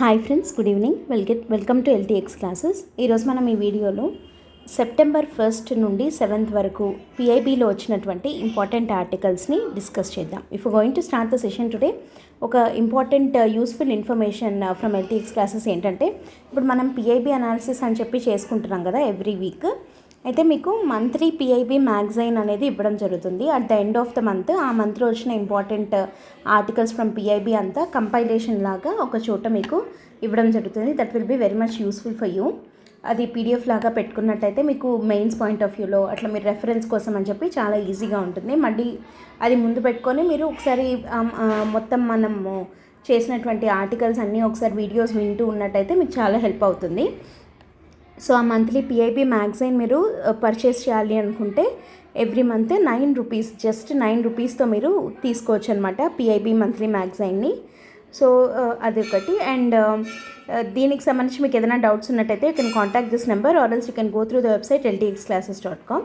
Hi friends, good evening. Welcome to LTX classes. ఈరోజు మనం ఈ వీడియోలో సెప్టెంబర్ 1 నుండి 7 వరకు PIBలో వచ్చినటువంటి ఇంపార్టెంట్ ఆర్టికల్స్ని డిస్కస్ చేద్దాం. If going to start the session today, ఒక important useful information from LTX classes ఏంటంటే, ఇప్పుడు మనం PIB అనాలిసిస్ అని చెప్పి చేసుకుంటున్నాం కదా ఎవ్రీ వీక్. అయితే మీకు మంత్లీ PIB మ్యాగజైన్ అనేది ఇవ్వడం జరుగుతుంది. At the end of the month ఆ మంత్లో వచ్చిన ఇంపార్టెంట్ ఆర్టికల్స్ ఫ్రమ్ PIB అంతా కంపైలేషన్ లాగా ఒక చోట మీకు ఇవ్వడం జరుగుతుంది. That will be very much useful for you. అది PDF లాగా పెట్టుకున్నట్టయితే మీకు మెయిన్స్ పాయింట్ ఆఫ్ వ్యూలో అట్లా మీరు రెఫరెన్స్ కోసం అని చెప్పి చాలా ఈజీగా ఉంటుంది. మళ్ళీ అది ముందు పెట్టుకొని మీరు ఒకసారి మొత్తం మనము చేసినటువంటి ఆర్టికల్స్ అన్నీ ఒకసారి వీడియోస్ వింటూ ఉన్నట్టయితే మీకు చాలా హెల్ప్ అవుతుంది. సో ఆ మంత్లీ PIB మ్యాగజైన్ మీరు పర్చేస్ చేయాలి అనుకుంటే ఎవ్రీ మంత్ 9 రూపీస్, జస్ట్ 9 రూపీస్తో మీరు తీసుకోవచ్చు అనమాట PIB మంత్లీ మ్యాగజైన్ని. సో అది ఒకటి. అండ్ దీనికి సంబంధించి మీకు ఏదైనా డౌట్స్ ఉన్నట్టయితే you can contact this number or else you can go through the website LTXclasses.com.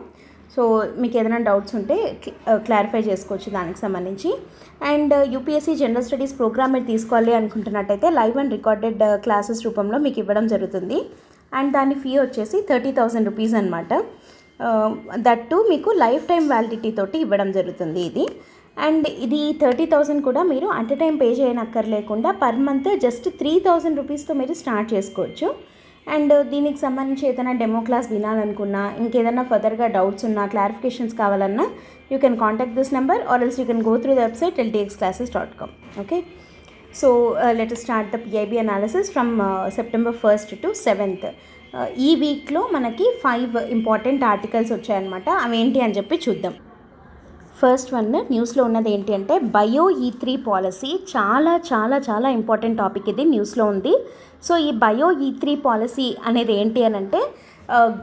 So మీకు ఏదైనా డౌట్స్ ఉంటే క్లారిఫై చేసుకోవచ్చు దానికి సంబంధించి. And UPSC general studies programme మీరు తీసుకోవాలి అనుకుంటున్నట్టయితే లైవ్ అండ్ రికార్డెడ్ క్లాసెస్ రూపంలో మీకు ఇవ్వడం జరుగుతుంది. అండ్ దాని ఫీ వచ్చేసి 30,000 రూపీస్ అనమాట. దట్టు మీకు లైఫ్ టైం వ్యాలిడిటీ తోటి ఇవ్వడం జరుగుతుంది ఇది. అండ్ ఇది 30,000 కూడా మీరు అట్ ఎ టైం పే చేయనక్కర్లేకుండా పర్ మంత్ జస్ట్ 3,000 రూపీస్తో మీరు స్టార్ట్ చేసుకోవచ్చు. అండ్ దీనికి సంబంధించి ఏదైనా డెమో క్లాస్ వినాలనుకున్నా, ఇంకేదైనా ఫర్దర్గా డౌట్స్ ఉన్నా, క్లారిఫికేషన్స్ కావాలన్నా you can contact this number or else you can go through the website LTXclasses.com. Okay. So let us start the PIB analysis from September 1 to 7. ఈ వీక్లో మనకి 5 ఇంపార్టెంట్ ఆర్టికల్స్ వచ్చాయన్నమాట. అవి ఏంటి అని చెప్పి చూద్దాం. ఫస్ట్ వన్ న్యూస్లో ఉన్నది ఏంటి అంటే బయో E3 పాలసీ. చాలా చాలా చాలా ఇంపార్టెంట్ టాపిక్ ఇది, న్యూస్లో ఉంది. సో ఈ బయో E3 పాలసీ అనేది ఏంటి అని అంటే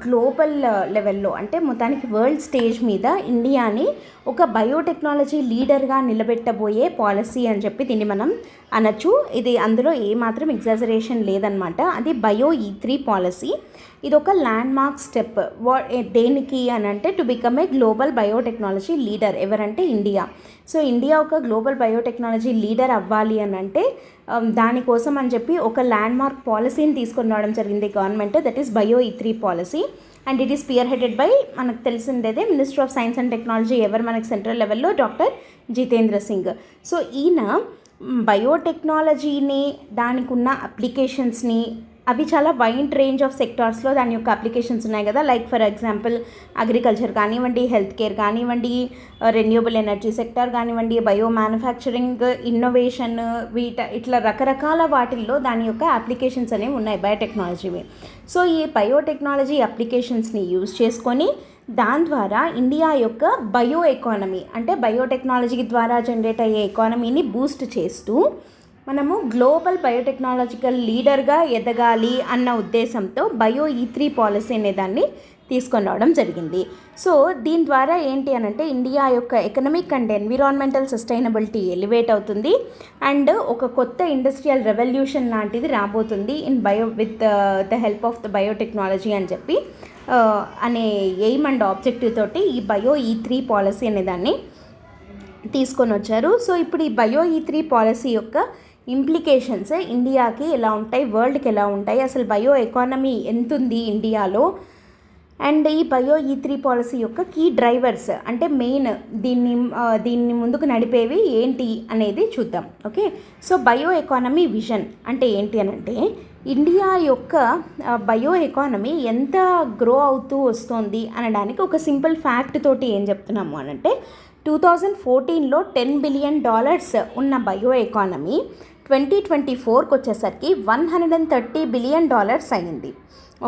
గ్లోబల్ లెవెల్లో అంటే మొత్తానికి వరల్డ్ స్టేజ్ మీద ఇండియాని ఒక బయోటెక్నాలజీ లీడర్గా నిలబెట్టబోయే పాలసీ అని చెప్పి దీన్ని మనం అనొచ్చు. ఇది అందులో ఏమాత్రం ఎగ్జాజరేషన్ లేదనమాట. అది బయో E3 పాలసీ. ఇది ఒక ల్యాండ్ మార్క్ స్టెప్. దేనికి అని అంటే to become a global biotechnology leader. ఎవరంటే ఇండియా. సో ఇండియా ఒక గ్లోబల్ బయోటెక్నాలజీ లీడర్ అవ్వాలి అని అంటే దానికోసం అని చెప్పి ఒక ల్యాండ్ మార్క్ పాలసీని తీసుకొని రావడం జరిగింది government. That is bio E3 policy. And it is spearheaded by మనకు తెలిసిందేదే minister of science and technology. ఎవరు మనకు సెంట్రల్ లెవెల్లో డాక్టర్ జితేంద్ర సింగ్. సో ఈయన బయోటెక్నాలజీని, దానికి ఉన్న అప్లికేషన్స్ని, అవి చాలా వైడ్ రేంజ్ ఆఫ్ సెక్టార్స్లో దాని యొక్క అప్లికేషన్స్ ఉన్నాయి కదా. లైక్ ఫర్ ఎగ్జాంపుల్ అగ్రికల్చర్ కానివ్వండి, హెల్త్ కేర్ కానివ్వండి, రెన్యూబుల్ ఎనర్జీ సెక్టార్ కానివ్వండి, బయో మ్యానుఫ్యాక్చరింగ్, ఇన్నోవేషన్, ఇట్లా రకరకాల వాటిల్లో దాని యొక్క అప్లికేషన్స్ అనేవి ఉన్నాయి బయోటెక్నాలజీవి. సో ఈ బయోటెక్నాలజీ అప్లికేషన్స్ని యూజ్ చేసుకొని దాని ద్వారా ఇండియా యొక్క బయో ఎకానమీ అంటే బయోటెక్నాలజీ ద్వారా జనరేట్ అయ్యే ఎకానమీని బూస్ట్ చేస్తూ మనము గ్లోబల్ బయోటెక్నాలజికల్ లీడర్గా ఎదగాలి అన్న ఉద్దేశంతో బయో E3 పాలసీ అనే దాన్ని తీసుకొని రావడం జరిగింది. సో దీని ద్వారా ఏంటి అని అంటే ఇండియా యొక్క economic and environmental sustainability elevate అవుతుంది. అండ్ ఒక కొత్త ఇండస్ట్రియల్ రెవల్యూషన్ లాంటిది రాబోతుంది with the help of the biotechnology అని చెప్పి అనే ఎయిమ్ అండ్ ఆబ్జెక్టివ్ తోటి ఈ బయో E3 పాలసీ అనే దాన్ని తీసుకొని వచ్చారు. సో ఇప్పుడు ఈ బయో E3 పాలసీ యొక్క ఇంప్లికేషన్స్ ఇండియాకి ఎలా ఉంటాయి, వరల్డ్కి ఎలా ఉంటాయి, అసలు బయో ఎకానమీ ఎంత ఉంది ఇండియాలో, అండ్ ఈ బయో E3 పాలసీ యొక్క కీ డ్రైవర్స్ అంటే మెయిన్ దీన్ని ముందుకు నడిపేవి ఏంటి అనేది చూద్దాం. Okay. So bio economy vision అంటే ఏంటి అని అంటే ఇండియా యొక్క బయో ఎకానమీ ఎంత గ్రో అవుతూ వస్తుంది అనడానికి ఒక సింపుల్ ఫ్యాక్ట్ తోటి ఏం చెప్తున్నాము అని అంటే 2014లో $10 బిలియన్ ఉన్న బయో ఎకానమీ 2024కి వచ్చేసరికి $130 బిలియన్ అయింది.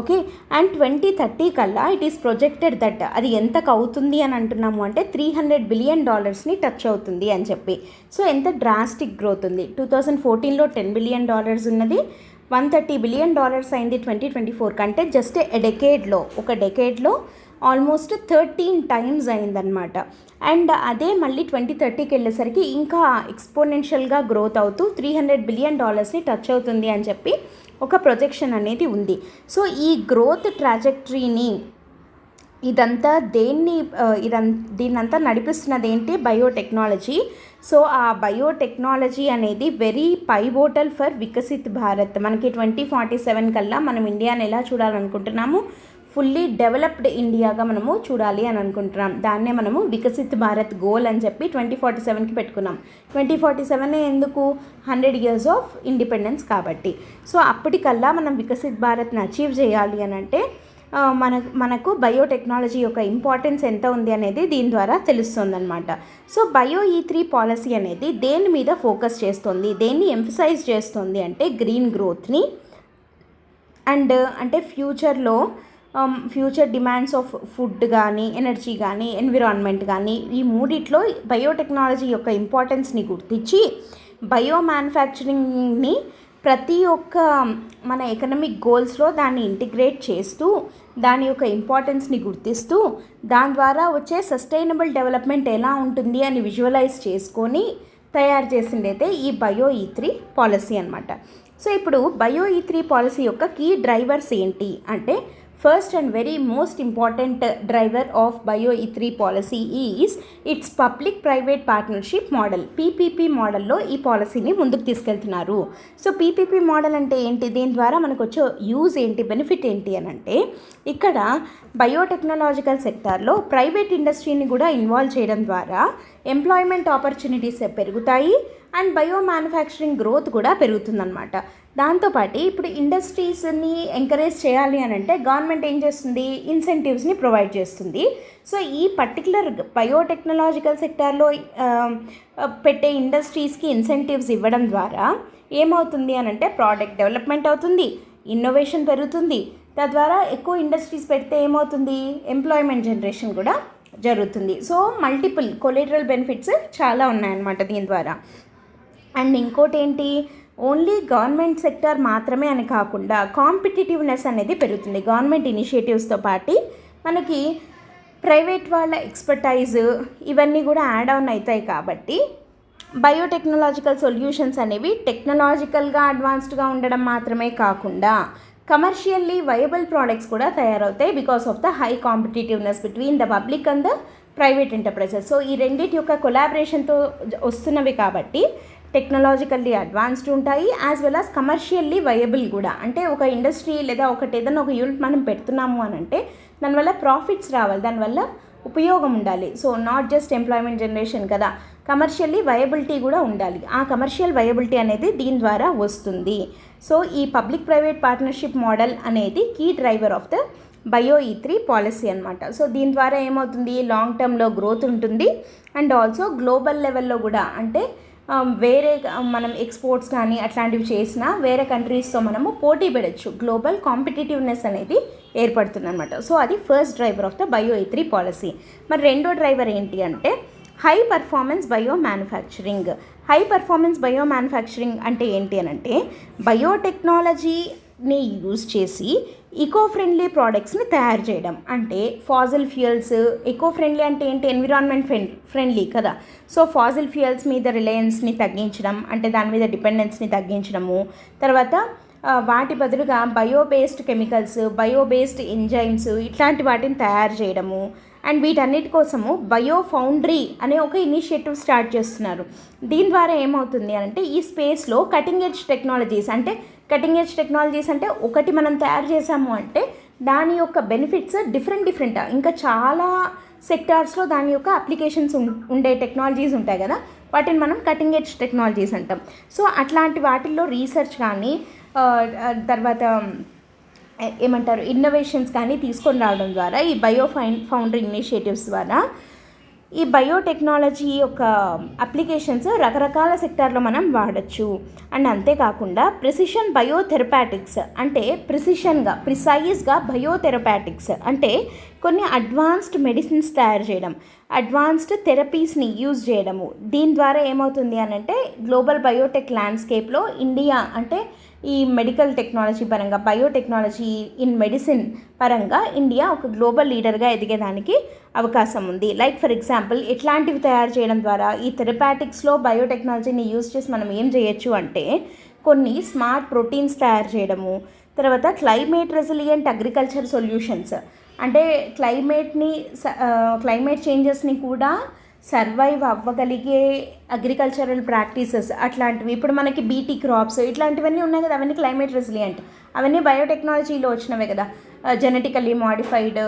ఓకే. అండ్ 2030 కల్లా ఇట్ ఈస్ ప్రొజెక్టెడ్ దట్ అది ఎంతకు అవుతుంది అని అంటున్నాము అంటే $300 బిలియన్ టచ్ అవుతుంది అని చెప్పి. సో ఎంత డ్రాస్టిక్ గ్రోత్ ఉంది. 2014లో $10 బిలియన్ ఉన్నది, $130 బిలియన్ అయింది 2024 కంటే జస్ట్ ఒక డెకేడ్లో ఆల్మోస్ట్ 13 టైమ్స్ అయిందనమాట. అండ్ అదే మళ్ళీ 2030కి వెళ్ళేసరికి ఇంకా ఎక్స్పోనెన్షియల్గా గ్రోత్ అవుతూ $300 బిలియన్ టచ్ అవుతుంది అని చెప్పి ఒక ప్రొజెక్షన్ అనేది ఉంది. సో ఈ గ్రోత్ ట్రాజెక్టరీని ఇదంతా దీన్నంతా నడిపిస్తున్నది ఏంటి? బయోటెక్నాలజీ. సో ఆ బయోటెక్నాలజీ అనేది very pivotal for Viksit Bharat. మనకి 2047 కల్లా మనం ఇండియాని ఎలా చూడాలనుకుంటున్నాము? ఫుల్లీ డెవలప్డ్ ఇండియాగా మనము చూడాలి అని అనుకుంటున్నాం. దాన్నే మనము వికసిత్ భారత్ గోల్ అని చెప్పి 2047కి పెట్టుకున్నాం. 2047 ఎందుకు? 100 years ఆఫ్ ఇండిపెండెన్స్ కాబట్టి. సో అప్పటికల్లా మనం వికసిత్ భారత్ని అచీవ్ చేయాలి అని అంటే మనకు బయోటెక్నాలజీ యొక్క ఇంపార్టెన్స్ ఎంత ఉంది అనేది దీని ద్వారా తెలుస్తుందన్నమాట. సో BioE3 పాలసీ అనేది దేని మీద ఫోకస్ చేస్తుంది, దేన్ని ఎంఫసైజ్ చేస్తుంది అంటే గ్రీన్ గ్రోత్ని అండ్ అంటే ఫ్యూచర్ డిమాండ్స్ ఆఫ్ ఫుడ్ కానీ, ఎనర్జీ కానీ, ఎన్విరాన్మెంట్ కానీ, ఈ మూడిట్లో బయోటెక్నాలజీ యొక్క ఇంపార్టెన్స్ని గుర్తించి బయో మ్యానుఫ్యాక్చరింగ్ని ప్రతి ఒక్క మన ఎకనమిక్ గోల్స్లో దాన్ని ఇంటిగ్రేట్ చేస్తూ దాని యొక్క ఇంపార్టెన్స్ని గుర్తిస్తూ దాని ద్వారా వచ్చే సస్టైనబుల్ డెవలప్మెంట్ ఎలా ఉంటుంది అని విజువలైజ్ చేసుకొని తయారు చేసిందైతే ఈ BioE3 పాలసీ అనమాట. సో ఇప్పుడు BioE3 పాలసీ యొక్క కీ డ్రైవర్స్ ఏంటి అంటే, first and very most important driver of BioE3 policy is it's public private partnership model. PPP మోడల్లో ఈ పాలసీని ముందుకు తీసుకెళ్తున్నారు. సో PPP మోడల్ అంటే ఏంటి? దీని ద్వారా మనకు వచ్చే యూజ్ ఏంటి, బెనిఫిట్ ఏంటి అని అంటే, ఇక్కడ బయోటెక్నాలజికల్ సెక్టార్లో ప్రైవేట్ ఇండస్ట్రీని కూడా ఇన్వాల్వ్ చేయడం ద్వారా ఎంప్లాయ్మెంట్ ఆపర్చునిటీస్ పెరుగుతాయి అండ్ బయో మ్యానుఫ్యాక్చరింగ్ గ్రోత్ కూడా పెరుగుతుందన్నమాట. దాంతోపాటు ఇప్పుడు ఇండస్ట్రీస్ని ఎంకరేజ్ చేయాలి అని అంటే గవర్నమెంట్ ఏం చేస్తుంది? ఇన్సెంటివ్స్ని ప్రొవైడ్ చేస్తుంది. సో ఈ పర్టికులర్ బయోటెక్నాలజికల్ సెక్టార్లో పెట్టే ఇండస్ట్రీస్కి ఇన్సెంటివ్స్ ఇవ్వడం ద్వారా ఏమవుతుంది అని అంటే ప్రోడక్ట్ డెవలప్మెంట్ అవుతుంది, ఇన్నోవేషన్ పెరుగుతుంది. తద్వారా ఎక్కువ ఇండస్ట్రీస్ పెడితే ఏమవుతుంది? ఎంప్లాయ్మెంట్ జనరేషన్ కూడా జరుగుతుంది. సో మల్టిపుల్ కొలేటరల్ బెనిఫిట్స్ చాలా ఉన్నాయన్నమాట దీని ద్వారా. అండ్ ఇంకోటి ఏంటి? ఓన్లీ గవర్నమెంట్ సెక్టార్ మాత్రమే అని కాకుండా కాంపిటిటివ్నెస్ అనేది పెరుగుతుంది. గవర్నమెంట్ ఇనిషియేటివ్స్తో పాటు మనకి ప్రైవేట్ వాళ్ళ ఎక్స్పర్టైజ్ ఇవన్నీ కూడా యాడ్ ఆన్ అవుతాయి. కాబట్టి బయోటెక్నాలజికల్ సొల్యూషన్స్ అనేవి టెక్నాలజికల్గా అడ్వాన్స్డ్గా ఉండడం మాత్రమే కాకుండా కమర్షియల్లీ వైయబుల్ ప్రోడక్ట్స్ కూడా తయారవుతాయి because of the high competitiveness between the public and the private enterprises. So ఈ రెండింటి యొక్క కొలాబరేషన్తో వస్తున్నవి కాబట్టి టెక్నాలజికల్లీ అడ్వాన్స్డ్ ఉంటాయి as well as commercially viable కూడా. అంటే ఒక ఇండస్ట్రీ లేదా ఏదైనా ఒక యూనిట్ మనం పెడుతున్నాము అని అంటే దానివల్ల ప్రాఫిట్స్ రావాలి, దానివల్ల ఉపయోగం ఉండాలి. So not just employment generation కదా, కమర్షియల్లీ వయబిలిటీ కూడా ఉండాలి. ఆ కమర్షియల్ వయబిలిటీ అనేది దీని ద్వారా వస్తుంది. సో ఈ పబ్లిక్ ప్రైవేట్ పార్ట్నర్షిప్ మోడల్ అనేది key driver of the BioE3 policy అనమాట. సో దీని ద్వారా ఏమవుతుంది? లాంగ్ టర్మ్లో గ్రోత్ ఉంటుంది అండ్ ఆల్సో గ్లోబల్ లెవెల్లో కూడా అంటే వేరే మనం ఎక్స్పోర్ట్స్ కానీ అట్లాంటివి చేసినా వేరే కంట్రీస్తో మనము పోటీ పడవచ్చు. గ్లోబల్ కాంపిటేటివ్నెస్ అనేది ఏర్పడుతుంది అనమాట. సో అది first driver of the BioE3 policy. మరి రెండో డ్రైవర్ ఏంటి అంటే high performance bio manufacturing. High performance bio manufacturing అంటే ఏంటి అని అంటే బయోటెక్నాలజీని యూజ్ చేసి ఈకో ఫ్రెండ్లీ ప్రోడక్ట్స్ని తయారు చేయడం. అంటే ఫాజిల్ ఫ్యూయల్స్, ఈకో ఫ్రెండ్లీ అంటే ఏంటి? ఎన్విరాన్మెంట్ ఫ్రెండ్లీ కదా. సో ఫాజిల్ ఫ్యూయల్స్ మీద రిలయన్స్ని తగ్గించడం, అంటే దాని మీద డిపెండెన్స్ని తగ్గించడము. తర్వాత వాటి బదులుగా బయోబేస్డ్ కెమికల్స్, బయోబేస్డ్ ఎంజైమ్స్ ఇట్లాంటి వాటిని తయారు చేయడము. అండ్ వీటన్నిటి కోసము బయో ఫౌండ్రీ అనే ఒక ఇనిషియేటివ్ స్టార్ట్ చేస్తున్నారు. దీని ద్వారా ఏమవుతుంది అంటే ఈ స్పేస్లో కటింగ్ ఎడ్జ్ టెక్నాలజీస్, అంటే కటింగ్ ఎడ్జ్ టెక్నాలజీస్ అంటే ఒకటి మనం తయారు చేసాము అంటే దాని యొక్క బెనిఫిట్స్ డిఫరెంట్ ఇంకా చాలా సెక్టార్స్లో దాని యొక్క అప్లికేషన్స్ ఉండే టెక్నాలజీస్ ఉంటాయి కదా, వాటిని మనం కటింగ్ ఎడ్జ్ టెక్నాలజీస్ అంటాం. సో అట్లాంటి వాటిల్లో రీసెర్చ్ కానీ తర్వాత ఏమంటారు ఇన్నోవేషన్స్ కానీ తీసుకొని రావడం ద్వారా ఈ ఫౌండరీ ఇనిషియేటివ్స్ ద్వారా ఈ బయోటెక్నాలజీ యొక్క అప్లికేషన్స్ రకరకాల సెక్టార్లో మనం వాడచ్చు. అండ్ అంతేకాకుండా ప్రిసిషన్ బయోథెరపాటిక్స్ అంటే ప్రిసైజ్గా బయోథెరపాటిక్స్ అంటే కొన్ని అడ్వాన్స్డ్ మెడిసిన్స్ తయారు చేయడం, అడ్వాన్స్డ్ థెరపీస్ని యూజ్ చేయడము. దీని ద్వారా ఏమవుతుంది అని అంటే గ్లోబల్ బయోటెక్ ల్యాండ్స్కేప్లో ఇండియా అంటే ఈ మెడికల్ టెక్నాలజీ పరంగా బయోటెక్నాలజీ ఇన్ మెడిసిన్ పరంగా ఇండియా ఒక గ్లోబల్ లీడర్గా ఎదిగేదానికి అవకాశం ఉంది. లైక్ ఫర్ ఎగ్జాంపుల్ ఎట్లాంటివి తయారు చేయడం ద్వారా ఈ థెరపాటిక్స్లో బయోటెక్నాలజీని యూజ్ చేసి మనం ఏం చేయొచ్చు అంటే కొన్ని స్మార్ట్ ప్రోటీన్స్ తయారు చేయడము, తర్వాత క్లైమేట్ రెసిలియంట్ అగ్రికల్చర్ సొల్యూషన్స్, అంటే క్లైమేట్ చేంజెస్ని కూడా సర్వైవ్ అవ్వగలిగే అగ్రికల్చరల్ ప్రాక్టీసెస్ అట్లాంటివి. ఇప్పుడు మనకి బీటీ క్రాప్స్ ఇట్లాంటివన్నీ ఉన్నాయి కదా, అవన్నీ క్లైమేట్ రెసిలియంట్, అవన్నీ బయోటెక్నాలజీలో వచ్చినవే కదా. Genetically modified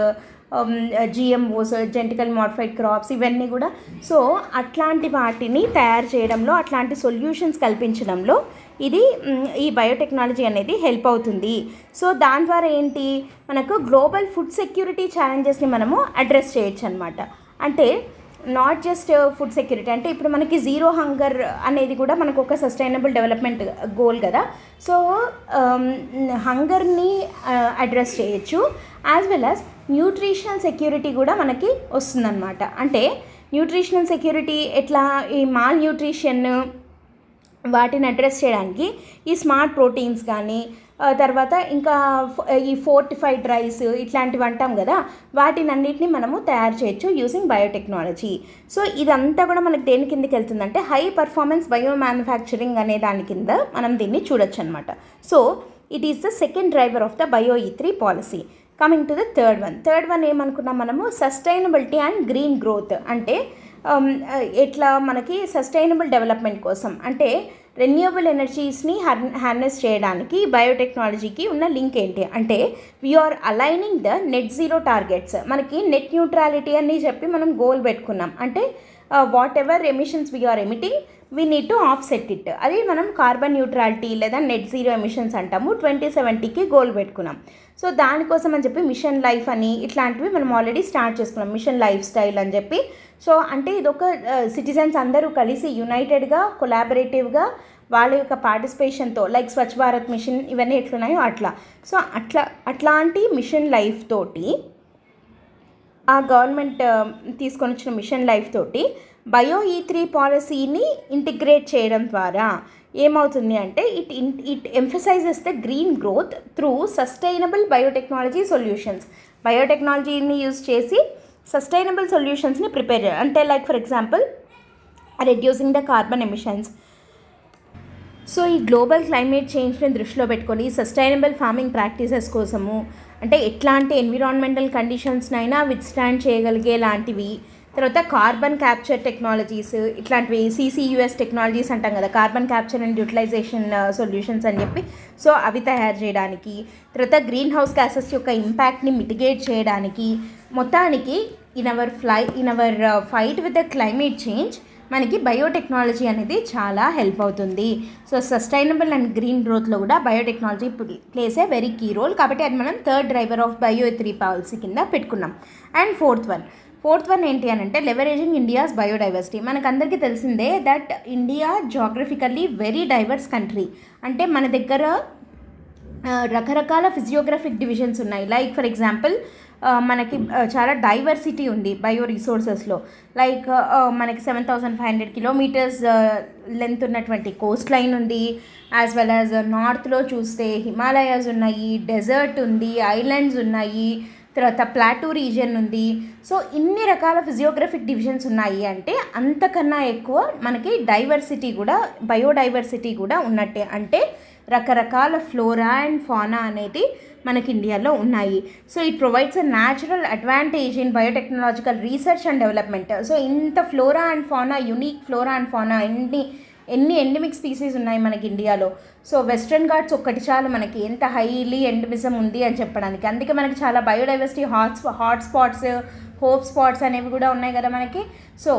GMOs, genetical modified crops, ఇవన్నీ కూడా. సో అట్లాంటి వాటిని తయారు చేయడంలో, అట్లాంటి సొల్యూషన్స్ కల్పించడంలో ఈ బయోటెక్నాలజీ అనేది హెల్ప్ అవుతుంది. సో దాని ద్వారా ఏంటి, మనకు గ్లోబల్ ఫుడ్ సెక్యూరిటీ ఛాలెంజెస్ని మనము అడ్రస్ చేయొచ్చు అనమాట. అంటే నాట్ జస్ట్ ఫుడ్ సెక్యూరిటీ, అంటే ఇప్పుడు మనకి జీరో హంగర్ అనేది కూడా మనకు ఒక సస్టైనబుల్ డెవలప్మెంట్ గోల్ కదా. సో హంగర్ని అడ్రస్ చేయొచ్చు, as well as nutritional security కూడా మనకి వస్తుందన్నమాట. అంటే న్యూట్రిషనల్ సెక్యూరిటీ ఎట్లా, ఈ మాల్ న్యూట్రిషన్ వాటిని అడ్రస్ చేయడానికి ఈ స్మార్ట్ ప్రోటీన్స్ కానీ, తర్వాత ఇంకా ఈ ఫోర్టిఫైడ్ రైస్ ఇట్లాంటివి అంటాం కదా, వాటిని అన్నిటిని మనము తయారు చేయొచ్చు యూజింగ్ బయోటెక్నాలజీ. సో ఇదంతా కూడా మనకి దేని కిందకి వెళ్తుందంటే హై పర్ఫార్మెన్స్ బయో మ్యానుఫ్యాక్చరింగ్ అనే దాని కింద మనం దీన్ని చూడొచ్చు అనమాట. So it is the second driver of the bio E3 policy. Coming to the third one ఏమనుకున్నాం మనము, సస్టైనబిలిటీ అండ్ గ్రీన్ గ్రోత్. అంటే ఎట్లా మనకి సస్టైనబుల్ డెవలప్మెంట్ కోసం, అంటే రెన్యూవబుల్ ఎనర్జీస్ని హార్నెస్ చేయడానికి బయోటెక్నాలజీకి ఉన్న లింక్ ఏంటి అంటే, we're aligning the net zero targets. మనకి నెట్ న్యూట్రాలిటీ అని చెప్పి మనం గోల్ పెట్టుకున్నాం. అంటే whatever emissions we're emitting we need to offset it. అది మనం కార్బన్ న్యూట్రాలిటీ లేదా నెట్ జీరో ఎమిషన్స్ అంటాము. 2070కి గోల్ పెట్టుకున్నాం. సో దానికోసం అని చెప్పి మిషన్ లైఫ్ అని ఇట్లాంటివి మనం ఆల్రెడీ స్టార్ట్ చేసుకున్నాం, మిషన్ లైఫ్ స్టైల్ అని చెప్పి. సో అంటే ఇదొక సిటిజన్స్ అందరూ కలిసి యునైటెడ్గా, కొలాబరేటివ్గా వాళ్ళ యొక్క పార్టిసిపేషన్తో, లైక్ స్వచ్ఛ భారత్ మిషన్ ఇవన్నీ ఎట్లున్నాయో అట్లా. సో అట్లాంటి మిషన్ లైఫ్ తోటి, ఆ గవర్నమెంట్ తీసుకొని వచ్చిన మిషన్ లైఫ్ తోటి బయో E3 పాలసీని ఇంటిగ్రేట్ చేయడం ద్వారా ఏమవుతుంది అంటే, it emphasises the green growth through sustainable biotechnology solutions. బయోటెక్నాలజీని యూజ్ చేసి సస్టైనబుల్ సొల్యూషన్స్ని ప్రిపేర్ చేయాలి. అంటే like for example reducing the carbon emissions. So ఈ గ్లోబల్ క్లైమేట్ చేంజ్ని దృష్టిలో పెట్టుకొని సస్టైనబుల్ ఫార్మింగ్ ప్రాక్టీసెస్ కోసము, అంటే ఎట్లాంటి ఎన్విరాన్మెంటల్ కండిషన్స్నైనా విత్స్టాండ్ చేయగలిగే లాంటివి, తర్వాత కార్బన్ క్యాప్చర్ టెక్నాలజీస్ ఇట్లాంటివి, CCUS టెక్నాలజీస్ అంటాం కదా, carbon capture and utilisation solutions అని చెప్పి. సో అవి తయారు చేయడానికి, తర్వాత గ్రీన్ హౌస్ గ్యాసెస్ యొక్క ఇంపాక్ట్ని మిటిగేట్ చేయడానికి, మొత్తానికి in our fight with the climate change మనకి బయోటెక్నాలజీ అనేది చాలా హెల్ప్ అవుతుంది. సో సస్టైనబుల్ అండ్ గ్రీన్ గ్రోత్లో కూడా biotechnology plays a very key role. కాబట్టి అది మనం third driver of bio E3 policy కింద పెట్టుకున్నాం. అండ్ ఫోర్త్ వన్ ఏంటి అని అంటే, లెవరేజింగ్ ఇండియాస్ బయోడైవర్సిటీ. మనకందరికీ తెలిసిందే that India geographically very diverse country. అంటే మన దగ్గర రకరకాల ఫిజియోగ్రఫిక్ డివిజన్స్ ఉన్నాయి. లైక్ ఫర్ ఎగ్జాంపుల్ మనకి చాలా డైవర్సిటీ ఉంది బయో రిసోర్సెస్లో. లైక్ మనకి 7,500 కిలోమీటర్స్ లెంత్ ఉన్నటువంటి కోస్ట్ లైన్ ఉంది. యాజ్ వెల్ యాజ్ నార్త్లో చూస్తే హిమాలయాస్ ఉన్నాయి, డెజర్ట్ ఉంది, ఐలాండ్స్ ఉన్నాయి, తర్వాత ప్లాటూ రీజియన్ ఉంది. సో ఇన్ని రకాల ఫిజియోగ్రఫిక్ డివిజన్స్ ఉన్నాయి. అంటే అంతకన్నా ఎక్కువ మనకి డైవర్సిటీ కూడా, బయోడైవర్సిటీ కూడా ఉన్నట్టే. అంటే రకరకాల ఫ్లోరా అండ్ ఫానా అనేది మనకి ఇండియాలో ఉన్నాయి. So it provides a natural advantage in biotechnological research and development. So ఇంత flora and fauna, unique flora and fauna, ఎన్ని ఎండమిక్ స్పీసీస్ ఉన్నాయి మనకి ఇండియాలో. సో వెస్ట్రన్ ఘాట్స్ ఒక్కటి చాలు మనకి ఎంత హైలీ ఎండమిజం ఉంది అని చెప్పడానికి. అందుకే మనకి చాలా biodiversity hot spots, hope spots అనేవి కూడా ఉన్నాయి కదా మనకి. సో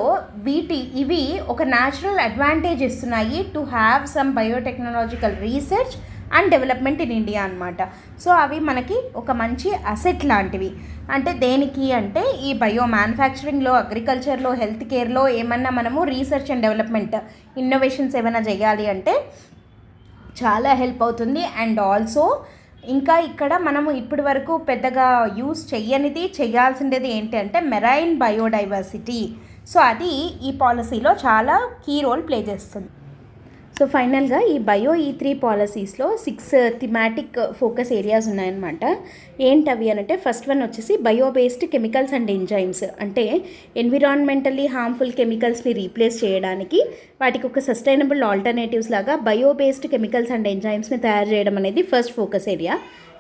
ఇవి ఒక న్యాచురల్ అడ్వాంటేజ్ ఇస్తున్నాయి to have some biotechnological research and development in India అనమాట. సో అవి మనకి ఒక మంచి అసెట్ లాంటివి. అంటే దేనికి అంటే, ఈ బయో మ్యానుఫ్యాక్చరింగ్లో, అగ్రికల్చర్లో, హెల్త్ కేర్లో ఏమన్నా మనము రీసెర్చ్ అండ్ డెవలప్మెంట్ ఇన్నోవేషన్స్ ఏమైనా చేయాలి అంటే చాలా హెల్ప్ అవుతుంది. అండ్ ఆల్సో ఇంకా ఇక్కడ మనము ఇప్పటి వరకు పెద్దగా యూస్ చేయాల్సిందేది ఏంటి అంటే మెరైన్ బయోడైవర్సిటీ. సో అది ఈ పాలసీలో చాలా కీ రోల్ ప్లే చేస్తుంది. సో ఫైనల్గా ఈ bio E3 పాలసీస్లో 6 thematic focus areas ఉన్నాయన్నమాట. ఏంటవి అంటే ఫస్ట్ వన్ వచ్చేసి bio based chemicals and enzymes, అంటే ఎన్విరాన్మెంటల్లీ హార్మ్ఫుల్ కెమికల్స్ని రీప్లేస్ చేయడానికి వాటికి ఒక సస్టైనబుల్ ఆల్టర్నేటివ్స్ లాగా బయో బేస్డ్ కెమికల్స్ అండ్ ఎంజైమ్స్ని తయారు చేయడం అనేది ఫస్ట్ ఫోకస్ ఏరియా.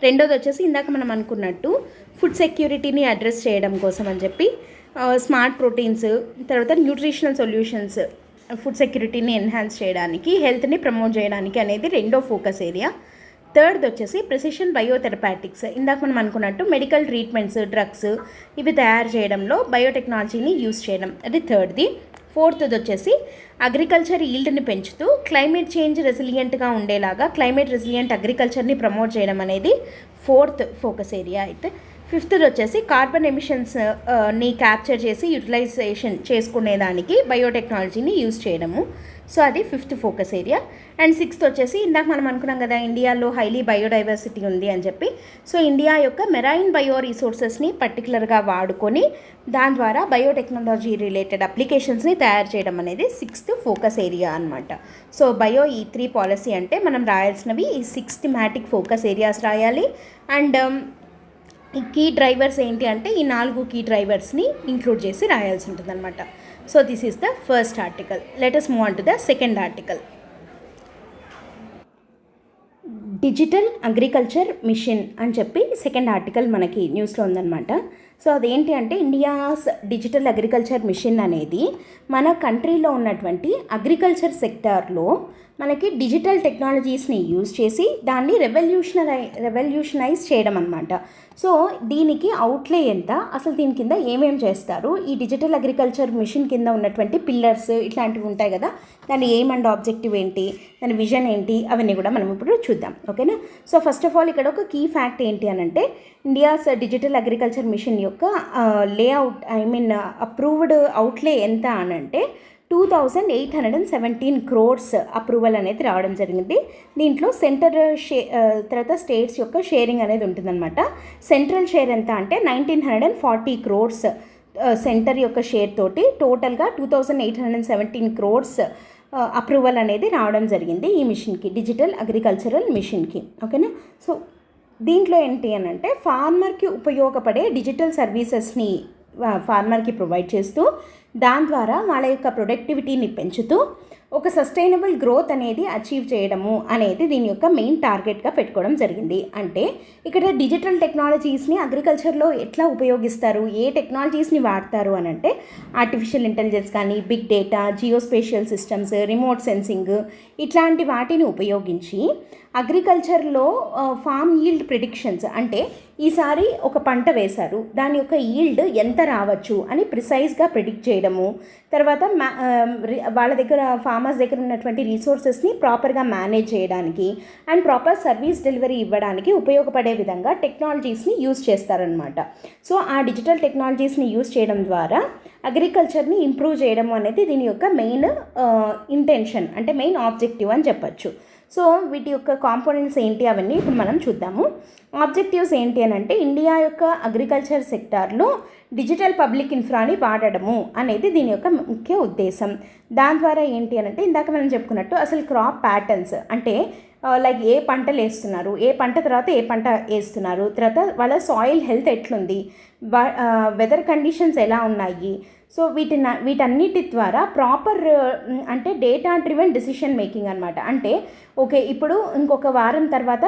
రెండోది వచ్చేసి ఇందాక మనం అనుకున్నట్టు ఫుడ్ సెక్యూరిటీని అడ్రస్ చేయడం కోసం అని చెప్పి స్మార్ట్ ప్రోటీన్స్, తర్వాత న్యూట్రిషనల్ సొల్యూషన్స్, ఫుడ్ సెక్యూరిటీని ఎన్హాన్స్ చేయడానికి, హెల్త్ని ప్రమోట్ చేయడానికి అనేది రెండో ఫోకస్ ఏరియా. థర్డ్ వచ్చేసి ప్రెసిషన్ బయోథెరపాటిక్స్, ఇందాక మనం అనుకున్నట్టు మెడికల్ ట్రీట్మెంట్స్, డ్రగ్స్ ఇవి తయారు చేయడంలో బయోటెక్నాలజీని యూస్ చేయడం, అది థర్డ్ది. ఫోర్త్ది వచ్చేసి అగ్రికల్చర్ ఈల్డ్ని పెంచుతూ క్లైమేట్ చేంజ్ రెసిలియంట్గా ఉండేలాగా క్లైమేట్ రెసిలియంట్ అగ్రికల్చర్ని ప్రమోట్ చేయడం అనేది ఫోర్త్ ఫోకస్ ఏరియా. అయితే ఫిఫ్త్ది వచ్చేసి కార్బన్ ఎమిషన్స్ని క్యాప్చర్ చేసి యూటిలైజేషన్ చేసుకునేదానికి బయోటెక్నాలజీని యూజ్ చేయడము, సో అది fifth focus area. And sixth వచ్చేసి ఇందాక మనం అనుకున్నాం కదా ఇండియాలో హైలీ బయోడైవర్సిటీ ఉంది అని చెప్పి, సో ఇండియా యొక్క మెరైన్ బయో రిసోర్సెస్ని పర్టికులర్గా వాడుకొని దాని ద్వారా బయోటెక్నాలజీ రిలేటెడ్ అప్లికేషన్స్ని తయారు చేయడం అనేది సిక్స్త్ ఫోకస్ ఏరియా అనమాట. సో బయో E3 పాలసీ అంటే మనం రాయాల్సినవి ఈ 6 థిమాటిక్ ఫోకస్ ఏరియాస్ రాయాలి. అండ్ ఈ కీ డ్రైవర్స్ ఏంటి అంటే ఈ 4 కీ డ్రైవర్స్ని ఇంక్లూడ్ చేసి రాయాల్సి ఉంటుంది అనమాట. So this is the first article. Let us move on to the second article. Digital agriculture machine అని చెప్పి సెకండ్ ఆర్టికల్ మనకి న్యూస్లో ఉందన్నమాట. సో అదేంటి అంటే ఇండియాస్ డిజిటల్ అగ్రికల్చర్ మిషన్ అనేది మన కంట్రీలో ఉన్నటువంటి అగ్రికల్చర్ సెక్టార్లో మనకి డిజిటల్ టెక్నాలజీస్ని యూజ్ చేసి దాన్ని రెవల్యూషనైజ్ చేయడం అనమాట. సో దీనికి అవుట్లే ఎంత, అసలు దీని కింద ఏమేమి చేస్తారు, ఈ డిజిటల్ అగ్రికల్చర్ మిషన్ కింద ఉన్నటువంటి పిల్లర్స్ ఇట్లాంటివి ఉంటాయి కదా, దాని ఎయిమ్ అండ్ ఆబ్జెక్టివ్ ఏంటి, దాని విజన్ ఏంటి, అవన్నీ కూడా మనం ఇప్పుడు చూద్దాం. ఓకేనా. సో ఫస్ట్ ఆఫ్ ఆల్ ఇక్కడ ఒక కీ ఫ్యాక్ట్ ఏంటి అని అంటే ఇండియాస్ డిజిటల్ అగ్రికల్చర్ మిషన్ యొక్క లేఅవుట్ అప్రూవ్డ్ అవుట్లే ఎంత అని అంటే 2817 crores అప్రూవల్ అనేది రావడం జరిగింది. దీంట్లో సెంటర్ తర్వాత స్టేట్స్ యొక్క షేరింగ్ అనేది ఉంటుందన్నమాట. సెంట్రల్ షేర్ ఎంత అంటే 1940 crores సెంటర్ యొక్క షేర్ తోటి టోటల్గా 2817 crores అప్రూవల్ అనేది రావడం జరిగింది ఈ మిషన్కి, డిజిటల్ అగ్రికల్చరల్ మిషన్కి. ఓకేనా. సో దీంట్లో ఏంటి అని అంటే ఫార్మర్కి ఉపయోగపడే డిజిటల్ సర్వీసెస్ని ఫార్మర్కి ప్రొవైడ్ చేస్తూ దాని ద్వారా వాళ్ళ యొక్క ప్రొడక్టివిటీని పెంచుతూ ఒక సస్టైనబుల్ గ్రోత్ అనేది అచీవ్ చేయడము అనేది దీని యొక్క మెయిన్ టార్గెట్గా పెట్టుకోవడం జరిగింది. అంటే ఇక్కడ డిజిటల్ టెక్నాలజీస్ని అగ్రికల్చర్లో ఎట్లా ఉపయోగిస్తారు, ఏ టెక్నాలజీస్ని వాడతారు అని అంటే ఆర్టిఫిషియల్ ఇంటెలిజెన్స్ కానీ, big data, geospatial systems, remote sensing ఇట్లాంటి వాటిని ఉపయోగించి అగ్రికల్చర్లో ఫామ్ ఈల్డ్ ప్రిడిక్షన్స్, అంటే ఈసారి ఒక పంట వేశారు దాని యొక్క ఈల్డ్ ఎంత రావచ్చు అని ప్రిసైజ్గా ప్రిడిక్ట్ చేయడము, తర్వాత వాళ్ళ దగ్గర ఫార్మర్స్ దగ్గర ఉన్నటువంటి రీసోర్సెస్ని ప్రాపర్గా మేనేజ్ చేయడానికి అండ్ ప్రాపర్ సర్వీస్ డెలివరీ ఇవ్వడానికి ఉపయోగపడే విధంగా టెక్నాలజీస్ని యూజ్ చేస్తారనమాట. సో ఆ డిజిటల్ టెక్నాలజీస్ని యూజ్ చేయడం ద్వారా అగ్రికల్చర్ని ఇంప్రూవ్ చేయడం అనేది దీని యొక్క మెయిన్ ఇంటెన్షన్, అంటే మెయిన్ ఆబ్జెక్టివ్ అని చెప్పచ్చు. సో వీటి యొక్క కాంపోనెంట్స్ ఏంటి అవన్నీ ఇప్పుడు మనం చూద్దాము. ఆబ్జెక్టివ్స్ ఏంటి అని అంటే ఇండియా యొక్క అగ్రికల్చర్ సెక్టార్లో డిజిటల్ పబ్లిక్ ఇన్ఫ్రాని వాడడము అనేది దీని యొక్క ముఖ్య ఉద్దేశం. దాని ద్వారా ఏంటి అని అంటే ఇందాక మనం చెప్పుకున్నట్టు అసలు క్రాప్ ప్యాటర్న్స్, అంటే లైక్ ఏ పంటలు వేస్తున్నారు, ఏ పంట తర్వాత ఏ పంట వేస్తున్నారు, తర్వాత వాళ్ళ సాయిల్ హెల్త్ ఎట్లుంది, వెదర్ కండిషన్స్ ఎలా ఉన్నాయి, సో వీటన్నిటి ద్వారా ప్రాపర్ అంటే డేటా డ్రివెన్ డెసిషన్ మేకింగ్ అనమాట. అంటే ఓకే ఇప్పుడు ఇంకొక వారం తర్వాత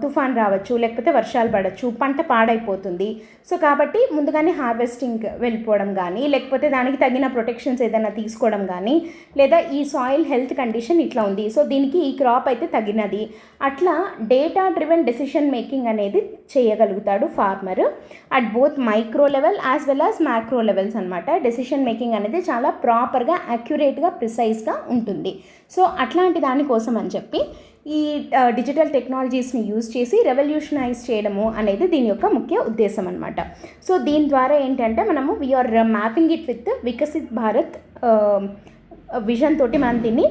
తుఫాన్ రావచ్చు, లేకపోతే వర్షాలు పడవచ్చు, పంట పాడైపోతుంది, సో కాబట్టి ముందుగానే హార్వెస్టింగ్ వెళ్ళిపోవడం కానీ, లేకపోతే దానికి తగిన ప్రొటెక్షన్స్ ఏదైనా తీసుకోవడం కానీ, లేదా ఈ సాయిల్ హెల్త్ కండిషన్ ఇట్లా ఉంది, సో దీనికి ఈ క్రాప్ అయితే తగినది, అట్లా డేటా డ్రివెన్ డెసిషన్ మేకింగ్ అనేది చేయగలుగుతాడు farmer at both micro level as well as macro levels అనమాట. డెసిషన్ మేకింగ్ అనేది చాలా ప్రాపర్గా యాక్యురేట్గా ప్రిసైజ్గా ఉంటుంది. సో అట్లాంటి దానికోసం అని చెప్పి ఈ డిజిటల్ టెక్నాలజీస్ని యూజ్ చేసి రెవల్యూషనైజ్ చేయడము అనేది దీని యొక్క ముఖ్య ఉద్దేశం అనమాట. సో దీని ద్వారా ఏంటంటే మనము we're mapping it with Viksit Bharat vision తోటి మనం దీన్ని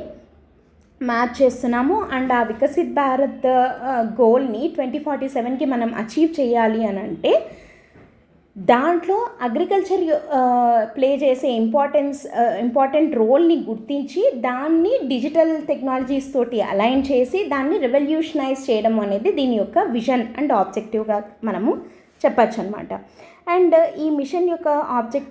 మ్యాప్ చేస్తున్నాము. అండ్ ఆ వికసిత్ భారత్ గోల్ని 2047కి మనం అచీవ్ చేయాలి అని అంటే దాంట్లో అగ్రికల్చర్ ప్లే చేసే ఇంపార్టెంట్ రోల్ని గుర్తించి దాన్ని డిజిటల్ టెక్నాలజీస్ తోటి అలైన్ చేసి దాన్ని రెవల్యూషనైజ్ చేయడం అనేది దీని యొక్క విజన్ అండ్ ఆబ్జెక్టివ్గా మనము చెప్పచ్చు అనమాట. అండ్ ఈ మిషన్ యొక్క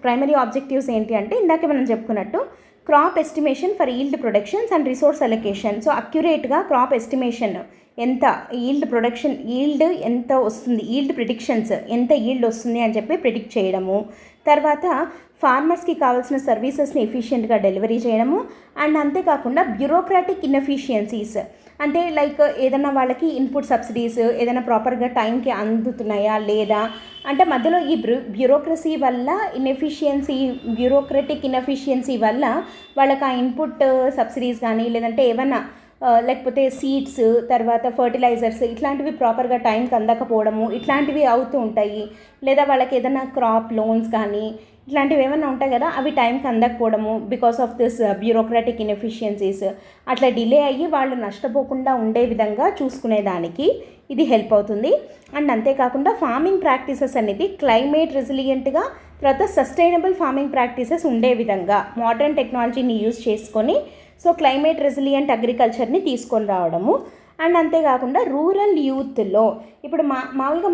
ప్రైమరీ ఆబ్జెక్టివ్స్ ఏంటి అంటే ఇందాక మనం చెప్పుకున్నట్టు crop estimation for yield productions and resource allocation. So అక్యురేట్గా క్రాప్ ఎస్టిమేషన్ ఎంత ఈల్డ్ ఎంత వస్తుంది, ఈల్డ్ ప్రిడిక్షన్స్ ఎంత ఈల్డ్ వస్తుంది అని చెప్పి ప్రిడిక్ట్ చేయడము. తర్వాత ఫార్మర్స్కి కావాల్సిన సర్వీసెస్ని ఎఫిషియెంట్గా డెలివరీ చేయడము. అండ్ అంతేకాకుండా బ్యూరోక్రాటిక్ ఇన్ఎఫిషియన్సీస్ అంటే లైక్ ఏదైనా వాళ్ళకి ఇన్పుట్ సబ్సిడీస్ ఏదైనా ప్రాపర్గా టైంకి అందుతున్నాయా లేదా అంటే మధ్యలో ఈ బ్యూరోక్రసీ వల్ల బ్యూరోక్రటిక్ ఇన్ఎఫిషియన్సీ వల్ల వాళ్ళకి ఆ ఇన్పుట్ సబ్సిడీస్ కానీ లేదంటే ఏమన్నా లేకపోతే సీడ్స్ తర్వాత ఫర్టిలైజర్స్ ఇట్లాంటివి ప్రాపర్గా టైంకి అందకపోవడము ఇట్లాంటివి అవుతూ ఉంటాయి. లేదా వాళ్ళకి ఏదైనా క్రాప్ లోన్స్ కానీ ఇట్లాంటివి ఏమైనా ఉంటాయి కదా, అవి టైంకి అందకపోవడము because of this bureaucratic inefficiencies అట్లా డిలే అయ్యి వాళ్ళు నష్టపోకుండా ఉండే విధంగా చూసుకునేదానికి ఇది హెల్ప్ అవుతుంది. అండ్ అంతేకాకుండా ఫార్మింగ్ ప్రాక్టీసెస్ అనేది క్లైమేట్ రెసిలియంట్గా తర్వాత సస్టైనబుల్ ఫార్మింగ్ ప్రాక్టీసెస్ ఉండే విధంగా మోడర్న్ టెక్నాలజీని యూజ్ చేసుకొని సో క్లైమేట్ రెసిలియంట్ అగ్రికల్చర్ని తీసుకొని రావడము. అండ్ అంతేకాకుండా రూరల్ యూత్లో ఇప్పుడు మామూలుగా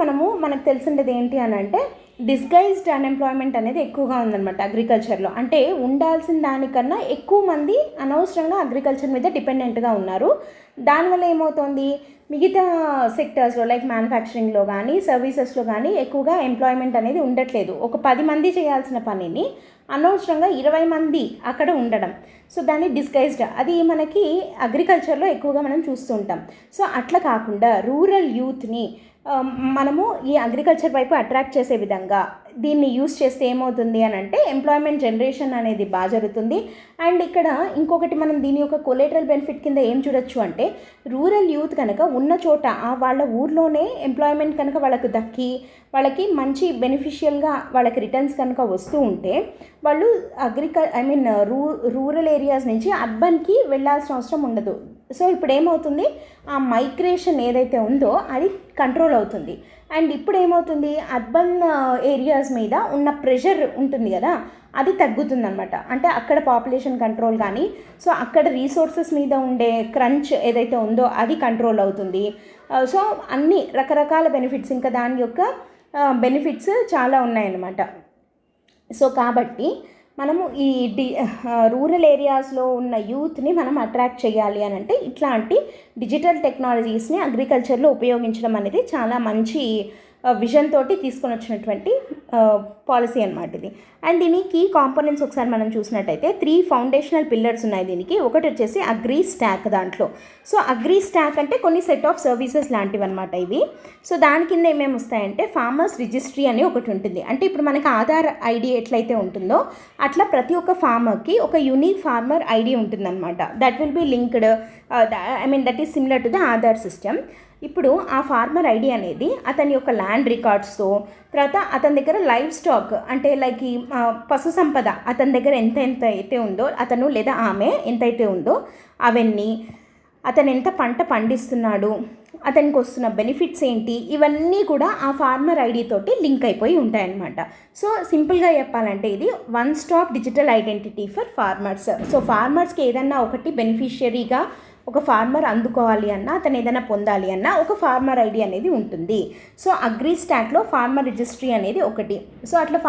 మనకు తెలిసిండేది ఏంటి అని అంటే డిస్గైజ్డ్ అన్ఎంప్లాయ్మెంట్ అనేది ఎక్కువగా ఉందన్నమాట అగ్రికల్చర్లో. అంటే ఉండాల్సిన దానికన్నా ఎక్కువ మంది అనవసరంగా అగ్రికల్చర్ మీద డిపెండెంట్గా ఉన్నారు. దానివల్ల ఏమవుతుంది, మిగతా సెక్టర్స్లో లైక్ మ్యానుఫ్యాక్చరింగ్లో కానీ సర్వీసెస్లో కానీ ఎక్కువగా ఎంప్లాయ్మెంట్ అనేది ఉండట్లేదు. ఒక 10 మంది చేయాల్సిన పనిని అనవసరంగా 20 మంది అక్కడ ఉండడం. సో దాన్ని డిస్గైజ్డ్ అది మనకి అగ్రికల్చర్లో ఎక్కువగా మనం చూస్తుంటాం. సో అట్లా కాకుండా రూరల్ యూత్ని మనము ఈ అగ్రికల్చర్ వైపు అట్రాక్ట్ చేసే విధంగా దీన్ని యూస్ చేస్తే ఏమవుతుంది అని అంటే ఎంప్లాయ్మెంట్ జనరేషన్ అనేది బాగా జరుగుతుంది. అండ్ ఇక్కడ ఇంకొకటి మనం దీని యొక్క కొలేటరల్ బెనిఫిట్ కింద ఏం చూడొచ్చు అంటే రూరల్ యూత్ కనుక ఉన్న చోట వాళ్ళ ఊర్లోనే ఎంప్లాయ్మెంట్ కనుక వాళ్ళకు దక్కి వాళ్ళకి మంచి బెనిఫిషియల్గా వాళ్ళకి రిటర్న్స్ కనుక వస్తూ ఉంటే వాళ్ళు రూరల్ ఏరియాస్ నుంచి అర్బన్కి వెళ్ళాల్సిన అవసరం ఉండదు. సో ఇప్పుడు ఏమవుతుంది, ఆ మైగ్రేషన్ ఏదైతే ఉందో అది కంట్రోల్ అవుతుంది. అండ్ ఇప్పుడు ఏమవుతుంది, అర్బన్ ఏరియాస్ మీద ఉన్న ప్రెషర్ ఉంటుంది కదా అది తగ్గుతుందన్నమాట. అంటే అక్కడ పాపులేషన్ కంట్రోల్ కానీ సో అక్కడ రీసోర్సెస్ మీద ఉండే క్రంచ్ ఏదైతే ఉందో అది కంట్రోల్ అవుతుంది. సో అన్ని రకరకాల బెనిఫిట్స్ ఇంకా దాని యొక్క బెనిఫిట్స్ చాలా ఉన్నాయన్నమాట. సో కాబట్టి మనము ఈ రూరల్ ఏరియాస్లో ఉన్న యూత్ని మనం అట్రాక్ట్ చేయాలి అని అంటే ఇట్లాంటి డిజిటల్ టెక్నాలజీస్ని అగ్రికల్చర్లో ఉపయోగించడం అనేది చాలా మంచి విజన్ తోటి తీసుకొని వచ్చినటువంటి పాలసీ అనమాట ఇది. అండ్ దీని కీ కాంపోనెంట్స్ ఒకసారి మనం చూసినట్టయితే 3 ఫౌండేషనల్ పిల్లర్స్ ఉన్నాయి దీనికి. ఒకటి వచ్చేసి అగ్రి స్టాక్ దాంట్లో. సో అగ్రి స్టాక్ అంటే కొన్ని సెట్ ఆఫ్ సర్వీసెస్ లాంటివి అనమాట ఇవి. సో దాని కింద ఏమేమి వస్తాయంటే ఫార్మర్స్ రిజిస్ట్రీ అని ఒకటి ఉంటుంది. అంటే ఇప్పుడు మనకి ఆధార్ ఐడి ఎట్లయితే ఉంటుందో అట్లా ప్రతి ఒక్క ఫార్మర్కి ఒక యూనిక్ ఫార్మర్ ఐడి ఉంటుందన్నమాట. That will B linked that is similar to the Aadhaar system. ఇప్పుడు ఆ ఫార్మర్ ఐడి అనేది అతని యొక్క ల్యాండ్ రికార్డ్స్తో తర్వాత అతని దగ్గర లైవ్ స్టాక్ అంటే లైక్ ఈ పశు సంపద అతని దగ్గర ఎంత అయితే ఉందో అతను లేదా ఆమె ఎంతైతే ఉందో అవన్నీ, అతను ఎంత పంట పండిస్తున్నాడు, అతనికి వస్తున్న బెనిఫిట్స్ ఏంటి, ఇవన్నీ కూడా ఆ ఫార్మర్ ఐడి తోటి లింక్ అయిపోయి ఉంటాయన్నమాట. సో సింపుల్గా చెప్పాలంటే ఇది one stop digital identity for farmers. So ఫార్మర్స్కి ఏదన్నా ఒకటి బెనిఫిషియరీగా ఒక ఫార్మర్ అందుకోవాలి అన్నా అతను ఏదైనా పొందాలి అన్నా ఒక ఫార్మర్ ఐడి అనేది ఉంటుంది. సో అగ్రి స్టాక్లో ఫార్మర్ రిజిస్ట్రీ అనేది ఒకటి. సో అట్లా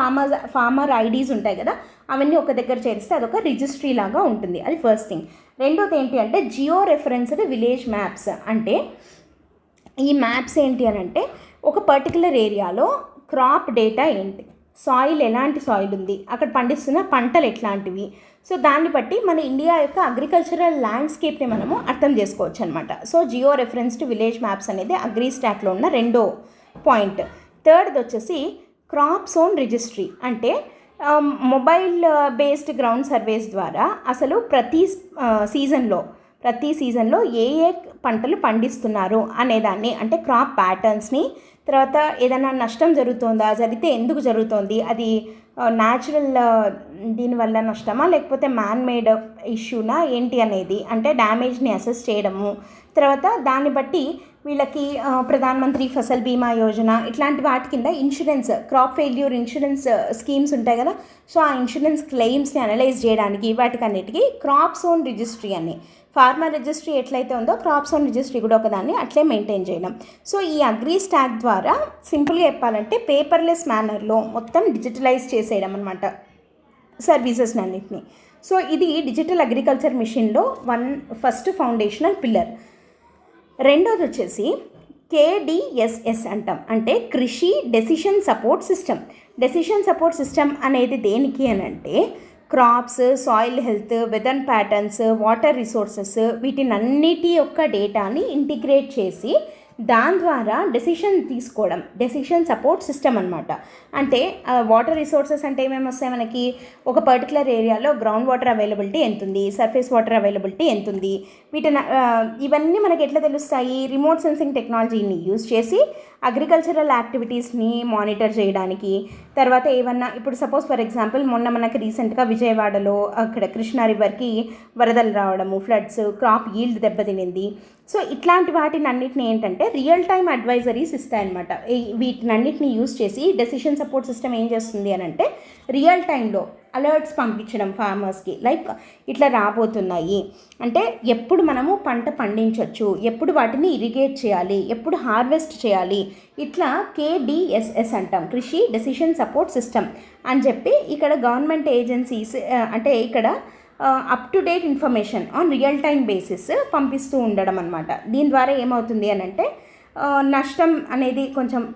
ఫార్మర్ ఐడీస్ ఉంటాయి కదా అవన్నీ ఒక దగ్గర చేరిస్తే అదొక రిజిస్ట్రీ లాగా ఉంటుంది. అది ఫస్ట్ థింగ్. రెండోది ఏంటి అంటే జియో రెఫరెన్స్డ్ విలేజ్ మ్యాప్స్. అంటే ఈ మ్యాప్స్ ఏంటి అని అంటే ఒక పర్టికులర్ ఏరియాలో క్రాప్ డేటా ఏంటి, సాయిల్ ఎలాంటి సాయిల్ ఉంది, అక్కడ పండిస్తున్న పంటలు ఎట్లాంటివి, సో దాన్ని బట్టి మన ఇండియా యొక్క అగ్రికల్చరల్ ల్యాండ్స్కేప్ని మనము అర్థం చేసుకోవచ్చు అనమాట. సో జియో రెఫరెన్స్డ్ విలేజ్ మ్యాప్స్ అనేది అగ్రి స్టాక్లో ఉన్న రెండో పాయింట్. థర్డ్ది వచ్చేసి క్రాప్ జోన్ రిజిస్ట్రీ. అంటే మొబైల్ బేస్డ్ గ్రౌండ్ సర్వేస్ ద్వారా అసలు ప్రతి సీజన్లో ఏ పంటలు పండిస్తున్నారు అనేదాన్ని అంటే క్రాప్ ప్యాటర్న్స్ని తర్వాత ఏదైనా నష్టం జరుగుతుందా, జరిగితే ఎందుకు జరుగుతుంది, అది న్యాచురల్ దీనివల్ల నష్టమా లేకపోతే మ్యాన్ మేడ్ ఇష్యూనా ఏంటి అనేది, అంటే డ్యామేజ్ని అసెస్ చేయడము. తర్వాత దాన్ని బట్టి వీళ్ళకి ప్రధాన్ మంత్రి ఫసల్ బీమా యోజన ఇట్లాంటి వాటి కింద insurance, crop failure insurance schemes ఉంటాయి కదా, సో ఆ ఇన్సూరెన్స్ క్లెయిమ్స్ని అనలైజ్ చేయడానికి వాటికన్నిటికీ క్రాప్ జోన్ రిజిస్ట్రీ అని, ఫార్మర్ రిజిస్ట్రీ ఎట్లయితే ఉందో క్రాప్ జోన్ రిజిస్ట్రీ కూడా ఒకదాన్ని అట్లే మెయింటైన్ చేయడం. సో ఈ అగ్రి స్టాక్ ద్వారా సింపుల్గా చెప్పాలంటే పేపర్లెస్ మేనర్లో మొత్తం డిజిటలైజ్ చేసేయడం అనమాట సర్వీసెస్ని అన్నింటినీ. సో ఇది డిజిటల్ అగ్రికల్చర్ మిషన్లో ఫస్ట్ ఫౌండేషనల్ పిల్లర్. రెండోది వచ్చేసి KDSS అంటాం, అంటే Krishi decision support system. Decision support system అనేది దేనికి అని అంటే crops, soil health, weather patterns, water resources వీటినన్నిటి యొక్క డేటాని ఇంటిగ్రేట్ చేసి దాని ద్వారా డెసిషన్ తీసుకోవడం, డెసిషన్ సపోర్ట్ సిస్టమ్ అనమాట. అంటే వాటర్ రిసోర్సెస్ అంటే ఏమేమి వస్తాయి మనకి, ఒక పర్టికులర్ ఏరియాలో గ్రౌండ్ వాటర్ అవైలబిలిటీ ఎంత ఉంది, సర్ఫేస్ వాటర్ అవైలబిలిటీ ఎంత ఉంది, వీటిని ఇవన్నీ మనకి ఎట్లా తెలుస్తాయి, రిమోట్ సెన్సింగ్ టెక్నాలజీని యూజ్ చేసి అగ్రికల్చరల్ యాక్టివిటీస్ని మానిటర్ చేయడానికి. తర్వాత ఏమన్నా ఇప్పుడు సపోజ్ ఫర్ ఎగ్జాంపుల్ మొన్న మనకి రీసెంట్గా విజయవాడలో అక్కడ కృష్ణా రివర్కి వరదలు రావడము, ఫ్లడ్స్, క్రాప్ ఈల్డ్ దెబ్బతినింది. సో ఇట్లాంటి వాటిని అన్నిటిని ఏంటంటే రియల్ టైమ్ అడ్వైజరీస్ ఇస్తాయన్నమాట. వీటినన్నిటిని యూజ్ చేసి డెసిషన్ సపోర్ట్ సిస్టమ్ ఏం చేస్తుంది అని అంటే రియల్ టైంలో అలర్ట్స్ పంపించడం ఫార్మర్స్కి, లైక్ ఇట్లా రాబోతున్నాయి అంటే ఎప్పుడు మనము పంట పండించవచ్చు, ఎప్పుడు వాటిని ఇరిగేట్ చేయాలి, ఎప్పుడు హార్వెస్ట్ చేయాలి, ఇట్లా KDSS అంటాం, కృషి డెసిషన్ సపోర్ట్ సిస్టమ్ అని చెప్పి ఇక్కడ గవర్నమెంట్ ఏజెన్సీస్ అంటే ఇక్కడ up to date information on real time basis పంపిస్తూ ఉండడం అనమాట. దీని ద్వారా ఏమవుతుంది అని అంటే నష్టం అనేది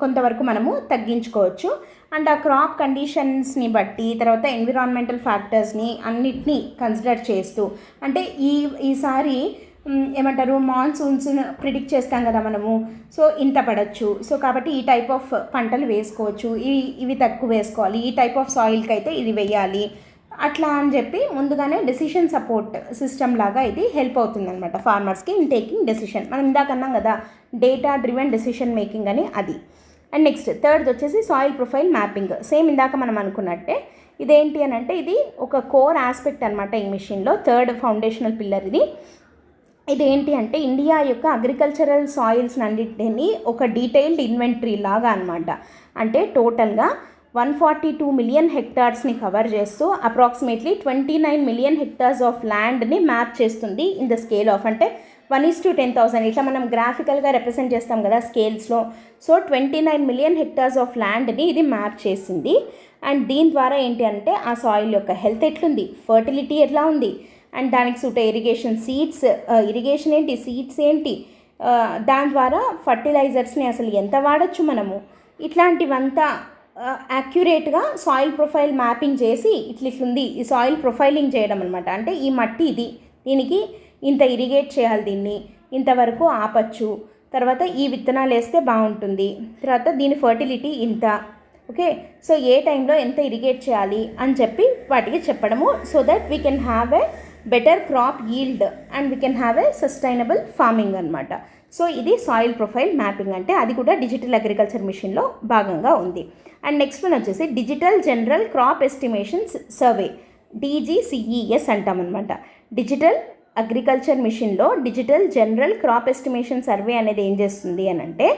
కొంతవరకు మనము తగ్గించుకోవచ్చు. అండ్ ఆ క్రాప్ కండిషన్స్ని బట్టి తర్వాత ఎన్విరాన్మెంటల్ ఫ్యాక్టర్స్ని అన్నిటినీ కన్సిడర్ చేస్తూ, అంటే ఈసారి ఏమంటారు మాన్సూన్స్ ప్రిడిక్ట్ చేస్తాం కదా మనము, సో ఇంత పడవచ్చు, సో కాబట్టి ఈ టైప్ ఆఫ్ పంటలు వేసుకోవచ్చు, ఇవి తక్కువ వేసుకోవాలి, ఈ టైప్ ఆఫ్ సాయిల్కి అయితే ఇది వేయాలి, అట్లా అని చెప్పి ముందుగానే డెసిషన్ సపోర్ట్ సిస్టమ్ లాగా ఇది హెల్ప్ అవుతుందన్నమాట ఫార్మర్స్కి ఇన్ టేకింగ్ డెసిషన్. మనం ఇందాక అన్నాం కదా డేటా డ్రివెన్ డెసిషన్ మేకింగ్ అని, అది. అండ్ నెక్స్ట్ థర్డ్ వచ్చేసి సాయిల్ ప్రొఫైల్ మ్యాపింగ్. సేమ్ ఇందాక మనం అనుకున్నట్టే ఇదేంటి అని అంటే ఇది ఒక కోర్ ఆస్పెక్ట్ అనమాట ఈ మిషన్లో, థర్డ్ ఫౌండేషనల్ పిల్లర్ ఇది. ఇదేంటి అంటే ఇండియా యొక్క అగ్రికల్చరల్ సాయిల్స్ అన్నింటినీ ఒక డీటెయిల్డ్ ఇన్వెంటరీ లాగా అనమాట. అంటే టోటల్గా 142 మిలియన్ హెక్టార్స్ని కవర్ చేస్తూ అప్రాక్సిమేట్లీ 29 మిలియన్ హెక్టార్స్ ఆఫ్ ల్యాండ్ని మ్యాప్ చేస్తుంది ఇన్ ద స్కేల్ ఆఫ్, అంటే 1:10,000 ఇట్లా మనం గ్రాఫికల్గా రిప్రజెంట్ చేస్తాం కదా స్కేల్స్లో. సో 29 మిలియన్ హెక్టార్స్ ఆఫ్ ల్యాండ్ని ఇది మ్యాప్ చేసింది. అండ్ దీని ద్వారా ఏంటి అంటే ఆ సాయిల్ యొక్క హెల్త్ ఎట్లుంది, ఫర్టిలిటీ ఎట్లా ఉంది, అండ్ దానికి సూట్ ఇరిగేషన్ సీడ్స్, ఇరిగేషన్ ఏంటి, సీడ్స్ ఏంటి, దాని ద్వారా ఫర్టిలైజర్స్ని అసలు ఎంత వాడచ్చు మనము, ఇట్లాంటివంతా యాక్యురేట్గా సాయిల్ ప్రొఫైల్ మ్యాపింగ్ చేసి ఇట్లుంది ఈ సాయిల్ ప్రొఫైలింగ్ చేయడం అనమాట. అంటే ఈ మట్టి ఇది, దీనికి ఇంత ఇరిగేట్ చేయాలి, దీన్ని ఇంతవరకు ఆపచ్చు, తర్వాత ఈ విత్తనాలు వేస్తే బాగుంటుంది, తర్వాత దీని ఫర్టిలిటీ ఇంత, ఓకే, సో ఏ టైంలో ఎంత ఇరిగేట్ చేయాలి అని చెప్పి వాటికి చెప్పడము, so that we can have a better crop yield and we can have a sustainable farming అనమాట. సో ఇది సాయిల్ ప్రొఫైల్ మ్యాపింగ్, అంటే అది కూడా డిజిటల్ అగ్రికల్చర్ మిషన్లో భాగంగా ఉంది. అండ్ నెక్స్ట్ వన్ వచ్చేసి digital general crop estimations survey, DGCES అంటామన్నమాట. డిజిటల్ అగ్రికల్చర్ మిషన్లో digital general crop estimation survey అనేది ఏం చేస్తుంది అని అంటే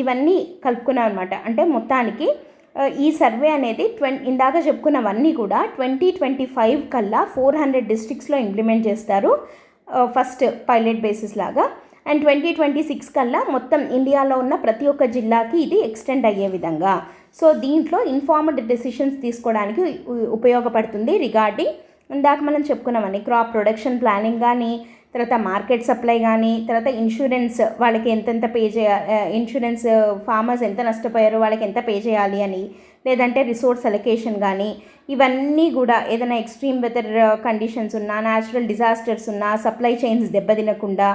ఇవన్నీ కలుపుకున్నాం అనమాట. అంటే మొత్తానికి ఈ సర్వే అనేది ఇందాక చెప్పుకున్నవన్నీ కూడా 2025 కల్లా 400 డిస్ట్రిక్ట్స్లో ఇంప్లిమెంట్ చేస్తారు ఫస్ట్ పైలట్ బేసిస్ లాగా. అండ్ 2026 కల్లా మొత్తం ఇండియాలో ఉన్న ప్రతి ఒక్క జిల్లాకి ఇది ఎక్స్టెండ్ అయ్యే విధంగా. సో దీంట్లో ఇన్ఫార్మ్డ్ డెసిషన్స్ తీసుకోవడానికి ఉపయోగపడుతుంది రిగార్డింగ్ ఇందాక మనం చెప్పుకున్నామని క్రాప్ ప్రొడక్షన్ ప్లానింగ్ కానీ, తర్వాత మార్కెట్ సప్లై కానీ, తర్వాత ఇన్సూరెన్స్ వాళ్ళకి ఎంతెంత పే చేయాలి, ఇన్సూరెన్స్ ఫార్మర్స్ ఎంత నష్టపోయారో వాళ్ళకి ఎంత పే చేయాలి అని, లేదంటే రిసోర్స్ అలొకేషన్ కానీ, ఇవన్నీ కూడా ఏదైనా ఎక్స్ట్రీమ్ వెదర్ కండిషన్స్ ఉన్నా, న్యాచురల్ డిజాస్టర్స్ ఉన్నా, సప్లై చైన్స్ దెబ్బతినకుండా,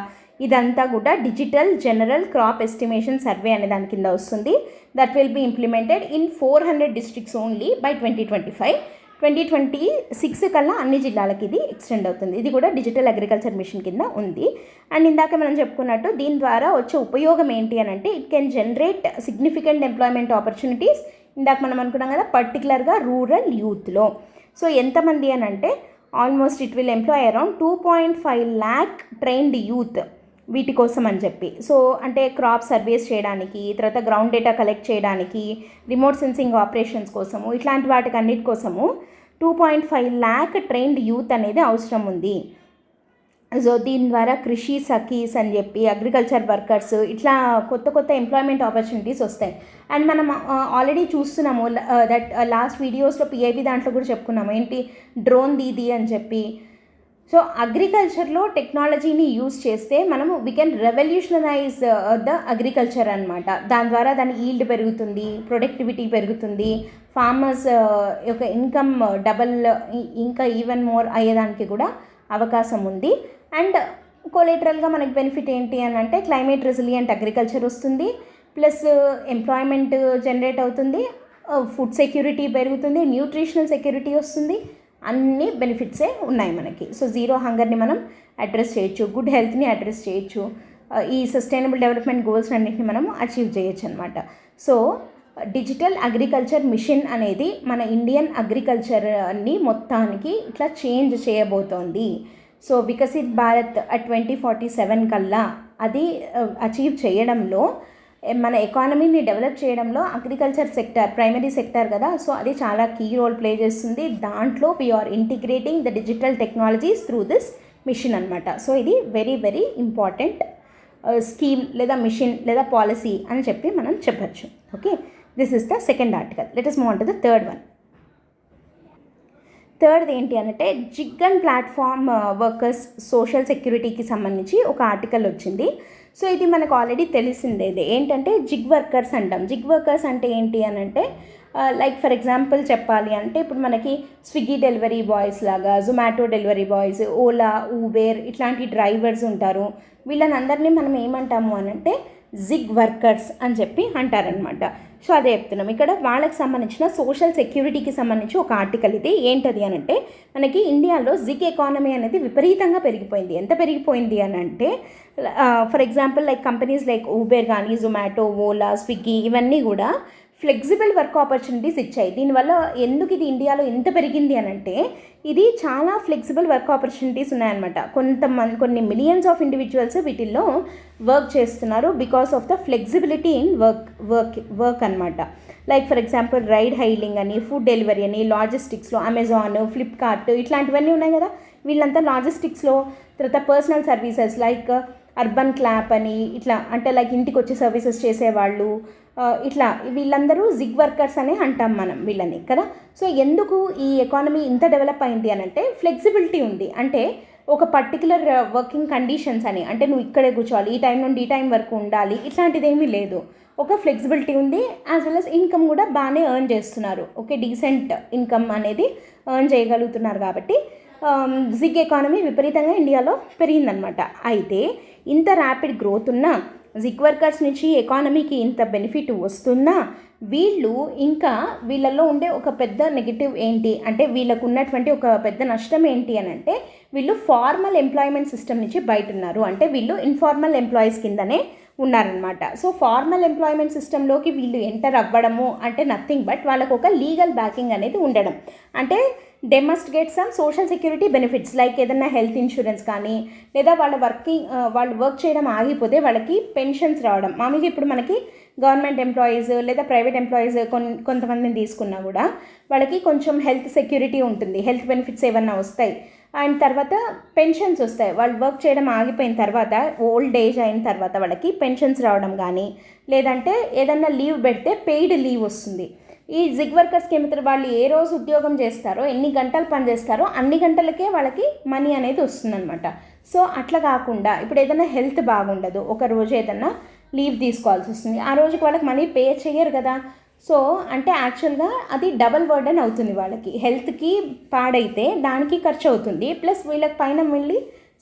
ఇదంతా కూడా digital general crop estimation survey అనే దాని కింద వస్తుంది. That will be implemented in 400 districts only by 2025. 2026 కల్లా అన్ని జిల్లాలకి ఇది ఎక్స్టెండ్ అవుతుంది. ఇది కూడా డిజిటల్ అగ్రికల్చర్ మిషన్ కింద ఉంది. అండ్ ఇందాక మనం చెప్పుకున్నట్టు దీని ద్వారా వచ్చే ఉపయోగం ఏంటి అని అంటే it can generate significant employment opportunities. ఇందాక మనం అనుకున్నాం కదా, పర్టికులర్గా రూరల్ యూత్లో. సో ఎంతమంది అని అంటే almost it will employ around 2.5 lakh trained youth వీటి కోసం అని చెప్పి. సో అంటే క్రాప్ సర్వేస్ చేయడానికి, తర్వాత గ్రౌండ్ డేటా కలెక్ట్ చేయడానికి, రిమోట్ సెన్సింగ్ ఆపరేషన్స్ కోసము, ఇట్లాంటి వాటికి అన్నిటి కోసము 2.5 lakh ట్రైన్డ్ యూత్ అనేది అవసరం ఉంది. సో దీని ద్వారా కృషి సఖీస్ అని చెప్పి అగ్రికల్చర్ వర్కర్స్ ఇట్లా కొత్త కొత్త ఎంప్లాయ్మెంట్ ఆపర్చునిటీస్ వస్తాయి. అండ్ మనం ఆల్రెడీ చూస్తున్నాము దట్ లాస్ట్ వీడియోస్లో పిఐబి దాంట్లో కూడా చెప్పుకున్నాము ఏంటి డ్రోన్ దీది అని చెప్పి. సో అగ్రికల్చర్లో టెక్నాలజీని యూజ్ చేస్తే మనము వీ కెన్ రెవల్యూషనరైజ్ ద అగ్రికల్చర్ అనమాట. దాని ద్వారా దాని ఈల్డ్ పెరుగుతుంది, ప్రొడక్టివిటీ పెరుగుతుంది, ఫార్మర్స్ యొక్క ఇన్కమ్ డబల్ ఇంకా ఈవెన్ మోర్ అయ్యేదానికి కూడా అవకాశం ఉంది. అండ్ కొలేటరల్గా మనకి బెనిఫిట్ ఏంటి అని అంటే క్లైమేట్ రెసిలియంట్ అగ్రికల్చర్ వస్తుంది, ప్లస్ ఎంప్లాయ్మెంట్ జనరేట్ అవుతుంది, ఫుడ్ సెక్యూరిటీ పెరుగుతుంది, న్యూట్రిషనల్ సెక్యూరిటీ వస్తుంది, అన్ని బెనిఫిట్సే ఉన్నాయి మనకి. సో జీరో హంగర్ని మనం అడ్రస్ చేయొచ్చు, గుడ్ హెల్త్ని అడ్రస్ చేయొచ్చు, ఈ సస్టైనబుల్ డెవలప్మెంట్ గోల్స్ అన్నింటిని మనం అచీవ్ చేయొచ్చు అనమాట. సో డిజిటల్ అగ్రికల్చర్ మిషన్ అనేది మన ఇండియన్ అగ్రికల్చర్ని మొత్తానికి ఇట్లా చేంజ్ చేయబోతోంది. సో వికసిత్ భారత్ 2047 కల్లా అది అచీవ్ చేయడంలో, మన ఎకానమీని డెవలప్ చేయడంలో అగ్రికల్చర్ సెక్టర్ ప్రైమరీ సెక్టర్ కదా, సో అది చాలా కీ రోల్ ప్లే చేస్తుంది. దాంట్లో we're integrating the digital technologies through this mission అనమాట. సో ఇది వెరీ వెరీ ఇంపార్టెంట్ స్కీమ్ లేదా మిషన్ లేదా పాలసీ అని చెప్పి మనం చెప్పచ్చు. Okay, this is the second article. Let us move on to the third one. Third ఏంటి అంటే gig and platform workers social సెక్యూరిటీకి సంబంధించి ఒక ఆర్టికల్ వచ్చింది. సో ఇది మనకు ఆల్రెడీ తెలిసిందేదే ఏంటంటే జిగ్ వర్కర్స్ అంటాం. జిగ్ వర్కర్స్ అంటే ఏంటి అని అంటే లైక్ ఫర్ ఎగ్జాంపుల్ చెప్పాలి అంటే ఇప్పుడు మనకి స్విగ్గీ డెలివరీ బాయ్స్ లాగా, జొమాటో డెలివరీ బాయ్స్, ఓలా, ఊబేర్ ఇట్లాంటి డ్రైవర్స్ ఉంటారు. వీళ్ళని అందరినీ మనం ఏమంటాము అని అంటే జిగ్ వర్కర్స్ అని చెప్పి అంటారనమాట. సో అదే చెప్తున్నాం ఇక్కడ. వాళ్ళకి సంబంధించిన సోషల్ సెక్యూరిటీకి సంబంధించి ఒక ఆర్టికల్ ఇది. ఏంటది అని అంటే మనకి ఇండియాలో జిగ్ ఎకానమీ అనేది విపరీతంగా పెరిగిపోయింది. ఎంత పెరిగిపోయింది అని అంటే for example like companies like Uber కానీ, జొమాటో, ఓలా, స్విగ్గీ ఇవన్నీ కూడా ఫ్లెక్సిబుల్ వర్క్ ఆపర్చునిటీస్ ఇచ్చాయి. దీనివల్ల ఎందుకు ఇది ఇండియాలో ఎంత పెరిగింది అని అంటే ఇది చాలా ఫ్లెక్సిబుల్ వర్క్ ఆపర్చునిటీస్ ఉన్నాయన్నమాట. కొన్ని మిలియన్స్ ఆఫ్ ఇండివిజువల్స్ వీటిల్లో వర్క్ చేస్తున్నారు because of the flexibility in work అనమాట. Like for example ride hailing అని, ఫుడ్ డెలివరీ అని, లాజిస్టిక్స్లో అమెజాన్, ఫ్లిప్కార్ట్ ఇట్లాంటివన్నీ ఉన్నాయి కదా. వీళ్ళంతా లాజిస్టిక్స్లో, తర్వాత personal services like urban clap అని ఇట్లా అంటే లైక్ ఇంటికి వచ్చి సర్వీసెస్ చేసేవాళ్ళు, ఇట్లా వీళ్ళందరూ జిగ్ వర్కర్స్ అని అంటాం మనం వీళ్ళని కదా. సో ఎందుకు ఈ ఎకానమీ ఇంత డెవలప్ అయింది అని అంటే ఫ్లెక్సిబిలిటీ ఉంది. అంటే ఒక పర్టికులర్ వర్కింగ్ కండిషన్స్ అని అంటే నువ్వు ఇక్కడే కూర్చోవాలి, ఈ టైం నుండి ఈ టైం వరకు ఉండాలి, ఇట్లాంటిది ఏమీ లేదు. ఒక ఫ్లెక్సిబిలిటీ ఉంది, యాజ్ వెల్ అస్ ఇన్కమ్ కూడా బాగానే ఎర్న్ చేస్తున్నారు. ఓకే, డీసెంట్ ఇన్కమ్ అనేది ఎర్న్ చేయగలుగుతున్నారు. కాబట్టి జిగ్ ఎకానమీ విపరీతంగా ఇండియాలో పెరిగిందనమాట. అయితే ఇంత ర్యాపిడ్ గ్రోత్ ఉన్నా, జిగ్ వర్కర్స్ నుంచి ఎకానమీకి ఇంత బెనిఫిట్ వస్తున్నా, వీళ్ళు ఇంకా వీళ్ళల్లో ఉండే ఒక పెద్ద నెగిటివ్ ఏంటి అంటే వీళ్ళకు ఉన్నటువంటి ఒక పెద్ద నష్టం ఏంటి అని అంటే వీళ్ళు ఫార్మల్ ఎంప్లాయ్మెంట్ సిస్టమ్ నుంచి బయట ఉన్నారు. అంటే వీళ్ళు ఇన్ఫార్మల్ ఎంప్లాయీస్ కిందనే ఉన్నారనమాట. సో ఫార్మల్ ఎంప్లాయ్మెంట్ సిస్టంలోకి వీళ్ళు ఎంటర్ అవ్వడము అంటే నథింగ్ బట్ వాళ్ళకు ఒక లీగల్ బ్యాకింగ్ అనేది ఉండడం. అంటే they must get some social security benefits like ఏదైనా హెల్త్ ఇన్సూరెన్స్ కానీ, లేదా వాళ్ళు వర్క్ చేయడం ఆగిపోతే వాళ్ళకి పెన్షన్స్ రావడం. మామూలుగా ఇప్పుడు మనకి గవర్నమెంట్ ఎంప్లాయీస్ లేదా ప్రైవేట్ ఎంప్లాయీస్ కొంతమందిని తీసుకున్నా కూడా వాళ్ళకి కొంచెం హెల్త్ సెక్యూరిటీ ఉంటుంది, హెల్త్ బెనిఫిట్స్ ఏమన్నా వస్తాయి. అండ్ తర్వాత పెన్షన్స్ వస్తాయి. వాళ్ళు వర్క్ చేయడం ఆగిపోయిన తర్వాత, ఓల్డ్ ఏజ్ అయిన తర్వాత వాళ్ళకి పెన్షన్స్ రావడం కానీ, లేదంటే ఏదన్నా లీవ్ పెడితే పెయిడ్ లీవ్ వస్తుంది. ఈ జిగ్ వర్కర్స్కి ఏమిస్తారు, వాళ్ళు ఏ రోజు ఉద్యోగం చేస్తారో, ఎన్ని గంటలు పని చేస్తారో అన్ని గంటలకే వాళ్ళకి మనీ అనేది వస్తుందన్నమాట. సో అట్లా కాకుండా ఇప్పుడు ఏదైనా హెల్త్ బాగుండదు, ఒక రోజు ఏదైనా లీవ్ తీసుకోవాల్సి వస్తుంది, ఆ రోజుకి వాళ్ళకి మనీ పే చేయరు కదా. సో అంటే యాక్చువల్గా అది డబల్ బర్డెన్ అవుతుంది వాళ్ళకి. హెల్త్కి పాడైతే దానికి ఖర్చు అవుతుంది, ప్లస్ వీళ్ళకి పైన మళ్ళీ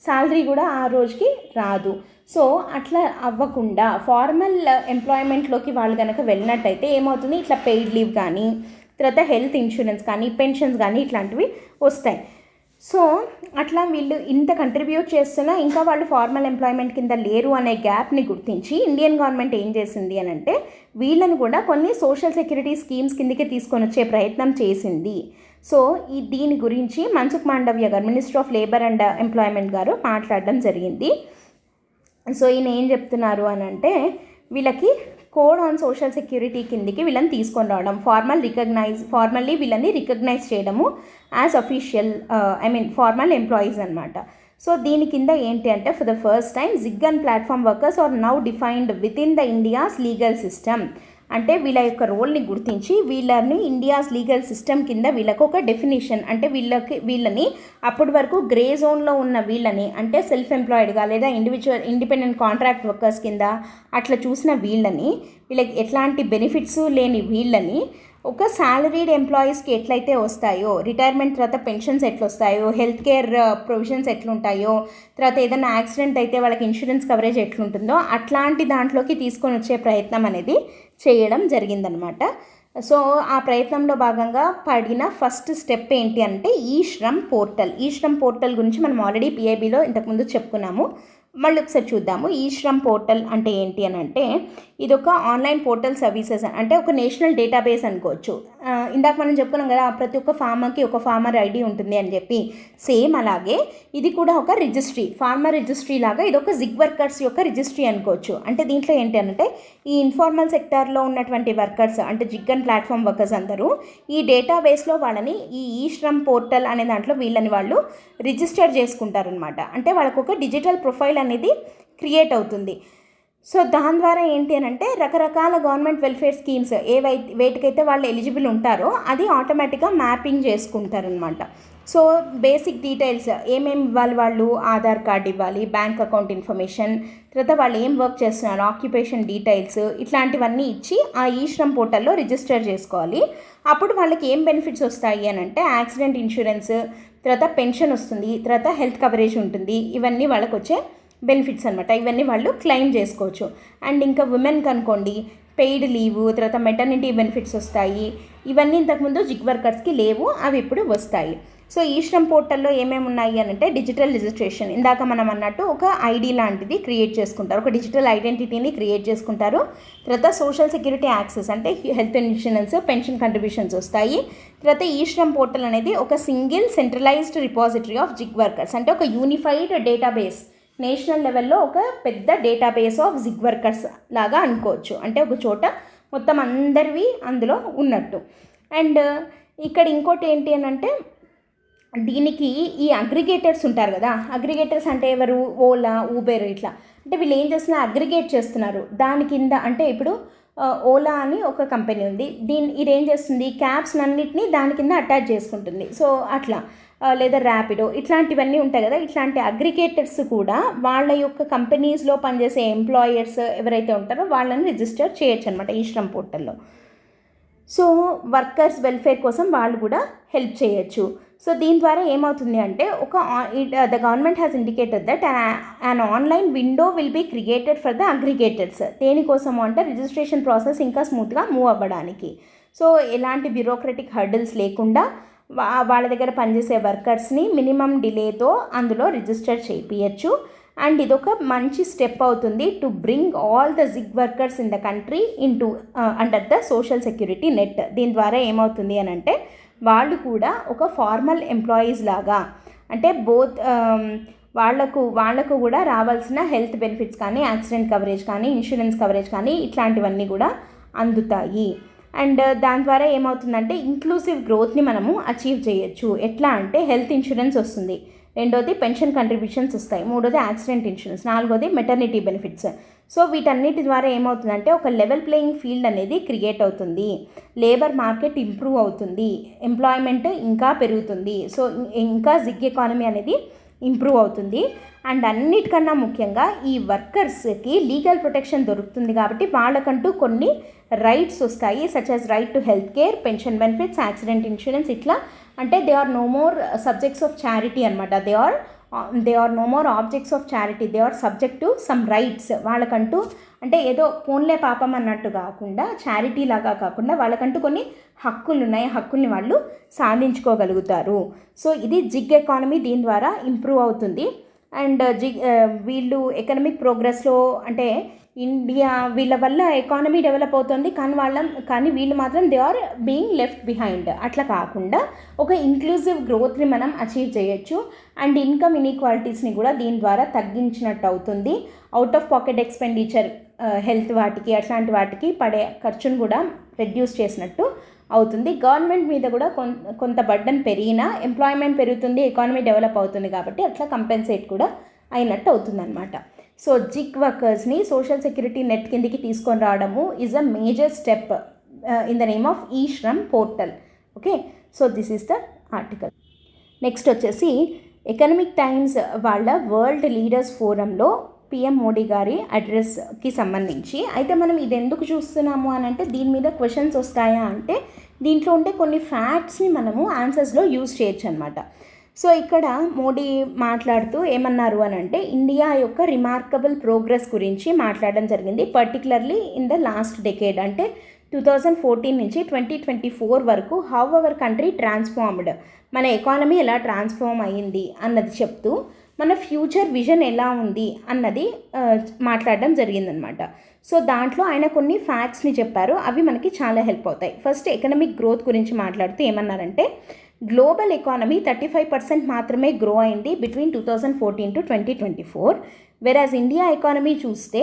శాలరీ కూడా ఆ రోజుకి రాదు. సో అట్లా అవ్వకుండా ఫార్మల్ ఎంప్లాయ్మెంట్లోకి వాళ్ళు కనుక వెళ్ళినట్టయితే ఏమవుతుంది, ఇట్లా పెయిడ్ లీవ్ కానీ, తర్వాత హెల్త్ ఇన్సూరెన్స్ కానీ పెన్షన్స్ కానీ ఇట్లాంటివి వస్తాయి. సో అట్లా వీళ్ళు ఇంత కంట్రిబ్యూట్ చేస్తున్నా ఇంకా వాళ్ళు ఫార్మల్ ఎంప్లాయ్మెంట్ కింద లేరు అనే గ్యాప్ని గుర్తించి ఇండియన్ గవర్నమెంట్ ఏం చేసింది అని అంటే వీళ్ళను కూడా కొన్ని సోషల్ సెక్యూరిటీ స్కీమ్స్ కిందకి తీసుకొని వచ్చే ప్రయత్నం చేసింది. సో దీని గురించి మన్సుఖ్ మాండవ్య గారు, minister of labour and employment గారు మాట్లాడడం జరిగింది. సో ఈయన ఏం చెప్తున్నారు అని అంటే వీళ్ళకి కోడ్ ఆన్ సోషల్ సెక్యూరిటీ కిందికి వీళ్ళని తీసుకొని రావడం, ఫార్మల్లీ వీళ్ళని రికగ్నైజ్ చేయడము యాజ్ అఫీషియల్ ఫార్మల్ ఎంప్లాయీస్ అనమాట. సో దీని కింద ఏంటి అంటే for the first time gig and platform workers are now defined within the India's legal system. అంటే వీళ్ళ యొక్క రోల్ని గుర్తించి వీళ్ళని ఇండియాస్ లీగల్ సిస్టమ్ కింద వీళ్ళకు ఒక డెఫినేషన్, అంటే వీళ్ళని అప్పటి వరకు గ్రే జోన్లో ఉన్న వీళ్ళని, అంటే సెల్ఫ్ ఎంప్లాయిడ్గా లేదా ఇండిపెండెంట్ కాంట్రాక్ట్ వర్కర్స్ కింద అట్లా చూసిన వీళ్ళకి ఎట్లాంటి బెనిఫిట్స్ లేని వీళ్ళని ఒక సాలరీడ్ ఎంప్లాయీస్కి ఎట్లయితే వస్తాయో, రిటైర్మెంట్ తర్వాత పెన్షన్స్ ఎట్లా వస్తాయో, హెల్త్ కేర్ ప్రొవిజన్స్ ఎట్లుంటాయో, తర్వాత ఏదైనా యాక్సిడెంట్ అయితే వాళ్ళకి ఇన్సూరెన్స్ కవరేజ్ ఎట్లుంటుందో అట్లాంటి దాంట్లోకి తీసుకొని వచ్చే ప్రయత్నం అనేది చేయడం జరిగిందనమాట. సో ఆ ప్రయత్నంలో భాగంగా పడిన ఫస్ట్ స్టెప్ ఏంటి అంటే ఈ శ్రమ్ పోర్టల్ గురించి మనం ఆల్రెడీ పిఐబిలో ఇంతకుముందు చెప్పుకున్నాము. మళ్ళీ ఒకసారి చూద్దాము. ఈ శ్రమ్ పోర్టల్ అంటే ఏంటి అని అంటే ఇది ఒక ఆన్లైన్ పోర్టల్ సర్వీసెస్, అంటే ఒక నేషనల్ డేటాబేస్ అనుకోవచ్చు. ఇందాక మనం చెప్పుకున్నాం కదా ప్రతి ఒక్క ఫార్మర్కి ఒక ఫార్మర్ ఐడి ఉంటుంది అని చెప్పి, సేమ్ అలాగే ఇది కూడా ఒక రిజిస్ట్రీ, ఫార్మర్ రిజిస్ట్రీ లాగా ఇది ఒక జిగ్ వర్కర్స్ యొక్క రిజిస్ట్రీ అనుకోవచ్చు. అంటే దీంట్లో ఏంటి అంటే ఈ ఇన్ఫార్మల్ సెక్టార్లో ఉన్నటువంటి వర్కర్స్, అంటే జిగ్ అండ్ ప్లాట్ఫామ్ వర్కర్స్ అందరూ ఈ డేటాబేస్లో వాళ్ళని ఈ శ్రమ్ పోర్టల్ అనే దాంట్లో వీళ్ళని వాళ్ళు రిజిస్టర్ చేసుకుంటారనమాట. అంటే వాళ్ళకు ఒక డిజిటల్ ప్రొఫైల్ అనేది క్రియేట్ అవుతుంది. సో దాని ద్వారా ఏంటి అని అంటే రకరకాల గవర్నమెంట్ వెల్ఫేర్ స్కీమ్స్ వేటికైతే వాళ్ళు ఎలిజిబుల్ ఉంటారో అది ఆటోమేటిక్గా మ్యాపింగ్ చేసుకుంటారనమాట. సో బేసిక్ డీటెయిల్స్ ఏమేమి ఇవ్వాలి, వాళ్ళు ఆధార్ కార్డు ఇవ్వాలి, బ్యాంక్ అకౌంట్ ఇన్ఫర్మేషన్, తర్వాత వాళ్ళు ఏం వర్క్ చేస్తున్నారు, ఆక్యుపేషన్ డీటెయిల్స్, ఇట్లాంటివన్నీ ఇచ్చి ఆ ఈ శ్రమ్ పోర్టల్లో రిజిస్టర్ చేసుకోవాలి. అప్పుడు వాళ్ళకి ఏం బెనిఫిట్స్ వస్తాయి అని అంటే యాక్సిడెంట్ ఇన్సూరెన్స్, తర్వాత పెన్షన్ వస్తుంది, తర్వాత హెల్త్ కవరేజ్ ఉంటుంది. ఇవన్నీ వాళ్ళకి వచ్చే బెనిఫిట్స్ అనమాట. ఇవన్నీ వాళ్ళు క్లెయిమ్ చేసుకోవచ్చు. అండ్ ఇంకా ఉమెన్కి అనుకోండి పెయిడ్ లీవ్, తర్వాత మెటర్నిటీ బెనిఫిట్స్ వస్తాయి. ఇవన్నీ ఇంతకుముందు జిగ్ వర్కర్స్కి లేవు, అవి ఇప్పుడు వస్తాయి. సో ఈ శ్రమ్ పోర్టల్లో ఏమేమి ఉన్నాయి అని అంటే డిజిటల్ రిజిస్ట్రేషన్, ఇందాక మనం అన్నట్టు ఒక ఐడి లాంటిది క్రియేట్ చేసుకుంటారు, ఒక డిజిటల్ ఐడెంటిటీని క్రియేట్ చేసుకుంటారు. తర్వాత సోషల్ సెక్యూరిటీ యాక్సెస్, అంటే హెల్త్ ఇన్సూరెన్స్, పెన్షన్ కంట్రిబ్యూషన్స్ వస్తాయి. తర్వాత ఈ శ్రమ్ పోర్టల్ అనేది ఒక single centralised repository of gig workers, అంటే ఒక యూనిఫైడ్ డేటాబేస్, నేషనల్ లెవెల్లో ఒక పెద్ద డేటాబేస్ ఆఫ్ జిగ్ వర్కర్స్ లాగా అనుకోవచ్చు. అంటే ఒక చోట మొత్తం అందరివి అందులో ఉన్నట్టు. అండ్ ఇక్కడ ఇంకోటి ఏంటి అని అంటే దీనికి ఈ అగ్రిగేటర్స్ ఉంటారు కదా, అగ్రిగేటర్స్ అంటే ఎవరు, ఓలా, ఊబర్, ఇట్లా అంటే వీళ్ళు ఏం చేస్తున్నారు, అగ్రిగేట్ చేస్తున్నారు. దాని కింద అంటే ఇప్పుడు ఓలా అని ఒక కంపెనీ ఉంది, ఇదేం చేస్తుంది క్యాబ్స్ అన్నిటినీ దాని కింద అటాచ్ చేసుకుంటుంది. సో అట్లా లేదా ర్యాపిడో ఇట్లాంటివన్నీ ఉంటాయి కదా, ఇట్లాంటి అగ్రిగేటర్స్ కూడా వాళ్ళ యొక్క కంపెనీస్లో పనిచేసే ఎంప్లాయర్స్ ఎవరైతే ఉంటారో వాళ్ళని రిజిస్టర్ చేయొచ్చు అనమాట ఈ శ్రమ్ పోర్టల్లో. సో వర్కర్స్ వెల్ఫేర్ కోసం వాళ్ళు కూడా హెల్ప్ చేయొచ్చు. సో దీని ద్వారా ఏమవుతుంది అంటే the government has indicated that an online window will be created for the aggregators. దేనికోసము అంటే రిజిస్ట్రేషన్ ప్రాసెస్ ఇంకా స్మూత్గా మూవ్ అవ్వడానికి. సో ఎలాంటి బ్యూరోక్రటిక్ హర్డిల్స్ లేకుండా వాళ్ళ దగ్గర పనిచేసే వర్కర్స్ని మినిమం డిలేతో అందులో రిజిస్టర్ చేయించచ్చు. అండ్ ఇదొక మంచి స్టెప్ అవుతుంది to bring all the zig workers in the country into under the social security net. దీని ద్వారా ఏమవుతుంది అని అంటే వాళ్ళు కూడా ఒక ఫార్మల్ ఎంప్లాయీస్ లాగా, అంటే బోత్ వాళ్లకు కూడా రావాల్సిన హెల్త్ బెనిఫిట్స్ కానీ, యాక్సిడెంట్ కవరేజ్ కానీ, ఇన్సూరెన్స్ కవరేజ్ కానీ ఇట్లాంటివన్నీ కూడా అందుతాయి. అండ్ దాని ద్వారా ఏమవుతుందంటే ఇంక్లూసివ్ గ్రోత్ని మనము అచీవ్ చేయొచ్చు. ఎట్లా అంటే హెల్త్ ఇన్సూరెన్స్ వస్తుంది, రెండోది పెన్షన్ కంట్రిబ్యూషన్స్ వస్తాయి, మూడోది యాక్సిడెంట్ ఇన్సూరెన్స్, నాలుగోది మెటర్నిటీ బెనిఫిట్స్. సో వీటన్నిటి ద్వారా ఏమవుతుందంటే ఒక లెవెల్ ప్లేయింగ్ ఫీల్డ్ అనేది క్రియేట్ అవుతుంది, లేబర్ మార్కెట్ ఇంప్రూవ్ అవుతుంది, ఎంప్లాయ్మెంట్ ఇంకా పెరుగుతుంది. సో ఇంకా జిగ్ ఎకానమీ అనేది ఇంప్రూవ్ అవుతుంది. అండ్ అన్నిటికన్నా ముఖ్యంగా ఈ వర్కర్స్కి లీగల్ ప్రొటెక్షన్ దొరుకుతుంది కాబట్టి వాళ్ళకంటూ కొన్ని రైట్స్ వస్తాయి, such as right to health care, pension benefits, accident insurance. ఇట్లా అంటే they are no more subjects of charity అనమాట. They are no more objects of charity, they are subject to some rights. వాళ్ళకంటూ అంటే ఏదో పోన్లే పాపం అన్నట్టు కాకుండా, చారిటీ లాగా కాకుండా వాళ్ళకంటూ కొన్ని హక్కులు ఉన్నాయి, హక్కుల్ని వాళ్ళు సాధించుకోగలుగుతారు. సో ఇది జిగ్ ఎకానమీ దీని ద్వారా ఇంప్రూవ్ అవుతుంది. అండ్ వీళ్ళు ఎకనామిక్ ప్రోగ్రెస్లో అంటే ఇండియా వీళ్ళ వల్ల ఎకానమీ డెవలప్ అవుతుంది, కానీ వీళ్ళు మాత్రం they are being left behind. అట్లా కాకుండా ఒక ఇంక్లూజివ్ గ్రోత్ని మనం అచీవ్ చేయొచ్చు. అండ్ ఇన్కమ్ ఇన్ఈక్వాలిటీస్ని కూడా దీని ద్వారా తగ్గించినట్టు అవుతుంది. Out of pocket expenditure, health వాటికి అట్లాంటి వాటికి పడే ఖర్చును కూడా రెడ్యూస్ చేసినట్టు అవుతుంది. గవర్నమెంట్ మీద కూడా కొంత బర్డన్ పెరిగినా ఎంప్లాయ్మెంట్ పెరుగుతుంది, ఎకానమీ డెవలప్ అవుతుంది కాబట్టి అట్లా కంపెన్సేట్ కూడా అయినట్టు అవుతుంది అనమాట. సో జిగ్ వర్కర్స్ని సోషల్ సెక్యూరిటీ నెట్ కిందికి తీసుకొని రావడము is a major step in the name of e Shram portal. Okay, so this is the article. Next వచ్చేసి ఎకనామిక్ టైమ్స్ వాళ్ళ వరల్డ్ లీడర్స్ ఫోరంలో పిఎం మోడీ గారి అడ్రస్కి సంబంధించి అయితే మనం ఇది ఎందుకు చూస్తున్నాము అని అంటే దీని మీద క్వశ్చన్స్ వస్తాయా అంటే దీంట్లో ఉండే కొన్ని ఫ్యాక్ట్స్ని మనము ఆన్సర్స్లో యూజ్ చేయొచ్చు అనమాట. సో ఇక్కడ మోడీ మాట్లాడుతూ ఏమన్నారు అని అంటే ఇండియా యొక్క రిమార్కబుల్ ప్రోగ్రెస్ గురించి మాట్లాడడం జరిగింది. Particularly in the last decade అంటే 2014 నుంచి 2024 వరకు హౌ అవర్ కంట్రీ ట్రాన్స్ఫార్మ్డ్, మన ఎకానమీ ఎలా ట్రాన్స్ఫార్మ్ అయ్యింది అన్నది చెప్తూ మన ఫ్యూచర్ విజన్ ఎలా ఉంది అన్నది మాట్లాడడం జరిగిందనమాట. సో దాంట్లో ఆయన కొన్ని ఫ్యాక్ట్స్ని చెప్పారు, అవి మనకి చాలా హెల్ప్ అవుతాయి. ఫస్ట్ ఎకనామిక్ గ్రోత్ గురించి మాట్లాడుతూ ఏమన్నారంటే గ్లోబల్ ఎకానమీ 35% మాత్రమే గ్రో అయింది బిట్వీన్ 2014 to 2024. వెరాజ్ ఇండియా ఎకానమీ చూస్తే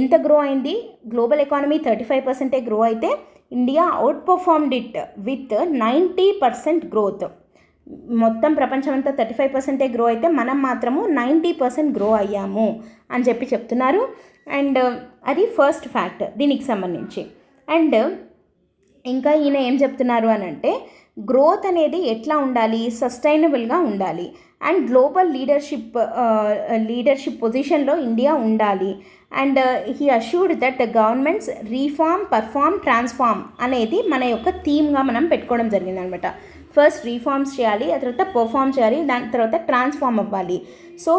ఎంత గ్రో అయింది, గ్లోబల్ ఎకానమీ 35% గ్రో అయితే India out performed it with 90% growth. మొత్తం ప్రపంచమంతా 35% గ్రో అయితే మనం మాత్రము 90% గ్రో అయ్యాము అని చెప్తున్నారు. అండ్ అది ఫస్ట్ ఫ్యాక్ట్ దీనికి సంబంధించి. అండ్ ఇంకా ఈయన ఏం చెప్తున్నారు అని అంటే గ్రోత్ అనేది ఎట్లా ఉండాలి, సస్టైనబుల్గా ఉండాలి అండ్ గ్లోబల్ లీడర్షిప్ పొజిషన్లో ఇండియా ఉండాలి. And he assured that governments reform, perform, transform అనేది మన యొక్క థీమ్గా మనం పెట్టుకోవడం జరిగింది అనమాట. ఫస్ట్ రీఫార్మ్స్ చేయాలి, ఆ తర్వాత పర్ఫార్మ్ చేయాలి, దాని తర్వాత ట్రాన్స్ఫార్మ్ అవ్వాలి. సో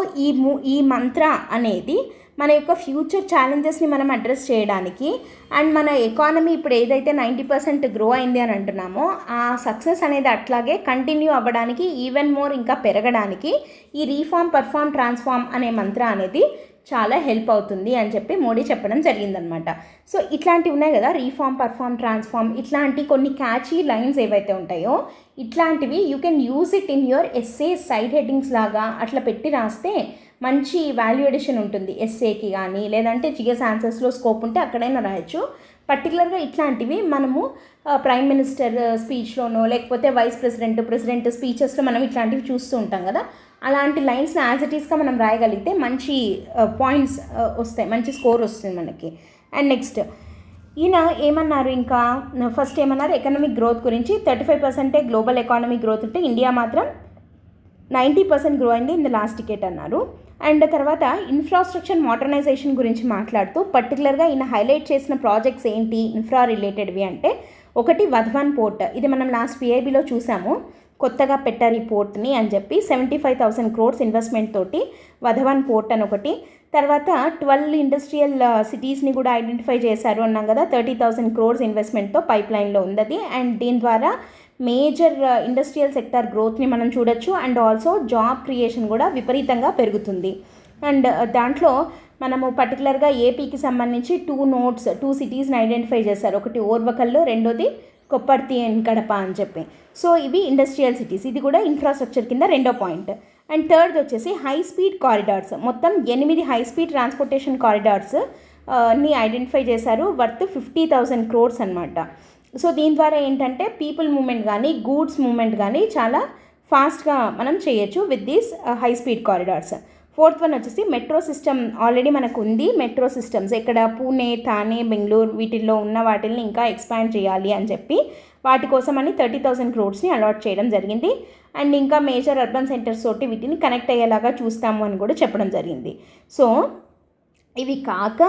ఈ మంత్ర అనేది మన యొక్క ఫ్యూచర్ ఛాలెంజెస్ని మనం అడ్రస్ చేయడానికి అండ్ మన ఎకానమీ ఇప్పుడు ఏదైతే 90% గ్రో అయింది అని అంటున్నామో ఆ సక్సెస్ అనేది అట్లాగే కంటిన్యూ అవ్వడానికి, ఈవెన్ మోర్ ఇంకా పెరగడానికి ఈ రీఫార్మ్, పర్ఫార్మ్, ట్రాన్స్ఫార్మ్ అనే మంత్ర అనేది చాలా హెల్ప్ అవుతుంది అని మోడీ చెప్పడం జరిగిందనమాట. సో ఇట్లాంటివి ఉన్నాయి కదా, రీఫార్మ్, పర్ఫార్మ్, ట్రాన్స్ఫార్మ్, ఇట్లాంటి కొన్ని క్యాచీ లైన్స్ ఏవైతే ఉంటాయో ఇట్లాంటివి you can use it in your essay side headings లాగా అట్లా పెట్టి రాస్తే మంచి వాల్యూ ఎడిషన్ ఉంటుంది ఎస్సేకి కానీ, లేదంటే జిఎస్ ఆన్సర్స్లో స్కోప్ ఉంటే అక్కడైనా రాయొచ్చు. పర్టికులర్గా ఇట్లాంటివి మనము ప్రైమ్ మినిస్టర్ స్పీచ్లోనో లేకపోతే వైస్ ప్రెసిడెంట్ స్పీచెస్లో మనం ఇట్లాంటివి చూస్తూ ఉంటాం కదా, అలాంటి లైన్స్ని యాజ్ ఇట్ ఈస్గా మనం రాయగలిగితే మంచి పాయింట్స్ వస్తాయి, మంచి స్కోర్ వస్తుంది మనకి. అండ్ నెక్స్ట్ ఈయన ఏమన్నారు, ఇంకా ఫస్ట్ ఏమన్నారు ఎకనామిక్ గ్రోత్ గురించి 35% గ్లోబల్ ఎకానమిక్ గ్రోత్ ఉంటే ఇండియా మాత్రం 90% గ్రో అయింది ఇన్ ద లాస్ట్ డికేడ్ అన్నారు. అండ్ తర్వాత ఇన్ఫ్రాస్ట్రక్చర్ మోడర్నైజేషన్ గురించి మాట్లాడుతూ పర్టికులర్గా ఈయన హైలైట్ చేసిన ప్రాజెక్ట్స్ ఏంటి ఇన్ఫ్రా రిలేటెడ్వి అంటే ఒకటి వధవాన్ పోర్ట్, ఇది మనం లాస్ట్ పిఐబిలో చూసాము, కొత్తగా పెట్టారు ఈ పోర్ట్ని అని 75,000 crores ఇన్వెస్ట్మెంట్ తోటి వధవాన్ పోర్ట్ అని ఒకటి. తర్వాత 12 ఇండస్ట్రియల్ సిటీస్ని కూడా ఐడెంటిఫై చేశారు అన్నాం కదా, 30,000 crores ఇన్వెస్ట్మెంట్తో పైప్ లైన్లో ఉన్నది. అండ్ దీని ద్వారా మేజర్ ఇండస్ట్రియల్ సెక్టార్ గ్రోత్ని మనం చూడొచ్చు అండ్ ఆల్సో జాబ్ క్రియేషన్ కూడా విపరీతంగా పెరుగుతుంది. అండ్ దాంట్లో మనము పర్టికులర్గా ఏపీకి సంబంధించి 2 సిటీస్ని ఐడెంటిఫై చేశారు, ఒకటి ఓర్వకల్లు, రెండోది కొప్పర్తి అండ్ కడప అని సో ఇవి ఇండస్ట్రియల్ సిటీస్, ఇది కూడా ఇన్ఫ్రాస్ట్రక్చర్ కింద రెండో పాయింట్. అండ్ థర్డ్ వచ్చేసి హై స్పీడ్ కారిడార్స్, మొత్తం 8 హై స్పీడ్ ట్రాన్స్పోర్టేషన్ కారిడార్స్ ని ఐడెంటిఫై చేశారు, వర్త్ 50,000 crores అనమాట. సో దీని ద్వారా ఏంటంటే పీపుల్ మూవ్మెంట్ కానీ గూడ్స్ మూవ్మెంట్ కానీ చాలా ఫాస్ట్గా మనం చేయొచ్చు with these high speed corridors. Fourth one వచ్చేసి మెట్రో సిస్టమ్ ఆల్రెడీ మనకు ఉంది, మెట్రో సిస్టమ్స్ ఇక్కడ పూణే, థానే, బెంగళూరు వీటిల్లో ఉన్న వాటిని ఇంకా ఎక్స్పాండ్ చేయాలి అని వాటి కోసమని 30,000 crores అలాట్ చేయడం జరిగింది. అండ్ ఇంకా మేజర్ అర్బన్ సెంటర్స్ తోటి వీటిని కనెక్ట్ అయ్యేలాగా చూస్తాము అని కూడా చెప్పడం జరిగింది. సో ఇవి కాక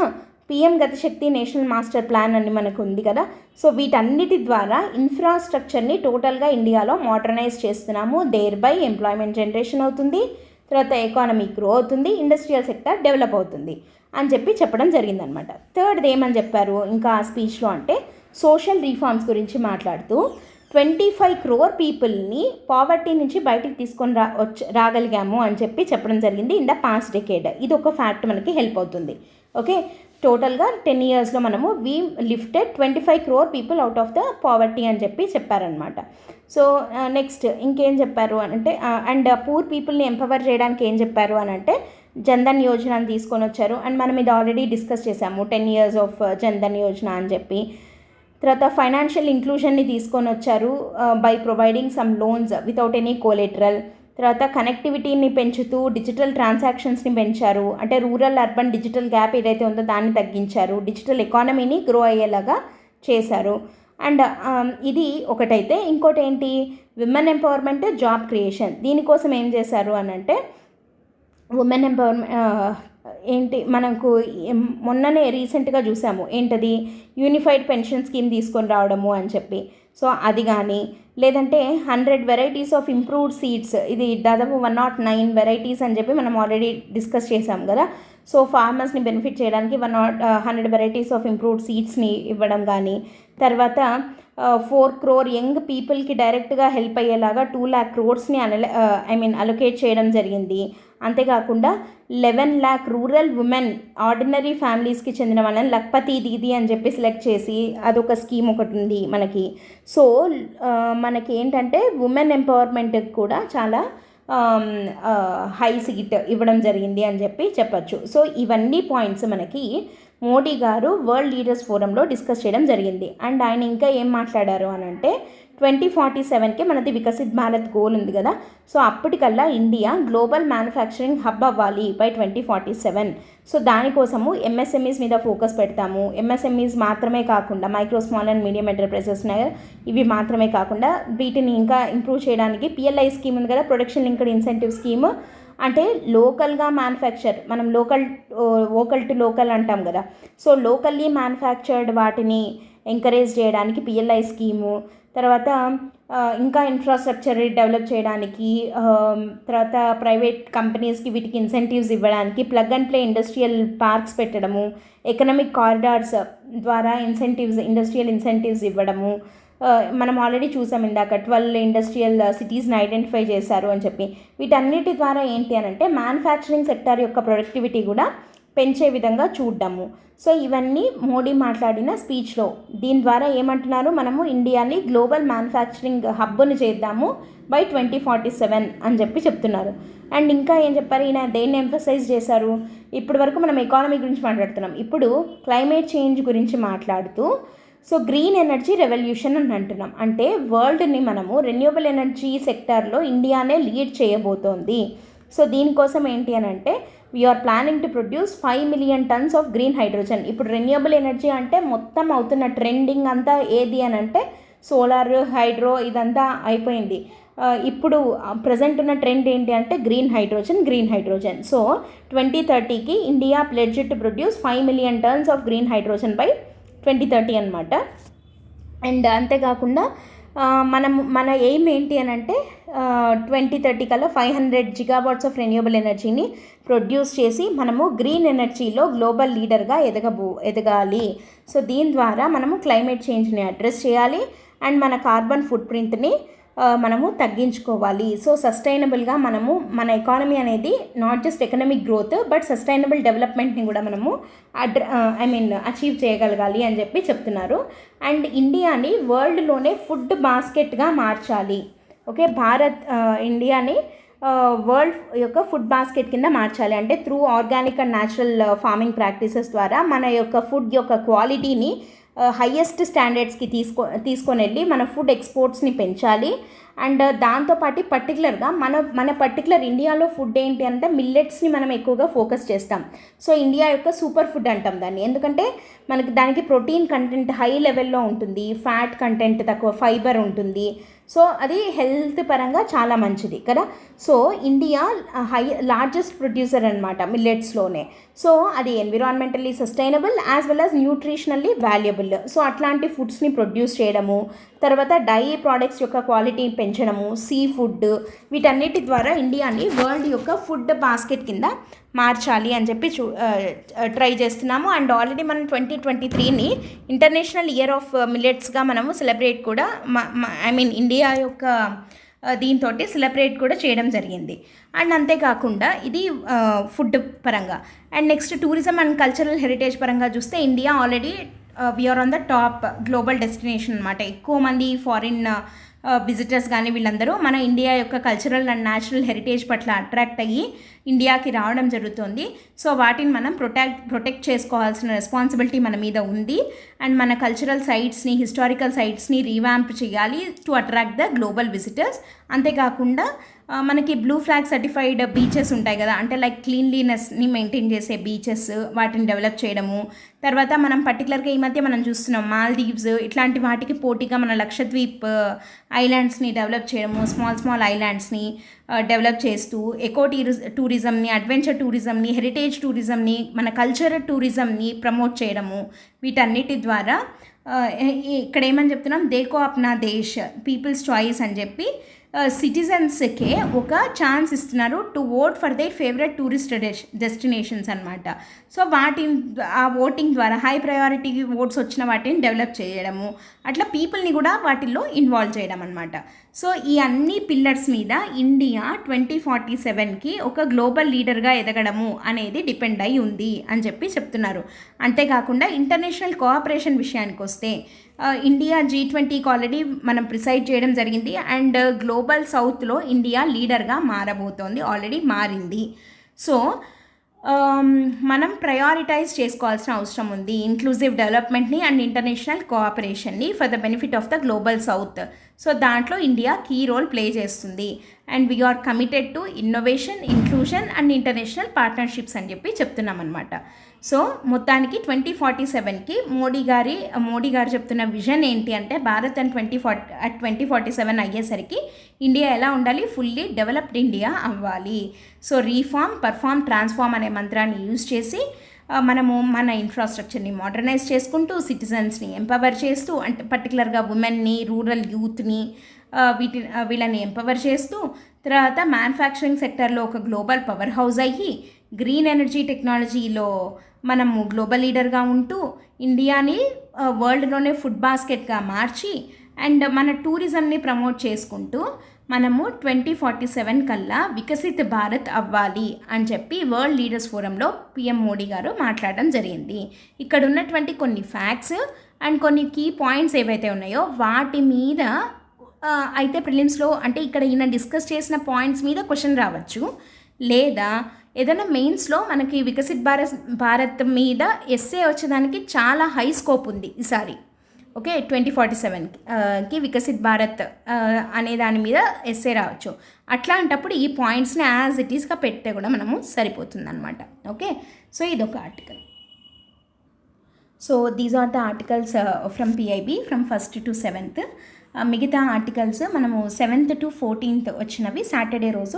పిఎం గతిశక్తి నేషనల్ మాస్టర్ ప్లాన్ అని మనకు ఉంది కదా, సో వీటన్నిటి ద్వారా ఇన్ఫ్రాస్ట్రక్చర్ని టోటల్గా ఇండియాలో మోడర్నైజ్ చేస్తున్నాము, దేర్ బై ఎంప్లాయ్మెంట్ జనరేషన్ అవుతుంది, తర్వాత ఎకానమీ గ్రో అవుతుంది, ఇండస్ట్రియల్ సెక్టర్ డెవలప్ అవుతుంది అని చెప్పడం జరిగిందనమాట. థర్డ్ది ఏమని చెప్పారు ఇంకా ఆ స్పీచ్లో అంటే సోషల్ రిఫార్మ్స్ గురించి మాట్లాడుతూ 25 crore పీపుల్ని పావర్టీ నుంచి బయటికి తీసుకొని రాగలిగాము అని చెప్పడం జరిగింది ఇన్ ద పాస్ట్ డెకేడ్. ఇది ఒక ఫ్యాక్ట్ మనకి హెల్ప్ అవుతుంది. ఓకే, టోటల్గా 10 yearsలో మనము we lifted 25 crore people out of the poverty అని చెప్పారనమాట. సో నెక్స్ట్ ఇంకేం చెప్పారు అని అంటే అండ్ పూర్ పీపుల్ని ఎంపవర్ చేయడానికి ఏం చెప్పారు అని అంటే జన్ధన్ యోజన తీసుకొని వచ్చారు. అండ్ మనం ఇది ఆల్రెడీ డిస్కస్ చేసాము 10 years ఆఫ్ జన్ధన్ యోజన అని చెప్పి. తర్వాత ఫైనాన్షియల్ ఇంక్లూజన్ని తీసుకొని వచ్చారు by providing some loans without any collateral. తర్వాత కనెక్టివిటీని పెంచుతూ డిజిటల్ ట్రాన్సాక్షన్స్ని పెంచారు, అంటే రూరల్ అర్బన్ డిజిటల్ గ్యాప్ ఏదైతే ఉందో దాన్ని తగ్గించారు, డిజిటల్ ఎకానమీని గ్రో అయ్యేలాగా చేశారు. అండ్ ఇది ఒకటైతే ఇంకోటి ఏంటి, విమెన్ ఎంపవర్మెంట్, జాబ్ క్రియేషన్. దీనికోసం ఏం చేశారు అని అంటే ఉమెన్ ఎంపవర్మెంట్ ఏంటి మనకు మొన్ననే రీసెంట్గా చూసాము ఏంటది, యూనిఫైడ్ పెన్షన్ స్కీమ్ తీసుకొని రావడము అని చెప్పి. సో అది కానీ లేదంటే 100 varieties ఆఫ్ ఇంప్రూవ్డ్ సీడ్స్, ఇది దాదాపు 109 varieties అని చెప్పి మనం ఆల్రెడీ డిస్కస్ చేసాం కదా. సో ఫార్మర్స్ని బెనిఫిట్ చేయడానికి 100 varieties ఆఫ్ ఇంప్రూవ్డ్ సీడ్స్ని ఇవ్వడం కానీ, తర్వాత 4 crore యంగ్ పీపుల్కి డైరెక్ట్గా హెల్ప్ అయ్యేలాగా 2 lakh crores అలొకేట్ చేయడం జరిగింది. అంతేకాకుండా 11 lakh రూరల్ ఉమెన్ ఆర్డినరీ ఫ్యామిలీస్కి చెందిన వాళ్ళని లక్పతి దీది అని చెప్పి సెలెక్ట్ చేసి అదొక స్కీమ్ ఒకటి ఉంది మనకి. సో మనకి ఏంటంటే ఉమెన్ ఎంపవర్మెంట్కి కూడా చాలా హై సీట్ ఇవ్వడం జరిగింది అని చెప్పచ్చు. సో ఇవన్నీ పాయింట్స్ మనకి మోడీ గారు వరల్డ్ లీడర్స్ ఫోరంలో డిస్కస్ చేయడం జరిగింది. అండ్ ఆయన ఇంకా ఏం మాట్లాడారు అని అంటే 2047కి మనది వికసిత్ భారత్ గోల్ ఉంది కదా. సో అప్పటికల్లా ఇండియా గ్లోబల్ మ్యానుఫ్యాక్చరింగ్ హబ్ అవ్వాలి బై 2047. సో దానికోసము ఎంఎస్ఎంఈస్ మీద ఫోకస్ పెడతాము. ఎంఎస్ఎంఈస్ మాత్రమే కాకుండా micro small and medium enterprises ఇవి మాత్రమే కాకుండా వీటిని ఇంకా ఇంప్రూవ్ చేయడానికి పిఎల్ఐ స్కీమ్ ఉంది కదా, ప్రొడక్షన్ లింక్డ్ ఇన్సెంటివ్ స్కీమ్. అంటే లోకల్గా మ్యానుఫ్యాక్చర్, మనం వోకల్ టు లోకల్ అంటాం కదా. సో లోకల్లీ మ్యానుఫ్యాక్చర్డ్ వాటిని ఎంకరేజ్ చేయడానికి పిఎల్ఐ స్కీము. తర్వాత ఇంకా ఇన్ఫ్రాస్ట్రక్చర్ డెవలప్ చేయడానికి, తర్వాత ప్రైవేట్ కంపెనీస్కి వీటికి ఇన్సెంటివ్స్ ఇవ్వడానికి plug and play industrial parks పెట్టడము, ఎకనామిక్ కారిడార్స్ ద్వారా ఇండస్ట్రియల్ ఇన్సెంటివ్స్ ఇవ్వడము. మనం ఆల్రెడీ చూసాం ఇందాక 12 ఇండస్ట్రియల్ సిటీస్ని ఐడెంటిఫై చేశారు అని చెప్పి. వీటన్నిటి ద్వారా ఏంటి అని అంటే మ్యానుఫ్యాక్చరింగ్ సెక్టర్ యొక్క ప్రొడక్టివిటీ కూడా పెంచే విధంగా చూడ్డాము. సో ఇవన్నీ మోడీ మాట్లాడిన స్పీచ్లో. దీని ద్వారా ఏమంటున్నారు, మనము ఇండియాని గ్లోబల్ మ్యానుఫ్యాక్చరింగ్ హబ్ని చేద్దాము బై 2047 అని చెప్తున్నారు. అండ్ ఇంకా ఏం చెప్పారు, ఈయన దేన్ని ఎంఫసైజ్ చేశారు, ఇప్పటి వరకు మనం ఎకానమీ గురించి మాట్లాడుతున్నాం, ఇప్పుడు క్లైమేట్ చేంజ్ గురించి మాట్లాడుతూ సో గ్రీన్ ఎనర్జీ రెవల్యూషన్ అని అంటున్నాం. అంటే వరల్డ్ని మనము రెన్యూవబుల్ ఎనర్జీ సెక్టార్లో ఇండియానే లీడ్ చేయబోతోంది. సో దీనికోసం ఏంటి అని అంటే we are planning to produce 5 million tons of green hydrogen. ఇప్పుడు రెన్యూవబుల్ ఎనర్జీ అంటే మొత్తం అవుతున్న ట్రెండింగ్ అంతా ఏది అని అంటే సోలార్, హైడ్రో ఇదంతా అయిపోయింది. ఇప్పుడు ప్రజెంట్ ఉన్న ట్రెండ్ ఏంటి అంటే గ్రీన్ హైడ్రోజన్. సో 2030కి India pledge to produce 5 million tons of green hydrogen by 2030 అనమాట. అండ్ అంతేకాకుండా మన ఎయిమ్ ఏంటి అని అంటే 2030 కల్లా 500 gigawatts ఆఫ్ రెన్యూవబుల్ ఎనర్జీని ప్రొడ్యూస్ చేసి మనము గ్రీన్ ఎనర్జీలో గ్లోబల్ లీడర్గా ఎదగాలి. సో దీని ద్వారా మనము క్లైమేట్ చేంజ్ని అడ్రస్ చేయాలి అండ్ మన కార్బన్ ఫుట్ ప్రింట్ని మనము తగ్గించుకోవాలి. సో సస్టైనబుల్గా మనము మన ఎకానమీ అనేది not just economic growth but sustainable డెవలప్మెంట్ని కూడా మనము అచీవ్ చేయగలగాలి అని చెప్తున్నారు. అండ్ ఇండియాని వరల్డ్లోనే ఫుడ్ బాస్కెట్గా మార్చాలి. ఓకే, ఇండియాని వరల్డ్ యొక్క ఫుడ్ బాస్కెట్ కింద మార్చాలి. అంటే through organic and natural farming practices ద్వారా మన యొక్క ఫుడ్ యొక్క క్వాలిటీని హయ్యెస్ట్ స్టాండర్డ్స్కి తీసుకొని వెళ్ళి మన ఫుడ్ ఎక్స్పోర్ట్స్ని పెంచాలి. అండ్ దాంతోపాటు పర్టికులర్గా మన పర్టికులర్ ఇండియాలో ఫుడ్ ఏంటి అంటే మిల్లెట్స్ని మనం ఎక్కువగా ఫోకస్ చేస్తాం. సో ఇండియా యొక్క సూపర్ ఫుడ్ అంటాం దాన్ని, ఎందుకంటే మనకి దానికి ప్రోటీన్ కంటెంట్ హై లెవెల్లో ఉంటుంది, ఫ్యాట్ కంటెంట్ తక్కువ, ఫైబర్ ఉంటుంది. సో అది హెల్త్ పరంగా చాలా మంచిది కదా. సో ఇండియా లార్జెస్ట్ ప్రొడ్యూసర్ అనమాట మిల్లెట్స్లోనే. సో అది environmentally sustainable as well as nutritionally valuable. So అట్లాంటి ఫుడ్స్ని ప్రొడ్యూస్ చేయడము, తర్వాత డైరీ ప్రోడక్ట్స్ యొక్క క్వాలిటీ పెంచడము, సీ ఫుడ్, వీటన్నిటి ద్వారా ఇండియాని వరల్డ్ యొక్క ఫుడ్ బాస్కెట్ కింద మార్చాలి అని చెప్పి ట్రై చేస్తున్నాము. అండ్ ఆల్రెడీ మనం 2023ని ఇంటర్నేషనల్ ఇయర్ ఆఫ్ మిల్లెట్స్గా మనము సెలబ్రేట్ కూడా ఇండియా యొక్క దీంతో సెలబ్రేట్ కూడా చేయడం జరిగింది. అండ్ అంతేకాకుండా ఇది ఫుడ్ పరంగా. And next tourism and cultural heritage పరంగా చూస్తే India already we are on the top global destination అనమాట. ఎక్కువ మంది ఫారిన్ విజిటర్స్ కానీ వీళ్ళందరూ మన ఇండియా యొక్క కల్చరల్ అండ్ న్యాచురల్ హెరిటేజ్ పట్ల అట్రాక్ట్ అయ్యి ఇండియాకి రావడం జరుగుతుంది. సో వాటిని మనం ప్రొటెక్ట్ చేసుకోవాల్సిన రెస్పాన్సిబిలిటీ మన మీద ఉంది. అండ్ మన కల్చరల్ సైట్స్ని, హిస్టారికల్ సైట్స్ని రీవ్యాంప్ చేయాలి to attract the global visitors. అంతేకాకుండా మనకి బ్లూ ఫ్లాగ్ సర్టిఫైడ్ బీచెస్ ఉంటాయి కదా, అంటే లైక్ క్లీన్లీనెస్ని మెయింటైన్ చేసే బీచెస్, వాటిని డెవలప్ చేయడము. తర్వాత మనం పర్టికులర్గా ఈ మధ్య మనం చూస్తున్నాం మాల్దీవ్స్ ఇట్లాంటి వాటికి పోటీగా మన లక్షద్వీప్ ఐలాండ్స్ని డెవలప్ చేయడము, స్మాల్ ఐలాండ్స్ని డెవలప్ చేస్తూ ఎకో టూరిజంని, అడ్వెంచర్ టూరిజంని, హెరిటేజ్ టూరిజంని, మన కల్చరల్ టూరిజంని ప్రమోట్ చేయడము. వీటన్నిటి ద్వారా ఇక్కడ ఏమని చెప్తున్నాం, దేకో అప్నా దేశ్, పీపుల్స్ చాయిస్ అని చెప్పి సిటిజన్స్కే ఒక ఛాన్స్ ఇస్తున్నారు to vote for their favourite tourist destinations అనమాట. సో ఆ ఓటింగ్ ద్వారా హై ప్రయారిటీ ఓట్స్ వచ్చిన వాటిని డెవలప్ చేయడము, అట్లా పీపుల్ని కూడా వాటిల్లో ఇన్వాల్వ్ చేయడం అనమాట. సో ఈ అన్ని పిల్లర్స్ మీద ఇండియా 2047కి ఒక గ్లోబల్ లీడర్గా ఎదగడము అనేది డిపెండ్ అయి ఉంది అని చెప్పి చెప్తున్నారు. అంతేకాకుండా ఇంటర్నేషనల్ కోఆపరేషన్ విషయానికి వస్తే ఇండియా G20కి ఆల్రెడీ మనం ప్రిసైడ్ చేయడం జరిగింది. అండ్ గ్లోబల్ సౌత్లో ఇండియా లీడర్గా మారబోతోంది, ఆల్రెడీ మారింది. సో మనం ప్రయారిటైజ్ చేసుకోవాల్సిన అవసరం ఉంది ఇంక్లూజివ్ డెవలప్మెంట్ని అండ్ ఇంటర్నేషనల్ కోఆపరేషన్ని for the benefit of the global south. So దాంట్లో ఇండియా కీ రోల్ ప్లే చేస్తుంది. And we're committed to innovation, inclusion and international partnerships అని చెప్పి చెప్తున్నాం అనమాట. సో మొత్తానికి 2047కి మోడీ గారు చెప్తున్న విజన్ ఏంటి అంటే, భారత్ అండ్ 2047 అయ్యేసరికి ఇండియా ఎలా ఉండాలి, ఫుల్లీ డెవలప్డ్ ఇండియా అవ్వాలి. సో రీఫార్మ్, పర్ఫార్మ్, ట్రాన్స్ఫార్మ్ అనే మంత్రాన్ని యూజ్ చేసి మనము మన ఇన్ఫ్రాస్ట్రక్చర్ని మోడర్నైజ్ చేసుకుంటూ, సిటిజన్స్ని ఎంపవర్ చేస్తూ, అంటే పర్టికులర్గా ఉమెన్ని, రూరల్ యూత్ని వీళ్ళని ఎంపవర్ చేస్తూ, తర్వాత మ్యానుఫ్యాక్చరింగ్ సెక్టర్లో ఒక గ్లోబల్ పవర్ హౌస్ అయ్యి, గ్రీన్ ఎనర్జీ టెక్నాలజీలో మనము గ్లోబల్ లీడర్గా ఉంటూ, ఇండియాని వరల్డ్లోనే ఫుడ్ బాస్కెట్గా మార్చి, అండ్ మన టూరిజంని ప్రమోట్ చేసుకుంటూ మనము 2047 కల్లా వికసిత్ భారత్ అవ్వాలి అని చెప్పి వరల్డ్ లీడర్స్ ఫోరంలో PM మోడీ గారు మాట్లాడడం జరిగింది. ఇక్కడ ఉన్నటువంటి కొన్ని ఫ్యాక్ట్స్ అండ్ కొన్ని కీ పాయింట్స్ ఏవైతే ఉన్నాయో వాటి మీద అయితే ప్రిలిమ్స్లో, అంటే ఇక్కడ ఈయన డిస్కస్ చేసిన పాయింట్స్ మీద క్వశ్చన్ రావచ్చు, లేదా ఏదైనా మెయిన్స్లో మనకి వికసిత్ భారత్ మీద ఎస్సే వచ్చేదానికి చాలా హై స్కోప్ ఉంది ఈసారి. ఓకే, 2047కి వికసిత్ భారత్ అనే దాని మీద ఎస్సే రావచ్చు. అట్లాంటప్పుడు ఈ పాయింట్స్ని యాజ్ ఇట్ ఈస్గా పెడితే కూడా మనము సరిపోతుంది అనమాట. ఓకే, సో ఇదొక article. So these are the articles from PIB from 1st to 7th. మిగతా ఆర్టికల్స్ మనము 7th to 14th వచ్చినవి సాటర్డే రోజు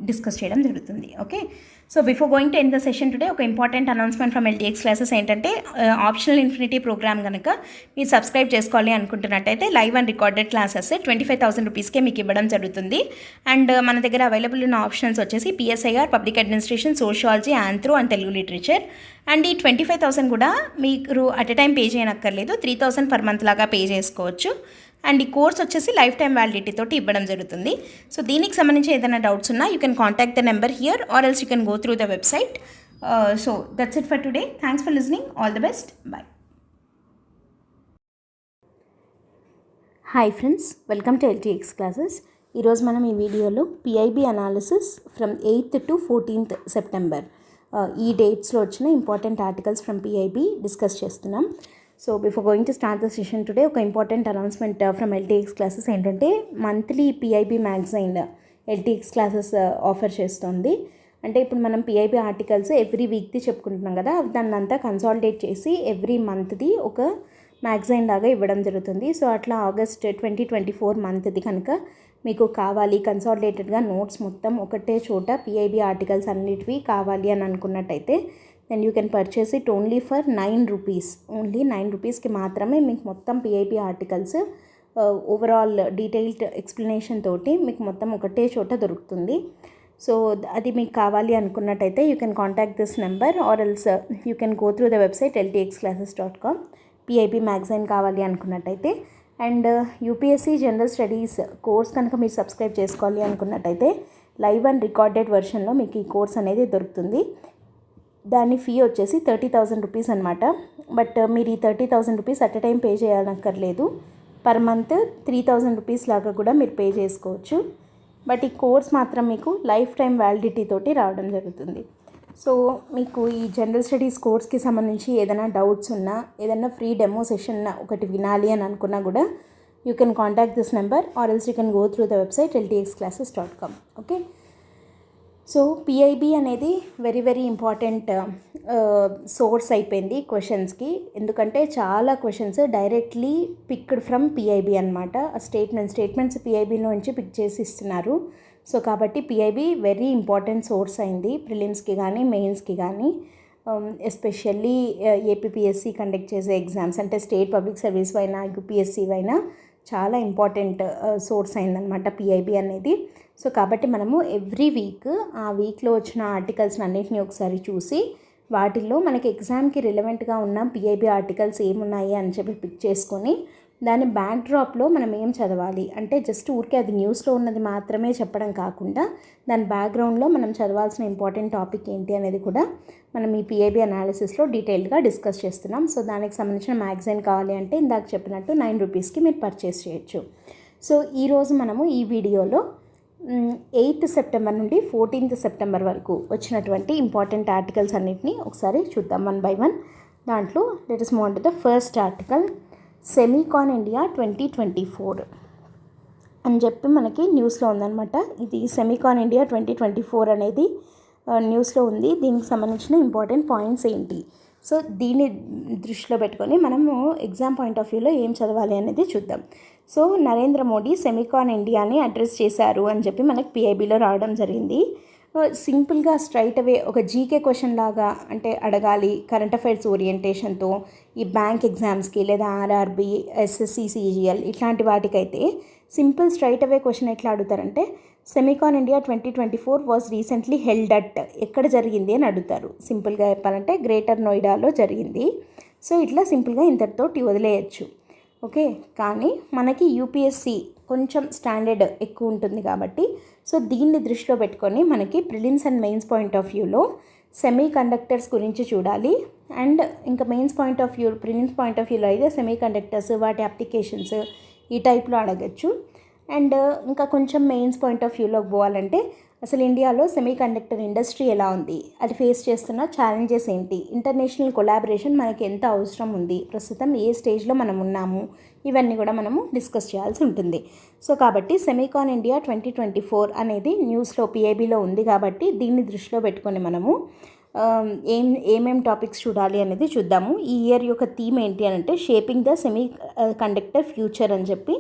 డిస్కస్ చేయడం జరుగుతుంది. Okay, so before going to end the session today ఒక important announcement from LTX classes ఏంటంటే, optional infinity programme కనుక మీరు సబ్స్క్రైబ్ చేసుకోవాలి అనుకుంటున్నట్టయితే లైవ్ అండ్ రికార్డెడ్ క్లాసెస్ 25,000 రూపీస్కే మీకు ఇవ్వడం జరుగుతుంది. అండ్ మన దగ్గర అవైలబుల్ ఉన్న ఆప్షన్స్ వచ్చేసి PSIR, public administration, sociology, anthro and Telugu literature. And ఈ 25,000 కూడా మీరు అట్ ఎ టైం పే చేయనక్కర్లేదు, 3,000 పర్ మంత్ లాగా పే చేసుకోవచ్చు. అండ్ ఈ కోర్స్ వచ్చేసి లైఫ్ టైం వ్యాలిడిటీ తోటి ఇవ్వడం జరుగుతుంది. సో దీనికి సంబంధించి ఏదైనా డౌట్స్ ఉన్నా you can contact the number here or else you can go through the website. So that's it for today. Thanks for listening. All the best. Bye. Hi friends, welcome to LTX classes. ఈరోజు మనం ఈ వీడియోలో PIB analysis from 8th to 14th September ఈ డేట్స్లో వచ్చిన important articles from PIB discuss చేస్తున్నాం. So before going to start the session today ఒక important announcement from LTX classes ఏంటంటే, monthly PIB magazine LTX classes offer చేస్తుంది. అంటే ఇప్పుడు మనం PIB ఆర్టికల్స్ ఎవ్రీ వీక్ది చెప్పుకుంటున్నాం కదా, దాన్ని అంతా కన్సాలిడేట్ చేసి ఎవ్రీ మంత్ది ఒక మ్యాగజైన్ లాగా ఇవ్వడం జరుగుతుంది. సో అట్లా ఆగస్ట్ 2024 మంత్ది కనుక మీకు కావాలి కన్సాలిడేటెడ్గా నోట్స్ మొత్తం ఒకటే చోట PIB ఆర్టికల్స్ అన్నిటివి కావాలి అని అనుకున్నట్టయితే then you can purchase it only for 9 rupees. Only 9 రూపీస్కి మాత్రమే మీకు మొత్తం PIB ఆర్టికల్స్ ఓవరాల్ డీటెయిల్డ్ ఎక్స్ప్లెనేషన్ తోటి మీకు మొత్తం ఒకటే చోట దొరుకుతుంది. సో అది మీకు కావాలి అనుకున్నట్టయితే you can contact this number or else you can go through the website LTXclasses.com. PIB magazine కావాలి అనుకున్నట్టయితే and UPSC general studies course కనుక మీరు సబ్స్క్రైబ్ చేసుకోవాలి అనుకున్నట్టయితే లైవ్ అండ్ రికార్డెడ్ వెర్షన్లో మీకు ఈ కోర్స్ అనేది దొరుకుతుంది. దాని ఫీ వచ్చేసి 30,000 రూపీస్ అనమాట. బట్ మీరు ఈ 30,000 rupees at a time pay చేయాలక్కర్లేదు. పర్ మంత్ 3,000 రూపీస్ లాగా కూడా మీరు పే చేసుకోవచ్చు. బట్ ఈ కోర్స్ మాత్రం మీకు లైఫ్ టైం వ్యాలిడిటీ తోటి రావడం జరుగుతుంది. సో మీకు ఈ జనరల్ స్టడీస్ కోర్స్కి సంబంధించి ఏదైనా డౌట్స్ ఉన్నా, ఏదైనా ఫ్రీ డెమో సెషన్ ఒకటి వినాలి అని అనుకున్నా కూడా you can contact this number or else you can go through the website LTXclasses.com. Okay. So PIB అనేది వెరీ ఇంపార్టెంట్ సోర్స్ అయిపోయింది క్వశ్చన్స్కి. ఎందుకంటే చాలా questions directly picked from PIB అనమాట. స్టేట్మెంట్స్ PIBలో నుంచి పిక్ చేసి ఇస్తున్నారు. సో కాబట్టి PIB వెరీ ఇంపార్టెంట్ సోర్స్ అయింది ప్రిలిమ్స్కి కానీ మెయిన్స్కి కానీ. ఎస్పెషల్లీ APPSC కండక్ట్ చేసే ఎగ్జామ్స్ అంటే స్టేట్ పబ్లిక్ సర్వీస్ అయినా UPSC అయినా చాలా ఇంపార్టెంట్ సోర్స్ అయిందనమాట PIB అనేది. సో కాబట్టి మనము ఎవ్రీ వీక్ ఆ వీక్లో వచ్చిన ఆర్టికల్స్ని అన్నింటినీ ఒకసారి చూసి వాటిల్లో మనకి ఎగ్జామ్కి రిలవెంట్గా ఉన్న PIB ఆర్టికల్స్ ఏమున్నాయి అని చెప్పి పిక్ చేసుకొని దాని బ్యాక్డ్రాప్లో మనం ఏం చదవాలి అంటే జస్ట్ ఊరికే అది న్యూస్లో ఉన్నది మాత్రమే చెప్పడం కాకుండా దాని బ్యాక్గ్రౌండ్లో మనం చదవాల్సిన ఇంపార్టెంట్ టాపిక్ ఏంటి అనేది కూడా మనం ఈ PIB అనాలిసిస్లో డీటెయిల్డ్గా డిస్కస్ చేస్తున్నాం. సో దానికి సంబంధించిన మ్యాగజైన్ కావాలి అంటే ఇందాక చెప్పినట్టు 9 రూపీస్కి మీరు పర్చేస్ చేయొచ్చు. సో ఈరోజు మనము ఈ వీడియోలో 8th సెప్టెంబర్ నుండి 14th సెప్టెంబర్ వరకు వచ్చినటువంటి ఇంపార్టెంట్ ఆర్టికల్స్ అన్నింటినీ ఒకసారి చూద్దాం వన్ బై వన్. దాంట్లో let us move on to the first article, SEMICON India 2024 అని చెప్పి మనకి న్యూస్లో ఉందన్నమాట. ఇది సెమీకాన్ ఇండియా 2024 అనేది న్యూస్లో ఉంది. దీనికి సంబంధించిన ఇంపార్టెంట్ పాయింట్స్ ఏంటి, సో దీన్ని దృష్టిలో పెట్టుకొని మనము ఎగ్జామ్ పాయింట్ ఆఫ్ వ్యూలో ఏం చదవాలి అనేది చూద్దాం. సో నరేంద్ర మోడీ సెమీకాన్ ఇండియాని అడ్రస్ చేశారు అని చెప్పి మనకి PIBలో రావడం జరిగింది. సింపుల్గా స్ట్రైట్ అవే ఒక జీకే క్వశ్చన్ లాగా అంటే అడగాలి కరెంట్ అఫైర్స్ ఓరియంటేషన్తో ఈ బ్యాంక్ ఎగ్జామ్స్కి లేదా RRB, SSC, CGL ఇట్లాంటి వాటికైతే సింపుల్ స్ట్రైట్ అవే క్వశ్చన్ ఎట్లా అడుగుతారంటే Semicon India 2024 was recently held at, ఎక్కడ జరిగింది అని అడుగుతారు. సింపుల్గా చెప్పాలంటే గ్రేటర్ నోయిడాలో జరిగింది. సో ఇట్లా సింపుల్గా ఇంతటితోటి వదిలేయచ్చు. ఓకే. కానీ మనకి UPSC కొంచెం స్టాండర్డ్ ఎక్కువ ఉంటుంది కాబట్టి సో దీన్ని దృష్టిలో పెట్టుకొని మనకి prelims and mains point of వ్యూలో సెమీ కండక్టర్స్ గురించి చూడాలి. అండ్ ఇంకా mains point of view, prelims point of వ్యూలో అయితే సెమీ కండక్టర్స్, వాటి అప్లికేషన్స్ ఈ టైప్లో అడగచ్చు. అండ్ ఇంకా కొంచెం మెయిన్స్ పాయింట్ ఆఫ్ వ్యూలోకి పోవాలంటే అసలు ఇండియాలో సెమీ కండక్టర్ ఇండస్ట్రీ ఎలా ఉంది, అది ఫేస్ చేస్తున్న ఛాలెంజెస్ ఏంటి, ఇంటర్నేషనల్ కొలాబరేషన్ మనకి ఎంత అవసరం ఉంది, ప్రస్తుతం ఏ స్టేజ్లో మనం ఉన్నాము, ఇవన్నీ కూడా మనము డిస్కస్ చేయాల్సి ఉంటుంది. సో కాబట్టి సెమీకాన్ ఇండియా 2024 అనేది న్యూస్లో PIBలో ఉంది కాబట్టి దీన్ని దృష్టిలో పెట్టుకొని మనము ఏమేం టాపిక్స్ చూడాలి అనేది చూద్దాము. ఈ ఇయర్ యొక్క థీమ్ ఏంటి అని అంటే shaping the semiconductor future అని చెప్పి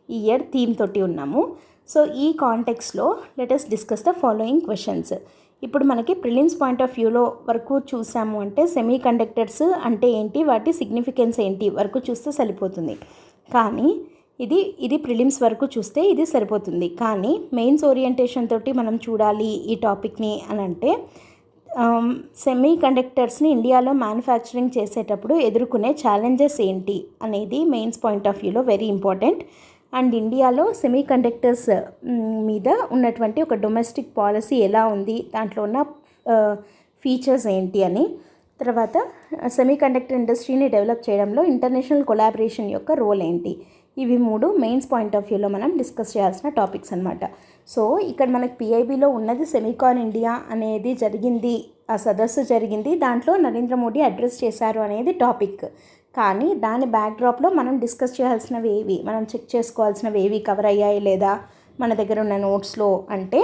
ఈ ఇయర్ థీమ్ తోటి ఉన్నాము. సో ఈ కాంటెక్స్లో let us discuss the following questions. ఇప్పుడు మనకి ప్రిలిమ్స్ పాయింట్ ఆఫ్ వ్యూలో వరకు చూసాము అంటే సెమీ కండక్టర్స్ అంటే ఏంటి, వాటి సిగ్నిఫికెన్స్ ఏంటి వరకు చూస్తే సరిపోతుంది. కానీ ఇది ప్రిలిమ్స్ వరకు చూస్తే ఇది సరిపోతుంది. కానీ మెయిన్స్ ఓరియంటేషన్ తోటి మనం చూడాలి ఈ టాపిక్ని అని అంటే సెమీ కండక్టర్స్ని ఇండియాలో మ్యానుఫ్యాక్చరింగ్ చేసేటప్పుడు ఎదుర్కొనే ఛాలెంజెస్ ఏంటి అనేది మెయిన్స్ పాయింట్ ఆఫ్ వ్యూలో వెరీ ఇంపార్టెంట్. అండ్ ఇండియాలో సెమీ కండక్టర్స్ మీద ఉన్నటువంటి ఒక డొమెస్టిక్ పాలసీ ఎలా ఉంది, దాంట్లో ఉన్న ఫీచర్స్ ఏంటి అని, తర్వాత సెమీ కండక్టర్ ఇండస్ట్రీని డెవలప్ చేయడంలో ఇంటర్నేషనల్ కొలాబరేషన్ యొక్క రోల్ ఏంటి, ఇవి 3 మెయిన్స్ పాయింట్ ఆఫ్ వ్యూలో మనం డిస్కస్ చేయాల్సిన టాపిక్స్ అనమాట. సో ఇక్కడ మనకి PIBలో ఉన్నది సెమీకాన్ ఇండియా అనేది జరిగింది, ఆ సదస్సు జరిగింది, దాంట్లో నరేంద్ర మోడీ అడ్రస్ చేశారు అనేది టాపిక్. కానీ దాని బ్యాక్డ్రాప్లో మనం డిస్కస్ చేయాల్సినవి ఏవి, మనం చెక్ చేసుకోవాల్సినవి ఏవి కవర్ అయ్యాయి లేదా మన దగ్గర ఉన్న నోట్స్లో అంటే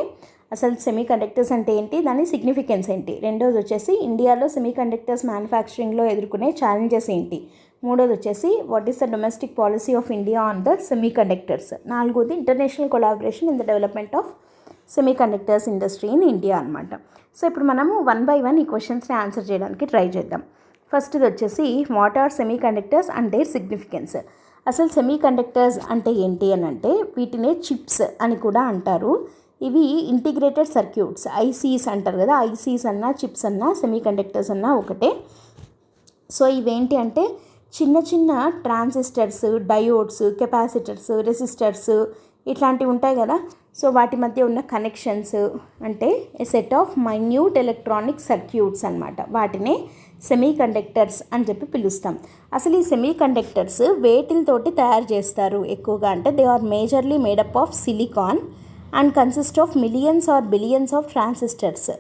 అసలు సెమీ కండక్టర్స్ అంటే ఏంటి, దాని సిగ్నిఫికెన్స్ ఏంటి, రెండోది వచ్చేసి ఇండియాలో సెమీ కండక్టర్స్ మ్యానుఫ్యాక్చరింగ్లో ఎదుర్కొనే ఛాలెంజెస్ ఏంటి, మూడోది వచ్చేసి what is the domestic policy of India on the semiconductors, నాలుగోది international collaboration in the development of semi conductors industry in India అనమాట. సో ఇప్పుడు మనము 1 by 1 ఈ క్వశ్చన్స్ని ఆన్సర్ చేయడానికి ట్రై చేద్దాం. ఫస్ట్ది వచ్చేసి what are semi conductors and their significance. అసలు సెమీ కండక్టర్స్ అంటే ఏంటి అని అంటే వీటినే చిప్స్ అని కూడా అంటారు. ఇవి ఇంటిగ్రేటెడ్ సర్క్యూట్స్, ఐసీస్ అంటారు కదా, ఐసీస్ అన్నా చిప్స్ అన్నా సెమీ కండక్టర్స్ అన్నా ఒకటే. సో ఇవేంటి అంటే చిన్న చిన్న ట్రాన్సిస్టర్స్, డయోడ్స్, కెపాసిటర్స్, రెసిస్టర్స్ ఇట్లాంటివి ఉంటాయి కదా. సో వాటి మధ్య ఉన్న కనెక్షన్స్ అంటే a set of minute electronic circuits అన్నమాట. వాటినే సెమీ కండక్టర్స్ అని చెప్పి పిలుస్తాం. అసలు ఈ సెమీ కండక్టర్స్ వేటితోటి తయారు చేస్తారు ఎక్కువగా అంటే they are majorly made up of silicon and consist of millions or billions of transistors.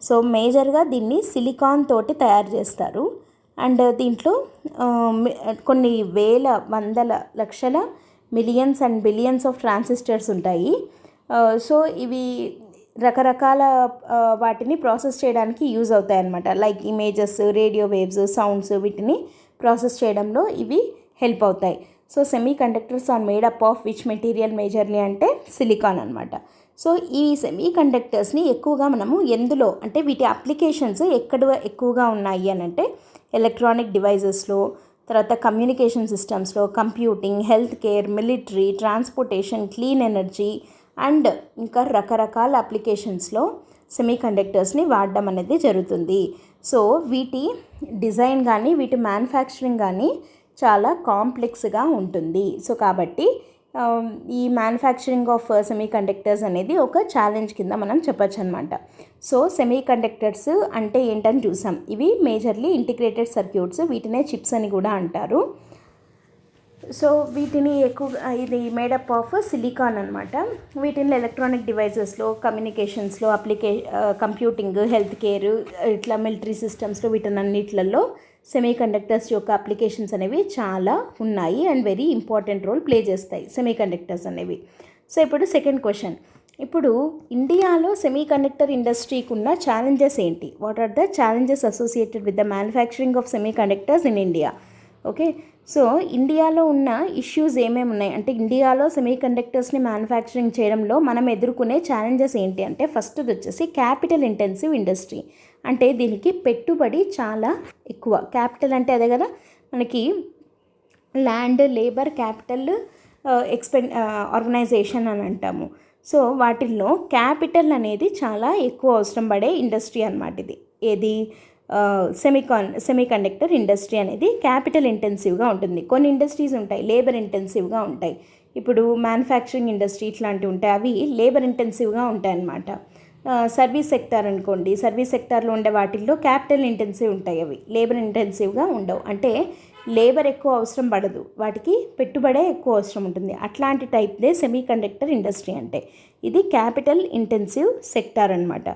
So మేజర్గా దీన్ని సిలికాన్ తోటి తయారు చేస్తారు. అండ్ దీంట్లో కొన్ని వేల, వందల, లక్షల, millions and billions of transistors ఉంటాయి. సో ఇవి రకరకాల వాటిని ప్రాసెస్ చేయడానికి యూజ్ అవుతాయి అన్నమాట. Like images, radio waves, sounds వీటిని ప్రాసెస్ చేయడంలో ఇవి హెల్ప్ అవుతాయి. So semi conductors are made up of which material majorly అంటే సిలికాన్ అనమాట. సో ఈ సెమీ కండక్టర్స్ని ఎక్కువగా మనము ఎందులో అంటే వీటి అప్లికేషన్స్ ఎక్కువగా ఉన్నాయి అని అంటే ఎలక్ట్రానిక్ డివైజెస్లో, తర్వాత కమ్యూనికేషన్ సిస్టమ్స్లో, computing, health care, military, transportation, clean energy and ఇంకా రకరకాల అప్లికేషన్స్లో సెమీ కండక్టర్స్ని వాడడం అనేది జరుగుతుంది. సో వీటి డిజైన్ కానీ వీటి మ్యానుఫ్యాక్చరింగ్ కానీ చాలా కాంప్లెక్స్గా ఉంటుంది. సో కాబట్టి ఈ మ్యానుఫ్యాక్చరింగ్ ఆఫ్ సెమీ కండక్టర్స్ అనేది ఒక ఛాలెంజ్ కింద మనం చెప్పచ్చు అనమాట. సో సెమీ కండక్టర్స్ అంటే ఏంటని చూసాం. ఇవి మేజర్లీ ఇంటిగ్రేటెడ్ సర్క్యూట్స్, వీటినే చిప్స్ అని కూడా అంటారు. సో వీటిని ఎక్కువగా ఇది మేడప్ ఆఫ్ సిలికాన్ అనమాట. వీటిని ఎలక్ట్రానిక్ డివైజెస్లో, కమ్యూనికేషన్స్లో, కంప్యూటింగ్, హెల్త్ కేర్, ఇట్లా మిలిటరీ సిస్టమ్స్లో వీటన్నిట్లలో సెమీ కండక్టర్స్ యొక్క అప్లికేషన్స్ అనేవి చాలా ఉన్నాయి and very important role play చేస్తాయి సెమీ కండక్టర్స్ అనేవి. సో ఇప్పుడు సెకండ్ క్వశ్చన్, ఇప్పుడు ఇండియాలో సెమీ కండక్టర్ ఇండస్ట్రీకి ఉన్న ఛాలెంజెస్ ఏంటి? What are the challenges associated with the manufacturing of semi conductors in India? Okay, so ఇండియాలో ఉన్న ఇష్యూస్ ఏమేమి ఉన్నాయి అంటే ఇండియాలో సెమీ కండక్టర్స్ని మ్యానుఫ్యాక్చరింగ్ చేయడంలో మనం ఎదుర్కొనే ఛాలెంజెస్ ఏంటి అంటే ఫస్ట్ వచ్చేసి క్యాపిటల్ ఇంటెన్సివ్ ఇండస్ట్రీ. అంటే దీనికి పెట్టుబడి చాలా ఎక్కువ. క్యాపిటల్ అంటే అదే కదా మనకి ల్యాండ్, లేబర్, క్యాపిటల్, ఆర్గనైజేషన్ అని అంటాము. సో వాటిల్లో క్యాపిటల్ అనేది చాలా ఎక్కువ అవసరం పడే ఇండస్ట్రీ అన్నమాట ఇది. ఏది సెమీ కండక్టర్ ఇండస్ట్రీ అనేది క్యాపిటల్ ఇంటెన్సివ్గా ఉంటుంది. కొన్ని ఇండస్ట్రీస్ ఉంటాయి లేబర్ ఇంటెన్సివ్గా ఉంటాయి. ఇప్పుడు మ్యానుఫ్యాక్చరింగ్ ఇండస్ట్రీ ఇట్లాంటివి ఉంటాయి, అవి లేబర్ ఇంటెన్సివ్గా ఉంటాయి అన్నమాట. సర్వీస్ సెక్టార్ అనుకోండి, సర్వీస్ సెక్టార్లో ఉండే వాటిల్లో క్యాపిటల్ ఇంటెన్సివ్ ఉంటాయి, అవి లేబర్ ఇంటెన్సివ్గా ఉండవు. అంటే లేబర్ ఎక్కువ అవసరం పడదు, వాటికి పెట్టుబడే ఎక్కువ అవసరం ఉంటుంది. అట్లాంటి టైప్దే సెమీ కండక్టర్ ఇండస్ట్రీ అంటే. ఇది క్యాపిటల్ ఇంటెన్సివ్ సెక్టార్ అనమాట.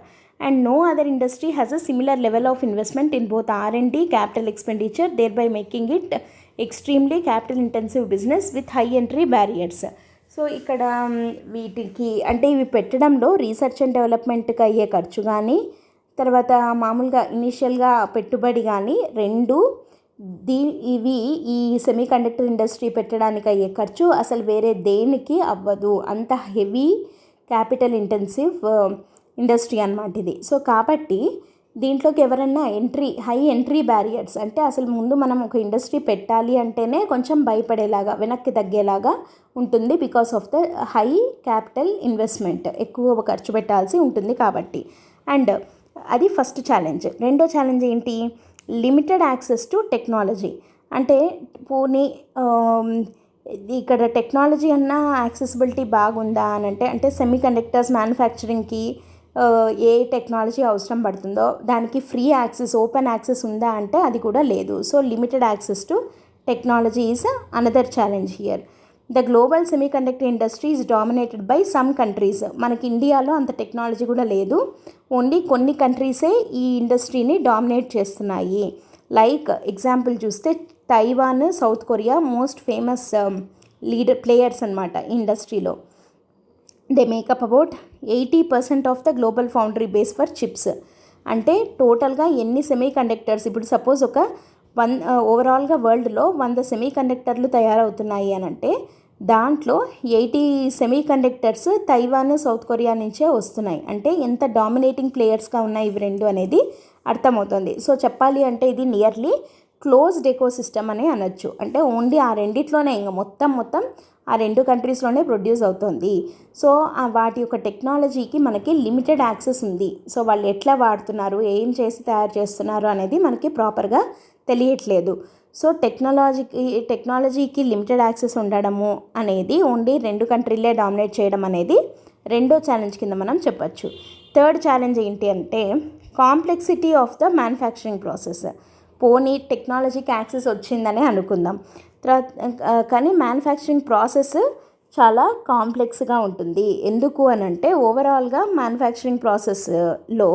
And no other industry has a similar level of investment in both R&D, capital expenditure, thereby making it extremely capital intensive business with high entry barriers. So ఇక్కడ వీటికి అంటే ఇవి పెట్టడంలో research and డెవలప్మెంట్కి అయ్యే ఖర్చు కానీ, తర్వాత మామూలుగా ఇనీషియల్గా పెట్టుబడి కానీ రెండు ఇవి ఈ సెమీ కండక్టర్ ఇండస్ట్రీ పెట్టడానికి అయ్యే ఖర్చు అసలు వేరే దేనికి అవ్వదు. అంత హెవీ క్యాపిటల్ ఇంటెన్సివ్ ఇండస్ట్రీ అన్నమాట ఇది. సో కాబట్టి దీంట్లోకి ఎవరన్నా హై ఎంట్రీ బ్యారియర్స్ అంటే అసలు ముందు మనం ఒక ఇండస్ట్రీ పెట్టాలి అంటేనే కొంచెం భయపడేలాగా, వెనక్కి తగ్గేలాగా ఉంటుంది. Because of the high capital investment, ఎక్కువ ఖర్చు పెట్టాల్సి ఉంటుంది కాబట్టి. అండ్ అది ఫస్ట్ ఛాలెంజ్. రెండో ఛాలెంజ్ ఏంటి? Limited access to technology. అంటే పోనీ ఇక్కడ టెక్నాలజీ అన్నా యాక్సెసిబిలిటీ బాగుందా అని అంటే సెమీ కండక్టర్స్ మ్యానుఫ్యాక్చరింగ్కి ఏ టెక్నాలజీ అవసరం పడుతుందో దానికి ఫ్రీ యాక్సెస్, ఓపెన్ యాక్సెస్ ఉందా అంటే అది కూడా లేదు. So limited access to technology is another challenge here. The global semi conductor industry is dominated by some countries. మనకి ఇండియాలో అంత టెక్నాలజీ కూడా లేదు, ఓన్లీ కొన్ని కంట్రీసే ఈ ఇండస్ట్రీని డామినేట్ చేస్తున్నాయి. లైక్ ఎగ్జాంపుల్ చూస్తే Taiwan, south Korea most famous players అనమాట ఇండస్ట్రీలో. They makeup about 80% of the global foundry base for chips. అంటే టోటల్గా ఎన్ని సెమీ కండక్టర్స్, ఇప్పుడు సపోజ్ ఒక ఓవరాల్గా వరల్డ్లో 100 సెమీ కండక్టర్లు తయారవుతున్నాయి అని అంటే దాంట్లో 80 semi conductors Taiwan, south Korea నుంచే వస్తున్నాయి. అంటే ఎంత డామినేటింగ్ ప్లేయర్స్గా ఉన్నాయి ఇవి రెండు అనేది అర్థమవుతుంది. సో చెప్పాలి అంటే ఇది నియర్లీ క్లోజ్డ్ ఎకోసిస్టమ్ అని అనొచ్చు. అంటే ఓన్లీ ఆ రెండిట్లోనే ఇంకా మొత్తం ఆ 2 కంట్రీస్లోనే ప్రొడ్యూస్ అవుతుంది. సో వాటి యొక్క టెక్నాలజీకి మనకి లిమిటెడ్ యాక్సెస్ ఉంది. సో వాళ్ళు ఎట్లా వాడుతున్నారు, ఏం చేసి తయారు చేస్తున్నారు అనేది మనకి ప్రాపర్గా తెలియట్లేదు. సో టెక్నాలజీకి లిమిటెడ్ యాక్సెస్ ఉండడము అనేది ఓన్లీ 2 కంట్రీలే డామినేట్ చేయడం అనేది రెండో ఛాలెంజ్ కింద మనం చెప్పచ్చు. థర్డ్ ఛాలెంజ్ ఏంటి అంటే complexity of the manufacturing process. పోనీ టెక్నాలజీకి యాక్సెస్ వచ్చిందని అనుకుందాం, కానీ మ్యానుఫ్యాక్చరింగ్ ప్రాసెస్ చాలా కాంప్లెక్స్గా ఉంటుంది. ఎందుకు అని అంటే ఓవరాల్గా మ్యానుఫ్యాక్చరింగ్ ప్రాసెస్లో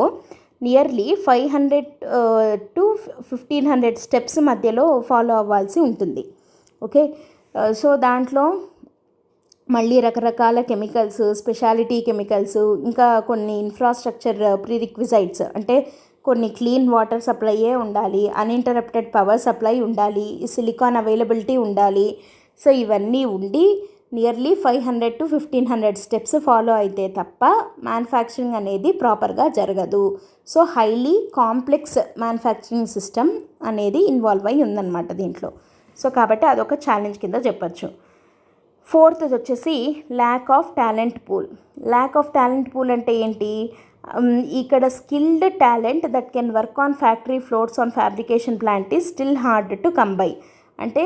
నియర్లీ 500 to 1500 స్టెప్స్ మధ్యలో ఫాలో అవ్వాల్సి ఉంటుంది. ఓకే, సో దాంట్లో మళ్ళీ రకరకాల కెమికల్స్, స్పెషాలిటీ కెమికల్స్, ఇంకా కొన్ని ఇన్ఫ్రాస్ట్రక్చర్ ప్రీరిక్విజైట్స్, అంటే కొన్ని క్లీన్ వాటర్ సప్లైయే ఉండాలి, అన్ఇంటరప్టెడ్ పవర్ సప్లై ఉండాలి, సిలికాన్ అవైలబిలిటీ ఉండాలి. సో ఇవన్నీ ఉండి నియర్లీ 500 to 1500 స్టెప్స్ ఫాలో అయితే తప్ప మ్యానుఫ్యాక్చరింగ్ అనేది ప్రాపర్గా జరగదు. So highly complex manufacturing system అనేది ఇన్వాల్వ్ అయి ఉందన్నమాట దీంట్లో. సో కాబట్టి అదొక ఛాలెంజ్ కింద చెప్పచ్చు. ఫోర్త్ వచ్చేసి lakh of talent pool. Lakh of talent pool అంటే ఏంటి? ఇక్కడ skilled talent that can work on factory floors on fabrication plant is still hard to come by. అంటే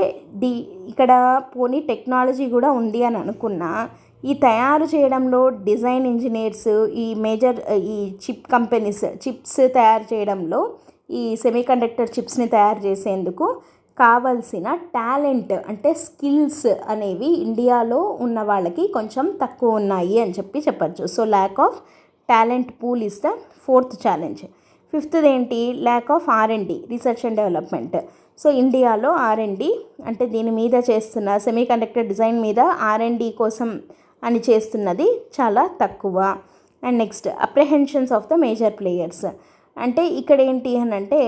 ఇక్కడ పోనీ టెక్నాలజీ కూడా ఉంది అని అనుకున్నా, ఈ తయారు చేయడంలో డిజైన్ ఇంజనీర్స్, ఈ చిప్ కంపెనీస్ చిప్స్ తయారు చేయడంలో ఈ సెమీకండక్టర్ చిప్స్ని తయారు చేసేందుకు కావలసిన టాలెంట్ అంటే స్కిల్స్ అనేవి ఇండియాలో ఉన్న వాళ్ళకి కొంచెం తక్కువ ఉన్నాయి అని చెప్పచ్చు. So lack of talent pool is the fourth challenge. ఫిఫ్త్ది ఏంటి? Lack of R&D, research and development. So ఇండియాలో R&D అంటే దీని మీద చేస్తున్న సెమీకండక్టర్ డిజైన్ మీద R&D కోసం అని చేస్తున్నది చాలా తక్కువ. And next apprehensions of the major players. అంటే ఇక్కడ ఏంటి అని అంటే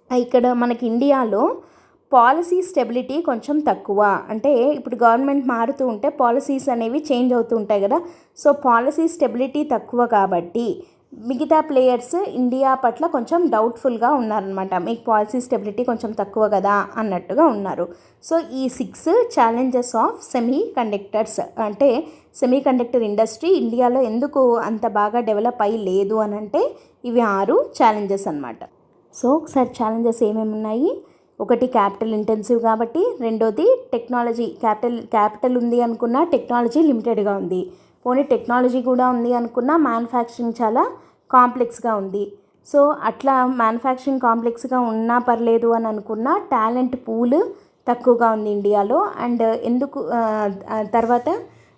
ఇక్కడ మనకి ఇండియాలో పాలసీ స్టెబిలిటీ కొంచెం తక్కువ. అంటే ఇప్పుడు గవర్నమెంట్ మారుతూ ఉంటే పాలసీస్ అనేవి చేంజ్ అవుతూ ఉంటాయి కదా. సో పాలసీ స్టెబిలిటీ తక్కువ కాబట్టి మిగతా ప్లేయర్స్ ఇండియా పట్ల కొంచెం డౌట్ఫుల్గా ఉన్నారనమాట. మీకు పాలసీ స్టెబిలిటీ కొంచెం తక్కువ కదా అన్నట్టుగా ఉన్నారు. సో ఈ 6 ఛాలెంజెస్ ఆఫ్ సెమీ కండక్టర్స్, అంటే సెమీ కండక్టర్ ఇండస్ట్రీ ఇండియాలో ఎందుకు అంత బాగా డెవలప్ అయ్యి లేదు అని అంటే ఇవి 6 ఛాలెంజెస్ అనమాట. సో ఒకసారి ఛాలెంజెస్ ఏమేమి ఉన్నాయి? ఒకటి క్యాపిటల్ ఇంటెన్సివ్ కాబట్టి, రెండోది టెక్నాలజీ క్యాపిటల్ ఉంది అనుకున్నా టెక్నాలజీ లిమిటెడ్గా ఉంది. పోనీ టెక్నాలజీ కూడా ఉంది అనుకున్నా మ్యానుఫ్యాక్చరింగ్ చాలా కాంప్లెక్స్గా ఉంది. సో అట్లా మ్యానుఫ్యాక్చరింగ్ కాంప్లెక్స్గా ఉన్నా పర్లేదు అని అనుకున్నా టాలెంట్ పూల్ తక్కువగా ఉంది ఇండియాలో. అండ్ ఎందుకు తర్వాత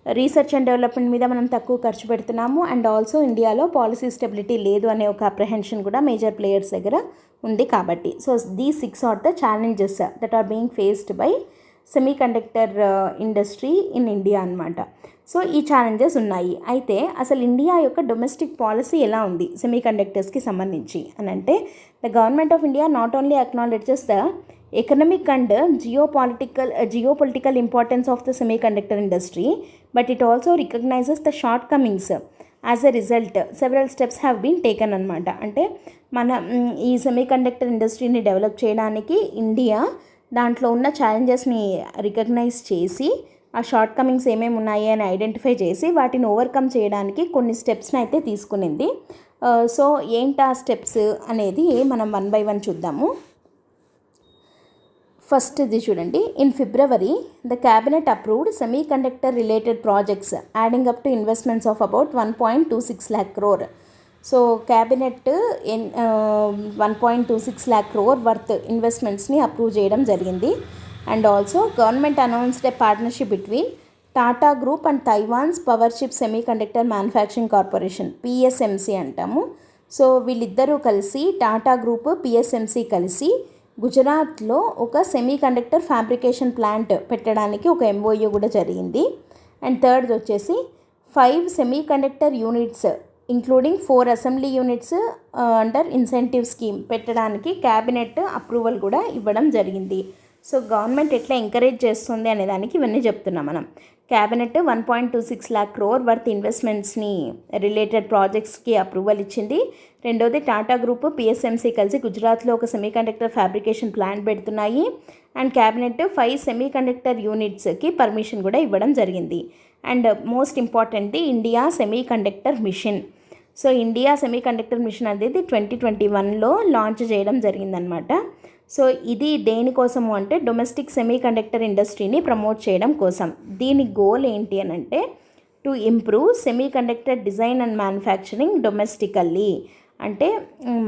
రీసెర్చ్ అండ్ డెవలప్మెంట్ మీద మనం తక్కువ ఖర్చు పెడుతున్నాము. అండ్ ఆల్సో ఇండియాలో పాలసీ స్టెబిలిటీ లేదు అనే ఒక అప్రహెన్షన్ కూడా మేజర్ ప్లేయర్స్ దగ్గర ఉంది కాబట్టి. So these 6 are the challenges that are being faced by semiconductor industry in India అనమాట. సో ఈ ఛాలెంజెస్ ఉన్నాయి. అయితే అసలు ఇండియా యొక్క డొమెస్టిక్ పాలసీ ఎలా ఉంది సెమీకండక్టర్స్కి సంబంధించి అని అంటే the government of India not only acknowledges the economic and geopolitical importance of the semiconductor industry, but it also recognizes the shortcomings. As a result, several steps have been taken అనమాట. అంటే మన ఈ semiconductor ఇండస్ట్రీని develop చేయడానికి India దాంట్లో ఉన్న ఛాలెంజెస్ని recognise చేసి ఆ షార్ట్ కమింగ్స్ ఏమేమి ఉన్నాయి అని ఐడెంటిఫై చేసి వాటిని ఓవర్కమ్ చేయడానికి కొన్ని స్టెప్స్ని అయితే తీసుకునింది. సో ఏంటి ఆ స్టెప్స్ అనేది మనం 1 by 1 చూద్దాము. ఫస్ట్ ఇది చూడండి. In February the cabinet approved semiconductor related projects adding up to investments of about 1.26 lakh crore. So cabinet 1.26 lakh crore worth ఇన్వెస్ట్మెంట్స్ని అప్రూవ్ చేయడం జరిగింది. And also government announced a partnership between Tata group and Taiwan's power chip semiconductor manufacturing corporation, PSMC అంటాము. So వీళ్ళిద్దరూ కలిసి Tata group PSMC కలిసి గుజరాత్లో ఒక semiconductor fabrication plant పెట్టడానికి ఒక MOU కూడా జరిగింది. అండ్ థర్డ్ వచ్చేసి 5 semiconductor units including 4 assembly units under incentive scheme పెట్టడానికి క్యాబినెట్ అప్రూవల్ కూడా ఇవ్వడం జరిగింది. సో గవర్నమెంట్ ఎట్లా ఎంకరేజ్ చేస్తుంది అనే దానికి ఇవన్నీ చెప్తున్నాం మనం. క్యాబినెట్ 1.26 lakh crore వర్త్ ఇన్వెస్ట్మెంట్స్ని రిలేటెడ్ ప్రాజెక్ట్స్కి అప్రూవల్ ఇచ్చింది. రెండోది టాటా గ్రూప్ పిఎస్ఎంసి కలిసి గుజరాత్లో ఒక సెమీకండక్టర్ ఫ్యాబ్రికేషన్ ప్లాంట్ పెడుతున్నాయి. అండ్ క్యాబినెట్ 5 సెమీకండక్టర్ యూనిట్స్కి పర్మిషన్ కూడా ఇవ్వడం జరిగింది. అండ్ మోస్ట్ ఇంపార్టెంట్ది India semiconductor mission. So India semiconductor mission అనేది 2021లో లాంచ్ చేయడం జరిగిందనమాట. సో ఇది దేనికోసము అంటే డొమెస్టిక్ సెమీకండక్టర్ ఇండస్ట్రీని ప్రమోట్ చేయడం కోసం. దీని గోల్ ఏంటి అని అంటే to improve semiconductor design and manufacturing domestically. అంటే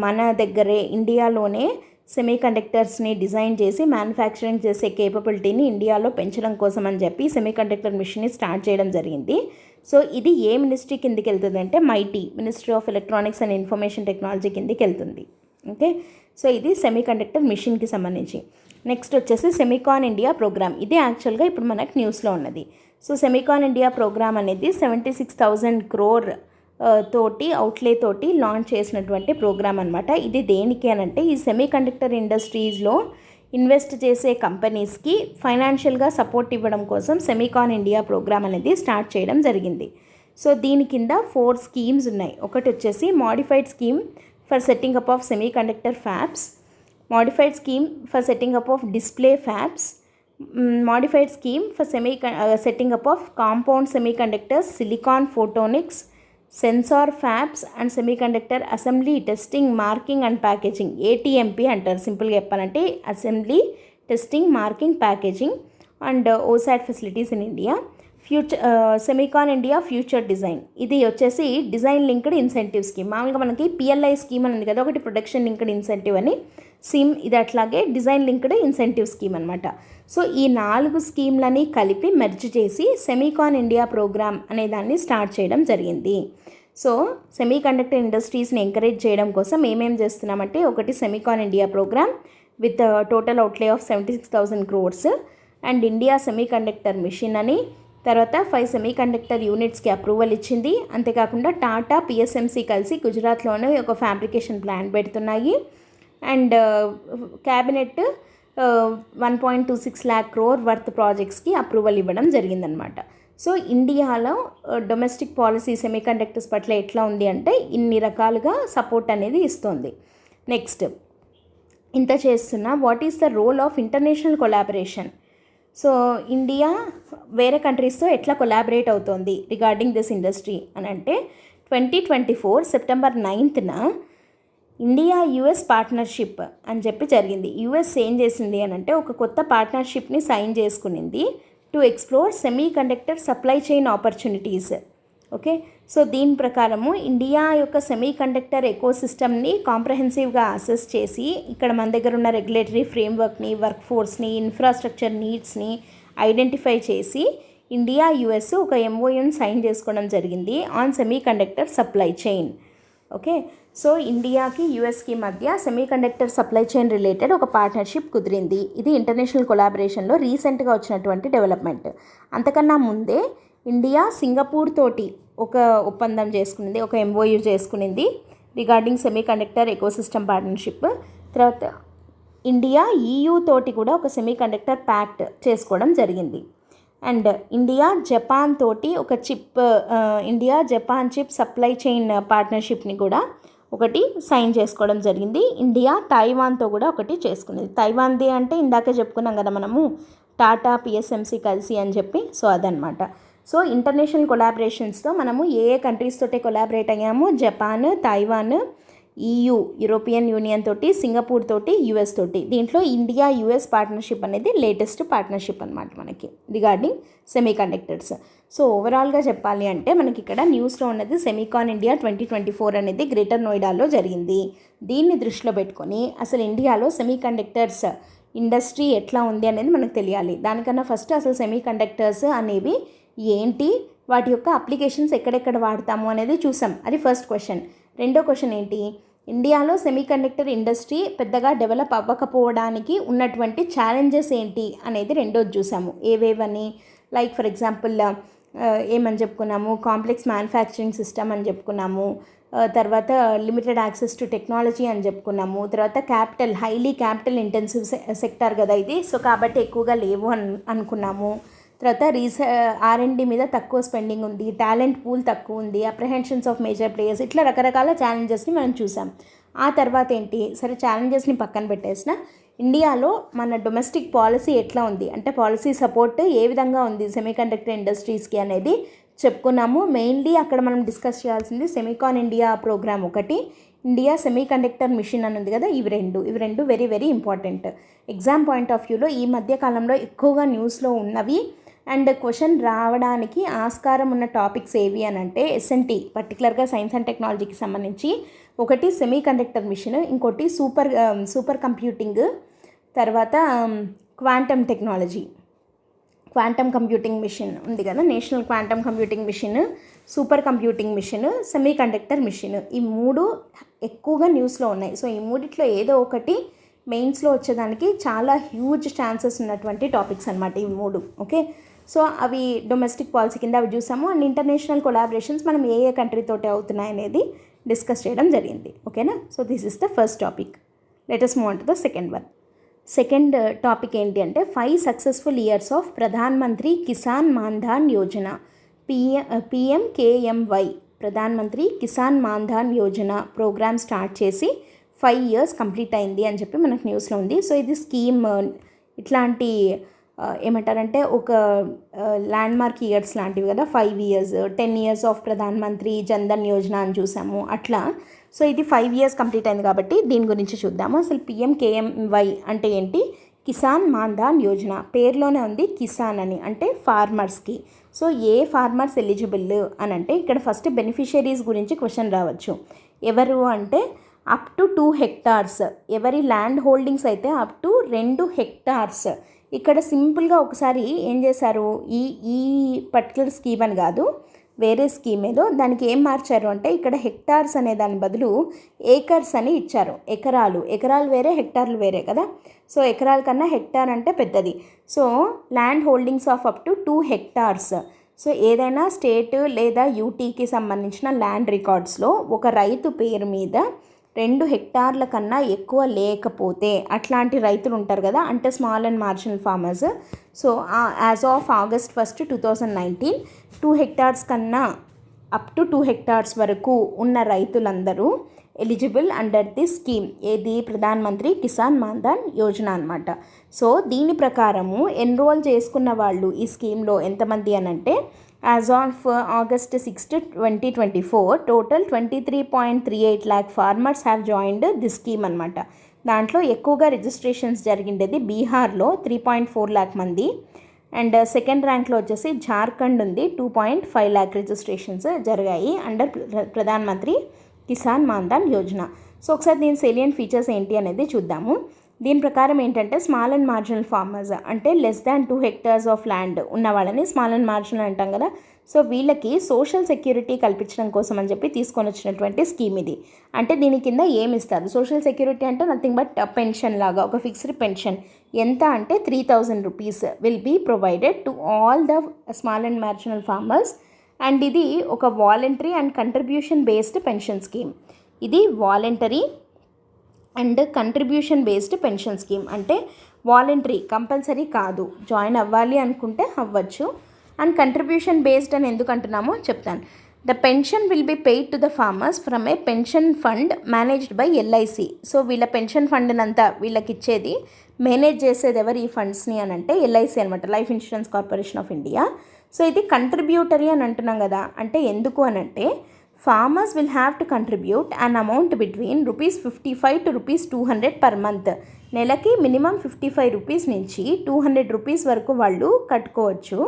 మన దగ్గరే ఇండియాలోనే సెమీకండక్టర్స్ని డిజైన్ చేసి మ్యానుఫ్యాక్చరింగ్ చేసే కేపబిలిటీని ఇండియాలో పెంచడం కోసం అని చెప్పి సెమీకండక్టర్ మిషన్ని స్టార్ట్ చేయడం జరిగింది. సో ఇది ఏ మినిస్ట్రీ కిందికి వెళ్తుంది అంటే mighty, ministry of electronics and information technology కిందికి వెళ్తుంది. ఓకే, సో ఇది సెమీకండక్టర్ మిషన్కి సంబంధించి. నెక్స్ట్ వచ్చేసి సెమికాన్ ఇండియా ప్రోగ్రామ్. ఇది యాక్చువల్గా ఇప్పుడు మనకు న్యూస్లో ఉన్నది. సో సెమికాన్ ఇండియా ప్రోగ్రామ్ అనేది 76,000 crore తోటి అవుట్లే తోటి లాంచ్ చేసినటువంటి ప్రోగ్రామ్ అనమాట. ఇది దేనికి అని అంటే ఈ సెమీకండక్టర్ ఇండస్ట్రీస్లో ఇన్వెస్ట్ చేసే కంపెనీస్కి ఫైనాన్షియల్గా సపోర్ట్ ఇవ్వడం కోసం సెమికాన్ ఇండియా ప్రోగ్రామ్ అనేది స్టార్ట్ చేయడం జరిగింది. సో దీని కింద 4 స్కీమ్స్ ఉన్నాయి. ఒకటి వచ్చేసి modified scheme for setting up of semiconductor fabs, modified scheme for setting up of display fabs, modified scheme for setting up of compound semiconductors, silicon photonics, sensor fabs and semiconductor assembly testing marking and packaging, ATMP అంటారు సింపుల్గా చెప్పాలంటే, assembly testing marking packaging and OSAT facilities in India. Semicon India future design, ఇది వచ్చేసి design linked incentive scheme. మామూలుగా మనకి PLI scheme అని ఉంది కదా, ఒకటి ప్రొడక్షన్ లింక్డ్ ఇన్సెంటివ్ అని, ఇది అట్లాగే డిజైన్ లింక్డ్ ఇన్సెంటివ్ స్కీమ్ అనమాట. సో ఈ 4 స్కీమ్లని కలిపి మెర్జ్ చేసి సెమికాన్ ఇండియా ప్రోగ్రామ్ అనే దాన్ని స్టార్ట్ చేయడం జరిగింది. సో సెమీకండక్టర్ ఇండస్ట్రీస్ని ఎంకరేజ్ చేయడం కోసం ఏమేం చేస్తున్నామంటే, ఒకటి Semicon India program with total outlay of 76,000 crores and India semiconductor mission అని, తర్వాత 5 సెమీకండక్టర్ యూనిట్స్కి అప్రూవల్ ఇచ్చింది. అంతేకాకుండా టాటా పిఎస్ఎంసి కలిసి గుజరాత్లోనే ఒక ఫ్యాబ్రికేషన్ ప్లాంట్ పెడుతున్నాయి. And cabinet 1.26 lakh crore worth ప్రాజెక్ట్స్కి అప్రూవల్ ఇవ్వడం జరిగిందనమాట. సో ఇండియాలో డొమెస్టిక్ పాలసీ సెమీకండక్టర్స్ పట్ల ఎట్లా ఉంది అంటే ఇన్ని రకాలుగా సపోర్ట్ అనేది ఇస్తుంది. నెక్స్ట్, ఇంత చేస్తున్న what is the role of international collaboration. So India వేరే కంట్రీస్తో ఎట్లా కొలాబరేట్ అవుతోంది రిగార్డింగ్ దిస్ ఇండస్ట్రీ అని అంటే 2024 September 9th India US partnership అని చెప్పి జరిగింది. యుఎస్ ఏం చేసింది అని అంటే ఒక కొత్త పార్ట్నర్షిప్ని సైన్ చేసుకునింది to explore semiconductor supply chain opportunities. Okay, so దీని ప్రకారము ఇండియా యొక్క సెమీకండక్టర్ ఎకోసిస్టమ్ని కాంప్రహెన్సివ్గా అసెస్ చేసి ఇక్కడ మన దగ్గర ఉన్న రెగ్యులేటరీ ఫ్రేమ్వర్క్ని, వర్క్ ఫోర్స్ని, ఇన్ఫ్రాస్ట్రక్చర్ నీడ్స్ని ఐడెంటిఫై చేసి ఇండియా యుఎస్ ఒక ఎంఓయూని సైన్ చేసుకోవడం జరిగింది on semiconductor supply chain. Okay, so ఇండియాకి యుఎస్కి మధ్య సెమీకండక్టర్ సప్లై చైన్ రిలేటెడ్ ఒక పార్ట్నర్షిప్ కుదిరింది. ఇది ఇంటర్నేషనల్ కొలాబరేషన్లో రీసెంట్గా వచ్చినటువంటి డెవలప్మెంట్. అంతకన్నా ముందే ఇండియా సింగపూర్ తోటి ఒక ఒప్పందం చేసుకునింది, ఒక ఎంఓయూ చేసుకునింది రిగార్డింగ్ సెమీకండక్టర్ ఎకోసిస్టమ్ పార్ట్నర్షిప్. తర్వాత ఇండియా ఈయూ తోటి కూడా ఒక సెమీకండక్టర్ ప్యాక్ట్ చేసుకోవడం జరిగింది. అండ్ ఇండియా జపాన్ తోటి ఒక India Japan chip supply chain పార్ట్నర్షిప్ని కూడా ఒకటి సైన్ చేసుకోవడం జరిగింది. ఇండియా తైవాన్తో కూడా ఒకటి చేసుకునేది. తైవాన్ది అంటే ఇందాకే చెప్పుకున్నాం కదా మనము, టాటా పిఎస్ఎంసి కలిసి అని చెప్పి. సో అదనమాట. సో ఇంటర్నేషనల్ కొలాబరేషన్స్తో మనము ఏ కంట్రీస్ తోటి కొలాబరేట్ అయ్యాము, Japan, Taiwan, EU European union తోటి, సింగపూర్ తోటి, యుఎస్ తోటి. దీంట్లో ఇండియా యుఎస్ పార్ట్నర్షిప్ అనేది లేటెస్ట్ పార్ట్నర్షిప్ అనమాట మనకి రిగార్డింగ్ సెమీకండక్టర్స్. సో ఓవరాల్గా చెప్పాలి అంటే మనకి ఇక్కడ న్యూస్లో ఉన్నది సెమికాన్ ఇండియా 2024 అనేది గ్రేటర్ నోయిడాలో జరిగింది. దీన్ని దృష్టిలో పెట్టుకొని అసలు ఇండియాలో సెమీకండక్టర్స్ ఇండస్ట్రీ ఎట్లా ఉంది అనేది మనకు తెలియాలి. దానికన్నా ఫస్ట్ అసలు సెమీకండక్టర్స్ అనేవి ఏంటి, వాటి యొక్క అప్లికేషన్స్ ఎక్కడెక్కడ వాడతాము అనేది చూసాం. అది ఫస్ట్ క్వశ్చన్. రెండో క్వశ్చన్ ఏంటి, ఇండియాలో సెమీకండక్టర్ ఇండస్ట్రీ పెద్దగా డెవలప్ అవ్వకపోవడానికి ఉన్నటువంటి ఛాలెంజెస్ ఏంటి అనేది రెండోది చూసాము. ఏవేవని, లైక్ ఫర్ ఎగ్జాంపుల్ ఏమని చెప్పుకున్నాము, కాంప్లెక్స్ మ్యానుఫ్యాక్చరింగ్ సిస్టమ్ అని చెప్పుకున్నాము. తర్వాత లిమిటెడ్ యాక్సెస్ టు టెక్నాలజీ అని చెప్పుకున్నాము. తర్వాత హైలీ క్యాపిటల్ ఇంటెన్సివ్ సెక్టార్ కదా ఇది, సో కాబట్టి ఎక్కువగా లేవు అనుకున్నాము. తర్వాత R&D మీద తక్కువ స్పెండింగ్ ఉంది, టాలెంట్ పూల్ తక్కువ ఉంది, అప్రహెన్షన్స్ ఆఫ్ మేజర్ ప్లేయర్స్, ఇట్లా రకరకాల ఛాలెంజెస్ని మనం చూసాం. ఆ తర్వాత ఏంటి, సరే ఛాలెంజెస్ని పక్కన పెట్టేసిన ఇండియాలో మన డొమెస్టిక్ పాలసీ ఎట్లా ఉంది అంటే పాలసీ సపోర్ట్ ఏ విధంగా ఉంది సెమీకండక్టర్ ఇండస్ట్రీస్కి అనేది చెప్పుకున్నాము. మెయిన్లీ అక్కడ మనం డిస్కస్ చేయాల్సింది సెమీకాన్ ఇండియా ప్రోగ్రామ్ ఒకటి, ఇండియా సెమీకండక్టర్ మిషన్ అని ఉంది కదా, ఇవి రెండు very very important exam point of వ్యూలో. ఈ మధ్య కాలంలో ఎక్కువగా న్యూస్లో ఉన్నవి అండ్ క్వశ్చన్ రావడానికి ఆస్కారం ఉన్న టాపిక్స్ ఏవి అని అంటే SNT పర్టికులర్గా సైన్స్ అండ్ టెక్నాలజీకి సంబంధించి ఒకటి సెమీకండక్టర్ మిషన్, ఇంకోటి సూపర్ కంప్యూటింగ్, తర్వాత quantum technology, quantum computing machine ఉంది కదా, national quantum computing machine, super computing machine, semiconductor machine, ఈ మూడు ఎక్కువగా న్యూస్లో ఉన్నాయి. సో ఈ మూడిట్లో ఏదో ఒకటి మెయిన్స్లో వచ్చేదానికి చాలా హ్యూజ్ ఛాన్సెస్ ఉన్నటువంటి టాపిక్స్ అనమాట ఈ మూడు. ఓకే, సో అవి డొమెస్టిక్ పాలసీ కింద అవి చూసాము. అండ్ ఇంటర్నేషనల్ కొలాబరేషన్స్ మనం ఏ కంట్రీతోటి అవుతున్నాయి అనేది డిస్కస్ చేయడం జరిగింది. ఓకేనా, so this is the first topic. Let us move on to the second one. Second topic ఏంటి అంటే 5 successful years of Pradhan Mantri Kisan Maandhan Yojana, PMKMY, Pradhan Mantri Kisan Maandhan Yojana programme start చేసి 5 years కంప్లీట్ అయింది అని చెప్పి మనకు న్యూస్లో ఉంది. సో ఇది స్కీమ్ ఇట్లాంటి ఏమంటారంటే ఒక ల్యాండ్మార్క్ ఇయర్స్ లాంటివి కదా, 5 years, 10 years of Pradhan Mantri Jan Dhan Yojana అని చూసాము అట్లా. సో ఇది 5 years కంప్లీట్ అయింది కాబట్టి దీని గురించి చూద్దాము. అసలు PMKMY అంటే ఏంటి, కిసాన్ మాన్ధాన్ యోజన, పేరులోనే ఉంది కిసాన్ అని, అంటే ఫార్మర్స్కి. సో ఏ ఫార్మర్స్ ఎలిజిబుల్ అని అంటే ఇక్కడ ఫస్ట్ బెనిఫిషరీస్ గురించి క్వశ్చన్ రావచ్చు. ఎవరు అంటే అప్ టు 2 hectares, ఎవరి ల్యాండ్ హోల్డింగ్స్ అయితే అప్ టు 2 hectares. ఇక్కడ సింపుల్గా ఒకసారి ఏం చేశారు, ఈ పర్టికులర్ స్కీమ్ అని కాదు, వేరే స్కీమ్ ఏదో, దానికి ఏం మార్చారు అంటే ఇక్కడ హెక్టార్స్ అనే దాని బదులు ఏకర్స్ అని ఇచ్చారు. ఎకరాలు వేరే, హెక్టార్లు వేరే కదా. సో ఎకరాల కన్నా హెక్టార్ అంటే పెద్దది. So land holdings of up to 2 hectares. So ఏదైనా స్టేట్ లేదా యూటీకి సంబంధించిన ల్యాండ్ రికార్డ్స్లో ఒక రైతు పేరు మీద 2 hectares కన్నా ఎక్కువ లేకపోతే, అట్లాంటి రైతులు ఉంటారు కదా, అంటే small and marginal farmers. So as of August 1, 2019 2 hectares కన్నా అప్ టు 2 hectares వరకు ఉన్న రైతులందరూ ఎలిజిబుల్ అండర్ ది స్కీమ్, ఏది ప్రధాన్ మంత్రి కిసాన్ మాన్ధాన్ యోజన అనమాట. సో దీని ప్రకారము ఎన్రోల్ చేసుకున్న వాళ్ళు ఈ స్కీమ్లో ఎంతమంది అని అంటే as of August 6, 2024 total 23.38 lakh farmers have joined the scheme అనమాట. దాంట్లో ఎక్కువగా రిజిస్ట్రేషన్స్ జరిగిండేది బీహార్లో 3.4 lakh మంది, అండ్ సెకండ్ ర్యాంక్లో వచ్చేసి జార్ఖండ్ ఉంది, 2.5 lakh రిజిస్ట్రేషన్స్ జరిగాయి అండర్ ప్రధాన్ మంత్రి కిసాన్ మాన్ధాన్ యోజన. సో ఒకసారి దీని సేలియన్ ఫీచర్స్ ఏంటి అనేది చూద్దాము. దీని ప్రకారం ఏంటంటే స్మాల్ అండ్ మార్జినల్ ఫార్మర్స్ అంటే less than 2 hectares of land ఉన్న వాళ్ళని స్మాల్ అండ్ మార్జినల్ అంటాం కదా. సో వీళ్ళకి సోషల్ సెక్యూరిటీ కల్పించడం కోసం అని చెప్పి తీసుకొని వచ్చినటువంటి స్కీమ్ ఇది. అంటే దీని కింద ఏమి ఇస్తారు, సోషల్ సెక్యూరిటీ అంటే నథింగ్ బట్ పెన్షన్ లాగా, ఒక ఫిక్స్డ్ పెన్షన్. ఎంత అంటే 3,000 rupees will be provided to all the small and marginal farmers. And ఇది ఒక voluntary and contribution based pension scheme. ఇది voluntary and contribution based pension scheme, అంటే voluntary compulsory కాదు, join అవ్వాలి అనుకుంటే అవ్వచ్చు. అండ్ కంట్రిబ్యూషన్ బేస్డ్ అని ఎందుకు అంటున్నామో చెప్తాను. The pension will be paid to the farmers from A pension fund managed by LIC. So వీళ్ళ పెన్షన్ ఫండ్ అంతా వీళ్ళకి ఇచ్చేది, మేనేజ్ చేసేది ఎవరు ఈ ఫండ్స్ని అని అంటే LIC అనమాట, life insurance corporation of India. So ఇది కంట్రిబ్యూటరీ అని అంటున్నాం కదా, అంటే ఎందుకు అని అంటే farmers will have to contribute an amount between ₹55 to ₹200 per month. నెలకి మినిమం 55 rupees నుంచి 200 rupees వరకు వాళ్ళు కట్టుకోవచ్చు.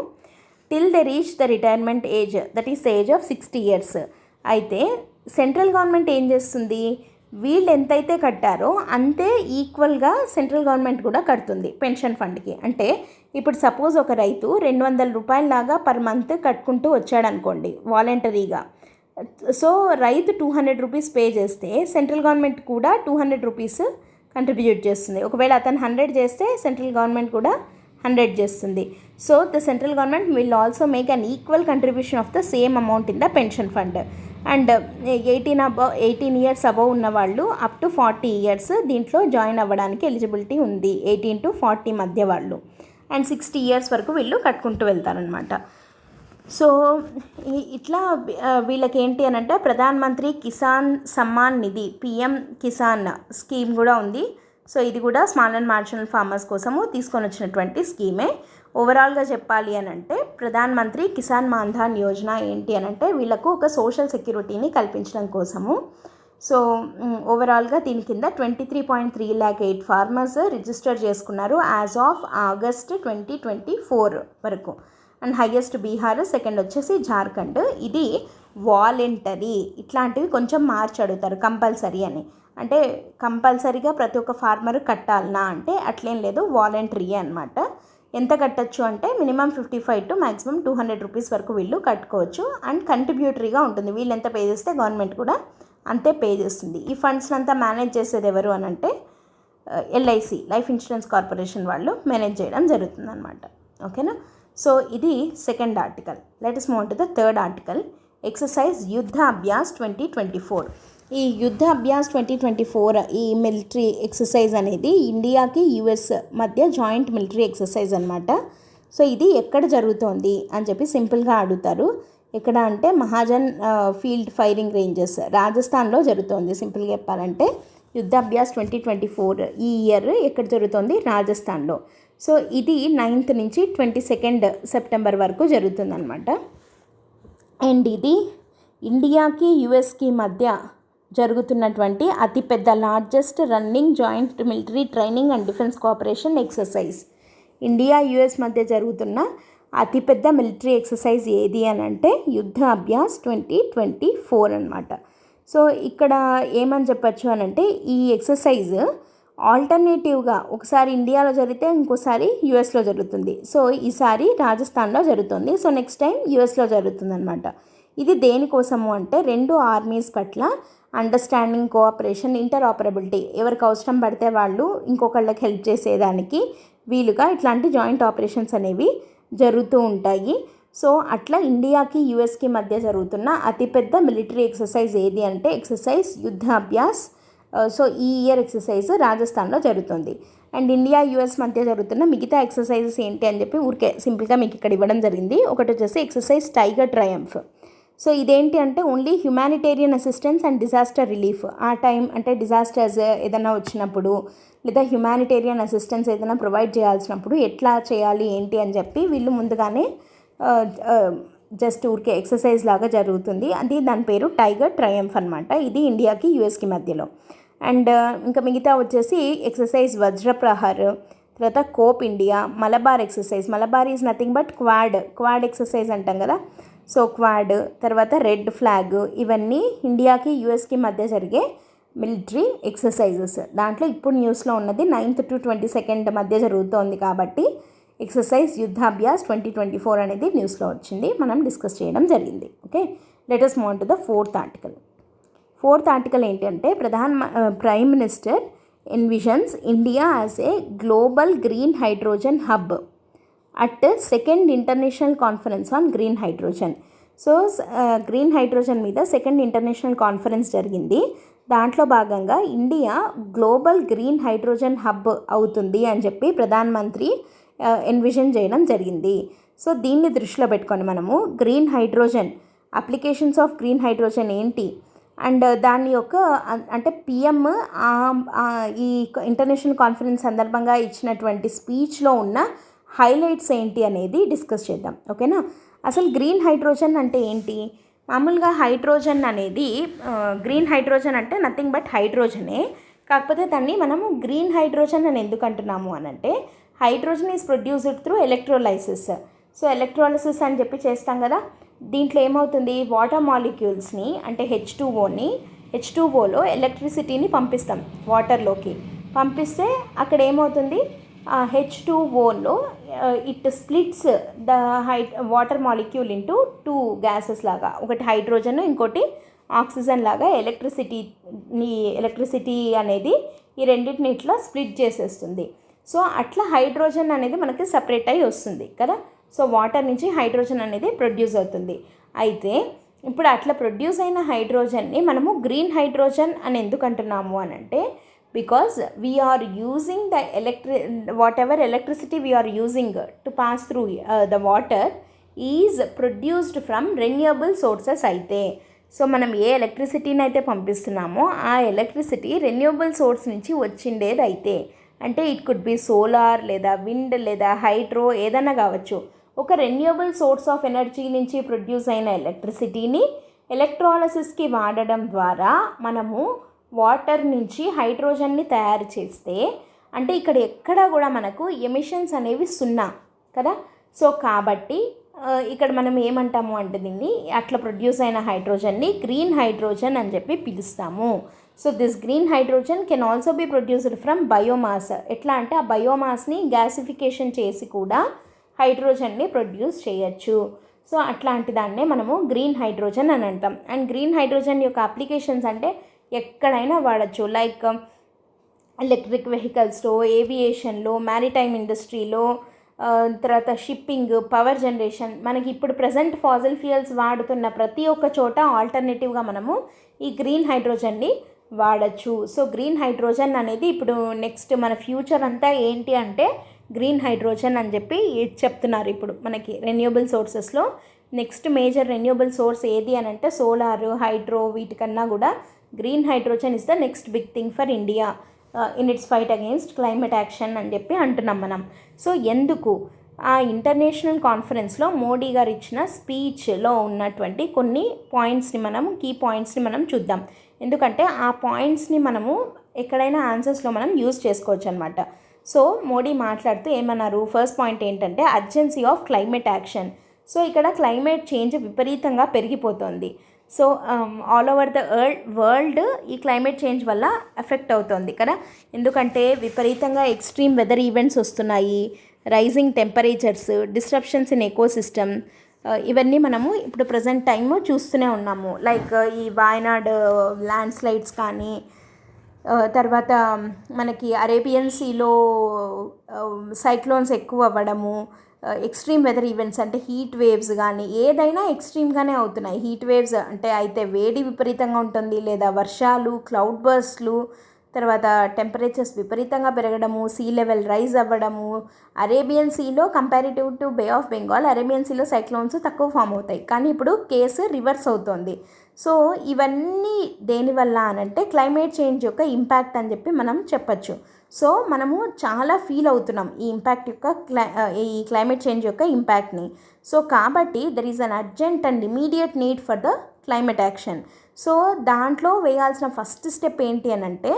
Till they reach the retirement age, that is the age of 60 years. అయితే సెంట్రల్ గవర్నమెంట్ ఏం చేస్తుంది, వీళ్ళు ఎంతైతే కట్టారో అంతే ఈక్వల్గా సెంట్రల్ గవర్నమెంట్ కూడా కడుతుంది పెన్షన్ ఫండ్కి. అంటే ఇప్పుడు సపోజ్ ఒక రైతు 200 రూపాయల లాగా పర్ మంత్ కట్టుకుంటూ వచ్చాడు అనుకోండి వాలంటరీగా. సో రైతు 200 rupees పే చేస్తే సెంట్రల్ గవర్నమెంట్ కూడా 200 rupees కంట్రిబ్యూట్ చేస్తుంది. ఒకవేళ అతను 100 చేస్తే సెంట్రల్ గవర్నమెంట్ కూడా 100 చేస్తుంది. So the central government will also make an equal contribution of the same amount in the pension fund. And 18 years above ఉన్న వాళ్ళు అప్ టు 40 ఇయర్స్ దీంట్లో జాయిన్ అవ్వడానికి ఎలిజిబిలిటీ ఉంది, 18 to 40 మధ్య వాళ్ళు. అండ్ 60 ఇయర్స్ వరకు వీళ్ళు కట్టుకుంటూ వెళ్తారనమాట. సో ఇట్లా వీళ్ళకి ఏంటి అని అంటే ప్రధాన్ మంత్రి కిసాన్ సమ్మాన్ నిధి పిఎం కిసాన్ స్కీమ్ కూడా ఉంది. సో ఇది కూడా స్మాల్ అండ్ మార్జినల్ ఫార్మర్స్ కోసము తీసుకొని వచ్చినటువంటి స్కీమే. ఓవరాల్గా చెప్పాలి అని అంటే ప్రధాన్ మంత్రి కిసాన్ మాన్ధన్ యోజన ఏంటి అని అంటే వీళ్ళకు ఒక సోషల్ సెక్యూరిటీని కల్పించడం కోసము. సో ఓవరాల్గా దీని కింద 23.3 lakh 8 ఫార్మర్స్ రిజిస్టర్ చేసుకున్నారు యాజ్ ఆఫ్ ఆగస్ట్ 2024 వరకు. అండ్ హైయెస్ట్ బీహార్, సెకండ్ వచ్చేసి జార్ఖండ్. ఇది వాలంటరీ, ఇట్లాంటివి కొంచెం మార్చి అడుగుతారు కంపల్సరీ అని. అంటే కంపల్సరీగా ప్రతి ఒక్క ఫార్మర్ కట్టాలనా అంటే అట్లేం లేదు, వాలంటరీ అనమాట. ఎంత కట్టచ్చు అంటే మినిమం 55 to maximum 200 రూపీస్ వరకు వీళ్ళు కట్టుకోవచ్చు. అండ్ కంట్రిబ్యూటరీగా ఉంటుంది, వీళ్ళు ఎంత పే చేస్తే గవర్నమెంట్ కూడా అంతే పే చేస్తుంది. ఈ ఫండ్స్ని అంతా మేనేజ్ చేసేది ఎవరు అని అంటే LIC, లైఫ్ ఇన్సూరెన్స్ కార్పొరేషన్ వాళ్ళు మేనేజ్ చేయడం జరుగుతుంది అనమాట. ఓకేనా. సో ఇది second article. Let us move on to the third article. Exercise యుద్ధ అభ్యాస్ 2024. ఈ యుద్ధ అభ్యాస్ 2024 ఈ మిలిటరీ ఎక్సర్సైజ్ అనేది ఇండియాకి US మధ్య జాయింట్ మిలిటరీ ఎక్సర్సైజ్ అనమాట. సో ఇది ఎక్కడ జరుగుతోంది అని చెప్పి సింపుల్గా అడుగుతారు. ఎక్కడ అంటే మహాజన్ ఫీల్డ్ ఫైరింగ్ రేంజెస్, రాజస్థాన్లో జరుగుతోంది. సింపుల్గా చెప్పాలంటే యుద్ధ అభ్యాస్ 2024 ఈ ఇయర్ ఎక్కడ జరుగుతోంది, రాజస్థాన్లో. సో ఇది 9th నుంచి 22nd సెప్టెంబర్ వరకు జరుగుతుందన్నమాట. అండ్ ఇది ఇండియాకి USకి మధ్య జరుగుతున్నటువంటి అతిపెద్ద largest running joint military training and defence cooperation exercise. India US మధ్య జరుగుతున్న అతిపెద్ద మిలిటరీ ఎక్సర్సైజ్ ఏది అని అంటే యుద్ధ అభ్యాస్ 2024 అనమాట. సో ఇక్కడ ఏమని చెప్పచ్చు అని అంటే ఈ ఎక్సర్సైజ్ ఆల్టర్నేటివ్గా ఒకసారి ఇండియాలో జరిగితే ఇంకోసారి USలో జరుగుతుంది. సో ఈసారి రాజస్థాన్లో జరుగుతుంది. సో నెక్స్ట్ టైం USలో జరుగుతుంది అనమాట. ఇది దేనికోసము అంటే రెండు ఆర్మీస్ పట్ల అండర్స్టాండింగ్, కోఆపరేషన్, ఇంటర్ఆపరబిలిటీ, ఎవరికి అవసరం పడితే వాళ్ళు ఇంకొకళ్ళకి హెల్ప్ చేసేదానికి వీలుగా ఇట్లాంటి జాయింట్ ఆపరేషన్స్ అనేవి జరుగుతూ ఉంటాయి. సో అట్లా ఇండియాకి USకి మధ్య జరుగుతున్న అతిపెద్ద మిలిటరీ ఎక్సర్సైజ్ ఏది అంటే ఎక్సర్సైజ్ యుద్ధ అభ్యాస్. సో ఈ ఇయర్ ఎక్సర్సైజ్ రాజస్థాన్లో జరుగుతుంది. అండ్ ఇండియా US మధ్య జరుగుతున్న మిగతా ఎక్సర్సైజెస్ ఏంటి అని చెప్పి ఊరికే సింపుల్గా మీకు ఇక్కడ ఇవ్వడం జరిగింది. ఒకటి వచ్చేసి ఎక్సర్సైజ్ టైగర్ ట్రయంఫ్. సో ఇదేంటి అంటే only humanitarian assistance and disaster relief. ఆ టైం అంటే డిజాస్టర్స్ ఏదైనా వచ్చినప్పుడు లేదా హ్యుమానిటేరియన్ అసిస్టెన్స్ ఏదైనా ప్రొవైడ్ చేయాల్సినప్పుడు ఎట్లా చేయాలి ఏంటి అని చెప్పి వీళ్ళు ముందుగానే జస్ట్ ఊరికే ఎక్సర్సైజ్ లాగా జరుగుతుంది. అది దాని పేరు టైగర్ ట్రయంఫ్ అనమాట. ఇది ఇండియాకి USకి మధ్యలో. అండ్ ఇంకా మిగతా వచ్చేసి ఎక్సర్సైజ్ వజ్రప్రహర్, తర్వాత cope India, Malabar exercise. Malabar is nothing but quad exercise అంటాం కదా. సో క్వాడ్, తర్వాత రెడ్ ఫ్లాగ్, ఇవన్నీ ఇండియాకి USకి మధ్య జరిగే మిలిటరీ ఎక్సర్సైజెస్. దాంట్లో ఇప్పుడు న్యూస్లో ఉన్నది 9th to 22nd మధ్య జరుగుతోంది కాబట్టి ఎక్సర్సైజ్ యుద్ధ అభ్యాస్ 2024 అనేది న్యూస్లో వచ్చింది, మనం డిస్కస్ చేయడం జరిగింది. Okay, let us move on to the fourth article. Fourth article ఏంటంటే prime minister envisions India as a global green hydrogen hub at second international conference on green hydrogen. So green hydrogen మీద second international conference జరిగింది. దాంట్లో భాగంగా India global green hydrogen hub అవుతుంది అని చెప్పి Pradhan Mantri envision చేయడం జరిగింది. సో దీన్ని దృష్టిలో పెట్టుకొని మనము green hydrogen, applications of green hydrogen ఏంటి అండ్ దాని యొక్క అంటే PM ఈ ఇంటర్నేషనల్ కాన్ఫరెన్స్ సందర్భంగా ఇచ్చినటువంటి స్పీచ్లో ఉన్న హైలైట్స్ ఏంటి అనేది డిస్కస్ చేద్దాం. ఓకేనా. అసలు గ్రీన్ హైడ్రోజన్ అంటే ఏంటి? మామూలుగా హైడ్రోజన్ అనేది గ్రీన్ హైడ్రోజన్ అంటే నథింగ్ బట్ హైడ్రోజనే. కాకపోతే దాన్ని మనము గ్రీన్ హైడ్రోజన్ అని ఎందుకు అంటున్నాము అని అంటే hydrogen is produced through electrolysis. So electrolysis అని చెప్పి చేస్తాం కదా. దీంట్లో ఏమవుతుంది, వాటర్ మాలిక్యూల్స్ని అంటే H2Oలో ఎలక్ట్రిసిటీని పంపిస్తాం వాటర్లోకి. పంపిస్తే అక్కడ ఏమవుతుంది, H2Oలో it splits the water molecule into 2 gases లాగా, ఒకటి హైడ్రోజన్ ఇంకోటి ఆక్సిజన్ లాగా ఎలక్ట్రిసిటీ అనేది ఈ రెండింటిని ఇట్లా స్ప్లిట్ చేసేస్తుంది. సో అట్లా హైడ్రోజన్ అనేది మనకి సపరేట్ అయ్యి వస్తుంది కదా. సో వాటర్ నుంచి హైడ్రోజన్ అనేది ప్రొడ్యూస్ అవుతుంది. అయితే ఇప్పుడు అట్లా ప్రొడ్యూస్ అయిన హైడ్రోజన్ని మనము గ్రీన్ హైడ్రోజన్ అని ఎందుకు అంటున్నాము అని అంటే, because we are using what ever electricity we are using to pass through the water is produced from renewable sources అయితే. సో మనం ఏ ఎలక్ట్రిసిటీని అయితే పంపిస్తున్నామో ఆ ఎలక్ట్రిసిటీ రెన్యూవబుల్ సోర్స్ నుంచి వచ్చిండేది అయితే, అంటే ఇట్ కుడ్ బి సోలార్ లేదా విండ్ లేదా హైడ్రో ఏదైనా కావచ్చు. ఒక రెన్యూవబుల్ సోర్స్ ఆఫ్ ఎనర్జీ నుంచి ప్రొడ్యూస్ అయిన ఎలక్ట్రిసిటీని ఎలక్ట్రాలసిస్కి వాడడం ద్వారా మనము వాటర్ నుంచి హైడ్రోజన్ని తయారు చేస్తే, అంటే ఇక్కడ ఎక్కడా కూడా మనకు ఎమిషన్స్ అనేవి సున్నా కదా. సో కాబట్టి ఇక్కడ మనం ఏమంటాము అంటే దీన్ని అట్లా ప్రొడ్యూస్ అయిన హైడ్రోజన్ని గ్రీన్ హైడ్రోజన్ అని చెప్పి పిలుస్తాము. So this green hydrogen can also be produced from biomass. ఎట్లా అంటే ఆ బయోమాస్ని గ్యాసిఫికేషన్ చేసి కూడా హైడ్రోజన్ని ప్రొడ్యూస్ చేయొచ్చు. సో అట్లాంటి దాన్నే మనము గ్రీన్ హైడ్రోజన్ అని అంటాం. అండ్ గ్రీన్ హైడ్రోజన్ యొక్క అప్లికేషన్స్ అంటే ఎక్కడైనా వాడచ్చు, లైక్ ఎలక్ట్రిక్ వెహికల్స్లో, ఏవియేషన్లో, మ్యారిటైమ్ ఇండస్ట్రీలో, తర్వాత షిప్పింగ్, పవర్ జనరేషన్. మనకి ఇప్పుడు ప్రజెంట్ ఫాజిల్ ఫ్యూయల్స్ వాడుతున్న ప్రతి ఒక్క చోట ఆల్టర్నేటివ్గా మనము ఈ గ్రీన్ హైడ్రోజన్ని వాడచ్చు. సో గ్రీన్ హైడ్రోజన్ అనేది ఇప్పుడు నెక్స్ట్ మన ఫ్యూచర్ అంతా ఏంటి అంటే గ్రీన్ హైడ్రోజన్ అని చెప్పి చెప్తున్నారు. ఇప్పుడు మనకి రెన్యూవబుల్ సోర్సెస్లో నెక్స్ట్ మేజర్ రెన్యూవబుల్ సోర్స్ ఏది అని అంటే సోలార్, హైడ్రో, వీటికన్నా కూడా green hydrogen is the next big thing for India in its fight against climate action అని చెప్పి అంటున్నాం మనం. సో ఎందుకు ఆ ఇంటర్నేషనల్ కాన్ఫరెన్స్లో మోడీ గారు ఇచ్చిన స్పీచ్లో ఉన్నటువంటి కొన్ని పాయింట్స్ని కీ పాయింట్స్ని మనం చూద్దాం. ఎందుకంటే ఆ పాయింట్స్ని మనము ఎక్కడైనా ఆన్సర్స్లో మనం యూజ్ చేసుకోవచ్చు అనమాట. సో మోడీ మాట్లాడుతూ ఏమన్నారు, ఫస్ట్ పాయింట్ ఏంటంటే urgency of climate action. So ఇక్కడ క్లైమేట్ చేంజ్ విపరీతంగా పెరిగిపోతుంది. So all over the world ఈ క్లైమేట్ చేంజ్ వల్ల ఎఫెక్ట్ అవుతుంది కదా. ఎందుకంటే విపరీతంగా ఎక్స్ట్రీమ్ వెదర్ ఈవెంట్స్ వస్తున్నాయి, rising temperatures, disruptions in ecosystem, ఇవన్నీ మనము ఇప్పుడు ప్రజెంట్ టైము చూస్తూనే ఉన్నాము. లైక్ ఈ వాయనాడ్ ల్యాండ్ స్లైడ్స్ కానీ, తర్వాత మనకి అరేబియన్ సీలో సైక్లోన్స్ ఎక్కువ అవ్వడము, ఎక్స్ట్రీమ్ వెదర్ ఈవెంట్స్ అంటే హీట్ వేవ్స్ కానీ ఏదైనా ఎక్స్ట్రీమ్గానే అవుతున్నాయి. హీట్ వేవ్స్ అంటే అయితే వేడి విపరీతంగా ఉంటుంది, లేదా వర్షాలు, క్లౌడ్ బర్స్ట్లు, తర్వాత టెంపరేచర్స్ విపరీతంగా పెరగడము, సీ లెవెల్ రైజ్ అవ్వడము. అరేబియన్ సీలో comparative to Bay of Bengal Arabian సీలో సైక్లోన్స్ తక్కువ ఫామ్ అవుతాయి, కానీ ఇప్పుడు కేసు రివర్స్ అవుతుంది. సో ఇవన్నీ దేనివల్ల అనంటే క్లైమేట్ చేంజ్ యొక్క ఇంపాక్ట్ అని చెప్పి మనం చెప్పచ్చు. సో మనము చాలా ఫీల్ అవుతున్నాం ఈ ఇంపాక్ట్ యొక్క ఈ క్లైమేట్ చేంజ్ యొక్క ఇంపాక్ట్ని. సో కాబట్టి there is an urgent and immediate need for the climate action. So దాంట్లో వేయాల్సిన ఫస్ట్ స్టెప్ ఏంటి అని అంటే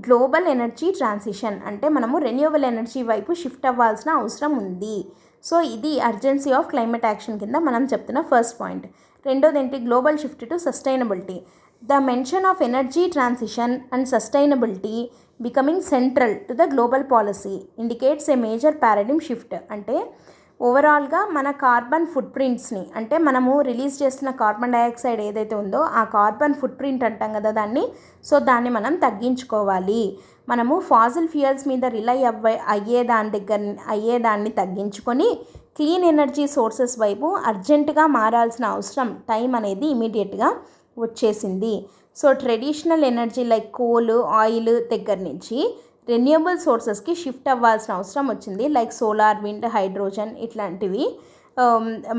గ్లోబల్ ఎనర్జీ ట్రాన్సిషన్. అంటే మనము రెన్యూవబుల్ ఎనర్జీ వైపు షిఫ్ట్ అవ్వాల్సిన అవసరం ఉంది. సో ఇది అర్జెన్సీ ఆఫ్ క్లైమేట్ యాక్షన్ కింద మనం చెప్తున్న ఫస్ట్ పాయింట్. రెండోది ఏంటి, global shift to sustainability. The mention of energy transition and sustainability becoming central to the global policy indicates a major paradigm shift. అంటే ఓవరాల్గా మన కార్బన్ ఫుట్ ప్రింట్స్ని, అంటే మనము రిలీజ్ చేస్తున్న కార్బన్ డైఆక్సైడ్ ఏదైతే ఉందో ఆ కార్బన్ ఫుట్ ప్రింట్ అంటాం కదా దాన్ని. సో దాన్ని మనం తగ్గించుకోవాలి. మనము ఫాజిల్ ఫ్యూయల్స్ మీద రిలై అయ్యేదాన్ని తగ్గించుకొని క్లీన్ ఎనర్జీ సోర్సెస్ వైపు అర్జెంటుగా మారాల్సిన అవసరం, టైం అనేది ఇమీడియట్గా వచ్చేసింది. So traditional energy like coal, oil దగ్గర నుంచి రెన్యూవబుల్ సోర్సెస్కి షిఫ్ట్ అవ్వాల్సిన అవసరం వచ్చింది. లైక్ సోలార్, విండ్, హైడ్రోజన్ ఇట్లాంటివి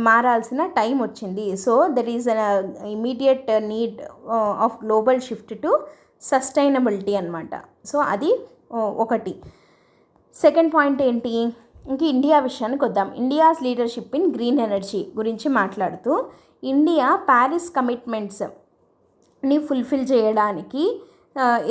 మారాల్సిన టైం వచ్చింది. So there is an immediate need of global shift to sustainability అనమాట. సో అది ఒకటి. సెకండ్ పాయింట్ ఏంటి, ఇంక ఇండియా విషయానికి వద్దాం. India's leadership in green energy గురించి మాట్లాడుతూ ఇండియా ప్యారిస్ కమిట్మెంట్స్ని ఫుల్ఫిల్ చేయడానికి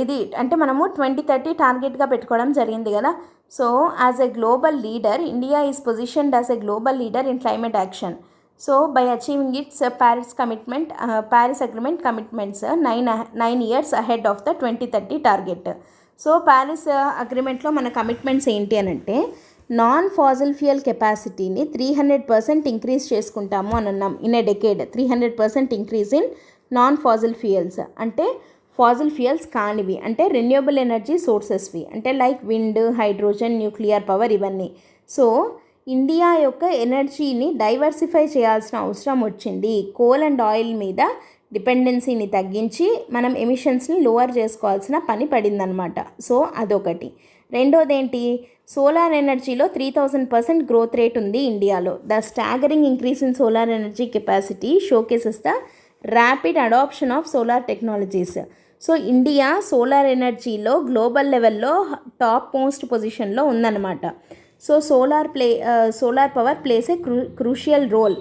ఇది అంటే మనము 2030 టార్గెట్గా పెట్టుకోవడం జరిగింది కదా. So as a global leader India is positioned as a global leader in climate action. So by achieving its Paris agreement commitments 9 years ahead of the 2030 target. So Paris అగ్రిమెంట్లో మన కమిట్మెంట్స్ ఏంటి అని అంటే నాన్ ఫాజిల్ ఫ్యూయల్ కెపాసిటీని 300% increase చేసుకుంటాము అని అన్నాం. In a decade 300% increase in non fossil fuels. అంటే ఫాజిల్ ఫ్యూయల్స్ కానివి అంటే రెన్యూవబుల్ ఎనర్జీ సోర్సెస్వి, అంటే like wind, hydrogen, nuclear power ఇవన్నీ. సో ఇండియా యొక్క ఎనర్జీని డైవర్సిఫై చేయాల్సిన అవసరం వచ్చింది. కోల్ అండ్ ఆయిల్ మీద డిపెండెన్సీని తగ్గించి మనం ఎమిషన్స్ని లోవర్ చేసుకోవాల్సిన పని పడిందనమాట. సో అదొకటి. రెండోది ఏంటి, సోలార్ ఎనర్జీలో 3000% గ్రోత్ రేట్ ఉంది ఇండియాలో. The staggering increase in solar energy capacity showcases the rapid adoption of solar technologies. So India solar ఎనర్జీలో గ్లోబల్ లెవెల్లో టాప్ మోస్ట్ పొజిషన్లో ఉందన్నమాట. So solar power plays a crucial role.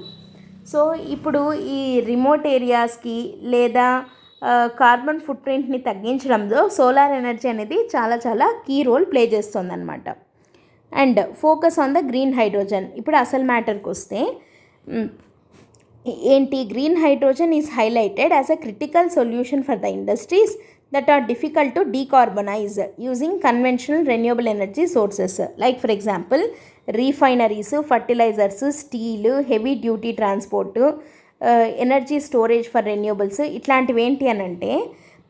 So ఇప్పుడు ఈ remote ఏరియాస్కి లేదా carbon ఫుట్ ప్రింట్ని తగ్గించడంలో సోలార్ ఎనర్జీ అనేది చాలా చాలా కీ రోల్ ప్లే చేస్తుంది అనమాట. And focus on the green hydrogen. ఇప్పుడు అసలు మ్యాటర్కి వస్తే ఏంటి, green hydrogen is highlighted as a critical solution for the industries that are difficult to decarbonize using conventional renewable energy sources, like for example refineries, fertilizers, steel, heavy duty transport, energy storage for renewables. ఇట్లాంటివి ఏంటి అని అంటే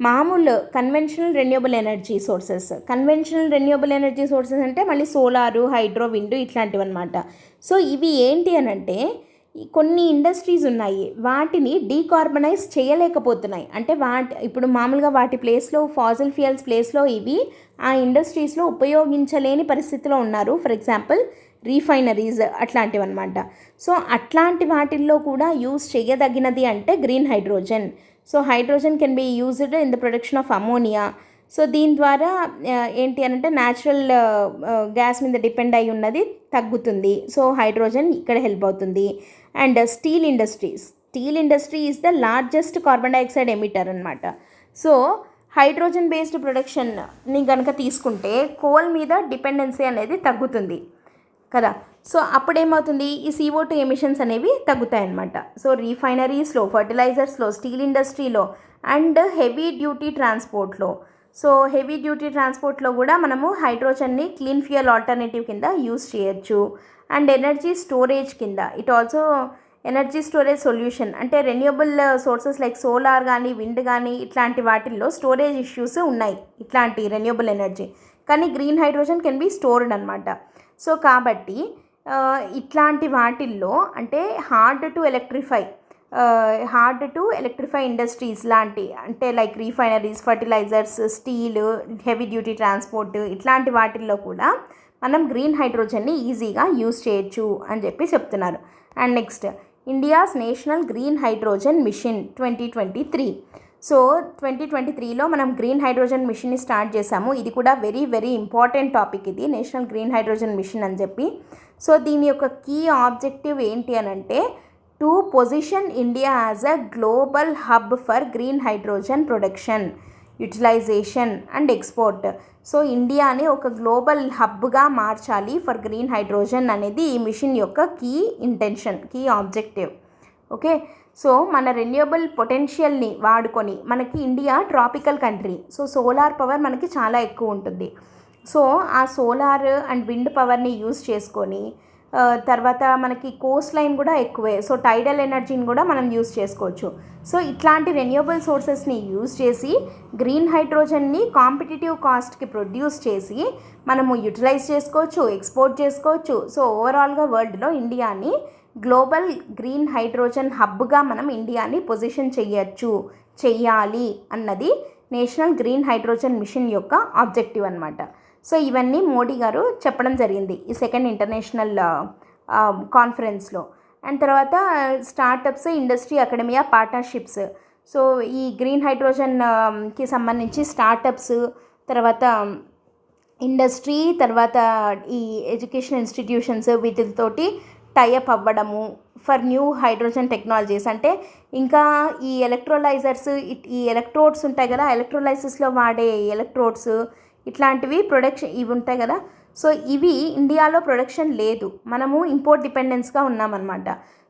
మామూలు conventional renewable energy sources. Conventional renewable energy sources అంటే మళ్ళీ solar, hydro, wind ఇట్లాంటివి అనమాట. So ఇవి ఏంటి అని అంటే కొన్ని ఇండస్ట్రీస్ ఉన్నాయి, వాటిని డీకార్బనైజ్ చేయలేకపోతున్నాయి. అంటే ఇప్పుడు మామూలుగా వాటి ప్లేస్లో ఫాజిల్ ఫ్యూయల్స్ ప్లేస్లో ఇవి ఆ ఇండస్ట్రీస్లో ఉపయోగించలేని పరిస్థితిలో ఉన్నారు. ఫర్ ఎగ్జాంపుల్ రీఫైనరీస్ అట్లాంటివి అనమాట. సో అట్లాంటి వాటిల్లో కూడా యూజ్ చేయదగినది అంటే green hydrogen. So hydrogen can be used in the production of ammonia. So దీని ద్వారా ఏంటి అని అంటే న్యాచురల్ గ్యాస్ మీద డిపెండ్ అయి ఉన్నది తగ్గుతుంది. సో హైడ్రోజన్ ఇక్కడ హెల్ప్ అవుతుంది. And steel industry is the largest carbon dioxide emitter అనమాట. సో హైడ్రోజన్ బేస్డ్ ప్రొడక్షన్ని కనుక తీసుకుంటే కోల్ మీద డిపెండెన్సీ అనేది తగ్గుతుంది కదా. సో అప్పుడేమవుతుంది, ఈ CO2 ఎమిషన్స్ అనేవి తగ్గుతాయన్నమాట. సో రీఫైనరీస్లో, ఫర్టిలైజర్స్లో, స్టీల్ ఇండస్ట్రీలో అండ్ హెవీ డ్యూటీ ట్రాన్స్పోర్ట్లో. సో హెవీ డ్యూటీ ట్రాన్స్పోర్ట్లో కూడా మనము హైడ్రోజన్ని క్లీన్ ఫ్యూయల్ ఆల్టర్నేటివ్ కింద యూస్ చేయొచ్చు. అండ్ ఎనర్జీ స్టోరేజ్ కింద it also energy storage solution. అంటే రెన్యూబుల్ సోర్సెస్ లైక్ సోలార్ కానీ, విండ్ కానీ ఇట్లాంటి వాటిల్లో స్టోరేజ్ ఇష్యూస్ ఉన్నాయి ఇట్లాంటి రెన్యూబుల్ ఎనర్జీ. కానీ green hydrogen can be stored అనమాట. సో కాబట్టి ఇట్లాంటి వాటిల్లో అంటే హార్డ్ టు ఎలక్ట్రిఫై ఇండస్ట్రీస్ లాంటి అంటే like refineries, fertilisers, steel, heavy duty transport ఇట్లాంటి వాటిల్లో కూడా మనం గ్రీన్ హైడ్రోజన్ని ఈజీగా యూజ్ చేయొచ్చు అని చెప్పి చెప్తున్నారు. And next India's national green hydrogen mission 2023. So 2023లో మనం గ్రీన్ హైడ్రోజన్ మిషన్ని స్టార్ట్ చేసాము. ఇది కూడా వెరీ వెరీ ఇంపార్టెంట్ టాపిక్, ఇది నేషనల్ గ్రీన్ హైడ్రోజన్ మిషన్ అని చెప్పి. సో దీని యొక్క కీ ఆబ్జెక్టివ్ ఏంటి అని అంటే to position India as a global hub for green hydrogen production, utilisation and export. So ఇండియాని ఒక గ్లోబల్ హబ్గా మార్చాలి ఫర్ గ్రీన్ హైడ్రోజన్ అనేది ఈ మిషన్ యొక్క కీ ఆబ్జెక్టివ్. ఓకే, సో మన రెన్యూబుల్ పొటెన్షియల్ని వాడుకొని, మనకి India tropical country, so solar power మనకి చాలా ఎక్కువ ఉంటుంది. సో ఆ సోలార్ అండ్ విండ్ పవర్ని యూజ్ చేసుకొని తర్వాత మనకి కోస్ట్ లైన్ కూడా ఎక్కువే, సో టైడల్ ఎనర్జీని కూడా మనం యూజ్ చేసుకోవచ్చు. సో ఇట్లాంటి రెన్యూబుల్ సోర్సెస్ని యూజ్ చేసి గ్రీన్ హైడ్రోజన్ని కాంపిటిటివ్ కాస్ట్కి ప్రొడ్యూస్ చేసి మనము యూటిలైజ్ చేసుకోవచ్చు, ఎక్స్పోర్ట్ చేసుకోవచ్చు. సో ఓవరాల్గా వరల్డ్లో ఇండియాని గ్లోబల్ గ్రీన్ హైడ్రోజన్ హబ్గా మనం ఇండియాని పొజిషన్ చెయ్యాలి అన్నది నేషనల్ గ్రీన్ హైడ్రోజన్ మిషన్ యొక్క ఆబ్జెక్టివ్ అన్నమాట. సో ఇవన్నీ మోడీ గారు చెప్పడం జరిగింది ఈ సెకండ్ ఇంటర్నేషనల్ కాన్ఫరెన్స్లో. అండ్ తర్వాత startups, industry, academia partnerships. So ఈ గ్రీన్ హైడ్రోజన్కి సంబంధించి స్టార్టప్స్, తర్వాత ఇండస్ట్రీ, తర్వాత ఈ ఎడ్యుకేషన్ ఇన్స్టిట్యూషన్స్ వీటితోటి టైఅప్ అవ్వడము ఫర్ న్యూ హైడ్రోజన్ టెక్నాలజీస్. అంటే ఇంకా ఈ ఎలక్ట్రోలైజర్స్, ఈ ఎలక్ట్రోడ్స్ ఉంటాయి కదా, ఎలక్ట్రోలైసిస్లో వాడే ఎలక్ట్రోడ్స్ ఇట్లాంటివి ప్రొడక్షన్ ఇవి ఉంటాయి కదా. సో ఇవి ఇండియాలో ప్రొడక్షన్ లేదు, మనము ఇంపోర్ట్ డిపెండెన్స్గా ఉన్నామన్నమాట.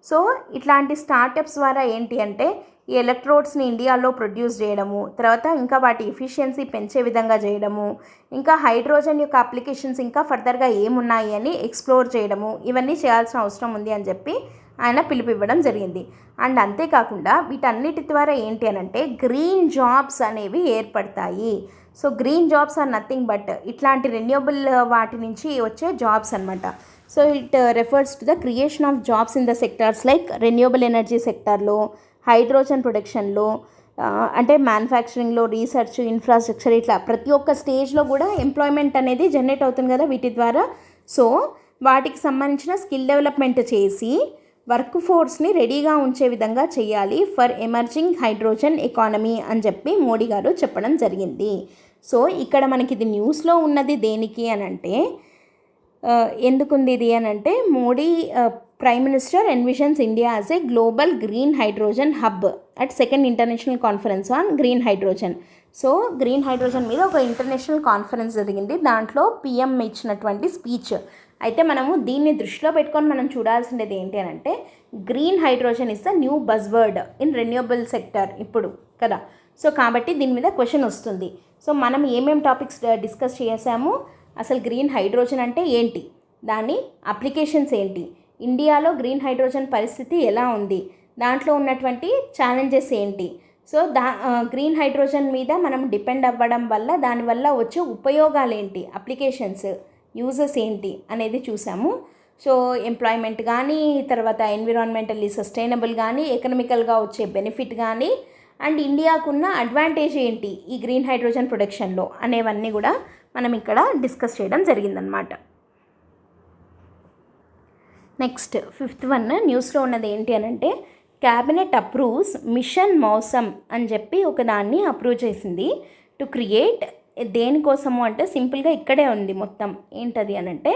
సో ఇట్లాంటి స్టార్టప్స్ ద్వారా ఏంటి అంటే ఈ ఎలక్ట్రోడ్స్ని ఇండియాలో ప్రొడ్యూస్ చేయడము, తర్వాత ఇంకా వాటి ఎఫిషియన్సీ పెంచే విధంగా చేయడము, ఇంకా హైడ్రోజన్ యొక్క అప్లికేషన్స్ ఇంకా ఫర్దర్గా ఏమున్నాయి అని ఎక్స్ప్లోర్ చేయడము, ఇవన్నీ చేయాల్సిన అవసరం ఉంది అని చెప్పి ఆయన పిలుపు ఇవ్వడం జరిగింది. అండ్ అంతేకాకుండా వీటన్నిటి ద్వారా ఏంటి అని అంటే గ్రీన్ జాబ్స్ అనేవి ఏర్పడతాయి. So green jobs are nothing but ఇట్లాంటి రెన్యూబుల్ వాటి నుంచి వచ్చే జాబ్స్ అనమాట. So it refers to the creation of jobs in the sectors like renewable energy సెక్టార్లో, హైడ్రోజన్ ప్రొడక్షన్లో, అంటే మ్యానుఫ్యాక్చరింగ్లో, రీసెర్చ్, ఇన్ఫ్రాస్ట్రక్చర్, ఇట్లా ప్రతి ఒక్క స్టేజ్లో కూడా ఎంప్లాయ్మెంట్ అనేది జనరేట్ అవుతుంది కదా వీటి ద్వారా. సో వాటికి సంబంధించిన స్కిల్ డెవలప్మెంట్ చేసి వర్క్ ఫోర్స్ని రెడీగా ఉంచే విధంగా చేయాలి ఫర్ ఎమర్జింగ్ హైడ్రోజన్ ఎకానమీ అని చెప్పి మోడీ గారు చెప్పడం జరిగింది. సో ఇక్కడ మనకి ఇది న్యూస్లో ఉన్నది దేనికి అని అంటే ఎందుకుంది ఇది అని అంటే Modi prime minister envisions India as a global green hydrogen hub at second international conference on green hydrogen. So green hydrogen మీద ఒక ఇంటర్నేషనల్ కాన్ఫరెన్స్ జరిగింది, దాంట్లో పిఎం ఇచ్చినటువంటి స్పీచ్. అయితే మనము దీన్ని దృష్టిలో పెట్టుకొని మనం చూడాల్సింది ఏంటి అని అంటే green hydrogen is the new buzzword in renewable sector ఇప్పుడు కదా. సో కాబట్టి దీని మీద క్వశ్చన్ వస్తుంది. సో మనం ఏమేం టాపిక్స్ డిస్కస్ చేసాము, అసలు గ్రీన్ హైడ్రోజన్ అంటే ఏంటి, దాని అప్లికేషన్స్ ఏంటి, ఇండియాలో గ్రీన్ హైడ్రోజన్ పరిస్థితి ఎలా ఉంది, దాంట్లో ఉన్నటువంటి ఛాలెంజెస్ ఏంటి, సో గ్రీన్ హైడ్రోజన్ మీద మనం డిపెండ్ అవ్వడం వల్ల దానివల్ల వచ్చే ఉపయోగాలు ఏంటి, అప్లికేషన్స్, యూజెస్ ఏంటి అనేది చూసాము. సో ఎంప్లాయ్మెంట్ కానీ, తర్వాత ఎన్విరాన్మెంటల్లీ సస్టైనబుల్ కానీ, ఎకనామికల్గా వచ్చే బెనిఫిట్ కానీ, అండ్ ఇండియాకున్న అడ్వాంటేజ్ ఏంటి ఈ గ్రీన్ హైడ్రోజన్ ప్రొడక్షన్లో అనేవన్నీ కూడా మనం ఇక్కడ డిస్కస్ చేయడం జరిగిందనమాట. నెక్స్ట్ 5th వన్ న్యూస్లో ఉన్నది ఏంటి అని అంటే క్యాబినెట్ అప్రూవ్స్ మిషన్ మౌసమ్ అని చెప్పి ఒక దాన్ని అప్రూవ్ చేసింది టు క్రియేట్. దేనికోసము అంటే సింపుల్గా ఇక్కడే ఉంది మొత్తం. ఏంటది అని అంటే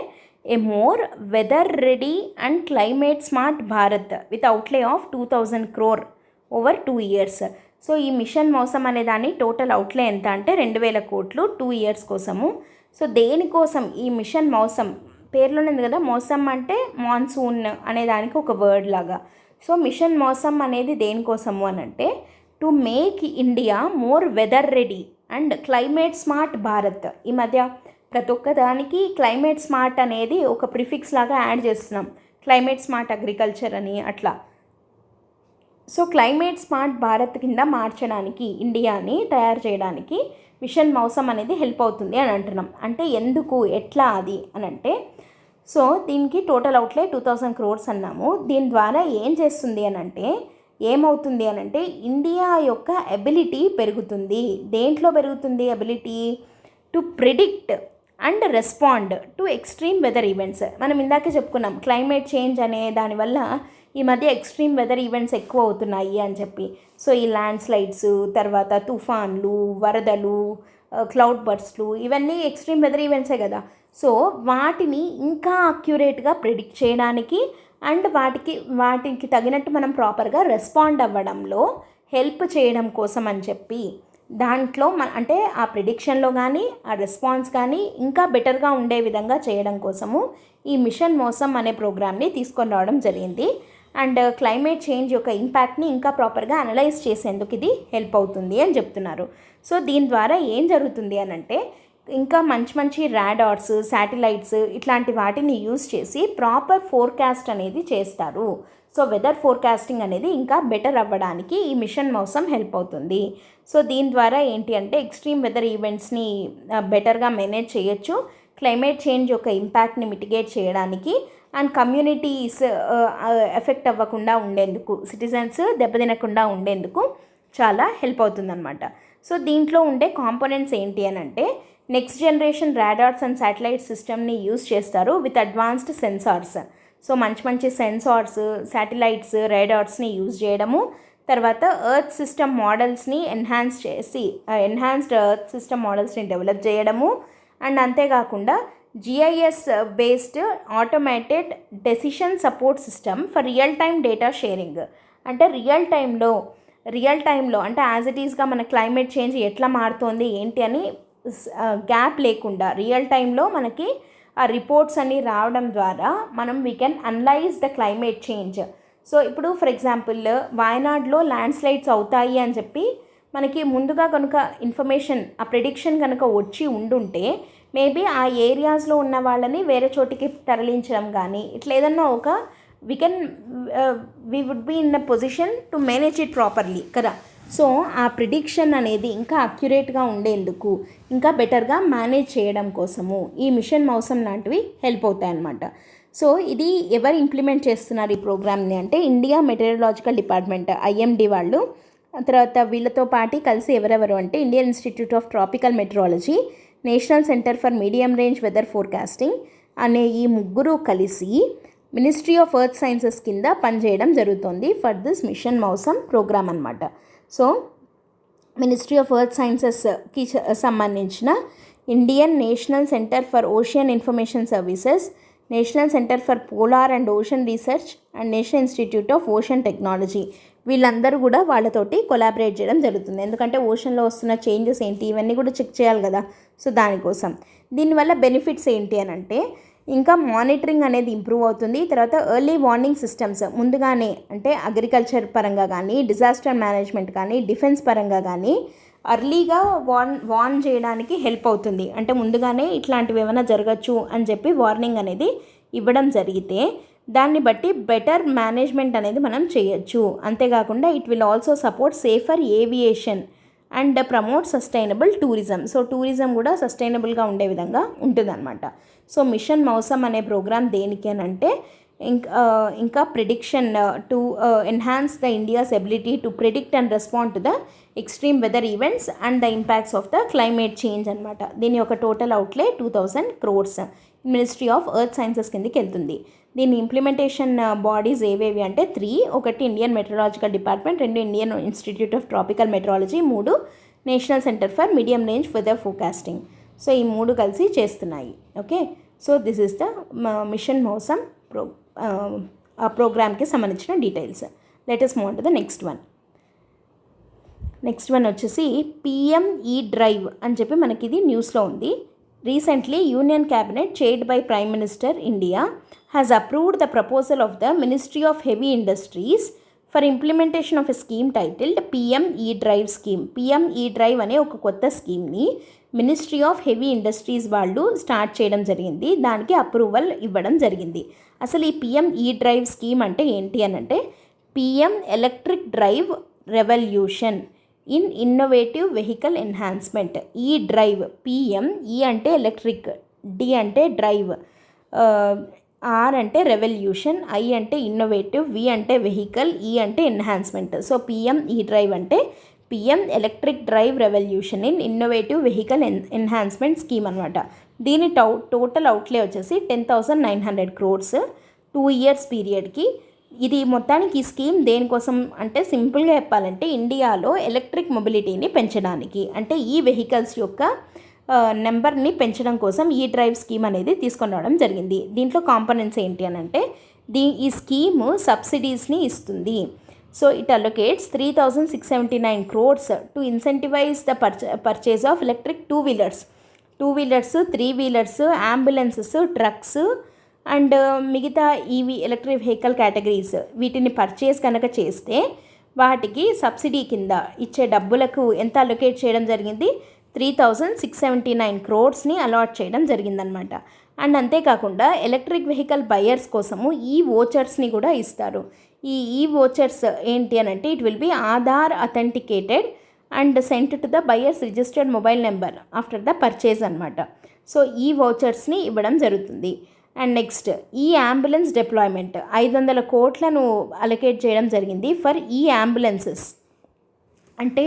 a more weather ready and climate smart Bharat with outlay of 2000 crore over 2 years. So ఈ మిషన్ మౌసమ్ అనే దాని టోటల్ అవుట్లే ఎంత అంటే 2000 కోట్లు 2 years కోసము. సో దేనికోసం ఈ మిషన్ మౌసమ్ పేర్లోనే ఉంది కదా, మౌసమ్ అంటే మాన్సూన్ అనే దానికి ఒక వర్డ్ లాగా. సో మిషన్ మౌసమ్ అనేది దేనికోసము అని అంటే to make India more weather ready and climate smart Bharat. ఈ మధ్య ప్రతి ఒక్క దానికి క్లైమేట్ స్మార్ట్ అనేది ఒక ప్రిఫిక్స్ లాగా యాడ్ చేస్తున్నాం, క్లైమేట్ స్మార్ట్ అగ్రికల్చర్ అని అట్లా. సో క్లైమేట్ స్మార్ట్ భారత్ కింద మార్చడానికి, ఇండియాని తయారు చేయడానికి మిషన్ మౌసమ్ అనేది హెల్ప్ అవుతుంది అని అంటున్నాం. అంటే ఎందుకు, ఎట్లా అది అని అంటే సో దీనికి టోటల్ అవుట్లే 2000 crores అన్నాము. దీని ద్వారా ఏం చేస్తుంది అని అంటే ఏమవుతుంది అని అంటే ఇండియా యొక్క ఎబిలిటీ పెరుగుతుంది. దేంట్లో పెరుగుతుంది ability? To predict and respond to extreme weather events. మనం ఇందాకే చెప్పుకున్నాం క్లైమేట్ చేంజ్ అనే దానివల్ల ఈ మధ్య ఎక్స్ట్రీమ్ వెదర్ ఈవెంట్స్ ఎక్కువ అవుతున్నాయి అని చెప్పి. సో ఈ ల్యాండ్ స్లైడ్స్, తర్వాత తుఫాన్లు, వరదలు, క్లౌడ్ బర్స్ట్లు, ఇవన్నీ ఎక్స్ట్రీమ్ వెదర్ ఈవెంట్సే కదా. సో వాటిని ఇంకా అక్యురేట్గా ప్రిడిక్ట్ చేయడానికి అండ్ వాటికి తగినట్టు మనం ప్రాపర్గా రెస్పాండ్ అవ్వడంలో హెల్ప్ చేయడం కోసం అని చెప్పి దాంట్లో అంటే ఆ ప్రిడిక్షన్లో కానీ ఆ రెస్పాన్స్ కానీ ఇంకా బెటర్గా ఉండే విధంగా చేయడం కోసము ఈ మిషన్ మౌసమ్ అనే ప్రోగ్రామ్ని తీసుకొని రావడం జరిగింది. అండ్ క్లైమేట్ చేంజ్ యొక్క ఇంపాక్ట్ని ఇంకా ప్రాపర్గా అనలైజ్ చేసేందుకు ఇది హెల్ప్ అవుతుంది అని చెప్తున్నారు. సో దీని ద్వారా ఏం జరుగుతుంది అని అంటే ఇంకా మంచి రాడార్స్, శాటిలైట్స్ ఇట్లాంటి వాటిని యూజ్ చేసి ప్రాపర్ ఫోర్కాస్ట్ అనేది చేస్తారు. సో వెదర్ ఫోర్కాస్టింగ్ అనేది ఇంకా బెటర్ అవ్వడానికి ఈ మిషన్ మౌసమ్ హెల్ప్ అవుతుంది. సో దీని ద్వారా ఏంటి అంటే ఎక్స్ట్రీమ్ వెదర్ ఈవెంట్స్ని బెటర్గా మేనేజ్ చేయొచ్చు, క్లైమేట్ చేంజ్ యొక్క ఇంపాక్ట్ని మిటిగేట్ చేయడానికి అండ్ కమ్యూనిటీస్ ఎఫెక్ట్ అవ్వకుండా ఉండేందుకు, సిటిజన్స్ దెబ్బతినకుండా ఉండేందుకు చాలా హెల్ప్ అవుతుందన్నమాట. సో దీంట్లో ఉండే కాంపోనెంట్స్ ఏంటి అని అంటే next generation radars and satellite సిస్టమ్ని యూజ్ చేస్తారు విత్ అడ్వాన్స్డ్ సెన్సార్స్. సో మంచి సెన్సార్స్, శాటిలైట్స్, రాడార్స్ని యూజ్ చేయడము, తర్వాత ఎర్త్ సిస్టమ్ మోడల్స్ని ఎన్హాన్స్డ్ ఎర్త్ సిస్టమ్ మోడల్స్ని డెవలప్ చేయడము అండ్ అంతేకాకుండా GIS based automated decision support system for real time data sharing. అంటే రియల్ టైంలో అంటే యాజ్ ఇట్ ఈస్గా మన క్లైమేట్ చేంజ్ ఎట్లా మారుతోంది ఏంటి అని గ్యాప్ లేకుండా రియల్ టైంలో మనకి ఆ రిపోర్ట్స్ అన్నీ రావడం ద్వారా we can analyse the climate change. So ఇప్పుడు ఫర్ ఎగ్జాంపుల్ వాయనాడ్లో ల్యాండ్ స్లైడ్స్ అవుతాయి అని చెప్పి మనకి ముందుగా కనుక ఇన్ఫర్మేషన్, ఆ ప్రిడిక్షన్ కనుక వచ్చి ఉండుంటే మేబీ ఆ ఏరియాస్లో ఉన్న వాళ్ళని వేరే చోటికి తరలించడం కానీ ఇట్లా ఏదన్నా ఒక we would be in a position to manage it properly కదా. సో ఆ ప్రిడిక్షన్ అనేది ఇంకా అక్యురేట్గా ఉండేందుకు, ఇంకా బెటర్గా మేనేజ్ చేయడం కోసము ఈ మిషన్ మౌసం లాంటివి హెల్ప్ అవుతాయి అన్నమాట. సో ఇది ఎవరు ఇంప్లిమెంట్ చేస్తున్నారు ఈ ప్రోగ్రామ్ని అంటే ఇండియా మెటీరియలాజికల్ డిపార్ట్మెంట్ ఐఎండి వాళ్ళు. తర్వాత వీళ్ళతో పాటు కలిసి ఎవరెవరు అంటే Indian institute of tropical meteorology, national centre for medium range weather forecasting అనే ఈ ముగ్గురు కలిసి మినిస్ట్రీ ఆఫ్ ఎర్త్ సైన్సెస్ కింద పనిచేయడం జరుగుతుంది for this mission Mausam program అనమాట. సో మినిస్ట్రీ ఆఫ్ ఎర్త్ సైన్సెస్కి సంబంధించిన Indian national centre for ocean information services, national centre for polar and ocean research and national institute of ocean technology వీళ్ళందరూ కూడా వాళ్ళతోటి collaborate చేయడం జరుగుతుంది. ఎందుకంటే ఓషన్లో వస్తున్న చేంజెస్ ఏంటి ఇవన్నీ కూడా చెక్ చేయాలి కదా. సో దానికోసం దీనివల్ల బెనిఫిట్స్ ఏంటి అని అంటే ఇంకా మానిటరింగ్ అనేది ఇంప్రూవ్ అవుతుంది. తర్వాత ఎర్లీ వార్నింగ్ సిస్టమ్స్ ముందుగానే అంటే అగ్రికల్చర్ పరంగా కానీ, డిజాస్టర్ మేనేజ్మెంట్ కానీ, డిఫెన్స్ పరంగా కానీ అర్లీగా వార్న్ చేయడానికి హెల్ప్ అవుతుంది. అంటే ముందుగానే ఇట్లాంటివి ఏమైనా జరగచ్చు అని చెప్పి వార్నింగ్ అనేది ఇవ్వడం జరిగితే దాన్ని బట్టి బెటర్ మేనేజ్మెంట్ అనేది మనం చేయొచ్చు. అంతేకాకుండా it will also support safer aviation and promote sustainable tourism. So tourism కూడా సస్టైనబుల్గా ఉండే విధంగా ఉంటుందన్నమాట. సో మిషన్ మౌసం అనే ప్రోగ్రామ్ దేనికి అని అంటే ఇంకా prediction to enhance the India's ability to predict and respond to the extreme weather events and the impacts of the climate change అనమాట. దీని యొక్క total outlay 2000 crores ministry of earth sciences కిందకి వెళ్తుంది. దీని ఇంప్లిమెంటేషన్ బాడీస్ ఏవేవి అంటే 3, ఒకటి Indian meteorological department, 2 Indian institute of tropical meteorology, 3 national centre for medium range weather forecasting. So ఈ 3 కలిసి చేస్తున్నాయి. Okay, so this is the machine మౌసం ఆ ప్రోగ్రామ్కి సంబంధించిన details. Let us move on to the next one వచ్చేసి PME drive అని చెప్పి మనకి ఇది న్యూస్లో ఉంది. Recently, Union Cabinet, chaired by Prime Minister India, has approved the proposal of the Ministry of Heavy Industries for implementation of a scheme titled PME Drive scheme. PME Drive అనే ఒక కొత్త స్కీమ్ని మినిస్ట్రీ ఆఫ్ హెవీ ఇండస్ట్రీస్ వాళ్ళు start చేయడం జరిగింది. దానికి approval ఇవ్వడం జరిగింది. అసలు ఈ PME Drive స్కీమ్ అంటే ఏంటి అని అంటే PM electric drive revolution in innovative vehicle enhancement. ఈ డ్రైవ్ PM, E అంటే ఎలక్ట్రిక్, D అంటే డ్రైవ్, R అంటే రెవల్యూషన్, I అంటే ఇన్నోవేటివ్, V అంటే వెహికల్, E అంటే ఎన్హాన్స్మెంట్. సో PME డ్రైవ్ అంటే PM electric drive revolution in innovative vehicle enhancement scheme అనమాట. దీని టోటల్ అవుట్లే వచ్చేసి 10,900 crores 2 years పీరియడ్కి. ఇది మొత్తానికి ఈ స్కీమ్ దేనికోసం అంటే సింపుల్గా చెప్పాలంటే ఇండియాలో ఎలక్ట్రిక్ మొబిలిటీని పెంచడానికి, అంటే ఈ వెహికల్స్ యొక్క నెంబర్ని పెంచడం కోసం ఈ డ్రైవ్ స్కీమ్ అనేది తీసుకొని రావడం జరిగింది. దీంట్లో కాంపోనెంట్స్ ఏంటి అని అంటే ఈ స్కీము సబ్సిడీస్ని ఇస్తుంది. So it allocates 3,679 crores to incentivise the purchase of electric 2 wheelers, 3 wheelers, ambulances, trucks and మిగతా ఈవీ ఎలక్ట్రిక్ వెహికల్ కేటగిరీస్ వీటిని పర్చేస్ కనుక చేస్తే వాటికి సబ్సిడీ కింద ఇచ్చే డబ్బులకు ఎంత అలొకేట్ చేయడం జరిగింది, 3,679 crores అలాట్ చేయడం జరిగిందనమాట. అండ్ అంతేకాకుండా ఎలక్ట్రిక్ వెహికల్ బయర్స్ కోసము ఈ వోచర్స్ని కూడా ఇస్తారు. ఈ వోచర్స్ ఏంటి అని అంటే it will be Aadhaar authenticated and sent to the buyers registered mobile number after the purchase అనమాట. సో ఈ వోచర్స్ని ఇవ్వడం జరుగుతుంది. అండ్ నెక్స్ట్ ఈ అంబులెన్స్ డిప్లాయ్మెంట్ 500 crores అలొకేట్ చేయడం జరిగింది ఫర్ ఈ అంబులెన్సెస్, అంటే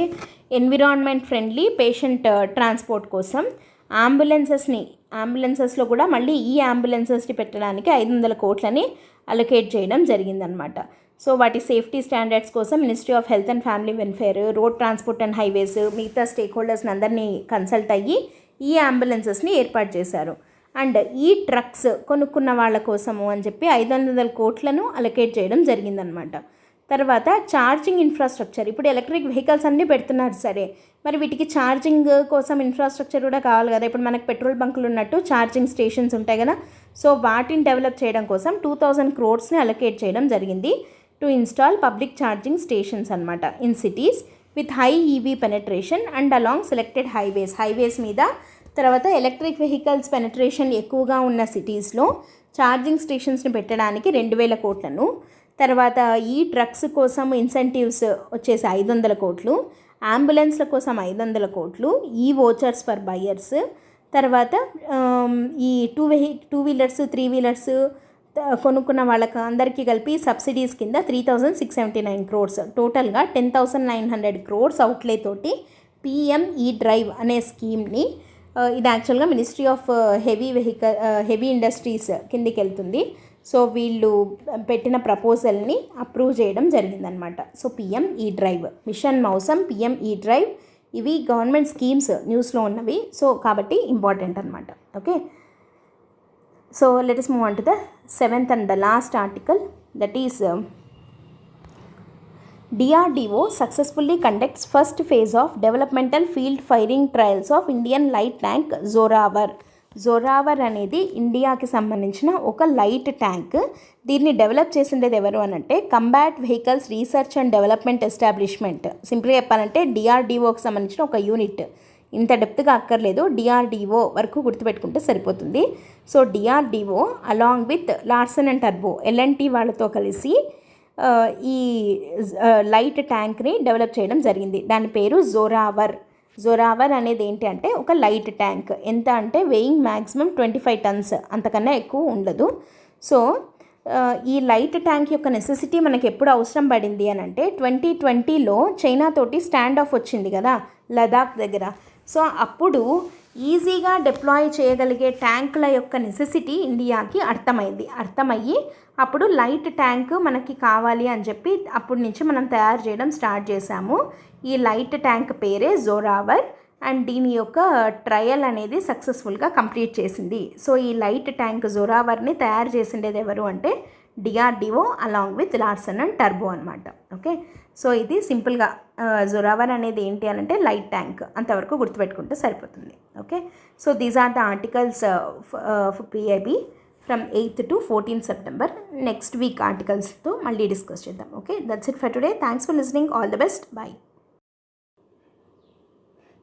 ఎన్విరాన్మెంట్ ఫ్రెండ్లీ పేషెంట్ ట్రాన్స్పోర్ట్ కోసం అంబులెన్సెస్లో కూడా మళ్ళీ ఈ అంబులెన్సెస్ని పెట్టడానికి 500 crores అలొకేట్ చేయడం జరిగిందనమాట. సో వాటి సేఫ్టీ స్టాండర్డ్స్ కోసం ministry of health and family welfare, road transport and highways మిగతా స్టేక్ హోల్డర్స్ని అందరినీ కన్సల్ట్ అయ్యి ఈ అంబులెన్సెస్ని ఏర్పాటు చేశారు. అండ్ ఈ ట్రక్స్ కొనుక్కున్న వాళ్ళ కోసము అని చెప్పి 500 crores అలొకేట్ చేయడం జరిగిందనమాట. తర్వాత ఛార్జింగ్ ఇన్ఫ్రాస్ట్రక్చర్, ఇప్పుడు ఎలక్ట్రిక్ వెహికల్స్ అన్నీ పెడుతున్నారు సరే, మరి వీటికి ఛార్జింగ్ కోసం ఇన్ఫ్రాస్ట్రక్చర్ కూడా కావాలి కదా. ఇప్పుడు మనకు పెట్రోల్ బంకులు ఉన్నట్టు ఛార్జింగ్ స్టేషన్స్ ఉంటాయి కదా. సో వాటిని డెవలప్ చేయడం కోసం 2,000 crores అలొకేట్ చేయడం జరిగింది to install public charging stations అనమాట in cities with high EV penetration and along selected highways మీద. తర్వాత ఎలక్ట్రిక్ వెహికల్స్ పెనట్రేషన్ ఎక్కువగా ఉన్న సిటీస్లో ఛార్జింగ్ స్టేషన్స్ని పెట్టడానికి 2,000 కోట్లను, తర్వాత ఈ ట్రక్స్ కోసం ఇన్సెంటివ్స్ వచ్చేసి 500 కోట్లు, అంబులెన్స్ల కోసం 500 కోట్లు, ఈ వోచర్స్ ఫర్ బయర్స్, తర్వాత ఈ టూ వీలర్స్ 3 వీలర్స్ కొనుక్కున్న వాళ్ళకి అందరికీ కలిపి సబ్సిడీస్ కింద 3,679 crores, టోటల్గా 10,900 crores అవుట్లే తోటి పిఎం ఈ డ్రైవ్ అనే స్కీమ్ని, ఇది యాక్చువల్గా మినిస్ట్రీ ఆఫ్ హెవీ ఇండస్ట్రీస్ కిందికి వెళ్తుంది. సో వీళ్ళు పెట్టిన ప్రపోజల్ని అప్రూవ్ చేయడం జరిగిందనమాట. సో పిఎం ఈ డ్రైవ్, మిషన్ మౌసమ్, పిఎం ఈ డ్రైవ్, ఇవి గవర్నమెంట్ స్కీమ్స్ న్యూస్లో ఉన్నవి. సో కాబట్టి ఇంపార్టెంట్ అనమాట. Okay, so let us move on to the 7th and the last article, that is DRDO successfully conducts first phase of developmental field firing trials of Indian light tank Zorawar. Zorawar అనేది ఇండియాకి సంబంధించిన ఒక light tank. దీన్ని develop చేసిండేది ఎవరు అనంటే combat vehicles research and development establishment. సింపుల్గా చెప్పాలంటే డిఆర్డిఓకి సంబంధించిన ఒక యూనిట్. ఇంత డెప్త్గా అక్కర్లేదు, డిఆర్డిఓ వరకు గుర్తుపెట్టుకుంటే సరిపోతుంది. So DRDO along with Larsen and టర్బో ఎల్ఎన్టీ వాళ్ళతో కలిసి ఈ లైట్ ట్యాంక్ని డెవలప్ చేయడం జరిగింది. దాని పేరు జోరావర్. జోరావర్ అనేది ఏంటి అంటే ఒక లైట్ ట్యాంక్. ఎంత అంటే వెయింగ్ మ్యాక్సిమం 25 tons, అంతకన్నా ఎక్కువ ఉండదు. సో ఈ లైట్ ట్యాంక్ యొక్క నెసెసిటీ మనకి ఎప్పుడు అవసరం పడింది అని అంటే 2020లో చైనా తోటి స్టాండ్ ఆఫ్ వచ్చింది కదా లదాఖ్ దగ్గర. సో అప్పుడు ఈజీగా డిప్లాయ్ చేయగలిగే ట్యాంకుల యొక్క నెసెసిటీ ఇండియాకి అర్థమయ్యి అప్పుడు లైట్ ట్యాంక్ మనకి కావాలి అని చెప్పి అప్పటి నుంచి మనం తయారు చేయడం స్టార్ట్ చేశాము. ఈ లైట్ ట్యాంక్ పేరే జోరావర్ అండ్ దీని యొక్క ట్రయల్ అనేది సక్సెస్ఫుల్గా కంప్లీట్ చేసింది. సో ఈ లైట్ ట్యాంక్ జోరావర్ని తయారు చేసిండేది ఎవరు అంటే DRDO along with Larsen and turbo అనమాట. ఓకే, సో ఇది సింపుల్గా జోరావర్ అనేది ఏంటి అని అంటే లైట్ ట్యాంక్, అంతవరకు గుర్తుపెట్టుకుంటే సరిపోతుంది. Okay, so these are the articles PIB from 8th to 14th September. Next week ఆర్టికల్స్తో మళ్ళీ డిస్కస్ చేద్దాం. Okay, that's it for today. Thanks for listening. All the best. Bye.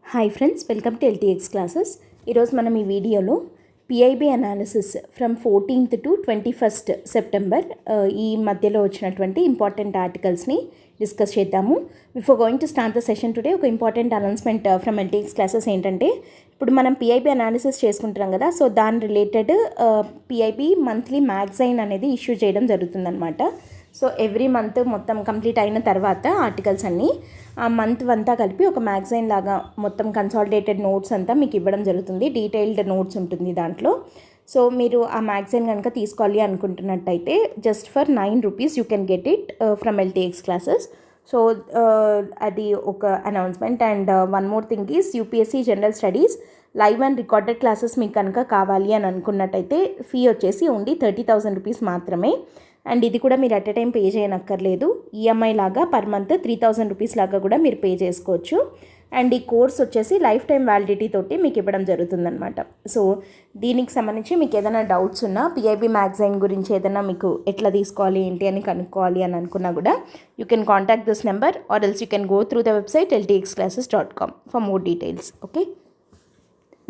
Hi friends, welcome to LTX classes. ఈరోజు మనం ఈ వీడియోలో PIB analysis from 14th to 21st September ఈ మధ్యలో వచ్చినటువంటి ఇంపార్టెంట్ ఆర్టికల్స్ని డిస్కస్ చేద్దాము. Before going to start the session today ఒక important announcement from LTX classes ఏంటంటే, ఇప్పుడు మనం పిఐబి అనాలిసిస్ చేసుకుంటున్నాం కదా, సో దాని రిలేటెడ్ పిఐబి మంత్లీ మ్యాగజైన్ అనేది ఇష్యూ చేయడం జరుగుతుందన్నమాట. సో ఎవ్రీ మంత్ మొత్తం కంప్లీట్ అయిన తర్వాత ఆర్టికల్స్ అన్నీ ఆ మంత్ అంతా కలిపి ఒక మ్యాగజైన్ లాగా మొత్తం కన్సాలిడేటెడ్ నోట్స్ అంతా మీకు ఇవ్వడం జరుగుతుంది. డీటెయిల్డ్ నోట్స్ ఉంటుంది దాంట్లో. సో మీరు ఆ మ్యాగజైన్ కనుక తీసుకోవాలి అనుకుంటున్నట్టయితే just for 9 rupees you can get it from LTX classes. So అది ఒక announcement. And one more thing is UPSC general studies live and recorded classes మీకు కనుక కావాలి అని అనుకున్నట్టయితే ఫీ వచ్చేసి ఓన్లీ 30,000 rupees మాత్రమే. అండ్ ఇది కూడా మీరు అట్ ఎ టైం పే చేయనక్కర్లేదు. ఈఎంఐ లాగా పర్ మంత్ 3,000 rupees లాగా కూడా మీరు పే చేసుకోవచ్చు. అండ్ ఈ కోర్స్ వచ్చేసి లైఫ్ టైం వ్యాలిడిటీ తోటి మీకు ఇవ్వడం జరుగుతుందన్నమాట. సో దీనికి సంబంధించి మీకు ఏదైనా డౌట్స్ ఉన్నా, పిఐబి మ్యాగజైన్ గురించి ఏదైనా మీకు ఎట్లా తీసుకోవాలి ఏంటి అని కనుక్కోవాలి అని అనుకున్నా కూడా you can contact this number or else you can go through the website ltxclasses.com for more details. Okay,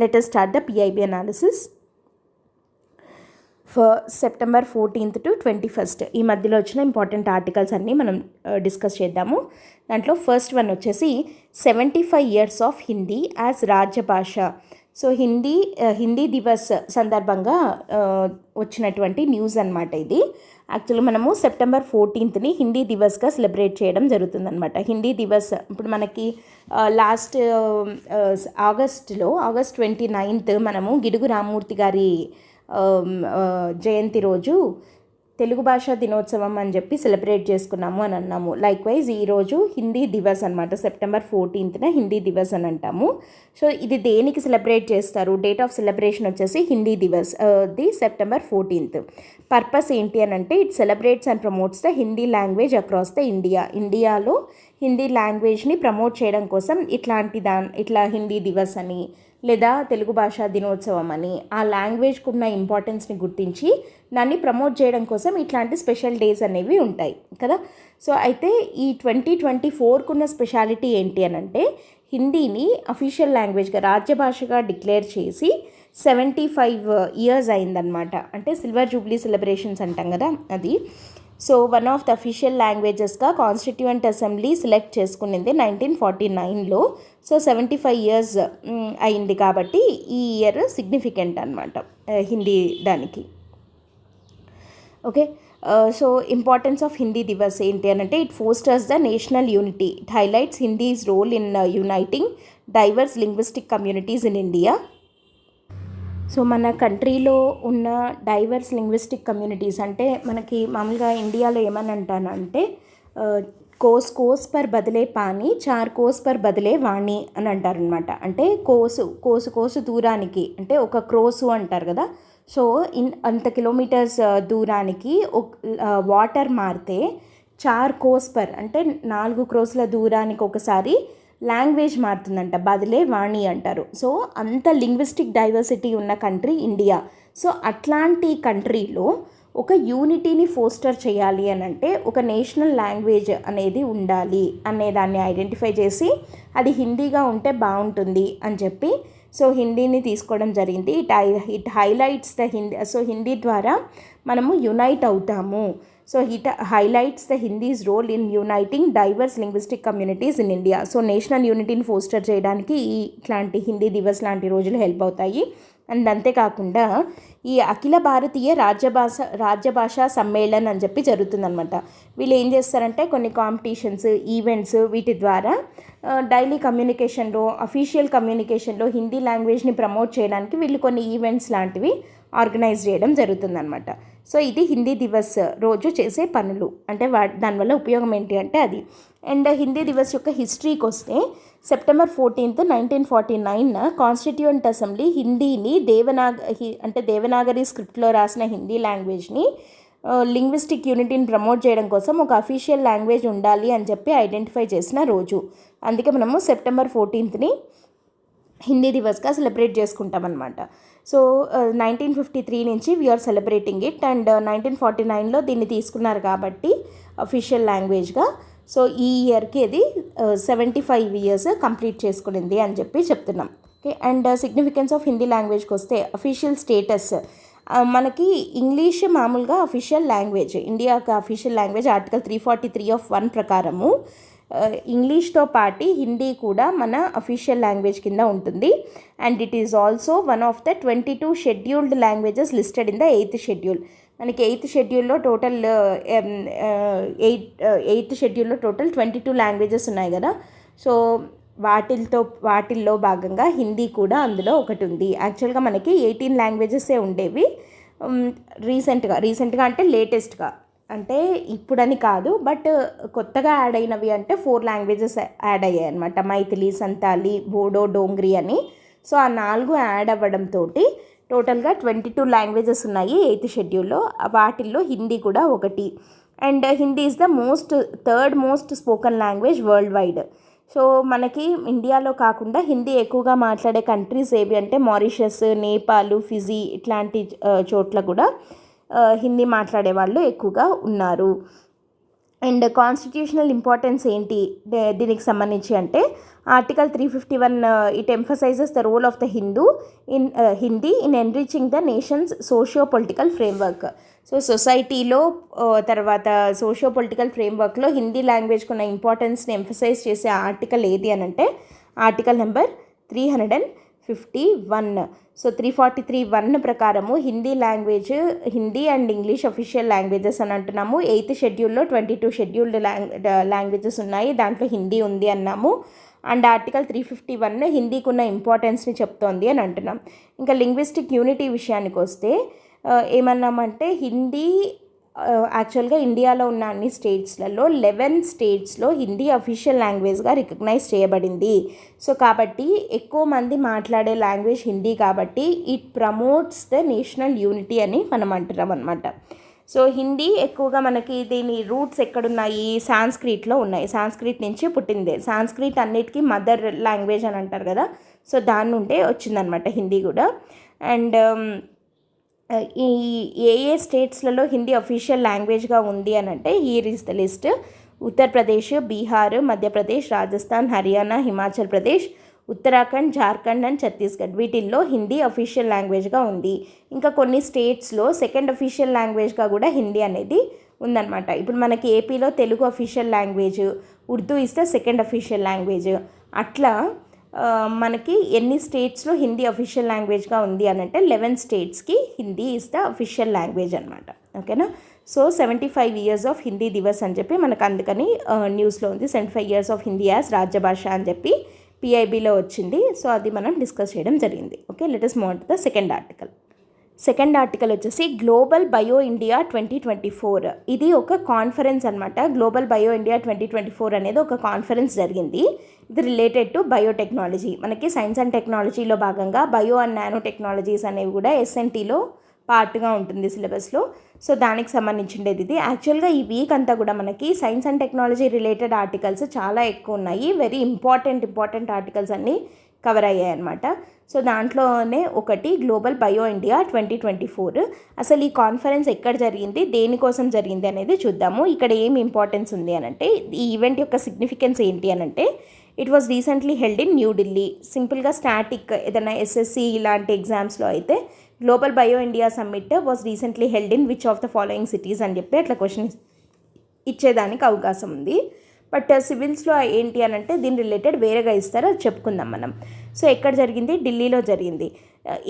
let us start the PIB analysis for September 14th to 21st. ఈ మధ్యలో వచ్చిన ఇంపార్టెంట్ ఆర్టికల్స్ అన్నీ మనం discuss చేద్దాము. దాంట్లో first one వచ్చేసి 75 years of Hindi as Rajyabhasha. So Hindi Diwas సందర్భంగా వచ్చినటువంటి న్యూస్ అనమాట ఇది. యాక్చువల్గా మనము September 14th హిందీ దివస్గా సెలబ్రేట్ చేయడం జరుగుతుందన్నమాట. హిందీ దివస్ ఇప్పుడు మనకి లాస్ట్ ఆగస్ట్ 29th మనము గిడుగు రామ్మూర్తి గారి జయంతి రోజు తెలుగు భాషా దినోత్సవం అని చెప్పి సెలబ్రేట్ చేసుకున్నాము అని అన్నాము. లైక్వైజ్ ఈరోజు హిందీ దివస్ అనమాట. September 14th హిందీ దివస్ అని అంటాము. సో ఇది దేనికి సెలబ్రేట్ చేస్తారు? డేట్ ఆఫ్ సెలబ్రేషన్ వచ్చేసి Hindi Diwas the September 14th. Purpose ఏంటి అని అంటే it celebrates and promotes the Hindi language across the ఇండియాలో హిందీ లాంగ్వేజ్ని ప్రమోట్ చేయడం కోసం ఇట్లా హిందీ దివస్ అని లేదా తెలుగు భాషా దినోత్సవం అని ఆ లాంగ్వేజ్కి ఉన్న ఇంపార్టెన్స్ని గుర్తించి దాన్ని ప్రమోట్ చేయడం కోసం ఇట్లాంటి స్పెషల్ డేస్ అనేవి ఉంటాయి కదా. సో అయితే ఈ 2024కున్న స్పెషాలిటీ ఏంటి అని అంటే హిందీని అఫీషియల్ లాంగ్వేజ్గా రాజ్యభాషగా డిక్లేర్ చేసి 75 ఇయర్స్ అయిందనమాట. అంటే సిల్వర్ జూబ్లీ సెలబ్రేషన్స్ అంటాం కదా అది. So one of the official లాంగ్వేజెస్గా కాన్స్టిట్యూయెంట్ అసెంబ్లీ సెలెక్ట్ చేసుకునింది 1949లో. సో 75 ఇయర్స్ అయింది కాబట్టి ఈ ఇయర్ సిగ్నిఫికెంట్ అనమాట హిందీ దానికి. Okay, so importance of Hindi Diwas ఏంటి అని అంటే, it fosters the national unity, it highlights Hindi's role in uniting diverse linguistic communities in India. So మన కంట్రీలో ఉన్న డైవర్స్ లింగ్విస్టిక్ కమ్యూనిటీస్ అంటే మనకి మామూలుగా ఇండియాలో ఏమని అంటానంటే కోస్ కోస్ పర్ బదిలే పానీ, చార్ కోస్ పర్ బదిలే వాణి అని అంటారనమాట. అంటే కోసు కోసు కోసు దూరానికి అంటే ఒక క్రోసు అంటారు కదా. సో అంత కిలోమీటర్స్ దూరానికి వాటర్ మారితే 4 కోస్ పర్ అంటే 4 క్రోస్ల దూరానికి ఒకసారి లాంగ్వేజ్ మారుతుందంట, బదిలే వాణి అంటారు. సో అంత లింగ్విస్టిక్ డైవర్సిటీ ఉన్న కంట్రీ ఇండియా. సో అట్లాంటి కంట్రీలో ఒక యూనిటీని ఫోస్టర్ చేయాలి అని అంటే ఒక నేషనల్ లాంగ్వేజ్ అనేది ఉండాలి అనే దాన్ని ఐడెంటిఫై చేసి అది హిందీగా ఉంటే బాగుంటుంది అని చెప్పి సో హిందీని తీసుకోవడం జరిగింది. It highlights the Hindi. So Hindi ద్వారా మనము యునైట్ అవుతాము. So it highlights the Hindi's role in uniting diverse linguistic communities in India. So national యూనిటీని ఫోస్టర్ చేయడానికి ఇట్లాంటి హిందీ దివస్ లాంటి రోజులు హెల్ప్ అవుతాయి. అండ్ అంతేకాకుండా ఈ అఖిల భారతీయ రాజ్యభాషా సమ్మేళన్ అని చెప్పి జరుగుతుందనమాట. వీళ్ళు ఏం చేస్తారంటే కొన్ని కాంపిటీషన్స్, ఈవెంట్స్ వీటి ద్వారా డైలీ కమ్యూనికేషన్లో, అఫీషియల్ కమ్యూనికేషన్లో హిందీ లాంగ్వేజ్ని ప్రమోట్ చేయడానికి వీళ్ళు కొన్ని ఈవెంట్స్ లాంటివి ఆర్గనైజ్ చేయడం జరుగుతుందన్నమాట. సో ఇది హిందీ దివస్ రోజు చేసే పనులు. అంటే దానివల్ల ఉపయోగం ఏంటి అంటే అది. అండ్ హిందీ దివస్ యొక్క హిస్టరీకి వస్తే September 14th, 1949 కాన్స్టిట్యూయెంట్ అసెంబ్లీ హిందీని దేవనాగరి స్క్రిప్ట్లో రాసిన హిందీ లాంగ్వేజ్ని లింగ్విస్టిక్ యూనిటీని ప్రమోట్ చేయడం కోసం ఒక అఫీషియల్ లాంగ్వేజ్ ఉండాలి అని చెప్పి ఐడెంటిఫై చేసిన రోజు. అందుకే మనము September 14th హిందీ దివస్గా సెలబ్రేట్ చేసుకుంటాం అనమాట. సో 1953 నుంచి వీఆర్ సెలబ్రేటింగ్ ఇట్. అండ్ 1949లో దీన్ని తీసుకున్నారు కాబట్టి అఫీషియల్ లాంగ్వేజ్గా. సో ఈ ఇయర్కి అది 75 ఇయర్స్ కంప్లీట్ చేసుకునింది అని చెప్పి చెప్తున్నాం. Okay, and significance of Hindi లాంగ్వేజ్కి వస్తే అఫీషియల్ స్టేటస్ మనకి ఇంగ్లీష్ మామూలుగా అఫీషియల్ లాంగ్వేజ్, ఇండియాకి అఫీషియల్ లాంగ్వేజ్ ఆర్టికల్ 343(1) ప్రకారము ఇంగ్లీష్తో పాటు హిందీ కూడా మన అఫీషియల్ లాంగ్వేజ్ కింద ఉంటుంది. And it is also one of the 22 scheduled languages listed in the 8th schedule. మనకి 8th షెడ్యూల్లో టోటల్ 8th షెడ్యూల్లో టోటల్ 22 లాంగ్వేజెస్ ఉన్నాయి కదా. సో వాటిల్లో భాగంగా హిందీ కూడా అందులో ఒకటి ఉంది. యాక్చువల్గా మనకి 18 లాంగ్వేజెసే ఉండేవి. రీసెంట్గా అంటే లేటెస్ట్గా అంటే ఇప్పుడని కాదు, బట్ కొత్తగా యాడ్ అయినవి అంటే 4 లాంగ్వేజెస్ యాడ్ అయ్యాయి అనమాట. మైథిలి, సంతాలి, బోడో, డోంగ్రీ అని. సో ఆ 4 యాడ్ అవ్వడంతో టోటల్గా 22 లాంగ్వేజెస్ ఉన్నాయి 8th షెడ్యూల్లో. వాటిల్లో హిందీ కూడా ఒకటి. And Hindi is the third most spoken language world wide. So మనకి ఇండియాలో కాకుండా హిందీ ఎక్కువగా మాట్లాడే కంట్రీస్ ఏవి అంటే మారిషస్, నేపాల్, ఫిజీ ఇట్లాంటి చోట్ల కూడా హిందీ మాట్లాడే వాళ్ళు ఎక్కువగా ఉన్నారు. అండ్ కాన్స్టిట్యూషనల్ ఇంపార్టెన్స్ ఏంటి దీనికి సంబంధించి అంటే article 351 it emphasises the role of the Hindi in enriching the nation's socio political framework. So సొసైటీలో తర్వాత సోషియో పొలిటికల్ ఫ్రేమ్వర్క్లో హిందీ లాంగ్వేజ్కి ఉన్న ఇంపార్టెన్స్ని ఎంఫసైజ్ చేసే ఆర్టికల్ ఏది అని అంటే ఆర్టికల్ నెంబర్ 351. సో 343(1) ప్రకారము Hindi and English official languages అని అంటున్నాము. 8th షెడ్యూల్లో 22 షెడ్యూల్డ్ లాంగ్వేజెస్ ఉన్నాయి, దాంట్లో హిందీ ఉంది అన్నాము. అండ్ ఆర్టికల్ 351 హిందీకి ఉన్న ఇంపార్టెన్స్ని చెప్తోంది అని అంటున్నాం. ఇంకా లింగ్విస్టిక్ యూనిటీ విషయానికి వస్తే ఏమన్నామంటే హిందీ యాక్చువల్గా ఇండియాలో ఉన్న అన్ని స్టేట్స్లలో 11 స్టేట్స్లో హిందీ అఫీషియల్ లాంగ్వేజ్గా రికగ్నైజ్ చేయబడింది. సో కాబట్టి ఎక్కువ మంది మాట్లాడే లాంగ్వేజ్ హిందీ కాబట్టి it promotes the national unity అని మనం అంటున్నాం అనమాట. సో హిందీ ఎక్కువగా మనకి దీని రూట్స్ ఎక్కడున్నాయి, సాంస్క్రిట్లో ఉన్నాయి. సాంస్క్రిట్ నుంచి పుట్టిందే. సాంస్క్రిట్ అన్నిటికీ మదర్ లాంగ్వేజ్ అని అంటారు కదా. సో దాని నుండే వచ్చిందనమాట హిందీ కూడా. అండ్ ఈ ఏ స్టేట్స్లలో హిందీ అఫీషియల్ లాంగ్వేజ్గా ఉంది అని అంటే here is the list. Uttar Pradesh, Bihar, Madhya Pradesh, Rajasthan, Haryana, Himachal Pradesh, Uttarakhand, Jharkhand and Chhattisgarh వీటిల్లో హిందీ అఫీషియల్ లాంగ్వేజ్గా ఉంది. ఇంకా కొన్ని స్టేట్స్లో సెకండ్ అఫీషియల్ లాంగ్వేజ్గా కూడా హిందీ అనేది ఉందన్నమాట. ఇప్పుడు మనకి ఏపీలో Telugu official language, Urdu is the second official language. అట్లా మనకి ఎన్ని స్టేట్స్లో హిందీ అఫీషియల్ లాంగ్వేజ్గా ఉంది అని అంటే 11 స్టేట్స్కి Hindi is the official language అనమాట. ఓకేనా. So 75 years of Hindi Diwas అని చెప్పి మనకు అందుకని న్యూస్లో ఉంది. 75 years of Hindi as Rajyabhasha అని చెప్పి PIBలో వచ్చింది. సో అది మనం డిస్కస్ చేయడం జరిగింది. Okay, let us move on to the second article. Second article వచ్చేసి గ్లోబల్ బయో ఇండియా 2024. ఇది ఒక కాన్ఫరెన్స్ అనమాట. గ్లోబల్ బయో ఇండియా 2024 అనేది ఒక కాన్ఫరెన్స్ జరిగింది. ఇది రిలేటెడ్ టు బయోటెక్నాలజీ. మనకి సైన్స్ అండ్ టెక్నాలజీలో భాగంగా బయో అండ్ నానో టెక్నాలజీస్ అనేవి కూడా SNTలో పార్ట్గా ఉంటుంది సిలబస్లో. సో దానికి సంబంధించిండేది ఇది. యాక్చువల్గా ఈ వీక్ అంతా కూడా మనకి science and technology related articles చాలా ఎక్కువ ఉన్నాయి. వెరీ ఇంపార్టెంట్ ఆర్టికల్స్ అన్నీ కవర్ అయ్యాయి అనమాట. సో దాంట్లోనే ఒకటి గ్లోబల్ బయో ఇండియా 2024. అసలు ఈ కాన్ఫరెన్స్ ఎక్కడ జరిగింది, దేనికోసం జరిగింది అనేది చూద్దాము. ఇక్కడ ఏం ఇంపార్టెన్స్ ఉంది అని అంటే, ఈ ఈవెంట్ యొక్క సిగ్నిఫికెన్స్ ఏంటి అని అంటే, it was recently held in New Delhi. సింపుల్గా స్టాటిక్ ఏదైనా SSC ఇలాంటి ఎగ్జామ్స్లో అయితే global bio India summit was recently held in which of the following cities అని చెప్పి అట్లా క్వశ్చన్ ఇచ్చేదానికి అవకాశం ఉంది. బట్ సివిల్స్లో ఏంటి అని అంటే దీని రిలేటెడ్ వేరేగా ఇస్తారు, అది చెప్పుకుందాం మనం. సో ఎక్కడ జరిగింది, ఢిల్లీలో జరిగింది.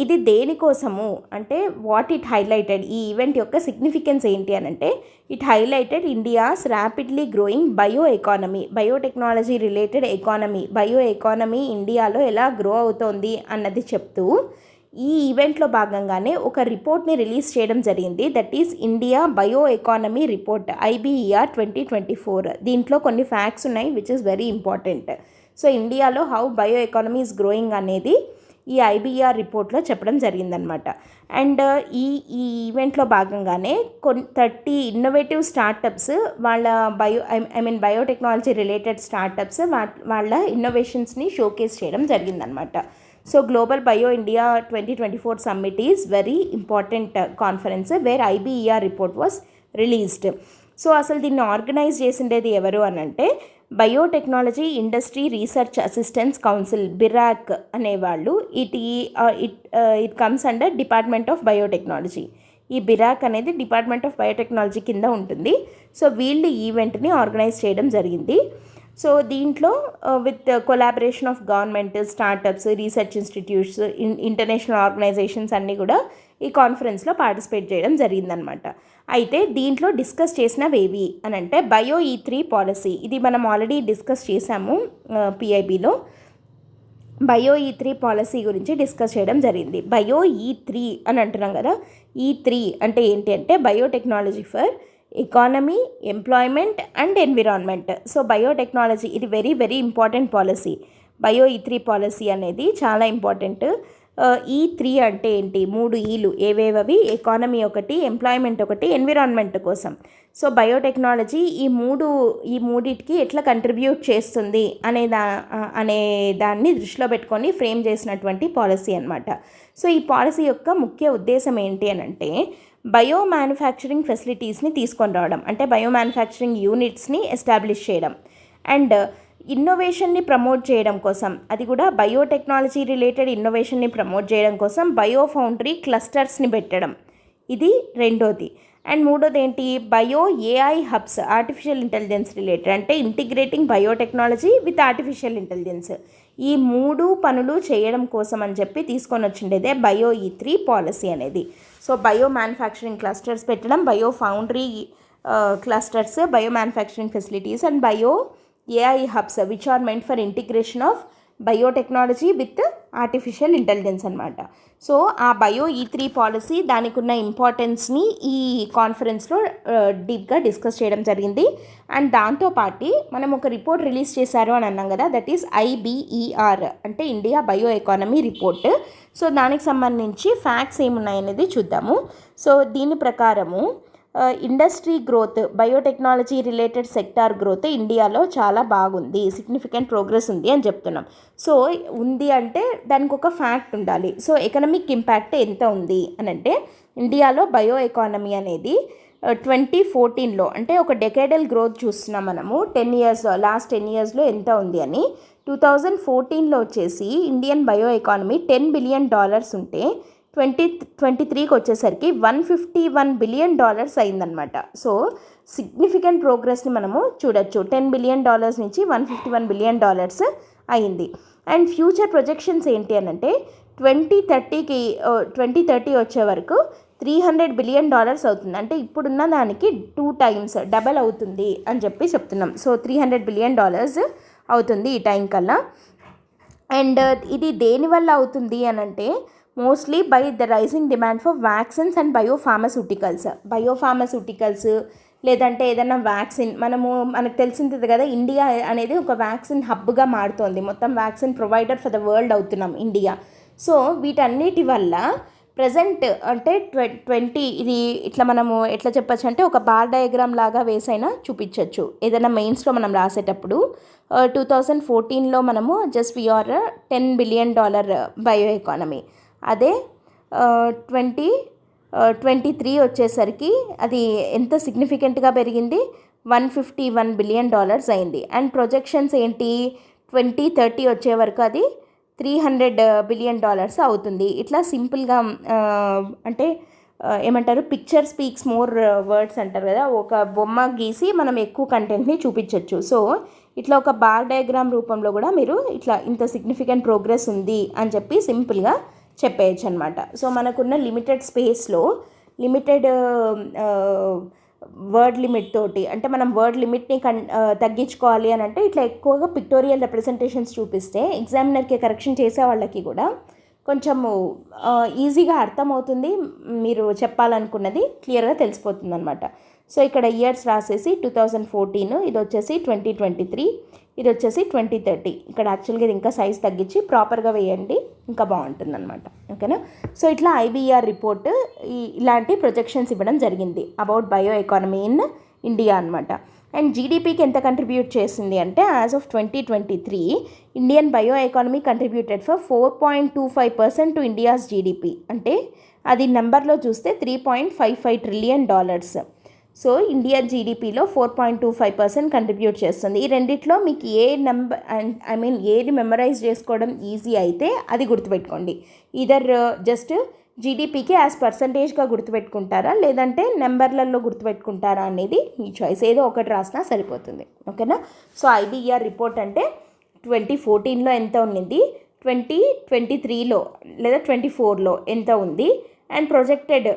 ఇది దేనికోసము అంటే వాట్ ఇట్ హైలైటెడ్, ఈ ఈవెంట్ యొక్క సిగ్నిఫికెన్స్ ఏంటి అని అంటే, it highlighted India's rapidly growing bio economy, biotechnology related economy, bio economy ఇండియాలో ఎలా గ్రో అవుతోంది అన్నది చెప్తూ ఈ ఈవెంట్లో భాగంగానే ఒక రిపోర్ట్ని రిలీజ్ చేయడం జరిగింది. That is India bio economy report IBER 2024. దీంట్లో కొన్ని ఫ్యాక్ట్స్ ఉన్నాయి which is very important. So ఇండియాలో how bio economy is growing అనేది ఈ IBER రిపోర్ట్లో చెప్పడం జరిగిందనమాట. అండ్ ఈ ఈవెంట్లో భాగంగానే 30 ఇన్నోవేటివ్ స్టార్టప్స్ వాళ్ళ బయోటెక్నాలజీ రిలేటెడ్ స్టార్టప్స్ వాళ్ళ ఇన్నోవేషన్స్ని షోకేస్ చేయడం జరిగిందనమాట. So global bio India 2024 summit is very important conference where IBER report was released. So అసలు దీన్ని ఆర్గనైజ్ చేసిండేది ఎవరు అని అంటే, biotechnology industry research assistance council BIRAC అనేవాళ్ళు. It comes under department of biotechnology. ఈ BIRAC అనేది డిపార్ట్మెంట్ ఆఫ్ బయోటెక్నాలజీ కింద ఉంటుంది. సో వీళ్ళు ఈవెంట్ని ఆర్గనైజ్ చేయడం జరిగింది. సో దీంట్లో with collaboration of government, startups, research institutes, international organisations అన్నీ కూడా ఈ కాన్ఫరెన్స్లో పార్టిసిపేట్ చేయడం జరిగిందనమాట. అయితే దీంట్లో డిస్కస్ చేసినవేవి అని అంటే, బయో E3 పాలసీ. ఇది మనం ఆల్రెడీ డిస్కస్ చేసాము PIBలో. బయో E3 పాలసీ గురించి డిస్కస్ చేయడం జరిగింది. బయో E3 అని అంటున్నాం కదా. E3 అంటే ఏంటి అంటే, biotechnology for economy, employment and environment. So biotechnology ఇది very important policy. Bio E3 policy అనేది చాలా ఇంపార్టెంట్. E3 అంటే ఏంటి, 3 Eలు ఏవేవవి, ఎకానమీ ఒకటి, ఎంప్లాయ్మెంట్ ఒకటి, ఎన్విరాన్మెంట్ కోసం. సో బయోటెక్నాలజీ ఈ మూడిటికి ఎట్లా కంట్రిబ్యూట్ చేస్తుంది అనే దాన్ని దృష్టిలో పెట్టుకొని ఫ్రేమ్ చేసినటువంటి పాలసీ అనమాట. సో ఈ పాలసీ యొక్క ముఖ్య ఉద్దేశం ఏంటి అని అంటే, బయో మ్యానుఫ్యాక్చరింగ్ ఫెసిలిటీస్ని తీసుకొని రావడం, అంటే బయో మ్యానుఫ్యాక్చరింగ్ యూనిట్స్ని ఎస్టాబ్లిష్ చేయడం, అండ్ ఇన్నోవేషన్ని ప్రమోట్ చేయడం కోసం, అది కూడా బయోటెక్నాలజీ రిలేటెడ్ ఇన్నోవేషన్ని ప్రమోట్ చేయడం కోసం బయో ఫౌండరీ క్లస్టర్స్ని పెట్టడం, ఇది రెండోది. అండ్ మూడోది ఏంటి, bio AI hubs, artificial intelligence related, అంటే integrating biotechnology with artificial intelligence. ఈ 3 పనులు చేయడం కోసం అని చెప్పి తీసుకొని వచ్చిండేదే బయో E3 పాలసీ అనేది. సో బయో మ్యానుఫ్యాక్చరింగ్ క్లస్టర్స్ పెట్టడం, bio foundry clusters, bio manufacturing facilities and bio AI hubs which are meant for integration of biotechnology with artificial intelligence అనమాట. సో ఆ బయో E3 పాలసీ, దానికి ఉన్న ఇంపార్టెన్స్ని ఈ కాన్ఫరెన్స్లో డీప్గా discuss చేయడం జరిగింది. అండ్ దాంతోపాటు మనం ఒక రిపోర్ట్ రిలీజ్ చేశారు అని అన్నాం కదా, దట్ ఈస్ IBER అంటే India bio economy report. So దానికి సంబంధించి ఫ్యాక్ట్స్ ఏమున్నాయనేది చూద్దాము. సో దీని ప్రకారము industry growth, biotechnology related sector growth ఇండియాలో చాలా బాగుంది, సిగ్నిఫికెంట్ ప్రోగ్రెస్ ఉంది అని చెప్తున్నాం. సో ఉంది అంటే దానికి ఒక ఫ్యాక్ట్ ఉండాలి. సో ఎకనామిక్ ఇంపాక్ట్ ఎంత ఉంది అని అంటే, ఇండియాలో బయో ఎకానమీ అనేది 2014లో అంటే ఒక డెకేడల్ గ్రోత్ చూస్తున్నాం మనము 10 ఇయర్స్, లాస్ట్ 10 ఇయర్స్లో ఎంత ఉంది అని. 2014లో వచ్చేసి ఇండియన్ బయో ఎకానమీ $10 బిలియన్ ఉంటే 2023కి వచ్చేసరికి $151 బిలియన్ అయిందనమాట. సో సిగ్నిఫికెంట్ ప్రోగ్రెస్ని మనము చూడొచ్చు. $10 బిలియన్ నుంచి $151 బిలియన్ అయింది. అండ్ ఫ్యూచర్ ప్రొజెక్షన్స్ ఏంటి అని అంటే 2030 వచ్చే వరకు $300 బిలియన్ అవుతుంది. అంటే ఇప్పుడున్న దానికి 2 times డబల్ అవుతుంది అని చెప్పి చెప్తున్నాం. సో $300 బిలియన్ అవుతుంది ఈ టైం కల్లా. అండ్ ఇది దేనివల్ల అవుతుంది అని అంటే mostly by the rising demand for vaccines and biopharmaceuticals లేదంటే ఏదైనా వ్యాక్సిన్. మనకు తెలిసింది కదా, ఇండియా అనేది ఒక వ్యాక్సిన్ హబ్గా మారుతోంది. మొత్తం vaccine provider for the world అవుతున్నాం ఇండియా. సో వీటన్నిటి వల్ల ప్రజెంట్ అంటే 20 ఇది ఇట్లా మనము ఎట్లా చెప్పచ్చు అంటే ఒక బార్ డయాగ్రామ్ లాగా వేసైనా చూపించవచ్చు ఏదైనా మెయిన్స్లో మనం రాసేటప్పుడు. 2014లో మనము just we are $10 billion bio economy. అదే 2023 వచ్చేసరికి అది ఎంత సిగ్నిఫికెంట్గా పెరిగింది, $151 బిలియన్ అయింది. అండ్ ప్రొజెక్షన్స్ ఏంటి, 2030 వచ్చే వరకు అది $300 బిలియన్ అవుతుంది. ఇట్లా సింపుల్గా అంటే ఏమంటారు, పిక్చర్ స్పీక్స్ మోర్ వర్డ్స్ అంటారు కదా, ఒక బొమ్మ గీసి మనం ఎక్కువ కంటెంట్ని చూపించవచ్చు. సో ఇట్లా ఒక బార్ డయాగ్రామ్ రూపంలో కూడా మీరు ఇట్లా ఇంత సిగ్నిఫికెంట్ ప్రోగ్రెస్ ఉంది అని చెప్పి సింపుల్గా చెప్పేయచ్చు అనమాట. సో మనకున్న లిమిటెడ్ స్పేస్లో లిమిటెడ్ వర్డ్ లిమిట్ తోటి అంటే మనం వర్డ్ లిమిట్ని తగ్గించుకోవాలి అని అంటే ఇట్లా ఎక్కువగా పిక్టోరియల్ రిప్రజెంటేషన్స్ చూపిస్తే ఎగ్జామినర్కి కరెక్షన్ చేసే వాళ్ళకి కూడా కొంచెము ఈజీగా అర్థమవుతుంది, మీరు చెప్పాలనుకున్నది క్లియర్గా తెలిసిపోతుంది అనమాట. సో ఇక్కడ ఇయర్స్ రాసేసి 2014, ఇది వచ్చేసి 2023, ఇది వచ్చేసి 2030. ఇక్కడ యాక్చువల్గా ఇది ఇంకా సైజ్ తగ్గించి ప్రాపర్గా వేయండి, ఇంకా బాగుంటుంది అనమాట. ఓకేనా. సో ఇట్లా IBR రిపోర్ట్ ఇలాంటి ప్రొజెక్షన్స్ ఇవ్వడం జరిగింది about bio economy in India అనమాట. అండ్ జీడిపికి ఎంత కంట్రిబ్యూట్ చేసింది అంటే as of 2023 Indian bio economy contributed for 4.25% to India's GDP. అంటే అది నెంబర్లో చూస్తే $3.55 ట్రిలియన్. సో ఇండియా జీడిపిలో 4.25% కంట్రిబ్యూట్ చేస్తుంది. ఈ రెండిట్లో మీకు ఏ నెంబర్ ఏది మెమరైజ్ చేసుకోవడం ఈజీ అయితే అది గుర్తుపెట్టుకోండి. ఈదర్ జస్ట్ జీడిపికి యాజ్ పర్సంటేజ్గా గుర్తుపెట్టుకుంటారా లేదంటే నెంబర్లలో గుర్తుపెట్టుకుంటారా అనేది మీ చాయిస్, ఏదో ఒకటి రాసినా సరిపోతుంది. ఓకేనా. సో IBR రిపోర్ట్ అంటే 2014లో ఎంత ఉన్నింది, 2023లో లేదా 24లో ఎంత ఉంది, and projected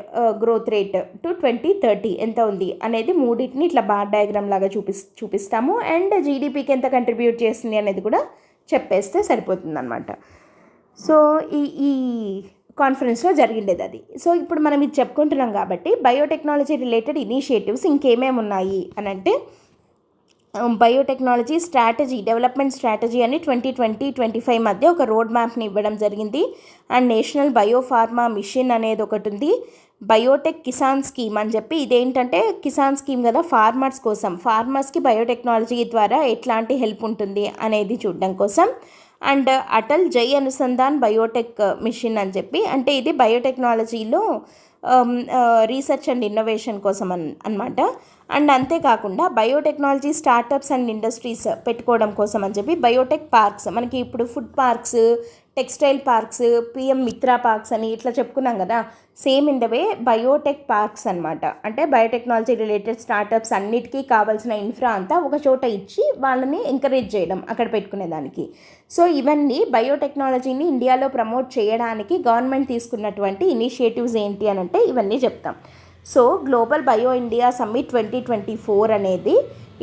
growth rate to 2030 ఎంత ఉంది అనేది మూడింటిని ఇట్లా బార్ డయాగ్రామ్ లాగా చూపిస్తాము. అండ్ జీడిపికి ఎంత కంట్రిబ్యూట్ చేస్తుంది అనేది కూడా చెప్పేస్తే సరిపోతుంది అనమాట. సో ఈ కాన్ఫరెన్స్లో జరిగిండేది అది. సో ఇప్పుడు మనం ఇది చెప్పుకుంటున్నాం కాబట్టి బయోటెక్నాలజీ రిలేటెడ్ ఇనిషియేటివ్స్ ఇంకేమేమి ఉన్నాయి అని అంటే బయోటెక్నాలజీ స్ట్రాటజీ, డెవలప్మెంట్ స్ట్రాటజీ అని 2020-25 మధ్య ఒక రోడ్ మ్యాప్ని ఇవ్వడం జరిగింది. అండ్ నేషనల్ బయోఫార్మా మిషన్ అనేది ఒకటి ఉంది. బయోటెక్ కిసాన్ స్కీమ్ అని చెప్పి, ఇదేంటంటే కిసాన్ స్కీమ్ కదా, ఫార్మర్స్ కోసం, ఫార్మర్స్కి బయోటెక్నాలజీ ద్వారా ఎట్లాంటి హెల్ప్ ఉంటుంది అనేది చూడడం కోసం. అండ్ అటల్ జై అనుసంధాన్ బయోటెక్ మిషన్ అని చెప్పి, అంటే ఇది బయోటెక్నాలజీలో రీసెర్చ్ అండ్ ఇన్నోవేషన్ కోసం అన్నమాట. అండ్ అంతేకాకుండా బయోటెక్నాలజీ స్టార్టప్స్ అండ్ ఇండస్ట్రీస్ పెట్టుకోవడం కోసం అని చెప్పి బయోటెక్ పార్క్స్, మనకి ఇప్పుడు food parks, textile parks, PM Mitra parks అని ఇట్లా చెప్పుకున్నాం కదా, same in the way Biotech parks అనమాట. అంటే బయోటెక్నాలజీ రిలేటెడ్ స్టార్టప్స్ అన్నిటికీ కావాల్సిన ఇన్ఫ్రా అంతా ఒక చోట ఇచ్చి వాళ్ళని ఎంకరేజ్ చేయడం అక్కడ పెట్టుకునేదానికి. సో ఇవన్నీ బయోటెక్నాలజీని ఇండియాలో ప్రమోట్ చేయడానికి గవర్నమెంట్ తీసుకున్నటువంటి ఇనిషియేటివ్స్ ఏంటి అని అంటే ఇవన్నీ చెప్తాం. So global bio India summit 2024 అనేది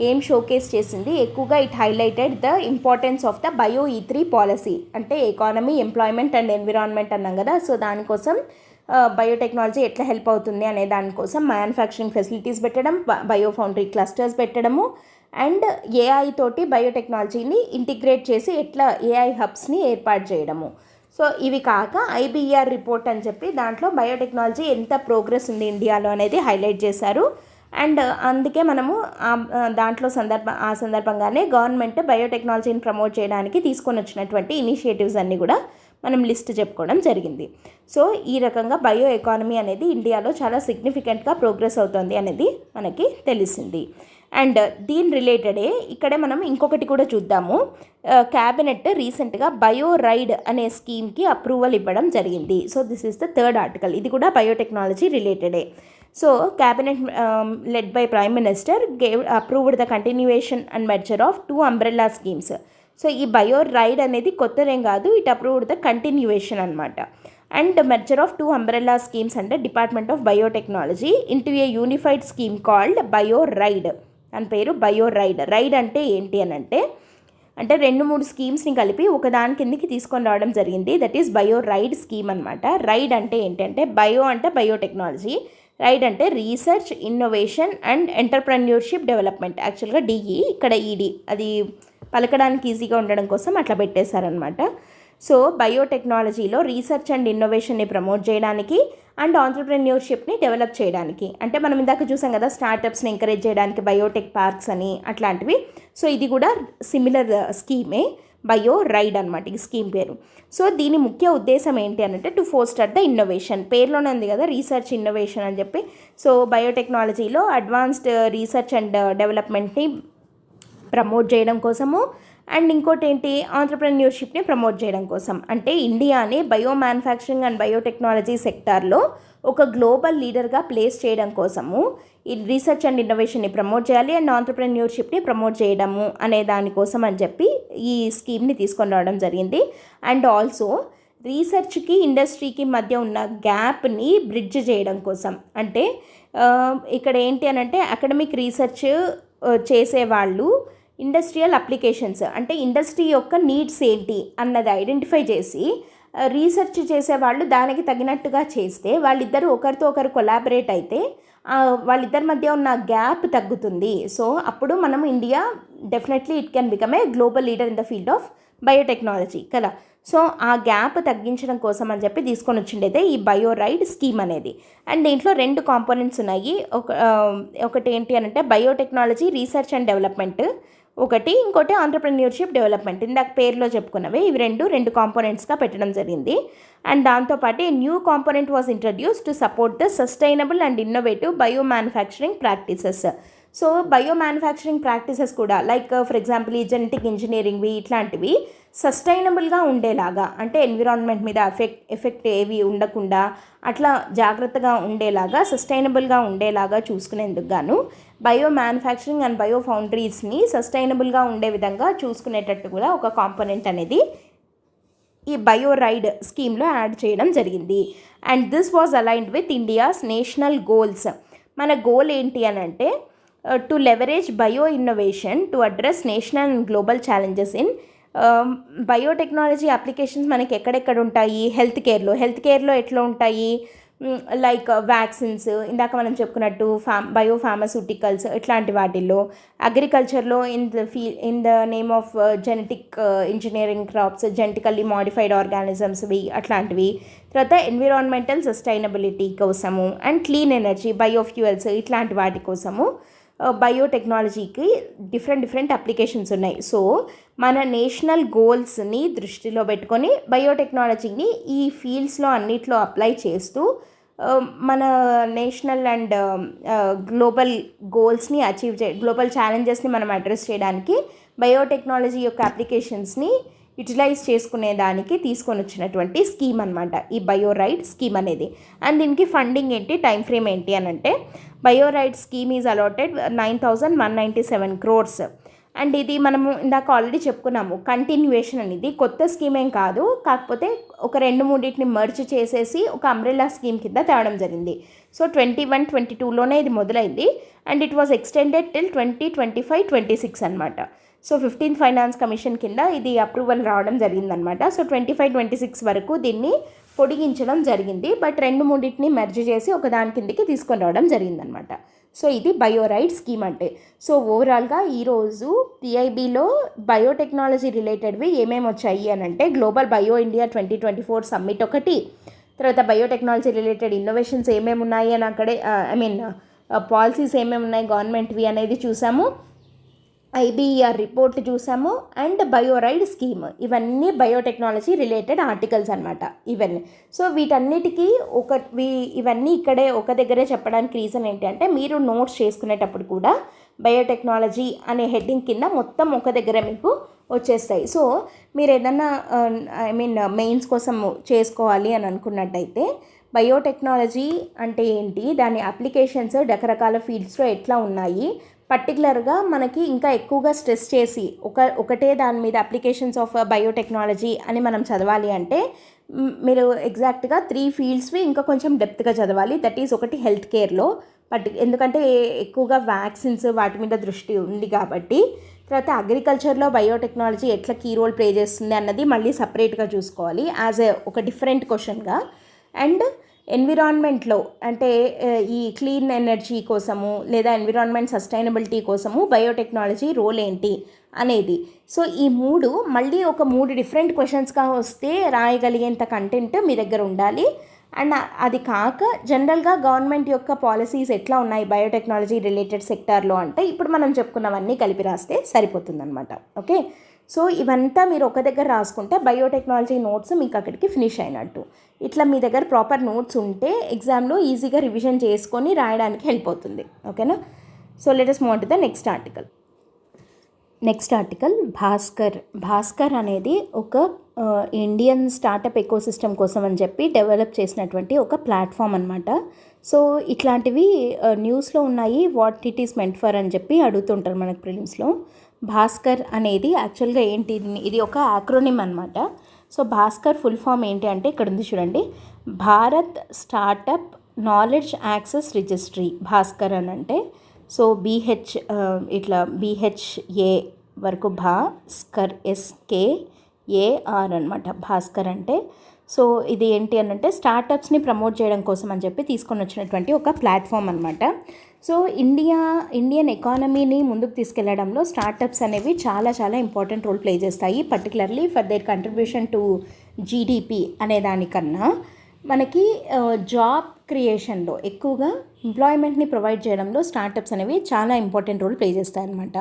ఏం షోకేస్ చేసింది, ఎక్కువగా it highlighted the importance of the bio E3 policy. అంటే ఎకానమీ, ఎంప్లాయ్మెంట్ అండ్ ఎన్విరాన్మెంట్ అన్నాం కదా, సో దానికోసం బయోటెక్నాలజీ ఎట్లా హెల్ప్ అవుతుంది అనే దానికోసం మ్యానుఫ్యాక్చరింగ్ ఫెసిలిటీస్ పెట్టడం, బయో ఫౌండరీ క్లస్టర్స్ పెట్టడము, అండ్ AI తోటి బయోటెక్నాలజీని ఇంటిగ్రేట్ చేసి ఎట్లా AI హబ్స్ని ఏర్పాటు చేయడము. సో ఇవి కాక IBR రిపోర్ట్ అని చెప్పి దాంట్లో బయోటెక్నాలజీ ఎంత ప్రోగ్రెస్ ఉంది ఇండియాలో అనేది హైలైట్ చేశారు. అండ్ అందుకే మనము దాంట్లో ఆ సందర్భంగానే గవర్నమెంట్ బయోటెక్నాలజీని ప్రమోట్ చేయడానికి తీసుకొని వచ్చినటువంటి ఇనిషియేటివ్స్ అన్నీ కూడా మనం లిస్ట్ చెప్పుకోవడం జరిగింది. సో ఈ రకంగా బయో ఎకానమీ అనేది ఇండియాలో చాలా సిగ్నిఫికెంట్గా ప్రోగ్రెస్ అవుతుంది అనేది మనకి తెలిసింది. అండ్ దీని రిలేటెడే ఇక్కడే మనం ఇంకొకటి కూడా చూద్దాము. క్యాబినెట్ రీసెంట్గా బయో రైడ్ అనే స్కీమ్కి అప్రూవల్ ఇవ్వడం జరిగింది. So this is the third article. ఇది కూడా బయోటెక్నాలజీ రిలేటెడే. So cabinet led by prime minister approved the continuation and merger of 2 umbrella schemes. So ఈ బయో రైడ్ అనేది కొత్తదేం కాదు, ఇట్ అప్రూవ్డ్ ద కంటిన్యూయేషన్ అనమాట. And merger of 2 umbrella schemes అంటే department of biotechnology into a unified scheme called bio ride అని పేరు. Bio ride. Ride అంటే ఏంటి అని అంటే 2-3 స్కీమ్స్ని కలిపి ఒకదాని కిందకి తీసుకొని రావడం జరిగింది. That is bio ride scheme అనమాట. రైడ్ అంటే ఏంటంటే బయో అంటే బయోటెక్నాలజీ, రైడ్ అంటే research, innovation and entrepreneurship development. యాక్చువల్గా డిఈ, ఇక్కడ ఈడీ, అది పలకడానికి ఈజీగా ఉండడం కోసం అట్లా పెట్టేశారనమాట. సో బయోటెక్నాలజీలో రీసెర్చ్ అండ్ ఇన్నోవేషన్ని ప్రమోట్ చేయడానికి అండ్ ఆంటర్ప్రెన్యూర్షిప్ని డెవలప్ చేయడానికి, అంటే మనం ఇందాక చూసాం కదా స్టార్టప్స్ని ఎంకరేజ్ చేయడానికి బయోటెక్ పార్క్స్ అని అట్లాంటివి. సో ఇది కూడా సిమిలర్ స్కీమే, బయో రైడ్ అనమాట ఈ స్కీమ్ పేరు. సో దీని ముఖ్య ఉద్దేశం ఏంటి అంటే టు ఫోస్టర్ ద ఇన్నోవేషన్. పేరులోనే ఉంది కదా రీసెర్చ్ ఇన్నోవేషన్ అని చెప్పి. సో బయోటెక్నాలజీలో అడ్వాన్స్డ్ రీసెర్చ్ అండ్ డెవలప్మెంట్ని ప్రమోట్ చేయడం కోసము అండ్ ఇంకోటి ఏంటి ఆంటర్ప్రెన్యూర్షిప్ని ప్రమోట్ చేయడం కోసం. అంటే ఇండియాని బయో మ్యానుఫ్యాక్చరింగ్ అండ్ బయోటెక్నాలజీ సెక్టార్లో ఒక గ్లోబల్ లీడర్గా ప్లేస్ చేయడం కోసము ఈ రీసెర్చ్ అండ్ ఇన్నోవేషన్ని ప్రమోట్ చేయాలి అండ్ ఆంటర్ప్రెన్యూర్షిప్ని ప్రమోట్ చేయడము అనే దానికోసం అని చెప్పి ఈ స్కీమ్ని తీసుకొని రావడం జరిగింది. అండ్ ఆల్సో రీసెర్చ్కి ఇండస్ట్రీకి మధ్య ఉన్న గ్యాప్ని బ్రిడ్జ్ చేయడం కోసం. అంటే ఇక్కడ ఏంటి అని అంటే అకాడమిక్ రీసెర్చ్ చేసేవాళ్ళు ఇండస్ట్రియల్ అప్లికేషన్స్ అంటే ఇండస్ట్రీ యొక్క నీడ్స్ ఏంటి అన్నది ఐడెంటిఫై చేసి రీసెర్చ్ చేసేవాళ్ళు దానికి తగినట్టుగా చేస్తే వాళ్ళిద్దరూ ఒకరితో ఒకరు కొలాబరేట్ అయితే వాళ్ళిద్దరి మధ్య ఉన్న గ్యాప్ తగ్గుతుంది. సో అప్పుడు మనం India definitely it can become a global leader in the field of biotechnology కదా. సో ఆ గ్యాప్ తగ్గించడం కోసం అని చెప్పి తీసుకొని వచ్చిండేదే ఈ బయో రైడ్ స్కీమ్ అనేది. అండ్ దీంట్లో 2 కాంపోనెంట్స్ ఉన్నాయి. ఒకటి ఏంటి అని అంటే బయోటెక్నాలజీ రీసెర్చ్ అండ్ డెవలప్మెంట్ ఒకటి, ఇంకోటి ఆంటర్ప్రెన్యూర్షిప్ డెవలప్మెంట్. ఇందాక పేరులో చెప్పుకున్నవే ఇవి రెండు కాంపోనెంట్స్గా పెట్టడం జరిగింది. అండ్ దాంతోపాటు new component was introduce to support the sustainable and innovative bio manufacturing practices. So bio manufacturing practices కూడా లైక్ ఫర్ ఎగ్జాంపుల్ ఈ జెనెటిక్ ఇంజనీరింగ్వి ఇట్లాంటివి సస్టైనబుల్గా ఉండేలాగా, అంటే ఎన్విరాన్మెంట్ మీద ఎఫెక్ట్ ఏవి ఉండకుండా అట్లా జాగ్రత్తగా ఉండేలాగా సస్టైనబుల్గా ఉండేలాగా చూసుకునేందుకు గాను బయో మ్యానుఫ్యాక్చరింగ్ అండ్ బయో ఫౌండరీస్ని సస్టైనబుల్గా ఉండే విధంగా చూసుకునేటట్టు కూడా ఒక కాంపోనెంట్ అనేది ఈ బయో రైడ్ స్కీమ్లో యాడ్ చేయడం జరిగింది. And this was aligned with India's national goals. మన గోల్ ఏంటి అని అంటే to leverage bio innovation to address national and global challenges in biotechnology applications మనకి ఎక్కడెక్కడ ఉంటాయి. హెల్త్ కేర్లో ఎట్లా ఉంటాయి, లైక్ వ్యాక్సిన్స్ ఇందాక మనం చెప్పుకున్నట్టు బయో ఫార్మాస్యూటికల్స్ ఇట్లాంటి వాటిల్లో, అగ్రికల్చర్లో in the name of genetic engineering crops, genetically modified ఆర్గానిజమ్స్వి అట్లాంటివి. తర్వాత ఎన్విరాన్మెంటల్ సస్టైనబిలిటీ కోసము అండ్ క్లీన్ ఎనర్జీ బయోఫ్యూయల్స్ ఇట్లాంటి వాటి కోసము బయోటెక్నాలజీకి డిఫరెంట్ అప్లికేషన్స్ ఉన్నాయి. సో మన నేషనల్ గోల్స్ని దృష్టిలో పెట్టుకొని బయోటెక్నాలజీని ఈ ఫీల్డ్స్లో అన్నిట్లో అప్లై చేస్తూ మన నేషనల్ అండ్ గ్లోబల్ గోల్స్ని గ్లోబల్ ఛాలెంజెస్ని మనం అడ్రస్ చేయడానికి బయోటెక్నాలజీ యొక్క అప్లికేషన్స్ని యూటిలైజ్ చేసుకునేదానికి తీసుకొని వచ్చినటువంటి స్కీమ్ అనమాట ఈ బయో రైడ్ స్కీమ్ అనేది. అండ్ దీనికి ఫండింగ్ ఏంటి, టైం ఫ్రేమ్ ఏంటి అని అంటే bio ride scheme is allotted 9,197 crores. And ఇది మనము ఇందాక ఆల్రెడీ చెప్పుకున్నాము కంటిన్యూయేషన్ అనేది కొత్త స్కీమ్ ఏం కాదు, కాకపోతే ఒక 2-3 మర్జ్ చేసేసి ఒక అంబ్రెల్లా స్కీమ్ కింద తేవడం జరిగింది. సో 21-22లోనే ఇది మొదలైంది and it was extended till 2025-26 అనమాట. సో 15th ఫైనాన్స్ కమిషన్ కింద ఇది అప్రూవల్ రావడం జరిగిందనమాట. సో 25-26 వరకు దీన్ని పొడిగించడం జరిగింది. బట్ 2-3 మెర్జ్ చేసి ఒక దాని కిందకి తీసుకొని రావడం జరిగిందనమాట. సో ఇది బయో రైడ్ స్కీమ్ అంటే. సో ఓవరాల్గా ఈరోజు పిఐబిలో బయోటెక్నాలజీ రిలేటెడ్వి ఏమేమి వచ్చాయి అని అంటే గ్లోబల్ బయో ఇండియా 2024 సమ్మిట్ ఒకటి, తర్వాత బయోటెక్నాలజీ రిలేటెడ్ ఇన్నోవేషన్స్ ఏమేమి ఉన్నాయి అని అక్కడే పాలసీస్ ఏమేమి ఉన్నాయి గవర్నమెంట్వి అనేది చూసాము. ఐబిఈఆర్ రిపోర్ట్ చూసాము అండ్ బయోరైడ్ స్కీమ్, ఇవన్నీ బయోటెక్నాలజీ రిలేటెడ్ ఆర్టికల్స్ అనమాట ఇవన్నీ. సో వీటన్నిటికీ ఇవన్నీ ఇక్కడే ఒక దగ్గరే చెప్పడానికి రీజన్ ఏంటి అంటే మీరు నోట్స్ చేసుకునేటప్పుడు కూడా బయోటెక్నాలజీ అనే హెడ్డింగ్ కింద మొత్తం ఒక దగ్గర మీకు వచ్చేస్తాయి. సో మీరు ఏదన్నా మెయిన్స్ కోసం చేసుకోవాలి అని అనుకున్నట్టయితే బయోటెక్నాలజీ అంటే ఏంటి, దాని అప్లికేషన్స్ రకరకాల ఫీల్డ్స్లో ఎట్లా ఉన్నాయి, పర్టికులర్గా మనకి ఇంకా ఎక్కువగా స్ట్రెస్ చేసి ఒకటే దాని మీద అప్లికేషన్స్ ఆఫ్ బయోటెక్నాలజీ అని మనం చదవాలి అంటే మీరు ఎగ్జాక్ట్గా 3 ఫీల్డ్స్వి ఇంకా కొంచెం డెప్త్గా చదవాలి. దట్ ఈస్ ఒకటి హెల్త్ కేర్లో ఎందుకంటే ఎక్కువగా వ్యాక్సిన్స్ వాటి మీద దృష్టి ఉంది కాబట్టి. తర్వాత అగ్రికల్చర్లో బయోటెక్నాలజీ ఎట్లా కీ రోల్ ప్లే చేస్తుంది అన్నది మళ్ళీ సపరేట్గా చూసుకోవాలి ఒక డిఫరెంట్ క్వశ్చన్గా. అండ్ ఎన్విరాన్మెంట్లో అంటే ఈ క్లీన్ ఎనర్జీ కోసము లేదా ఎన్విరాన్మెంట్ సస్టైనబిలిటీ కోసము బయోటెక్నాలజీ రోల్ ఏంటి అనేది. సో ఈ మళ్ళీ ఒక 3 డిఫరెంట్ క్వశ్చన్స్గా వస్తే రాయగలిగేంత కంటెంట్ మీ దగ్గర ఉండాలి. అండ్ అది కాక జనరల్గా గవర్నమెంట్ యొక్క పాలసీస్ ఎట్లా ఉన్నాయి బయోటెక్నాలజీ రిలేటెడ్ సెక్టార్లో అంటే ఇప్పుడు మనం చెప్పుకున్నవన్నీ కలిపి రాస్తే సరిపోతుందన్నమాట. ఓకే, సో ఇవంతా మీరు ఒక దగ్గర రాసుకుంటే బయోటెక్నాలజీ నోట్స్ మీకు అక్కడికి ఫినిష్ అయినట్టు. ఇట్లా మీ దగ్గర ప్రాపర్ నోట్స్ ఉంటే ఎగ్జామ్లో ఈజీగా రివిజన్ చేసుకొని రాయడానికి హెల్ప్ అవుతుంది. ఓకేనా, so let us move on to the next article. Bhaskar అనేది ఒక ఇండియన్ స్టార్టప్ ఎకోసిస్టమ్ కోసం అని చెప్పి డెవలప్ చేసినటువంటి ఒక ప్లాట్ఫామ్ అనమాట. సో ఇట్లాంటివి న్యూస్లో ఉన్నాయి, what it is meant for అని చెప్పి అడుగుతుంటారు మనకు ప్రిలిమ్స్లో. భాస్కర్ అనేది యాక్చువల్గా ఏంటి, ఇది ఒక యాక్రోనిమ్ అనమాట. సో భాస్కర్ ఫుల్ ఫామ్ ఏంటి అంటే ఇక్కడ ఉంది చూడండి, Bharat startup knowledge access registry. Bhaskar అని అంటే సో BHA వరకు భాస్కర్ SKAR అనమాట భాస్కర్ అంటే. సో ఇది ఏంటి అని అంటే స్టార్టప్స్ని ప్రమోట్ చేయడం కోసం అని చెప్పి తీసుకొని వచ్చినటువంటి ఒక ప్లాట్ఫామ్ అనమాట. సో ఇండియన్ ఎకానమీని ముందుకు తీసుకెళ్లడంలో స్టార్టప్స్ అనేవి చాలా చాలా ఇంపార్టెంట్ రోల్ ప్లే చేస్తాయి. Particularly for their contribution to GDP అనే దానికన్నా మనకి జాబ్ క్రియేషన్లో ఎక్కువగా ఎంప్లాయ్మెంట్ని ప్రొవైడ్ చేయడంలో స్టార్టప్స్ అనేవి చాలా ఇంపార్టెంట్ రోల్ ప్లే చేస్తాయి అన్నమాట.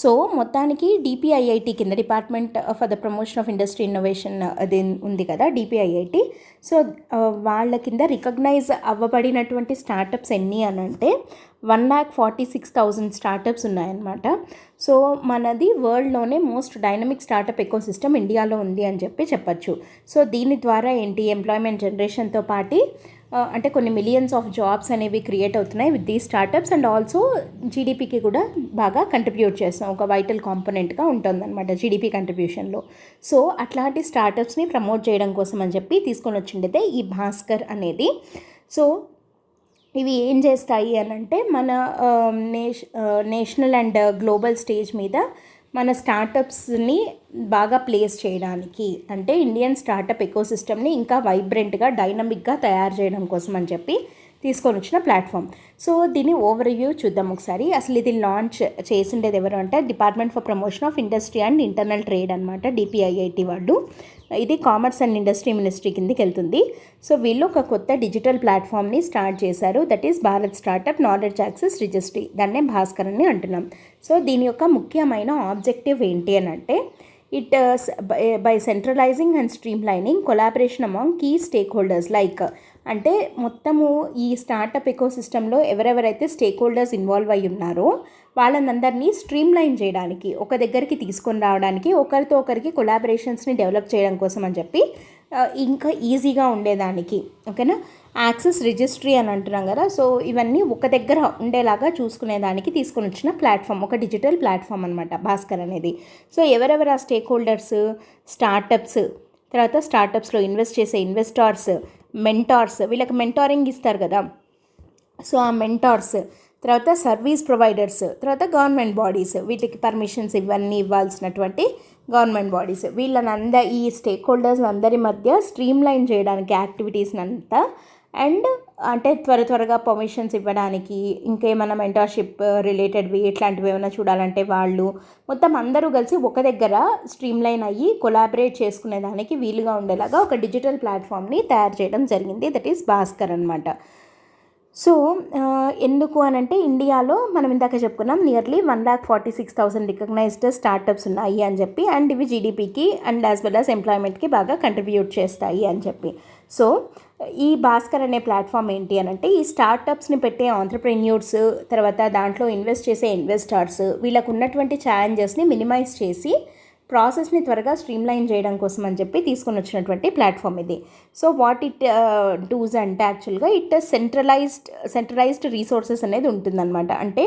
సో మొత్తానికి DPIIT కింద department for the promotion of industry innovation అది ఉంది కదా DPIIT. సో వాళ్ళ కింద రికగ్నైజ్ అవ్వబడినటువంటి స్టార్టప్స్ ఎన్ని అని అంటే 1,46,000 స్టార్టప్స్ ఉన్నాయన్నమాట. సో మనది వరల్డ్లోనే మోస్ట్ డైనమిక్ స్టార్టప్ ఎకోసిస్టమ్ ఇండియాలో ఉంది అని చెప్పచ్చు. సో దీని ద్వారా ఏంటి ఎంప్లాయ్మెంట్ జనరేషన్తో పాటు అంటే కొన్ని మిలియన్స్ ఆఫ్ జాబ్స్ అనేవి క్రియేట్ అవుతున్నాయి విత్ దీ స్టార్టప్స్. అండ్ ఆల్సో జీడిపికి కూడా బాగా కంట్రిబ్యూట్ చేస్తాం, ఒక వైటల్ కాంపోనెంట్గా ఉంటుందన్నమాట జీడిపి కంట్రిబ్యూషన్లో. సో అట్లాంటి స్టార్టప్స్ని ప్రమోట్ చేయడం కోసం అని చెప్పి తీసుకొని వచ్చిండేదే ఈ భాస్కర్ అనేది. సో ఇవి ఏం చేస్తాయి అని అంటే మన నేషనల్ అండ్ గ్లోబల్ స్టేజ్ మీద మన స్టార్టప్స్ని బాగా ప్లేస్ చేయడానికి, అంటే ఇండియన్ స్టార్టప్ ఎకోసిస్టమ్ని ఇంకా వైబ్రెంట్గా డైనమిక్గా తయారు చేయడం కోసం అని చెప్పి తీసుకొని వచ్చిన ప్లాట్ఫామ్. సో దీన్ని ఓవర్ రివ్యూ చూద్దాం ఒకసారి. అసలు ఇది లాంచ్ చేసిండేది ఎవరు అంటే department for promotion of industry and internal trade అనమాట, DPIIT వాళ్ళు. ఇది కామర్స్ అండ్ ఇండస్ట్రీ మినిస్ట్రీ కిందకి వెళ్తుంది. సో వీళ్ళు ఒక కొత్త డిజిటల్ ప్లాట్ఫామ్ని స్టార్ట్ చేశారు, that is Bharat startup knowledge access registry, దాన్నే భాస్కర్ అని అంటున్నాం. సో దీని యొక్క ముఖ్యమైన ఆబ్జెక్టివ్ ఏంటి అని అంటే it by centralising and streamlining collaboration among key stakeholders అంటే మొత్తము ఈ స్టార్టప్ ఎకోసిస్టంలో ఎవరెవరైతే స్టేక్ హోల్డర్స్ ఇన్వాల్వ్ అయ్యి ఉన్నారో వాళ్ళందరినీ స్ట్రీమ్లైన్ చేయడానికి, ఒక దగ్గరికి తీసుకొని రావడానికి, ఒకరితో ఒకరికి కొలాబరేషన్స్ని డెవలప్ చేయడం కోసం అని చెప్పి ఇంకా ఈజీగా ఉండేదానికి. ఓకేనా, యాక్సెస్ రిజిస్ట్రీ అని అంటున్నాం కదా. సో ఇవన్నీ ఒక దగ్గర ఉండేలాగా చూసుకునేదానికి తీసుకొని వచ్చిన ప్లాట్ఫామ్, ఒక డిజిటల్ ప్లాట్ఫామ్ అనమాట భాస్కర్ అనేది. సో ఎవరెవరు ఆ స్టేక్ హోల్డర్స్, స్టార్టప్స్, తర్వాత స్టార్టప్స్లో ఇన్వెస్ట్ చేసే ఇన్వెస్టార్స్, మెంటార్స్, వీళ్ళకి మెంటారింగ్ ఇస్తారు కదా, సో ఆ మెంటార్స్, తర్వాత సర్వీస్ ప్రొవైడర్స్, తర్వాత గవర్నమెంట్ బాడీస్, వీటికి పర్మిషన్స్ ఇవన్నీ ఇవ్వాల్సినటువంటి గవర్నమెంట్ బాడీస్, ఈ స్టేక్ హోల్డర్స్ అందరి మధ్య స్ట్రీమ్లైన్ చేయడానికి యాక్టివిటీస్ని అంతా, అండ్ అంటే త్వరగా పర్మిషన్స్ ఇవ్వడానికి, ఇంకేమైనా మెంటార్షిప్ రిలేటెడ్వి ఇట్లాంటివి ఏమైనా చూడాలంటే వాళ్ళు మొత్తం అందరూ కలిసి ఒక దగ్గర స్ట్రీమ్లైన్ అయ్యి కొలాబరేట్ చేసుకునేదానికి వీలుగా ఉండేలాగా ఒక డిజిటల్ ప్లాట్ఫామ్ని తయారు చేయడం జరిగింది, దట్ ఈస్ భాస్కర్ అనమాట. సో ఎందుకు అని అంటే ఇండియాలో మనం ఇందాక చెప్పుకున్నాం నియర్లీ 1,46,000 రికగ్నైజ్డ్ స్టార్టప్స్ ఉన్నాయి అని చెప్పి, అండ్ ఇవి జీడిపికి అండ్ యాజ్ వెల్ యాజ్ ఎంప్లాయ్మెంట్కి బాగా కంట్రిబ్యూట్ చేస్తాయి అని చెప్పి. సో ఈ భాస్కర్ అనే ప్లాట్ఫామ్ ఏంటి అని అంటే ఈ స్టార్టప్స్ని పెట్టే ఆంటర్ప్రెన్యూర్స్, తర్వాత దాంట్లో ఇన్వెస్ట్ చేసే ఇన్వెస్టర్స్, వీళ్ళకు ఉన్నటువంటి ఛాలెంజెస్ని మినిమైజ్ చేసి ప్రాసెస్ని త్వరగా స్ట్రీమ్లైన్ చేయడం కోసం అని చెప్పి తీసుకొని వచ్చినటువంటి ప్లాట్ఫామ్ ఇది. సో వాట్ ఇట్ డూస్ అంటే యాక్చువల్గా ఇట్ సెంట్రలైజ్డ్ రీసోర్సెస్ అనేది ఉంటుందన్నమాట. అంటే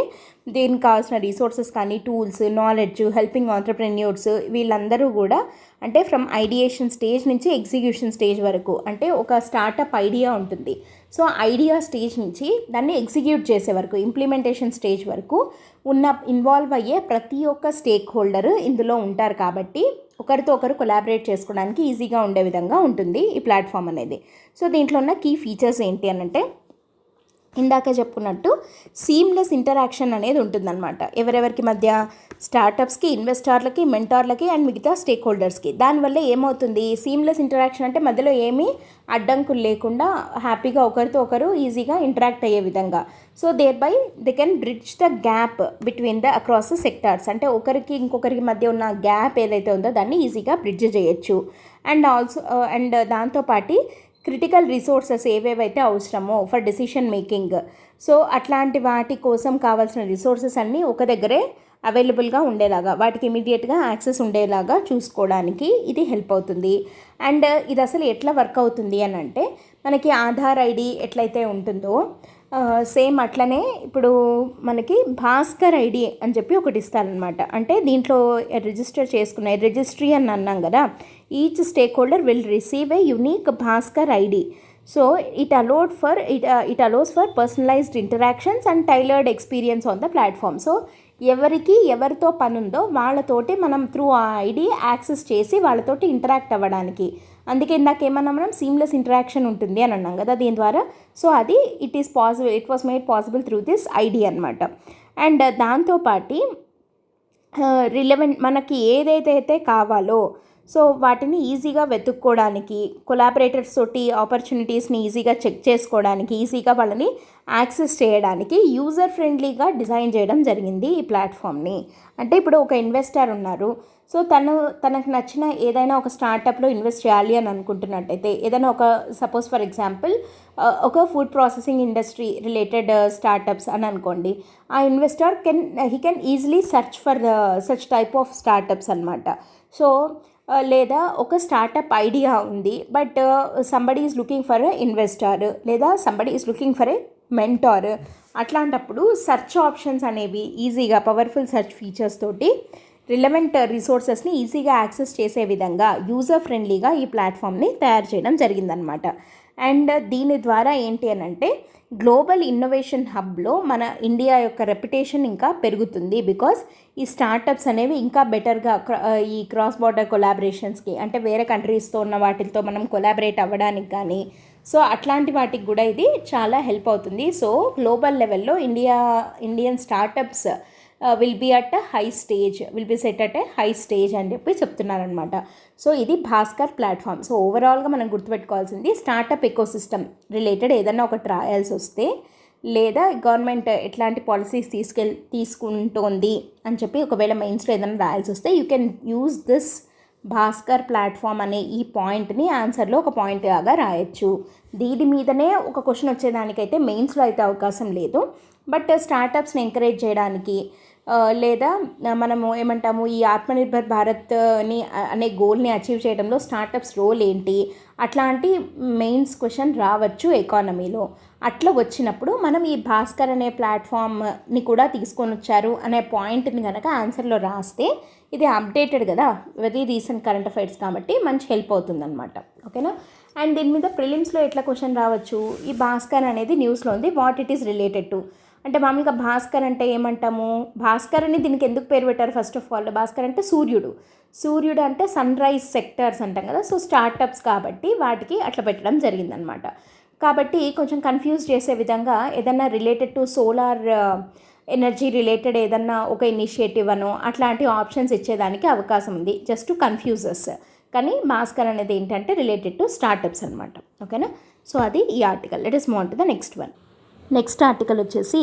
దీనికి కావాల్సిన రీసోర్సెస్ కానీ, టూల్స్, నాలెడ్జ్, హెల్పింగ్ ఆంటర్ప్రెన్యూర్స్ వీళ్ళందరూ కూడా అంటే ఫ్రమ్ ఐడియేషన్ స్టేజ్ నుంచి ఎగ్జిక్యూషన్ స్టేజ్ వరకు, అంటే ఒక స్టార్టప్ ఐడియా ఉంటుంది. సో ఐడియా స్టేజ్ నుంచి దాన్ని ఎగ్జిక్యూట్ చేసే వరకు, ఇంప్లిమెంటేషన్ స్టేజ్ వరకు ఇన్వాల్వ్ అయ్యే ప్రతి ఒక్క స్టేక్ హోల్డర్ ఇందులో ఉంటారు. కాబట్టి ఒకరితో ఒకరు కొలాబరేట్ చేసుకోవడానికి ఈజీగా ఉండే విధంగా ఉంటుంది ఈ ప్లాట్ఫామ్ అనేది. సో దీంట్లో ఉన్న కీ ఫీచర్స్ ఏంటి అని అంటే ఇందాక చెప్పుకున్నట్టు సీమ్లెస్ ఇంటరాక్షన్ అనేది ఉంటుందన్నమాట. ఎవరెవరికి మధ్య, స్టార్టప్స్కి, ఇన్వెస్టర్లకి, మెంటార్లకి అండ్ మిగతా స్టేక్ హోల్డర్స్కి. దానివల్ల ఏమవుతుంది, సీమ్లెస్ ఇంటరాక్షన్ అంటే మధ్యలో ఏమీ అడ్డంకులు లేకుండా హ్యాపీగా ఒకరితో ఒకరు ఈజీగా ఇంటరాక్ట్ అయ్యే విధంగా. So thereby they can bridge the gap between the across the sectors. అంటే ఒకరికి ఇంకొకరికి మధ్య ఉన్న గ్యాప్ ఏదైతే ఉందో దాన్ని ఈజీగా బ్రిడ్జ్ చేయొచ్చు. అండ్ దాంతోపాటు క్రిటికల్ రిసోర్సెస్ ఏవేవైతే అవసరమో ఫర్ డెసిషన్ మేకింగ్, సో అట్లాంటి వాటి కోసం కావాల్సిన రిసోర్సెస్ అన్నీ ఒక దగ్గరే అవైలబుల్గా ఉండేలాగా, వాటికి ఇమీడియట్గా యాక్సెస్ ఉండేలాగా చూసుకోవడానికి ఇది హెల్ప్ అవుతుంది. అండ్ ఇది అసలు ఎట్లా వర్క్ అవుతుంది అని అంటే మనకి ఆధార్ ఐడి ఎట్లయితే ఉంటుందో సేమ్ అట్లనే ఇప్పుడు మనకి భాస్కర్ ఐడి అని చెప్పి ఒకటి ఇస్తారనమాట. అంటే దీంట్లో రిజిస్టర్ చేసుకున్న రిజిస్ట్రీ అని అన్నాం కదా, each stakeholder will receive a unique Bhaskar ID. So it allows for personalised interactions and tailored experience on the platform. So ఎవరితో పని ఉందో వాళ్ళతోటి మనం త్రూ ఆ ఐడి యాక్సెస్ చేసి వాళ్ళతోటి ఇంటరాక్ట్ అవ్వడానికి. అందుకే ఇందాక ఏమన్నా మనం సీమ్లెస్ ఇంటరాక్షన్ ఉంటుంది అని అన్నాం కదా దీని ద్వారా. సో అది it was made possible through this ID అనమాట. అండ్ దాంతోపాటు రిలవెంట్ మనకి ఏదైతే కావాలో సో వాటిని ఈజీగా వెతుక్కోవడానికి, కొలాబరేటర్స్ తోటి ఆపర్చునిటీస్ని ఈజీగా చెక్ చేసుకోవడానికి, ఈజీగా వాళ్ళని యాక్సెస్ చేయడానికి యూజర్ ఫ్రెండ్లీగా డిజైన్ చేయడం జరిగింది ఈ ప్లాట్ఫామ్ని. అంటే ఇప్పుడు ఒక ఇన్వెస్టర్ ఉన్నారు, సో తనకు నచ్చిన ఏదైనా ఒక స్టార్టప్లో ఇన్వెస్ట్ చేయాలి అని అనుకుంటున్నట్టయితే, ఏదైనా ఒక సపోజ్ ఫర్ ఎగ్జాంపుల్ ఒక food processing industry related startups అని అనుకోండి, ఆ investor he can easily search for such type of startups అనమాట. సో లేదా ఒక స్టార్టప్ ఐడియా ఉంది, but somebody is looking for a investor, లేదా somebody is looking for a mentor. అట్లాంటప్పుడు search options అనేవి ఈజీగా పవర్ఫుల్ సెర్చ్ ఫీచర్స్ తోటి relevant రిసోర్సెస్ని ఈజీగా యాక్సెస్ చేసే విధంగా యూజర్ ఫ్రెండ్లీగా ఈ ప్లాట్ఫామ్ని తయారు చేయడం జరిగిందనమాట. అండ్ దీని ద్వారా ఏంటి అని అంటే గ్లోబల్ ఇన్నోవేషన్ హబ్లో మన ఇండియా యొక్క రెప్యుటేషన్ ఇంకా పెరుగుతుంది. బికాస్ ఈ స్టార్టప్స్ అనేవి ఇంకా బెటర్గా ఈ క్రాస్ బార్డర్ కొలాబరేషన్స్కి, అంటే వేరే కంట్రీస్తో ఉన్న వాటితో మనం కొలాబరేట్ అవ్వడానికి కానీ, సో అట్లాంటి వాటికి కూడా ఇది చాలా హెల్ప్ అవుతుంది. సో గ్లోబల్ లెవెల్లో Indian startups will be set at a high stage అని చెప్పి చెప్తున్నారనమాట. సో ఇది భాస్కర్ ప్లాట్ఫామ్. సో ఓవరాల్గా మనం గుర్తుపెట్టుకోవాల్సింది స్టార్టప్ ఎకోసిస్టమ్ రిలేటెడ్ ఏదైనా ఒక ట్రయల్స్ వస్తే, లేదా గవర్నమెంట్ ఎట్లాంటి పాలసీస్ తీసుకుంటోంది అని చెప్పి ఒకవేళ మెయిన్స్లో ఏదైనా రాయాల్సి వస్తే you can use this Bhaskar platform అనే ఈ పాయింట్ని ఆన్సర్లో ఒక పాయింట్ లాగా రాయొచ్చు. దీని మీదనే ఒక క్వశ్చన్ వచ్చేదానికైతే మెయిన్స్లో అయితే అవకాశం లేదు. బట్ స్టార్టప్స్ని ఎంకరేజ్ చేయడానికి, లేదా మనము ఏమంటాము ఈ ఆత్మనిర్భర్ భారత్ని అనే గోల్ని అచీవ్ చేయడంలో స్టార్టప్స్ రోల్ ఏంటి, అట్లాంటి మెయిన్స్ క్వశ్చన్ రావచ్చు ఎకానమీలో. అట్లా వచ్చినప్పుడు మనం ఈ భాస్కర్ అనే ప్లాట్ఫామ్ని కూడా తీసుకొని వచ్చారు అనే పాయింట్ని కనుక ఆన్సర్లో రాస్తే, ఇది అప్డేటెడ్ కదా, వెరీ రీసెంట్ కరెంట్ అఫైర్స్ కాబట్టి మంచి హెల్ప్ అవుతుందన్నమాట. ఓకేనా. అండ్ దీని మీద ప్రిలిమ్స్లో ఎట్లా క్వశ్చన్ రావచ్చు, ఈ భాస్కర్ అనేది న్యూస్లో ఉంది, what it is related to. అంటే మామూలుగా భాస్కర్ అంటే ఏమంటాము, భాస్కర్ అని దీనికి ఎందుకు పేరు పెట్టారు, ఫస్ట్ ఆఫ్ ఆల్ భాస్కర్ అంటే సూర్యుడు అంటే సన్ రైజ్ సెక్టర్స్ అంటాం కదా, సో స్టార్టప్స్ కాబట్టి వాటికి అట్లా పెట్టడం జరిగిందనమాట. కాబట్టి కొంచెం కన్ఫ్యూజ్ చేసే విధంగా ఏదన్నా related to solar energy related ఏదన్నా ఒక ఇనిషియేటివ్ అనో అట్లాంటి ఆప్షన్స్ ఇచ్చేదానికి అవకాశం ఉంది, జస్ట్ కన్ఫ్యూజెస్. కానీ భాస్కర్ అనేది ఏంటంటే రిలేటెడ్ టు స్టార్టప్స్ అనమాట. ఓకేనా. సో అది ఈ article. Let us move on to the next one. Next article వచ్చేసి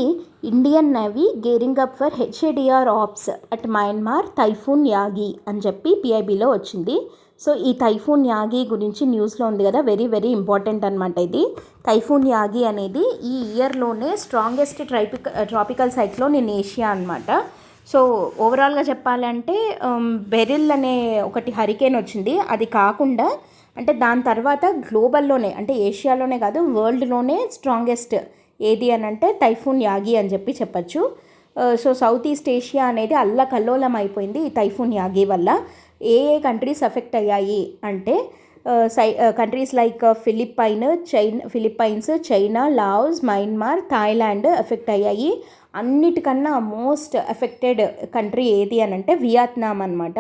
Indian navy gearing up for HADR ops at Myanmar typhoon Yagi అని చెప్పి పిఐబిలో వచ్చింది. సో ఈ టైఫూన్ యాగి గురించి న్యూస్లో ఉంది కదా, వెరీ వెరీ ఇంపార్టెంట్ అనమాట. ఇది టైఫూన్ యాగి అనేది ఈ ఇయర్లోనే strongest tropical cyclone in Asia అనమాట. సో ఓవరాల్గా చెప్పాలంటే బెరిల్ అనే ఒకటి హరికేన్ వచ్చింది. అది కాకుండా అంటే దాని తర్వాత గ్లోబల్లోనే అంటే ఏషియాలోనే కాదు వరల్డ్లోనే స్ట్రాంగెస్ట్ ఏది అని అంటే టైఫూన్ యాగి అని చెప్పి చెప్పచ్చు. సో సౌత్ ఈస్ట్ ఏషియా అనేది అల్లకల్లోలం అయిపోయింది ఈ టైఫూన్ యాగి వల్ల. ఏ ఏ కంట్రీస్ ఎఫెక్ట్ అయ్యాయి అంటే countries like Philippines, China, Laos, Myanmar, Thailand effect అయ్యాయి. అన్నిటికన్నా మోస్ట్ ఎఫెక్టెడ్ కంట్రీ ఏది అని అంటే వియత్నాం అనమాట.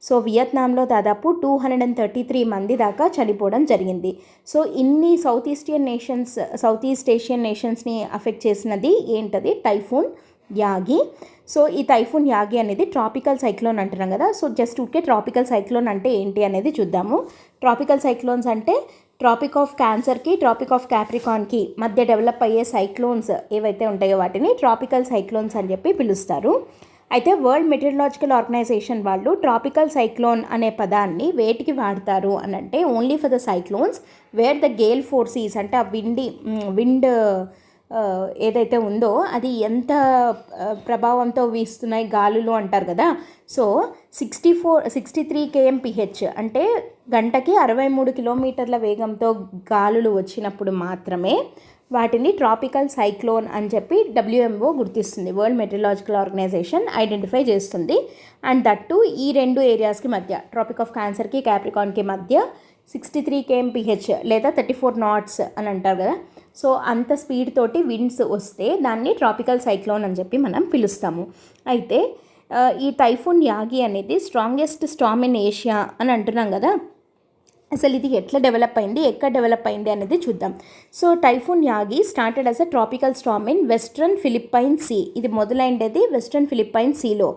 సో వియత్నాంలో దాదాపు 233 మంది దాకా చనిపోవడం జరిగింది. సో ఇన్ని సౌత్ ఈస్ట్ ఏషియన్ నేషన్స్ని అఫెక్ట్ చేసినది ఏంటది టైఫూన్ యాగి. సో ఈ టైఫూన్ యాగి అనేది ట్రాపికల్ సైక్లోన్ అంటున్నాం కదా. సో జస్ట్ ఊరికే ట్రాపికల్ సైక్లోన్ అంటే ఏంటి అనేది చూద్దాము. ట్రాపికల్ సైక్లోన్స్ అంటే ట్రాపిక్ ఆఫ్ క్యాన్సర్కి ట్రాపిక్ ఆఫ్ క్యాప్రికాన్కి మధ్య డెవలప్ అయ్యే సైక్లోన్స్ ఏవైతే ఉంటాయో వాటిని ట్రాపికల్ సైక్లోన్స్ అని చెప్పి పిలుస్తారు. అయితే వరల్డ్ మెటీరియలాజికల్ ఆర్గనైజేషన్ వాళ్ళు ట్రాపికల్ సైక్లోన్ అనే పదాన్ని వేటికి వాడతారు అని అంటే only for the cyclones where the gale forces అంటే ఆ విండ్ ఏదైతే ఉందో అది ఎంత ప్రభావంతో వీస్తున్నాయి గాలులు అంటారు కదా. సో 63 kmph అంటే గంటకి 63 కిలోమీటర్ల వేగంతో గాలులు వచ్చినప్పుడు మాత్రమే వాటిని ట్రాపికల్ సైక్లోన్ అని చెప్పి WMO గుర్తిస్తుంది, వరల్డ్ మెటీరియలాజికల్ ఆర్గనైజేషన్ ఐడెంటిఫై చేస్తుంది. అండ్ దట్టు ఈ రెండు ఏరియాస్కి మధ్య ట్రాపిక్ ఆఫ్ క్యాన్సర్కి క్యాప్రికాన్కి మధ్య 63 kmph లేదా 34 knots అని అంటారు కదా. సో అంత స్పీడ్ తోటి విండ్స్ వస్తే దాన్ని ట్రాపికల్ సైక్లోన్ అని చెప్పి మనం పిలుస్తాము. అయితే ఈ టైఫూన్ యాగి అనేది స్ట్రాంగెస్ట్ స్టార్మ్ ఇన్ ఏషియా అని అంటున్నాం కదా. అసలు ఇది ఎట్లా డెవలప్ అయింది, ఎక్కడ డెవలప్ అయింది అనేది చూద్దాం. So typhoon Yagi started as a tropical storm in western Philippine sea. ఇది మొదలైండేది వెస్ట్రన్ ఫిలిప్పైన్ సీలో.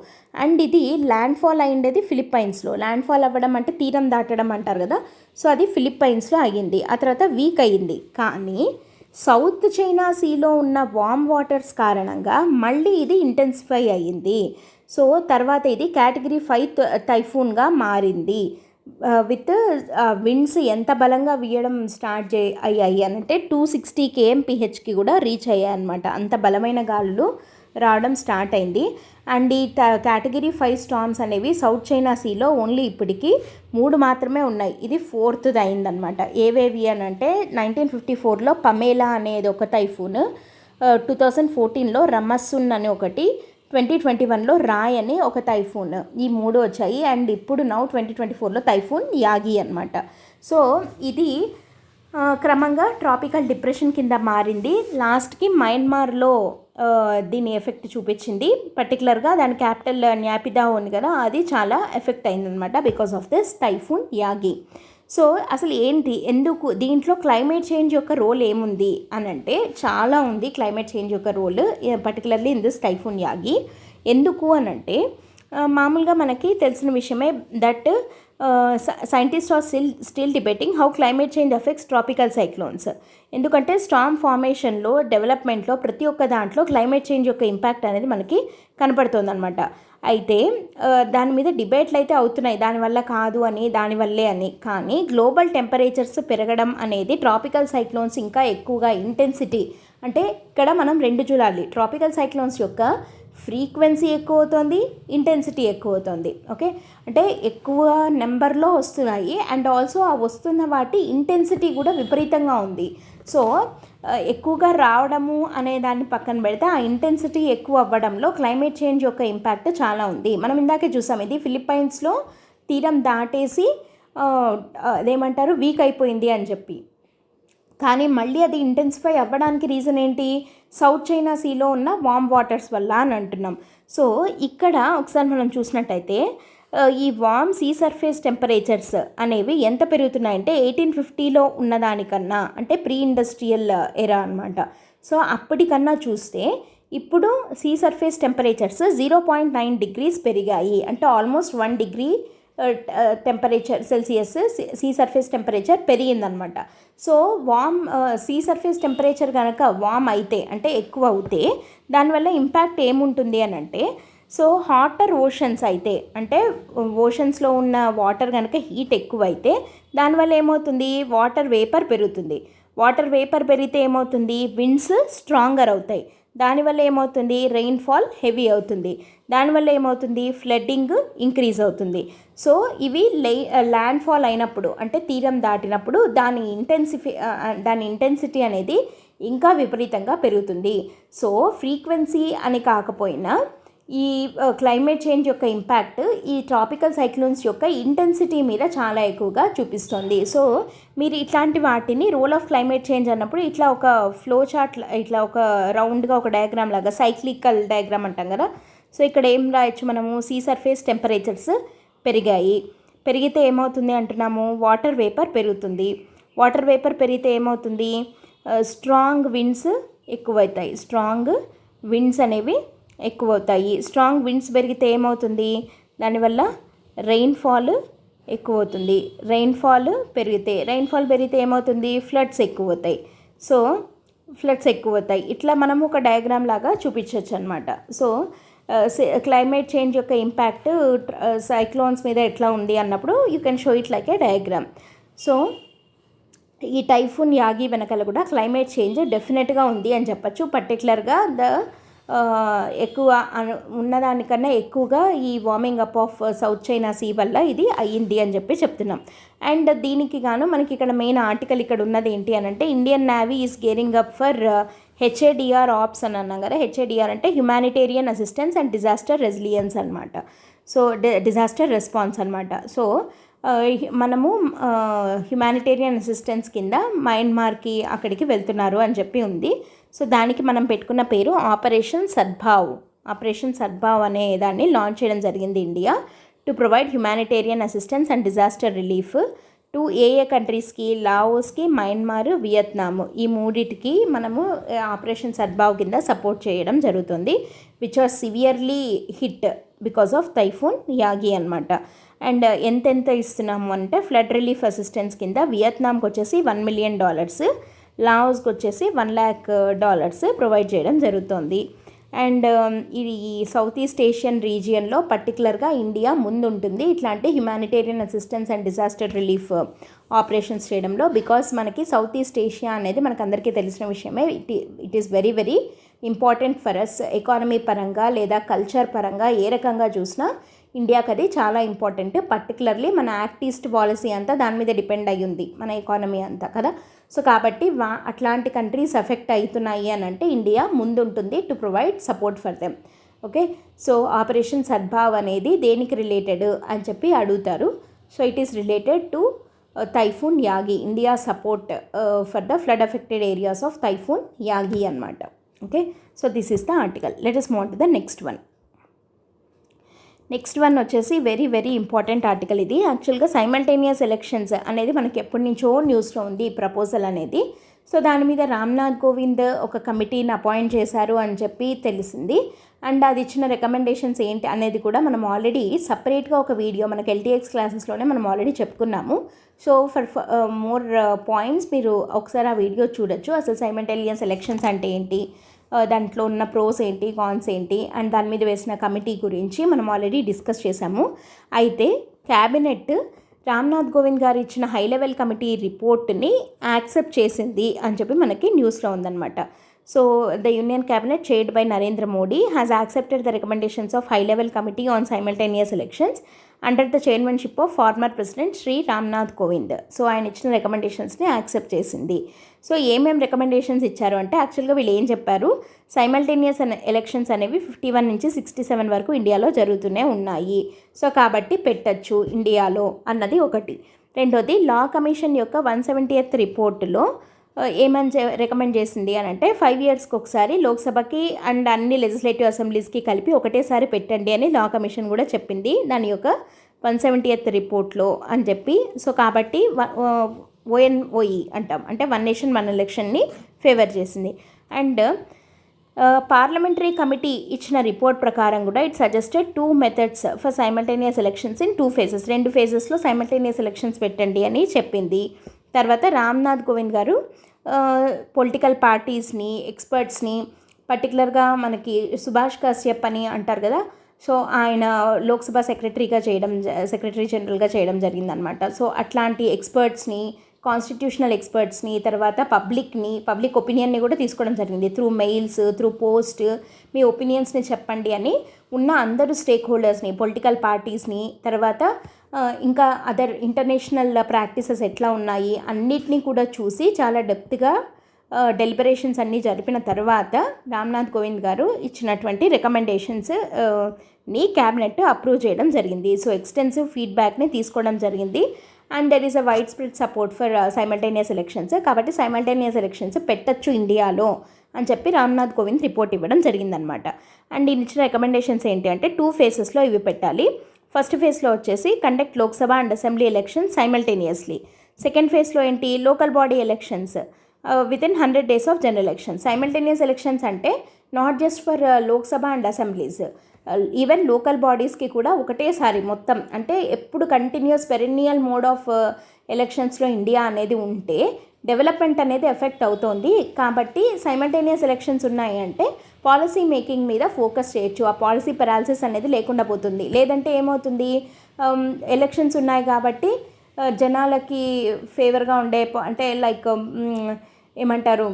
అండ్ ఇది ల్యాండ్ఫాల్ అయ్యిండేది ఫిలిప్పైన్స్లో. ల్యాండ్ఫాల్ అవ్వడం అంటే తీరం దాటడం అంటారు కదా. సో అది ఫిలిప్పైన్స్లో అయ్యింది. ఆ తర్వాత వీక్ అయ్యింది. కానీ సౌత్ చైనా సీలో ఉన్న వామ్ వాటర్స్ కారణంగా మళ్ళీ ఇది ఇంటెన్సిఫై అయ్యింది. సో తర్వాత ఇది కేటగిరీ 5 టైఫూన్గా మారింది. విత్ విండ్స్ ఎంత బలంగా వీయడం స్టార్ట్ అయ్యాయి అని అంటే 260 kmph కూడా రీచ్ అయ్యాయి అనమాట. అంత బలమైన గాలులు రావడం స్టార్ట్ అయింది. అండ్ ఈ కేటగిరీ 5 స్టార్మ్స్ అనేవి సౌత్ చైనా సీలో ఓన్లీ ఇప్పటికీ 3 మాత్రమే ఉన్నాయి. ఇది 4th అయిందనమాట. ఏవేవి అని అంటే 1954లో పమేలా అనేది ఒక టైఫూన్, 2014లో రమస్సున్ అని ఒకటి, 2021లో రాయ్ అని ఒక టైఫూన్. ఈ 3 వచ్చాయి. అండ్ ఇప్పుడు 2024లో టైఫూన్ యాగి అనమాట. సో ఇది క్రమంగా ట్రాపికల్ డిప్రెషన్ కింద మారింది. లాస్ట్కి మయన్మార్లో దీని ఎఫెక్ట్ చూపించింది. పర్టికులర్గా దాని క్యాపిటల్ న్యాపిదా ఉంది కదా, అది చాలా ఎఫెక్ట్ అయిందనమాట because of this typhoon Yagi. So అసలు ఏంటి, ఎందుకు దీంట్లో క్లైమేట్ చేంజ్ యొక్క రోల్ ఏముంది అని అంటే చాలా ఉంది క్లైమేట్ చేంజ్ యొక్క role, particularly in this typhoon Yagi. ఎందుకు అని అంటే మామూలుగా మనకి తెలిసిన విషయమే that scientist are still debating how climate change effects tropical cyclones. ఎందుకంటే స్టార్మ్ ఫార్మేషన్లో డెవలప్మెంట్లో ప్రతి ఒక్క దాంట్లో క్లైమేట్ చేంజ్ యొక్క ఇంపాక్ట్ అనేది మనకి కనపడుతుంది అనమాట. అయితే దాని మీద డిబేట్లు అయితే అవుతున్నాయి, దానివల్ల కాదు అని దానివల్లే అని. కానీ గ్లోబల్ టెంపరేచర్స్ పెరగడం అనేది ట్రాపికల్ సైక్లోన్స్ ఇంకా ఎక్కువగా ఇంటెన్సిటీ అంటే ఇక్కడ మనం 2 చూడాలి. ట్రాపికల్ సైక్లోన్స్ యొక్క ఫ్రీక్వెన్సీ ఎక్కువ అవుతుంది, ఇంటెన్సిటీ ఎక్కువ అవుతుంది. ఓకే, అంటే ఎక్కువ నెంబర్లో వస్తున్నాయి అండ్ ఆల్సో ఆ వస్తున్న వాటి ఇంటెన్సిటీ కూడా విపరీతంగా ఉంది. సో ఎక్కువగా రావడము అనే దాన్ని పక్కన పెడితే ఆ ఇంటెన్సిటీ ఎక్కువ అవ్వడంలో క్లైమేట్ చేంజ్ యొక్క ఇంపాక్ట్ చాలా ఉంది. మనం ఇందాకే చూసాం, ఇది ఫిలిప్పైన్స్లో తీరం దాటేసి అదేమంటారు వీక్ అయిపోయింది అని చెప్పి. కానీ మళ్ళీ అది ఇంటెన్సిఫై అవ్వడానికి రీజన్ ఏంటి, సౌత్ చైనా సీలో ఉన్న వామ్ వాటర్స్ వల్ల అని అంటున్నాం. సో ఇక్కడ ఒకసారి మనం చూసినట్టయితే ఈ వామ్ సీ సర్ఫేస్ టెంపరేచర్స్ అనేవి ఎంత పెరుగుతున్నాయంటే 1850లో ఉన్నదానికన్నా అంటే ప్రీ ఇండస్ట్రియల్ ఎరా అనమాట. సో అప్పటికన్నా చూస్తే ఇప్పుడు సీ సర్ఫేస్ టెంపరేచర్స్ 0.9 degrees పెరిగాయి. అంటే almost 1 degree temperature Celsius sea surface temperature పెరిగిందనమాట. సో సీ సర్ఫేస్ టెంపరేచర్ కనుక వామ్ అయితే అంటే ఎక్కువ అవుతే దానివల్ల ఇంపాక్ట్ ఏముంటుంది అని అంటే, సో హాటర్ ఓషన్స్ అయితే అంటే ఓషన్స్లో ఉన్న వాటర్ కనుక హీట్ ఎక్కువైతే దానివల్ల ఏమవుతుంది, వాటర్ వేపర్ పెరుగుతుంది. వాటర్ వేపర్ పెరిగితే ఏమవుతుంది, విండ్స్ స్ట్రాంగర్ అవుతాయి. దానివల్ల ఏమవుతుంది, రెయిన్ఫాల్ హెవీ అవుతుంది. దానివల్ల ఏమవుతుంది, ఫ్లడ్డింగ్ ఇంక్రీజ్ అవుతుంది. సో ఇవి ల్యాండ్ఫాల్ అయినప్పుడు అంటే తీరం దాటినప్పుడు దాని ఇంటెన్సిటీ అనేది ఇంకా విపరీతంగా పెరుగుతుంది. సో ఫ్రీక్వెన్సీ అని కాకపోయినా ఈ క్లైమేట్ చేంజ్ యొక్క ఇంపాక్ట్ ఈ ట్రాపికల్ సైక్లోన్స్ యొక్క ఇంటెన్సిటీ మీద చాలా ఎక్కువగా చూపిస్తుంది. సో మీరు ఇట్లాంటి వాటిని రోల్ ఆఫ్ క్లైమేట్ చేంజ్ అన్నప్పుడు ఇట్లా ఒక ఫ్లో చార్ట్, ఇట్లా ఒక రౌండ్గా ఒక డయాగ్రామ్ లాగా సైక్లికల్ డయాగ్రామ్ అంటాం కదా. సో ఇక్కడ ఏం రాయొచ్చు మనము, సీ సర్ఫేస్ టెంపరేచర్స్ పెరిగితే ఏమవుతుంది అంటున్నాము, వాటర్ వేపర్ పెరుగుతుంది. వాటర్ వేపర్ పెరిగితే ఏమవుతుంది, స్ట్రాంగ్ విండ్స్ ఎక్కువవుతాయి. స్ట్రాంగ్ విండ్స్ అనేవి ఎక్కువవుతాయి. స్ట్రాంగ్ విండ్స్ పెరిగితే ఏమవుతుంది, దానివల్ల రెయిన్ఫాల్ ఎక్కువవుతుంది. రెయిన్ఫాల్ పెరిగితే ఏమవుతుంది, ఫ్లడ్స్ ఎక్కువవుతాయి. సో ఫ్లడ్స్ ఎక్కువవుతాయి. ఇట్లా మనం ఒక డయాగ్రామ్ లాగా చూపించవచ్చు అనమాట. సో క్లైమేట్ చేంజ్ యొక్క ఇంపాక్ట్ సైక్లోన్స్ మీద ఎట్లా ఉంది అన్నప్పుడు you can show it like a diagram. So ఈ టైఫూన్ యాగి వెనకాల కూడా క్లైమేట్ చేంజ్ డెఫినెట్గా ఉంది అని చెప్పచ్చు. పర్టికులర్గా ఎక్కువ ఉన్నదానికన్నా ఎక్కువగా ఈ warming up of South China Sea వల్ల ఇది అయ్యింది అని చెప్పి చెప్తున్నాం. అండ్ దీనికి గాను మనకి ఇక్కడ మెయిన్ ఆర్టికల్ ఇక్కడ ఉన్నది ఏంటి అని అంటే, Indian navy is gearing up for HADR ops అని అన్నాం కదా. HADR అంటే humanitarian assistance and disaster resilience అనమాట. సో డిజాస్టర్ రెస్పాన్స్ అనమాట. సో మనము హ్యుమానిటేరియన్ అసిస్టెన్స్ కింద మయన్మార్కి అక్కడికి వెళ్తున్నారు అని చెప్పి ఉంది. సో దానికి మనం పెట్టుకున్న పేరు ఆపరేషన్ సద్భావ్ అనే దాన్ని లాంచ్ చేయడం జరిగింది India to provide humanitarian assistance and disaster relief to a కంట్రీస్కి, లాఓస్కి, మయన్మార్, వియత్నాం, ఈ మూడిటికి మనము ఆపరేషన్ సద్భావ్ కింద సపోర్ట్ చేయడం జరుగుతుంది, which are severely hit because of typhoon Yagi అనమాట. అండ్ ఎంతెంత ఇస్తున్నాము అంటే, ఫ్లడ్ రిలీఫ్ అసిస్టెన్స్ కింద వియత్నాంకి వచ్చేసి $1 million, లాఓస్కి వచ్చేసి $1 lakh ప్రొవైడ్ చేయడం జరుగుతుంది. అండ్ ఇది సౌత్ ఈస్ట్ ఏషియన్ రీజియన్లో పర్టికులర్గా ఇండియా ముందుంటుంది ఇట్లాంటి humanitarian assistance and disaster relief operations చేయడంలో. బికాస్ మనకి సౌత్ ఈస్ట్ ఏషియా అనేది మనకు అందరికీ తెలిసిన విషయమే. It is very very important for us. Economy పరంగా లేదా కల్చర్ పరంగా ఏ రకంగా చూసినా ఇండియాకి అది చాలా ఇంపార్టెంట్. పర్టికులర్లీ మన యాక్ట్ ఈస్ట్ పాలసీ అంతా దాని మీద డిపెండ్ అయ్యి ఉంది, మన ఎకానమీ అంతా కదా. సో కాబట్టి అట్లాంటి కంట్రీస్ ఎఫెక్ట్ అవుతున్నాయి అని అంటే ఇండియా ముందుంటుంది to provide support for them. Okay, so operation Sadbhav అనేది దేనికి రిలేటెడ్ అని చెప్పి అడుగుతారు. So it is related to typhoon Yagi, India support for the flood affected areas of typhoon Yagi అనమాట. Okay, so this is the article. Let us move on to the next one. Next one వచ్చేసి very very important article. ఇది యాక్చువల్గా simultaneous elections అనేది మనకి ఎప్పటి నుంచో న్యూస్లో ఉంది ఈ ప్రపోజల్ అనేది. సో దాని మీద రామ్నాథ్ కోవింద్ ఒక కమిటీని అపాయింట్ చేశారు అని చెప్పి తెలిసింది. అండ్ అది ఇచ్చిన రికమెండేషన్స్ ఏంటి అనేది కూడా మనం ఆల్రెడీ సపరేట్గా ఒక వీడియో మనకి LTX క్లాసెస్లోనే మనం ఆల్రెడీ చెప్పుకున్నాము. సో ఫర్ మోర్ పాయింట్స్ మీరు ఒకసారి ఆ వీడియో చూడొచ్చు. అసలు సైమల్టేనియస్ ఎలక్షన్స్ అంటే ఏంటి, దాంట్లో ఉన్న ప్రోస్ ఏంటి, కాన్స్ ఏంటి, అండ్ దాని మీద వేసిన కమిటీ గురించి మనం ఆల్రెడీ డిస్కస్ చేశాము. అయితే క్యాబినెట్ రామ్నాథ్ కోవింద్ గారు ఇచ్చిన హై లెవెల్ కమిటీ రిపోర్ట్ని యాక్సెప్ట్ చేసింది అని చెప్పి మనకి న్యూస్లో ఉందన్నమాట. So the union cabinet chaired by Narendra Modi has accepted the recommendations of high level committee on simultaneous elections under the chairmanship of former president Sri Ramnath Kovind. So ఆయన ఇచ్చిన రికమెండేషన్స్ని accept చేసింది. So ఏమేమి recommendations ఇచ్చారు అంటే, యాక్చువల్గా వీళ్ళు ఏం చెప్పారు, సైమల్టేనియస్ ఎలక్షన్స్ అనేవి 51 నుంచి 67 వరకు ఇండియాలో జరుగుతూనే ఉన్నాయి. సో కాబట్టి పెట్టచ్చు ఇండియాలో అన్నది ఒకటి. రెండోది, లా కమిషన్ యొక్క 170th రిపోర్టులో ఏమని రికమెండ్ చేసింది అని అంటే, 5 yearsకి ఒకసారి లోక్సభకి అండ్ అన్ని లెజిస్లేటివ్ అసెంబ్లీస్కి కలిపి ఒకటేసారి పెట్టండి అని లా కమిషన్ కూడా చెప్పింది దాని యొక్క 170th రిపోర్ట్లో అని చెప్పి. సో కాబట్టి ONOE అంటాం, అంటే వన్ నేషన్ వన్ ఎలక్షన్ని ఫేవర్ చేసింది. అండ్ పార్లమెంటరీ కమిటీ ఇచ్చిన రిపోర్ట్ ప్రకారం కూడా it suggested 2 methods for simultaneous elections in 2 phases, 2 ఫేజెస్లో సైమల్టేనియస్ ఎలక్షన్స్ పెట్టండి అని చెప్పింది. తర్వాత రామ్నాథ్ కోవింద్ గారు పొలిటికల్ పార్టీస్ని, ఎక్స్పర్ట్స్ని, పర్టికులర్గా మనకి సుభాష్ కశ్యప్ అని అంటారు కదా, సో ఆయన లోక్సభ సెక్రటరీ జనరల్గా చేయడం జరిగిందనమాట. సో అట్లాంటి ఎక్స్పర్ట్స్ని, కాన్స్టిట్యూషనల్ ఎక్స్పర్ట్స్ని, తర్వాత పబ్లిక్ ఒపీనియన్ని కూడా తీసుకోవడం జరిగింది. త్రూ మెయిల్స్, త్రూ పోస్ట్ మీ ఒపీనియన్స్ని చెప్పండి అని ఉన్న అందరూ స్టేక్ హోల్డర్స్ని, పొలిటికల్ పార్టీస్ని, తర్వాత ఇంకా అదర్ ఇంటర్నేషనల్ ప్రాక్టీసెస్ ఎట్లా ఉన్నాయి అన్నిటినీ కూడా చూసి చాలా డెప్త్గా డెలిబరేషన్స్ అన్నీ జరిపిన తర్వాత రామ్నాథ్ కోవింద్ గారు ఇచ్చినటువంటి రికమెండేషన్స్ ని క్యాబినెట్ అప్రూవ్ చేయడం జరిగింది. సో ఎక్స్టెన్సివ్ ఫీడ్బ్యాక్ని తీసుకోవడం జరిగింది. And there is a wide spread support for simultaneous elections. కాబట్టి సైమల్టేనియస్ ఎలక్షన్స్ పెట్టచ్చు ఇండియాలో అని చెప్పి రామ్నాథ్ కోవింద్ రిపోర్ట్ ఇవ్వడం జరిగిందనమాట. అండ్ ఈయన ఇచ్చిన రికమెండేషన్స్ ఏంటి అంటే 2 ఫేజెస్లో ఇవి పెట్టాలి. ఫస్ట్ ఫేజ్లో వచ్చేసి conduct Lok Sabha and assembly elections simultaneously. Second ఫేజ్లో ఏంటి, local body elections within 100 days of general elections. Simultaneous elections అంటే not just for Lok Sabha and assemblies, even local బాడీస్కి కూడా ఒకటేసారి మొత్తం, అంటే ఎప్పుడు కంటిన్యూస్ పెరెన్నియల్ మోడ్ ఆఫ్ ఎలక్షన్స్లో ఇండియా అనేది ఉంటే డెవలప్మెంట్ అనేది ఎఫెక్ట్ అవుతోంది. కాబట్టి సైమల్టేనియస్ ఎలక్షన్స్ ఉన్నాయి అంటే పాలసీ మేకింగ్ మీద ఫోకస్ చేయొచ్చు, ఆ పాలసీ పెరాలసిస్ అనేది లేకుండా పోతుంది. లేదంటే ఏమవుతుంది, ఎలక్షన్స్ ఉన్నాయి కాబట్టి జనాలకి ఫేవర్గా ఉండే అంటే లైక్ ఏమంటారు,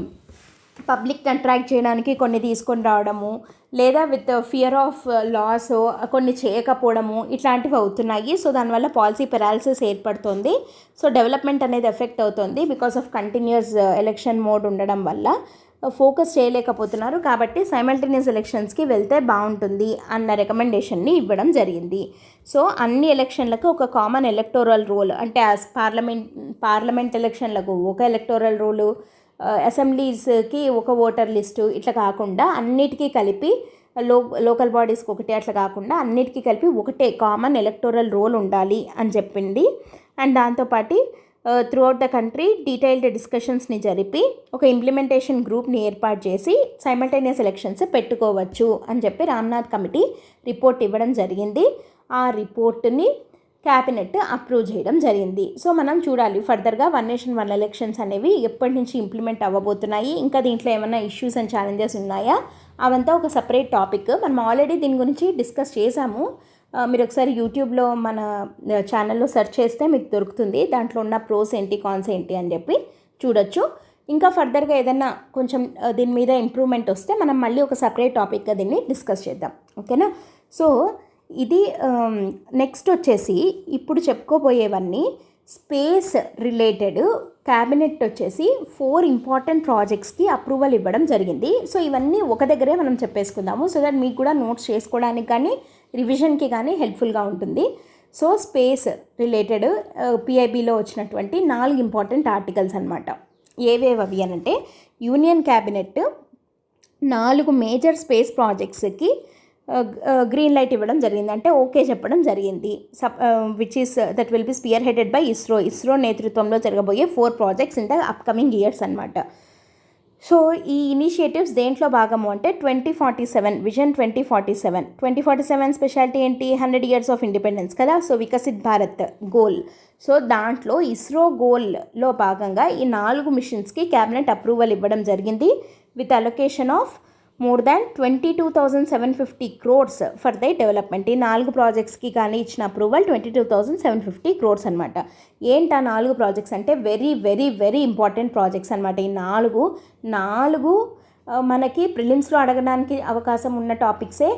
పబ్లిక్ అట్రాక్ట్ చేయడానికి కొన్ని తీసుకొని రావడము, లేదా విత్ ఫియర్ ఆఫ్ లాస్ కొన్ని చేయకపోవడము, ఇట్లాంటివి అవుతున్నాయి. సో దానివల్ల పాలసీ పెరాలసిస్ ఏర్పడుతుంది. సో డెవలప్మెంట్ అనేది ఎఫెక్ట్ అవుతుంది because of continuous election mode ఉండడం వల్ల ఫోకస్ చేయలేకపోతున్నారు. కాబట్టి సైమల్టేనియస్ ఎలక్షన్స్కి వెళ్తే బాగుంటుంది అన్న రికమెండేషన్ని ఇవ్వడం జరిగింది. సో అన్ని ఎలక్షన్లకు ఒక కామన్ ఎలక్టోరల్ రోల్, అంటే పార్లమెంట్ ఎలక్షన్లకు ఒక ఎలక్టోరల్ రోలు, అసెంబ్లీస్కి ఒక ఓటర్ లిస్టు, ఇట్లా కాకుండా అన్నిటికీ కలిపి లోకల్ బాడీస్కి ఒకటి, అట్లా కాకుండా అన్నిటికీ కలిపి ఒకటే కామన్ ఎలక్టోరల్ రోల్ ఉండాలి అని చెప్పింది. అండ్ దాంతోపాటు throughout the country detailed డిస్కషన్స్ని జరిపి ఒక ఇంప్లిమెంటేషన్ గ్రూప్ని ఏర్పాటు చేసి సైమల్టేనియస్ ఎలక్షన్స్ పెట్టుకోవచ్చు అని చెప్పి రామ్నాథ్ కమిటీ రిపోర్ట్ ఇవ్వడం జరిగింది. ఆ రిపోర్ట్ని క్యాబినెట్ అప్రూవ్ చేయడం జరిగింది. సో మనం చూడాలి ఫర్దర్గా 1 నేషన్ 1 ఎలక్షన్స్ అనేవి ఎప్పటి నుంచి ఇంప్లిమెంట్ అవ్వబోతున్నాయి, ఇంకా దీంట్లో ఏమైనా ఇష్యూస్ అండ్ ఛాలెంజెస్ ఉన్నాయా, అవంతా ఒక సపరేట్ టాపిక్. మనం ఆల్రెడీ దీని గురించి డిస్కస్ చేశాము. మీరు ఒకసారి యూట్యూబ్లో మన ఛానల్లో సెర్చ్ చేస్తే మీకు దొరుకుతుంది, దాంట్లో ఉన్న ప్రోస్ ఏంటి, కాన్స్ ఏంటి అని చెప్పి చూడొచ్చు. ఇంకా ఫర్దర్గా ఏదైనా కొంచెం దీని మీద ఇంప్రూవ్మెంట్ వస్తే మనం మళ్ళీ ఒక సపరేట్ టాపిక్గా దీన్ని డిస్కస్ చేద్దాం, ఓకేనా. సో ఇది నెక్స్ట్ వచ్చేసి ఇప్పుడు చెప్పుకోబోయేవన్నీ స్పేస్ రిలేటెడ్. క్యాబినెట్ వచ్చేసి 4 ఇంపార్టెంట్ ప్రాజెక్ట్స్కి అప్రూవల్ ఇవ్వడం జరిగింది. సో ఇవన్నీ ఒక దగ్గరే మనం చెప్పేసుకుందాము, సో దట్ మీకు కూడా నోట్స్ చేసుకోవడానికి కానీ రివిజన్కి కానీ హెల్ప్ఫుల్గా ఉంటుంది. సో స్పేస్ రిలేటెడ్ పిఐబిలో వచ్చినటువంటి 4 ఇంపార్టెంట్ ఆర్టికల్స్ అనమాట. ఏవేవి అవి అనంటే, యూనియన్ క్యాబినెట్ 4 మేజర్ స్పేస్ ప్రాజెక్ట్స్కి గ్రీన్ లైట్ ఇవ్వడం జరిగింది, అంటే ఓకే చెప్పడం జరిగింది. Which is that will be spearheaded by ISRO నేతృత్వంలో జరగబోయే 4 projects in the upcoming years అనమాట. సో ఈ ఇనిషియేటివ్స్ దేంట్లో భాగము అంటే 2047 విజన్ 2047 స్పెషాలిటీ ఏంటి, 100 years ఆఫ్ ఇండిపెండెన్స్ కదా. So Viksit Bharat goal. So దాంట్లో ఇస్రో గోల్లో భాగంగా ఈ 4 మిషన్స్కి క్యాబినెట్ అప్రూవల్ ఇవ్వడం జరిగింది with allocation of more than 22,750 crores for the development. ఈ 4 ప్రాజెక్ట్స్కి కానీ ఇచ్చిన అప్రూవల్ 22,750 crores అనమాట. ఏంటి ఆ 4 ప్రాజెక్ట్స్ అంటే very very very important projects అనమాట. ఈ 4 మనకి ప్రిలిమ్స్లో అడగడానికి అవకాశం ఉన్న టాపిక్సే,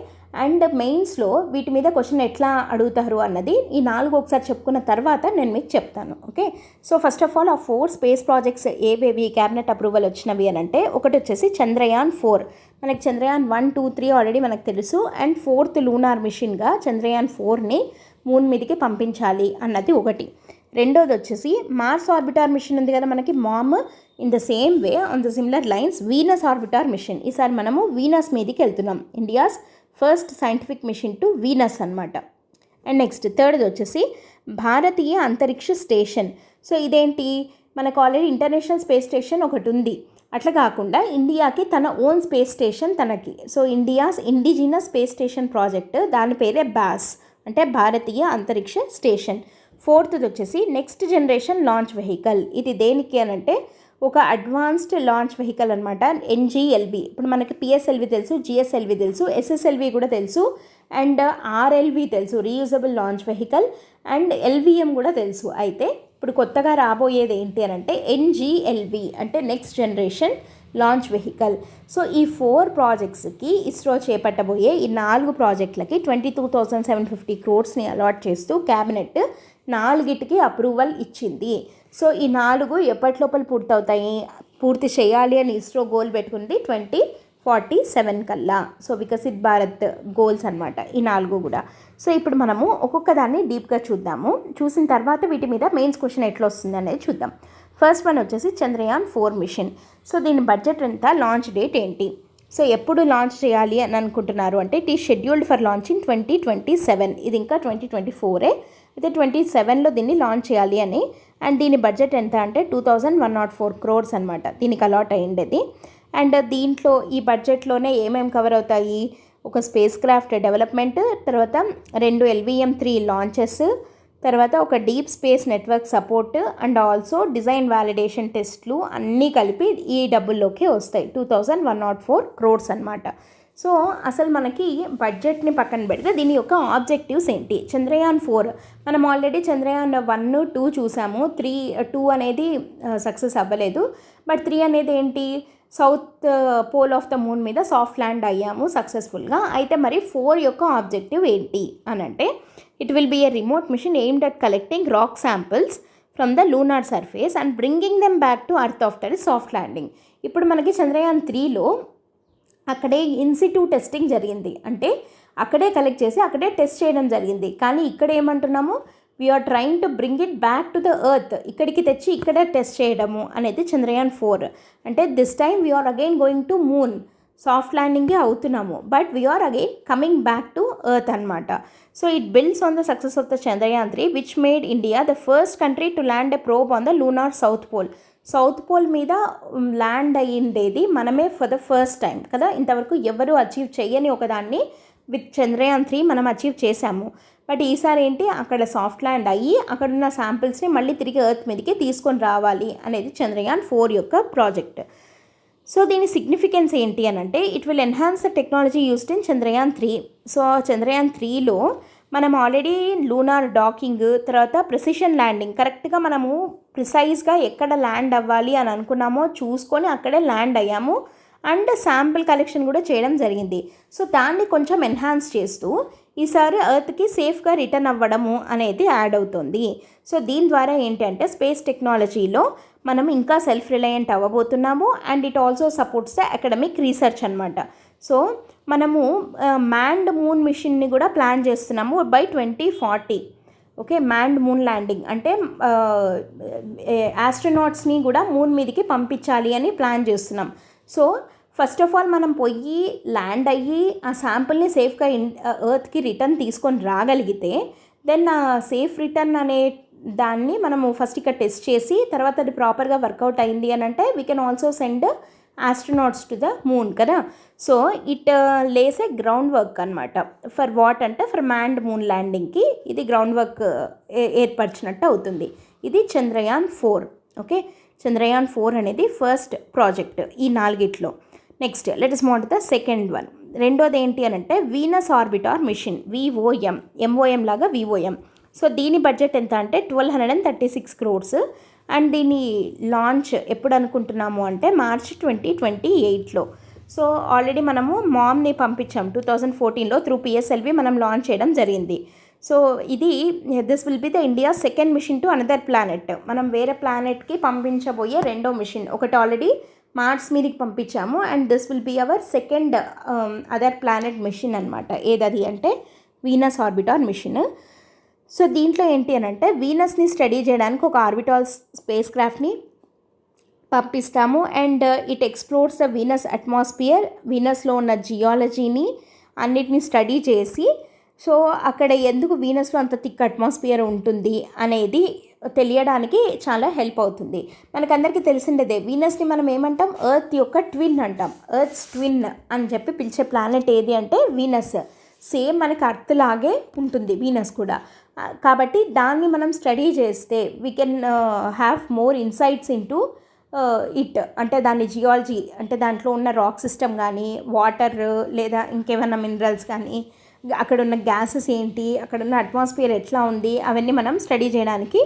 అండ్ మెయిన్స్లో వీటి మీద క్వశ్చన్ ఎట్లా అడుగుతారు అన్నది ఈ 4 ఒకసారి చెప్పుకున్న తర్వాత నేను మీకు చెప్తాను, okay. So first of all ఆ 4 స్పేస్ ప్రాజెక్ట్స్ ఏవేవి క్యాబినెట్ అప్రూవల్ వచ్చినవి అని అంటే, ఒకటి వచ్చేసి చంద్రయాన్ 4. మనకి చంద్రయాన్ 1, 2, 3 ఆల్రెడీ మనకు తెలుసు, అండ్ 4th లూనార్ మిషన్గా చంద్రయాన్ 4ని మూన్ మీదకి పంపించాలి అన్నది ఒకటి. రెండోది వచ్చేసి మార్స్ ఆర్బిటార్ మిషన్ ఉంది కదా మనకి, MOM. In the same way on the similar lines Venus orbiter mission. ఈసారి మనము వీనస్ మీదకి వెళ్తున్నాం, India's first scientific mission to Venus అనమాట. అండ్ నెక్స్ట్ థర్డ్ది వచ్చేసి భారతీయ అంతరిక్ష స్టేషన్. సో ఇదేంటి, మనకు ఆల్రెడీ ఇంటర్నేషనల్ స్పేస్ స్టేషన్ ఒకటి ఉంది, అట్లా కాకుండా ఇండియాకి తన ఓన్ స్పేస్ స్టేషన్ తనకి. So India's indigenous space station project, దాని పేరే బ్యాస్ అంటే భారతీయ అంతరిక్ష స్టేషన్. ఫోర్త్ది వచ్చేసి నెక్స్ట్ జనరేషన్ లాంచ్ వెహికల్. ఇది దేనికి అని అంటే ఒక అడ్వాన్స్డ్ లాంచ్ వెహికల్ అనమాట, ఎన్జిఎల్వి. ఇప్పుడు మనకి పిఎస్ఎల్వి తెలుసు, జిఎస్ఎల్వి తెలుసు, ఎస్ఎస్ఎల్వి కూడా తెలుసు, అండ్ ఆర్ఎల్వి తెలుసు, reusable launch vehicle, and LVM కూడా తెలుసు. అయితే ఇప్పుడు కొత్తగా రాబోయేది ఏంటి అని అంటే ఎన్జిఎల్వి అంటే next generation launch vehicle. So ఈ 4 ప్రాజెక్ట్స్కి ఇస్రో చేపట్టబోయే ఈ 4 ప్రాజెక్టులకి 22,750 crores అలాట్ చేస్తూ క్యాబినెట్ 4కి అప్రూవల్ ఇచ్చింది. సో ఈ 4 ఎప్పటిలోపల పూర్తి చేయాలి అని ఇస్రో గోల్ పెట్టుకుంది 2047 కల్లా. సో వికసిత్ భారత్ గోల్స్ అనమాట ఈ 4 కూడా. సో ఇప్పుడు మనము ఒక్కొక్క దాన్ని డీప్గా చూసిన తర్వాత వీటి మీద మెయిన్స్ క్వశ్చన్ ఎట్లా వస్తుంది అనేది చూద్దాం. ఫస్ట్ వన్ వచ్చేసి చంద్రయాన్ 4 మిషన్. సో దీని బడ్జెట్ ఎంత, లాంచ్ డేట్ ఏంటి, సో ఎప్పుడు లాంచ్ చేయాలి అని అనుకుంటున్నారు అంటే it is scheduled for launch in 2027. ఇది ఇంకా 2024 అయితే 27లో దీన్ని లాంచ్ చేయాలి అని. అండ్ దీని బడ్జెట్ ఎంత అంటే 2,104 crores అనమాట దీనికి అలాట్ అయ్యిండేది. అండ్ దీంట్లో ఈ బడ్జెట్లోనే ఏమేమి కవర్ అవుతాయి, ఒక స్పేస్ క్రాఫ్ట్ డెవలప్మెంట్, తర్వాత 2 LVM-3 లాంచెస్, తర్వాత ఒక deep space network support, and also design validation టెస్ట్లు అన్నీ కలిపి ఈ డబ్బుల్లోకి వస్తాయి 2,104 crores అనమాట. సో అసలు మనకి బడ్జెట్ని పక్కన పెడితే దీని యొక్క ఆబ్జెక్టివ్స్ ఏంటి. చంద్రయాన్ 4 మనం ఆల్రెడీ చంద్రయాన్ 1, 2 చూసాము. 2 అనేది సక్సెస్ అవ్వలేదు, బట్ 3 అనేది ఏంటి, south pole of the moon మీద సాఫ్ట్ ల్యాండ్ అయ్యాము సక్సెస్ఫుల్గా. అయితే మరి 4 యొక్క ఆబ్జెక్టివ్ ఏంటి అని అంటే it will be a remote mission aimed at collecting rock samples from the lunar surface and bringing them back to earth after soft landing. ఇప్పుడు మనకి చంద్రయాన్ 3లో అక్కడే ఇన్సిట్యూ టెస్టింగ్ జరిగింది, అంటే అక్కడే కలెక్ట్ చేసి అక్కడే టెస్ట్ చేయడం జరిగింది. కానీ ఇక్కడ ఏమంటున్నాము, we're trying to bring it back to the earth, ఇక్కడికి తెచ్చి ఇక్కడే టెస్ట్ చేయడము అనేది చంద్రయాన్ 4. అంటే this time we're again going to moon, soft ల్యాండింగే అవుతున్నాము, but we're again coming back to earth అనమాట. So it builds on the success of the Chandrayaan 3 which made India the first country to land a probe on the lunar south pole. South pole మీద land అయ్యిండేది మనమే for the first time కదా, ఇంతవరకు ఎవరు achieve చేయని ఒకదాన్ని with Chandrayaan 3 మనం achieve చేశాము. But ఈసారి ఏంటి, అక్కడ సాఫ్ట్ ల్యాండ్ అయ్యి అక్కడున్న శాంపిల్స్ని మళ్ళీ తిరిగి ఎర్త్ మీదకి తీసుకొని రావాలి అనేది చంద్రయాన్ 4 యొక్క ప్రాజెక్ట్. సో దీని సిగ్నిఫికెన్స్ ఏంటి అని అంటే it will enhance the technology used in Chandrayaan 3. So Chandrayaan 3లో మనం ఆల్రెడీ లూనార్ డాకింగ్, తర్వాత ప్రెసిషన్ ల్యాండింగ్, కరెక్ట్గా మనము ప్రిసైజ్గా ఎక్కడ ల్యాండ్ అవ్వాలి అని అనుకున్నామో చూసుకొని అక్కడే ల్యాండ్ అయ్యాము. అండ్ శాంపిల్ కలెక్షన్ కూడా చేయడం జరిగింది. సో దాన్ని కొంచెం ఎన్హాన్స్ చేస్తూ ఈసారి ఎర్త్కి సేఫ్గా రిటర్న్ అవ్వడము అనేది యాడ్ అవుతుంది. సో దీని ద్వారా ఏంటంటే స్పేస్ టెక్నాలజీలో మనం ఇంకా సెల్ఫ్ రిలయంట్ అవ్వబోతున్నాము. And it also supports the academic research అనమాట. సో మనము మ్యాన్డ్ మూన్ మిషన్ని కూడా ప్లాన్ చేస్తున్నాము by 2040. Okay, manned moon landing అంటే ఆస్ట్రోనాట్స్ని కూడా మూన్ మీదకి పంపించాలి అని ప్లాన్ చేస్తున్నాం. సో ఫస్ట్ ఆఫ్ ఆల్ మనం పోయి ల్యాండ్ అయ్యి ఆ శాంపుల్ని సేఫ్గా ఎర్త్కి రిటర్న్ తీసుకొని రాగలిగితే దెన్ ఆ సేఫ్ రిటర్న్ అనే దాన్ని మనము ఫస్ట్ ఇక్కడ టెస్ట్ చేసి తర్వాత అది ప్రాపర్గా వర్కౌట్ అయింది అని అంటే we can also send astronauts to the moon కదా. So it lays a ground work అనమాట. ఫర్ వాట్ అంటే ఫర్ మ్యాన్డ్ మూన్ ల్యాండింగ్కి ఇది గ్రౌండ్ వర్క్ ఏర్పరిచినట్టు అవుతుంది. ఇది చంద్రయాన్ 4. ఓకే, చంద్రయాన్ 4 అనేది ఫస్ట్ ప్రాజెక్ట్ ఈ 4గిట్లో. Next let us move on to the second one. రెండోది ఏంటి అని అంటే Venus orbiter machine, VOM, MOM లాగా VOM. సో దీని బడ్జెట్ ఎంత అంటే 1,236 crores. అండ్ దీని లాంచ్ ఎప్పుడు అనుకుంటున్నాము అంటే మార్చ్ 2028లో. సో ఆల్రెడీ మనము మామ్ని పంపించాం 2014లో త్రూ PSLV మనం లాంచ్ చేయడం జరిగింది. So this will be the India second mission to another planet. మనం వేరే ప్లానెట్కి పంపించబోయే రెండో మిషన్. ఒకటి ఆల్రెడీ మార్స్ మీదకి పంపించాము and this will be our second other planet mission అనమాట. ఏదది అంటే వీనస్ ఆర్బిటార్ మిషన్. సో దీంట్లో ఏంటి అని అంటే వీనస్ని స్టడీ చేయడానికి ఒక ఆర్బిటాల్ స్పేస్ క్రాఫ్ట్ని పంపిస్తాము. And it explores the Venus atmosphere, వీనస్లో ఉన్న జియాలజీని అన్నిటిని స్టడీ చేసి సో అక్కడ ఎందుకు వీనస్లో అంత థిక్ అట్మాస్ఫియర్ ఉంటుంది అనేది తెలియడానికి చాలా హెల్ప్ అవుతుంది. మనకందరికీ తెలిసిండేదే, వీనస్ని మనం ఏమంటాం, ఎర్త్ యొక్క ట్విన్ అంటాం. ఎర్త్స్ ట్విన్ అని చెప్పి పిలిచే ప్లానెట్ ఏది అంటే వీనస్. సేమ్ మనకి అర్త్ లాగే ఉంటుంది వీనస్ కూడా. కాబట్టి దాన్ని మనం స్టడీ చేస్తే we can have more insights into it. అంటే దాని జియాలజీ, అంటే దాంట్లో ఉన్న రాక్ సిస్టమ్ కానీ, వాటర్ లేదా ఇంకేమైనా మినరల్స్ కానీ, అక్కడ ఉన్న గ్యాసెస్ ఏంటి, అక్కడ ఉన్న అట్మాస్ఫియర్ ఎట్లా ఉంది, అవన్నీ మనం స్టడీ చేయడానికి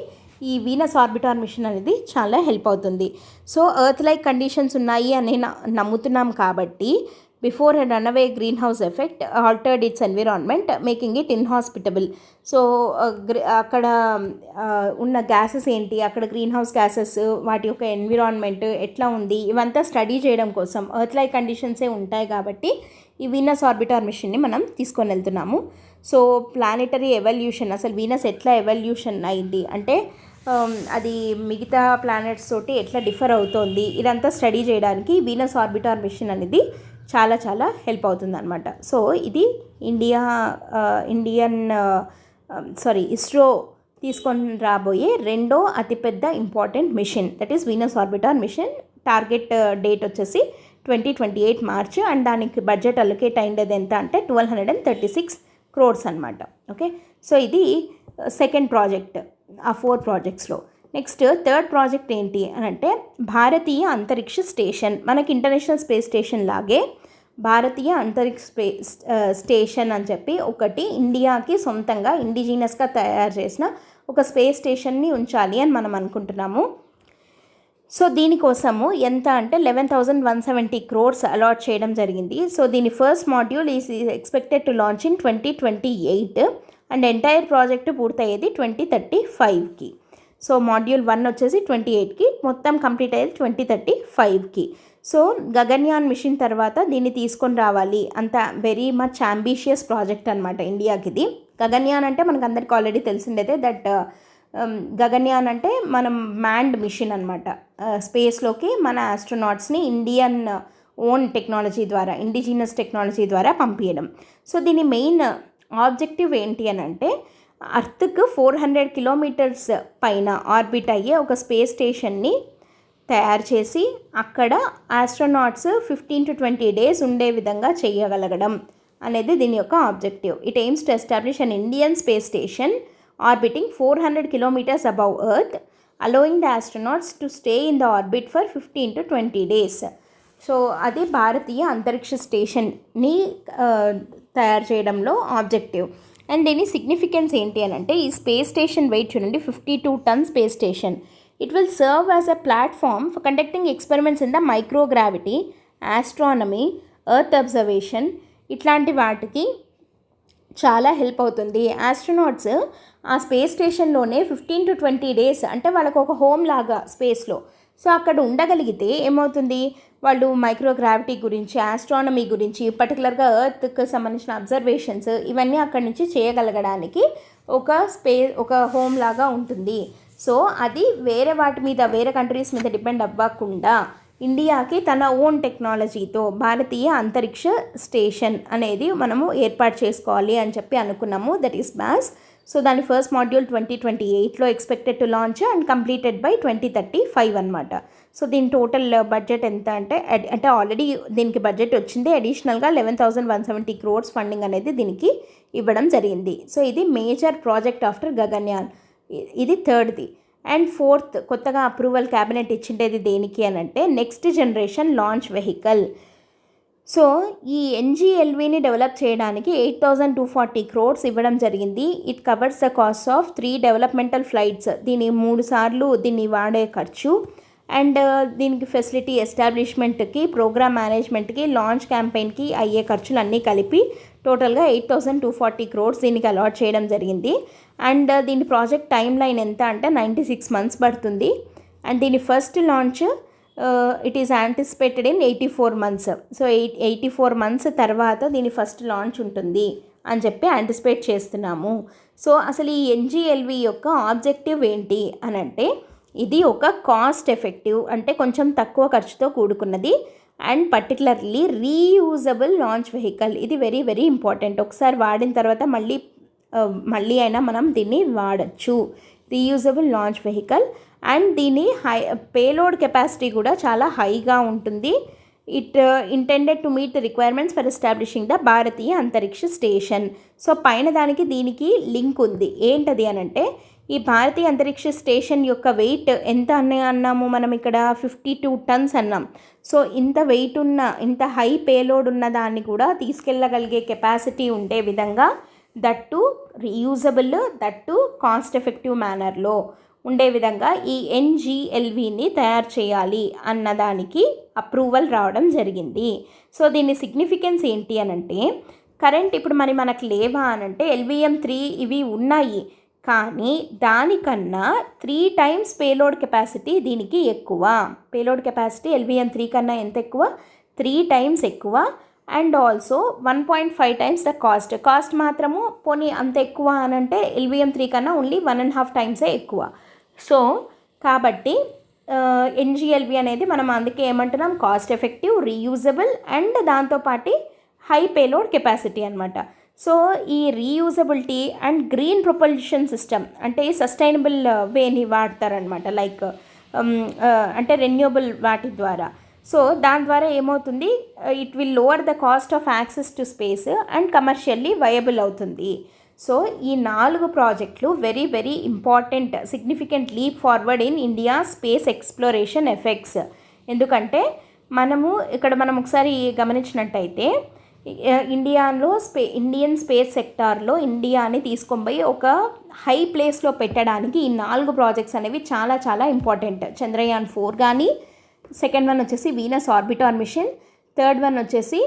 ఈ వీనస్ ఆర్బిటార్ మిషన్ అనేది చాలా హెల్ప్ అవుతుంది. సో ఎర్త్ లైక్ కండిషన్స్ ఉన్నాయి అని నమ్ముతున్నాం కాబట్టి before a runaway green house effect altered its environment making it inhospitable. So అక్కడ ఉన్న గ్యాసెస్ ఏంటి, అక్కడ గ్రీన్ హౌస్ గ్యాసెస్, వాటి యొక్క ఎన్విరాన్మెంట్ ఎట్లా ఉంది, ఇవంతా స్టడీ చేయడం కోసం ఎర్త్ లైక్ కండిషన్సే ఉంటాయి కాబట్టి ఈ వీనస్ ఆర్బిటార్ మిషన్ని మనం తీసుకొని వెళ్తున్నాము. సో ప్లానెటరీ ఎవల్యూషన్, అసలు వీనస్ ఎట్లా ఎవల్యూషన్ అయింది అంటే అది మిగతా ప్లానెట్స్ తోటి ఎట్లా డిఫర్ అవుతోంది, ఇదంతా స్టడీ చేయడానికి వీనస్ ఆర్బిటార్ మిషన్ అనేది చాలా చాలా హెల్ప్ అవుతుంది అనమాట. సో ఇది ఇస్రో తీసుకొని రాబోయే రెండో అతిపెద్ద important machine, that is Venus orbiter machine. Target date వచ్చేసి 2028 మార్చ్ అండ్ దానికి బడ్జెట్ అలొకేట్ అయ్యేది ఎంత అంటే 1236 crores అనమాట. ఓకే, సో ఇది సెకండ్ ప్రాజెక్ట్ ఆ 4 ప్రాజెక్ట్స్లో. నెక్స్ట్ థర్డ్ ప్రాజెక్ట్ ఏంటి అని అంటే భారతీయ అంతరిక్ష స్టేషన్. మనకి ఇంటర్నేషనల్ స్పేస్ స్టేషన్ లాగే భారతీయ అంతరిక్ష స్టేషన్ అని చెప్పి ఒకటి ఇండియాకి సొంతంగా ఇండిజినస్గా తయారు చేసిన ఒక స్పేస్ స్టేషన్ని ఉంచాలి అని మనం అనుకుంటున్నాము. సో దీనికోసము ఎంత అంటే 11,170 crores అలాట్ చేయడం జరిగింది. సో దీని first module is expected to launch in 2028 and entire project పూర్తయ్యేది 2035కి. సో మాడ్యూల్ 1 వచ్చేసి 28కి, మొత్తం కంప్లీట్ అయ్యేది 2035కి. సో గగన్యాన్ మిషన్ తర్వాత దీన్ని తీసుకొని రావాలి, అంత వెరీ మచ్ అంబిషియస్ ప్రాజెక్ట్ అనమాట ఇండియాకి ఇది. గగన్యాన్ అంటే మనకు అందరికీ ఆల్రెడీ తెలిసిండేదే, దట్ గగన్యాన్ అంటే మనం మ్యాన్డ్ మిషన్ అనమాట. స్పేస్లోకి మన ఆస్ట్రోనాట్స్ని ఇండియన్ ఓన్ టెక్నాలజీ ద్వారా, ఇండిజినస్ టెక్నాలజీ ద్వారా పంపించడం. సో దీని మెయిన్ ఆబ్జెక్టివ్ ఏంటి అని అంటే అర్త్కు 400 kilometers పైన ఆర్బిట్ అయ్యే ఒక స్పేస్ స్టేషన్ని తయారు చేసి అక్కడ ఆస్ట్రోనాట్స్ 15 to 20 days ఉండే విధంగా చేయగలగడం అనేది దీని యొక్క objective. It AIIMS to establish an Indian space station orbiting 400 kilometers above Earth, allowing the astronauts to stay in the orbit for 15 to 20 days. So అది భారతీయ అంతరిక్ష స్టేషన్ని తయారు చేయడంలో ఆబ్జెక్టివ్. అండ్ దీని సిగ్నిఫికెన్స్ ఏంటి అని అంటే ఈ స్పేస్ స్టేషన్ వెయిట్ చూడండి, 52 ton space station. It will serve as a platform for conducting experiments in the microgravity, astronomy, earth observation, ఇట్లాంటి వాటికి చాలా హెల్ప్ అవుతుంది. ఆస్ట్రోనాట్స్ ఆ స్పేస్ స్టేషన్లోనే 15 to 20 days అంటే వాళ్ళకు ఒక హోమ్ లాగా స్పేస్లో. సో అక్కడ ఉండగలిగితే ఏమవుతుంది, వాళ్ళు మైక్రోగ్రావిటీ గురించి, ఆస్ట్రానమీ గురించి, పర్టికులర్గా ఎర్త్కి సంబంధించిన అబ్జర్వేషన్స్ ఇవన్నీ అక్కడి నుంచి చేయగలగడానికి ఒక హోమ్ లాగా ఉంటుంది. సో అది వేరే వాటి మీద, వేరే కంట్రీస్ మీద డిపెండ్ అవ్వకుండా ఇండియాకి తన ఓన్ టెక్నాలజీతో భారతీయ అంతరిక్ష స్టేషన్ అనేది మనము ఏర్పాటు చేసుకోవాలి అని చెప్పి అనుకున్నాము. That is mass. సో దాని ఫస్ట్ మాడ్యూల్ 2028లో expected to launch and completed by 2035 అనమాట. సో దీని టోటల్ బడ్జెట్ ఎంత అంటే ఆల్రెడీ దీనికి బడ్జెట్ వచ్చింది, అడిషనల్గా 11,170 crores ఫండింగ్ అనేది దీనికి ఇవ్వడం జరిగింది. సో ఇది మేజర్ ప్రాజెక్ట్ ఆఫ్టర్ గగన్యాన్. ఇది థర్డ్ది. అండ్ ఫోర్త్ కొత్తగా అప్రూవల్ క్యాబినెట్ ఇచ్చిండేది దేనికి అని అంటే next generation launch vehicle. So ఈ ఎన్జిఎల్విని డెవలప్ చేయడానికి 8,240 crores ఇవ్వడం జరిగింది. It covers the cost of 3 developmental flights. దీని 3 సార్లు దీన్ని వాడే ఖర్చు అండ్ దీనికి ఫెసిలిటీ ఎస్టాబ్లిష్మెంట్కి, ప్రోగ్రామ్ మేనేజ్మెంట్కి, లాంచ్ క్యాంపెయిన్కి అయ్యే ఖర్చులు అన్నీ కలిపి టోటల్గా 8,240 crores దీనికి అలాట్ చేయడం జరిగింది. అండ్ దీని ప్రాజెక్ట్ టైం లైన్ ఎంత అంటే 96 months పడుతుంది. అండ్ దీని first launch it is anticipated in 84 months. So 84 months తర్వాత దీని ఫస్ట్ లాంచ్ ఉంటుంది అని చెప్పి యాంటిసిపేట్ చేస్తున్నాము. సో అసలు ఈ ఎన్జిఎల్వి యొక్క ఆబ్జెక్టివ్ ఏంటి అని అంటే ఇది ఒక కాస్ట్ ఎఫెక్టివ్, అంటే కొంచెం తక్కువ ఖర్చుతో కూడుకున్నది and particularly reusable launch vehicle. ఇది వెరీ వెరీ ఇంపార్టెంట్. ఒకసారి వాడిన తర్వాత మళ్ళీ అయినా మనం దీన్ని వాడచ్చు. రీయూజబుల్ లాంచ్ వెహికల్ అండ్ దీని పేలోడ్ కెపాసిటీ కూడా చాలా హైగా ఉంటుంది. It intended to meet the requirements for establishing the Bharatiya Antariksh station. So పైన దానికి దీనికి లింక్ ఉంది. ఏంటది అనంటే ఈ భారతీయ అంతరిక్ష స్టేషన్ యొక్క వెయిట్ ఎంత అన్నాము మనం ఇక్కడ 52 tons అన్నాం. సో ఇంత వెయిట్ ఉన్న ఇంత హై పేలోడ్ ఉన్న దాన్ని కూడా తీసుకెళ్ళగలిగే కెపాసిటీ ఉండే విధంగా that reusable that cost effective మేనర్లో ఉండే విధంగా ఈ NGLVని తయారు చేయాలి అన్నదానికి అప్రూవల్ రావడం జరిగింది. సో దీని సిగ్నిఫికెన్స్ ఏంటి అనంటే కరెంట్ ఇప్పుడు మనకు లేవా అనంటే LVM-3 ఇవి ఉన్నాయి, కానీ దానికన్నా 3 times పేలోడ్ కెపాసిటీ దీనికి ఎక్కువ. పేలోడ్ కెపాసిటీ LVM-3 కన్నా ఎంత ఎక్కువ? 3 times ఎక్కువ. And also 1.5 times the cost మాత్రము పోనీ అంత ఎక్కువ అనంటే LVM-3 కన్నా ఓన్లీ 1.5 times ఎక్కువ. సో కాబట్టి NGLV అనేది మనం అందుకే ఏమంటున్నాం కాస్ట్ ఎఫెక్టివ్, రీయూజబుల్ అండ్ దాంతోపాటు హై పేలోడ్ కెపాసిటీ అనమాట. సో ఈ reusability and green propulsion system అంటే సస్టైనబుల్ వేని వాడతారనమాట, లైక్ అంటే రెన్యూబుల్ వాటి ద్వారా. సో దాని ద్వారా ఏమవుతుంది, it will lower the cost of access to space and commercially viable అవుతుంది. సో ఈ 4 ప్రాజెక్టులు very very important significant leap forward in India space exploration effects. ఎందుకంటే మనం ఒకసారి గమనించినట్టయితే ఇండియన్ స్పేస్ సెక్టార్లో ఇండియాని తీసుకొని పోయి ఒక హై ప్లేస్లో పెట్టడానికి ఈ 4 ప్రాజెక్ట్స్ అనేవి చాలా చాలా ఇంపార్టెంట్. చంద్రయాన్ 4 కానీ, సెకండ్ వన్ వచ్చేసి Venus orbiter mission, third one వచ్చేసి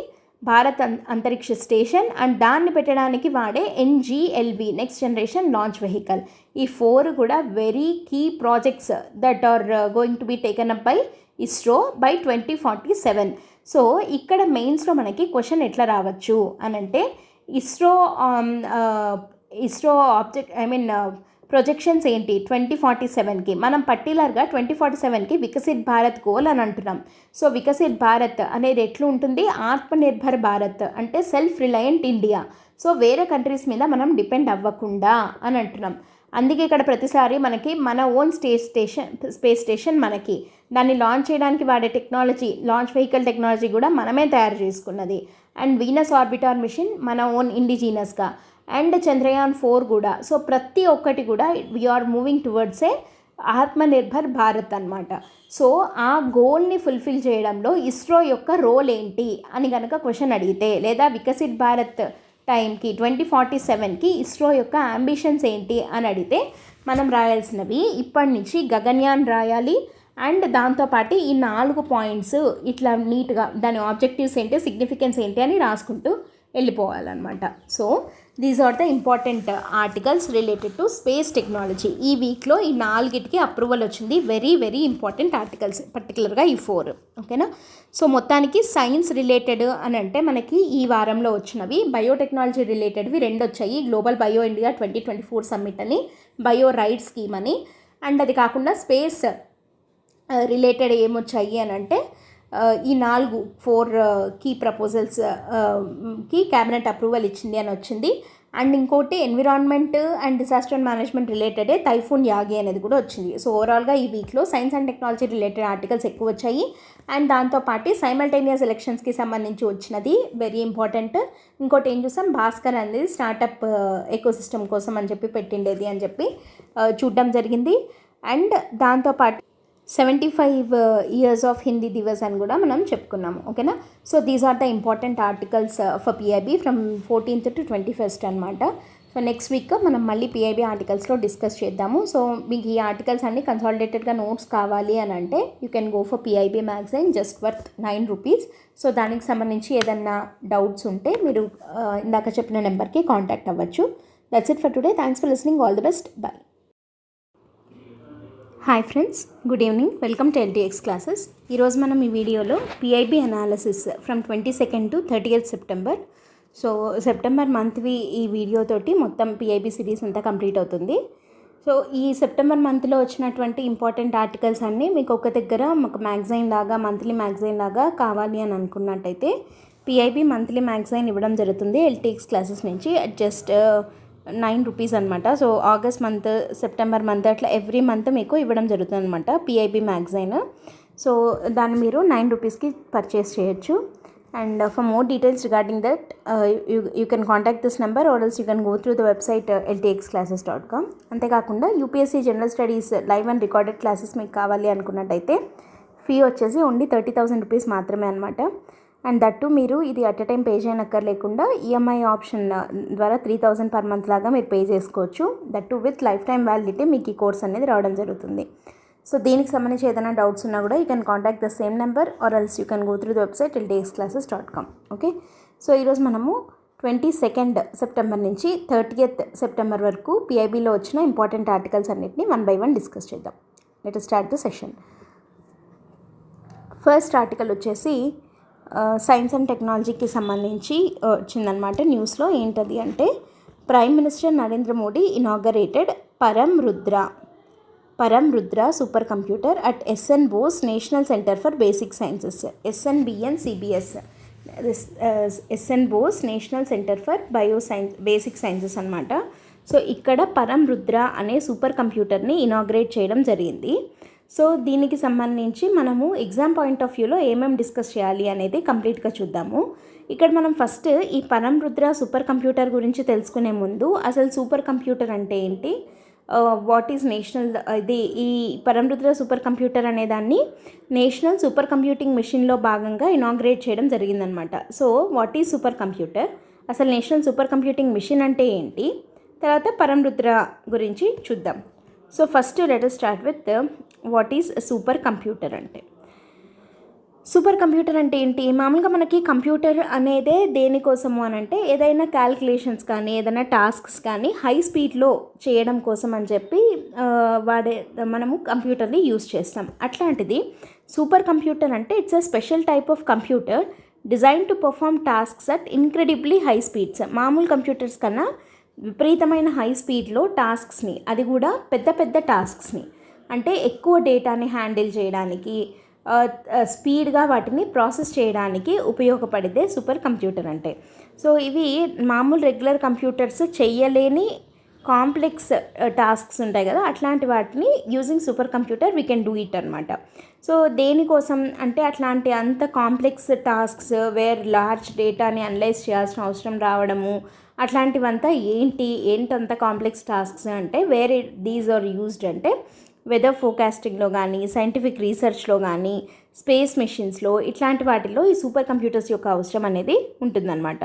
భారత్ అంతరిక్ష స్టేషన్ అండ్ దాన్ని పెట్టడానికి వాడే NGLV next generation launch vehicle. ఈ 4 కూడా very key projects that are going to be taken up by ISRO by 2047. So ఇక్కడ మెయిన్స్లో మనకి క్వశ్చన్ ఎట్లా రావచ్చు అనంటే ఇస్రో ప్రొజెక్షన్స్ ఏంటి 2047కి. మనం పర్టికులర్గా 2047కి వికసిత్ భారత్ గోల్ అని అంటున్నాం. సో వికసిత్ భారత్ అనేది ఎట్లా ఉంటుంది, ఆత్మనిర్భర్ భారత్ అంటే సెల్ఫ్ రిలయంట్ ఇండియా. సో వేరే కంట్రీస్ మీద మనం డిపెండ్ అవ్వకుండా అని అంటున్నాం. అందుకే ఇక్కడ ప్రతిసారి మనకి మన ఓన్ స్పేస్ స్టేషన్ మనకి దాన్ని లాంచ్ చేయడానికి వాడే టెక్నాలజీ లాంచ్ వెహికల్ టెక్నాలజీ కూడా మనమే తయారు చేసుకున్నది. అండ్ వీనస్ ఆర్బిటార్ మిషన్ మన ఓన్ ఇండిజీనస్గా అండ్ చంద్రయాన్ 4 కూడా. సో ప్రతి ఒక్కటి కూడా we're moving towards a Atmanirbhar Bharat అనమాట. సో ఆ గోల్ని ఫుల్ఫిల్ చేయడంలో ఇస్రో యొక్క రోల్ ఏంటి అని కనుక క్వశ్చన్ అడిగితే, లేదా వికసిత్ భారత్ టైంకి 2047కి ఇస్రో యొక్క అంబిషన్స్ ఏంటి అని అడిగితే మనం రాయాల్సినవి ఇప్పటి నుంచి గగన్యాన్ రాయాలి. అండ్ దాంతోపాటు ఈ 4 పాయింట్స్ ఇట్లా నీట్గా దాని ఆబ్జెక్టివ్స్ ఏంటి, సిగ్నిఫికెన్స్ ఏంటి అని రాసుకుంటూ వెళ్ళిపోవాలన్నమాట. So these are the important articles related to space technology. ఈ వీక్లో ఈ 4కి అప్రూవల్ వచ్చింది. వెరీ వెరీ ఇంపార్టెంట్ ఆర్టికల్స్, పర్టికులర్గా ఈ 4. ఓకేనా. సో మొత్తానికి సైన్స్ రిలేటెడ్ అని అంటే మనకి ఈ వారంలో వచ్చినవి బయోటెక్నాలజీ రిలేటెడ్వి 2 వచ్చాయి. గ్లోబల్ బయో ఇండియా 2024 సమ్మిట్ అని, బయో రైట్ స్కీమ్ అని. అండ్ అది కాకుండా స్పేస్ రిలేటెడ్ ఏమొచ్చాయి అని అంటే ఈ 4 కీ ప్రపోజల్స్ కి క్యాబినెట్ అప్రూవల్ ఇచ్చింది అని వచ్చింది. అండ్ ఇంకోటి ఎన్విరాన్మెంట్ అండ్ డిజాస్టర్ మేనేజ్మెంట్ రిలేటెడే టైఫూన్ యాగి అనేది కూడా వచ్చింది. సో ఓవరాల్గా ఈ వీక్లో science and technology related articles ఎక్కువ వచ్చాయి. అండ్ దాంతోపాటు సైమల్టేనియస్ ఎలక్షన్స్కి సంబంధించి వచ్చినది వెరీ ఇంపార్టెంట్. ఇంకోటి ఏం చూసాం, భాస్కర్ అనేది స్టార్టప్ ఎకోసిస్టమ్ కోసం అని చెప్పి పెట్టిండేది అని చెప్పి చూడడం జరిగింది. అండ్ దాంతోపాటు 75 years ఆఫ్ హిందీ దివస్ అని కూడా మనం చెప్పుకున్నాము. ఓకేనా. So these are the important articles for PIB from 14th to 21st అనమాట. సో నెక్స్ట్ వీక్ మనం మళ్ళీ PIB ఆర్టికల్స్లో డిస్కస్ చేద్దాము. సో మీకు ఈ ఆర్టికల్స్ అన్ని కన్సాలిడేటెడ్గా నోట్స్ కావాలి అని అంటే you can go for PIB magazine just worth 9 rupees. So దానికి సంబంధించి ఏదన్నా డౌట్స్ ఉంటే మీరు ఇందాక చెప్పిన నెంబర్కి కాంటాక్ట్ అవ్వచ్చు. That's it for today. Thanks for listening. All the best. Bye. Hi friends, good evening. Welcome to LTX classes. ఈరోజు మనం ఈ వీడియోలో PIB analysis from 22nd to 30th September. So September మంత్వి ఈ వీడియోతోటి మొత్తం PIB సిరీస్ అంతా కంప్లీట్ అవుతుంది. సో ఈ సెప్టెంబర్ మంత్లో వచ్చినటువంటి ఇంపార్టెంట్ ఆర్టికల్స్ అన్నీ మీకు ఒక దగ్గర ఒక మ్యాగజైన్ లాగా, మంత్లీ మ్యాగజైన్ లాగా కావాలి అని అనుకున్నట్టయితే PIB మంత్లీ మ్యాగజైన్ ఇవ్వడం జరుగుతుంది LTX క్లాసెస్ నుంచి. జస్ట్ రూపీస్ అనమాట. So August month, September month అట్లా ఎవ్రీ మంత్ మీకు ఇవ్వడం జరుగుతుంది అనమాట పిఐబి మ్యాగజైన్. సో దాన్ని మీరు 9 రూపీస్కి పర్చేస్ చేయొచ్చు. And for more details regarding that you can contact this number or else you can go through the website LTXclasses.com. అంతేకాకుండా UPSC general studies live and recorded classes మీకు కావాలి అనుకున్నట్టయితే fee వచ్చేసి only 30,000 rupees మాత్రమే అనమాట. And that మీరు ఇది at a time pay చేయనక్కర్లేకుండా ఈఎంఐ ఆప్షన్ ద్వారా 3,000 పర్ మంత్ లాగా మీరు పే చేసుకోవచ్చు. That with lifetime validity మీకు ఈ కోర్స్ అనేది రావడం జరుగుతుంది. సో దీనికి సంబంధించి ఏదైనా డౌట్స్ ఉన్నా కూడా you can contact the same number or else you can go through the website LTXclasses.com. Okay, so ఈరోజు మనము 22 సెప్టెంబర్ నుంచి 30th సెప్టెంబర్ వరకు పిఐబిలో వచ్చిన ఇంపార్టెంట్ ఆర్టికల్స్ అన్నిటిని 1 by 1 డిస్కస్ చేద్దాం. Let us start the session. First article వచ్చేసి science and టెక్నాలజీకి సంబంధించి వచ్చిందనమాట న్యూస్లో. ఏంటది అంటే prime minister Narendra Modi inaugurated Param Rudra supercomputer at SN Bose national centre for basic sciences, SNBN-CBS, SN Bose national centre for basic sciences అనమాట. సో ఇక్కడ పరం రుద్ర అనే సూపర్ కంప్యూటర్ని ఇనాగ్రేట్ చేయడం జరిగింది. సో దీనికి సంబంధించి మనము ఎగ్జామ్ పాయింట్ ఆఫ్ వ్యూలో ఏమేమి డిస్కస్ చేయాలి అనేది కంప్లీట్గా చూద్దాము. ఇక్కడ మనం ఫస్ట్ ఈ పరం రుద్ర సూపర్ కంప్యూటర్ గురించి తెలుసుకునే ముందు అసలు సూపర్ కంప్యూటర్ అంటే ఏంటి, వాట్ ఈజ్ నేషనల్, ఇది ఈ పరం రుద్ర సూపర్ కంప్యూటర్ అనే దాన్ని నేషనల్ సూపర్ కంప్యూటింగ్ మిషన్లో భాగంగా ఇనాగ్రేట్ చేయడం జరిగిందనమాట. So what is super computer, అసలు నేషనల్ సూపర్ కంప్యూటింగ్ మిషన్ అంటే ఏంటి, తర్వాత పరం రుద్ర గురించి చూద్దాం. So first let us start with what is super computer అంటే. సూపర్ కంప్యూటర్ అంటే ఏంటి, మామూలుగా మనకి కంప్యూటర్ అనేదే దేనికోసము అని అంటే ఏదైనా క్యాల్కులేషన్స్ కానీ ఏదైనా టాస్క్స్ కానీ హై స్పీడ్లో చేయడం కోసం అని చెప్పి మనము కంప్యూటర్ని యూజ్ చేస్తాం. అట్లాంటిది సూపర్ కంప్యూటర్ అంటే it's a special type of computer design to perform tasks at incredibly high speeds. మామూలు కంప్యూటర్స్ కన్నా విపరీతమైన హై స్పీడ్లో టాస్క్స్ని, అది కూడా పెద్ద పెద్ద టాస్క్స్ని, అంటే ఎక్కువ డేటాని హ్యాండిల్ చేయడానికి, స్పీడ్గా వాటిని ప్రాసెస్ చేయడానికి ఉపయోగపడితే సూపర్ కంప్యూటర్ అంటే. సో ఇవి మామూలు రెగ్యులర్ కంప్యూటర్స్ చేయలేని కాంప్లెక్స్ టాస్క్స్ ఉంటాయి కదా, అట్లాంటి వాటిని using super computer we can do it అనమాట. సో దేనికోసం అంటే అట్లాంటి అంత కాంప్లెక్స్ టాస్క్స్ వేర్ లార్జ్ డేటాని అనలైజ్ చేయాల్సిన అవసరం రావడము, అట్లాంటివంతా ఏంటంత కాంప్లెక్స్ టాస్క్స్ అంటే వేర్ దీస్ ఆర్ యూజ్డ్ అంటే వెదర్ ఫోర్కాస్టింగ్లో కానీ సైంటిఫిక్ రీసెర్చ్లో కానీ స్పేస్ మిషన్స్లో ఇట్లాంటి వాటిల్లో ఈ సూపర్ కంప్యూటర్స్ యొక్క అవసరం అనేది ఉంటుందన్నమాట.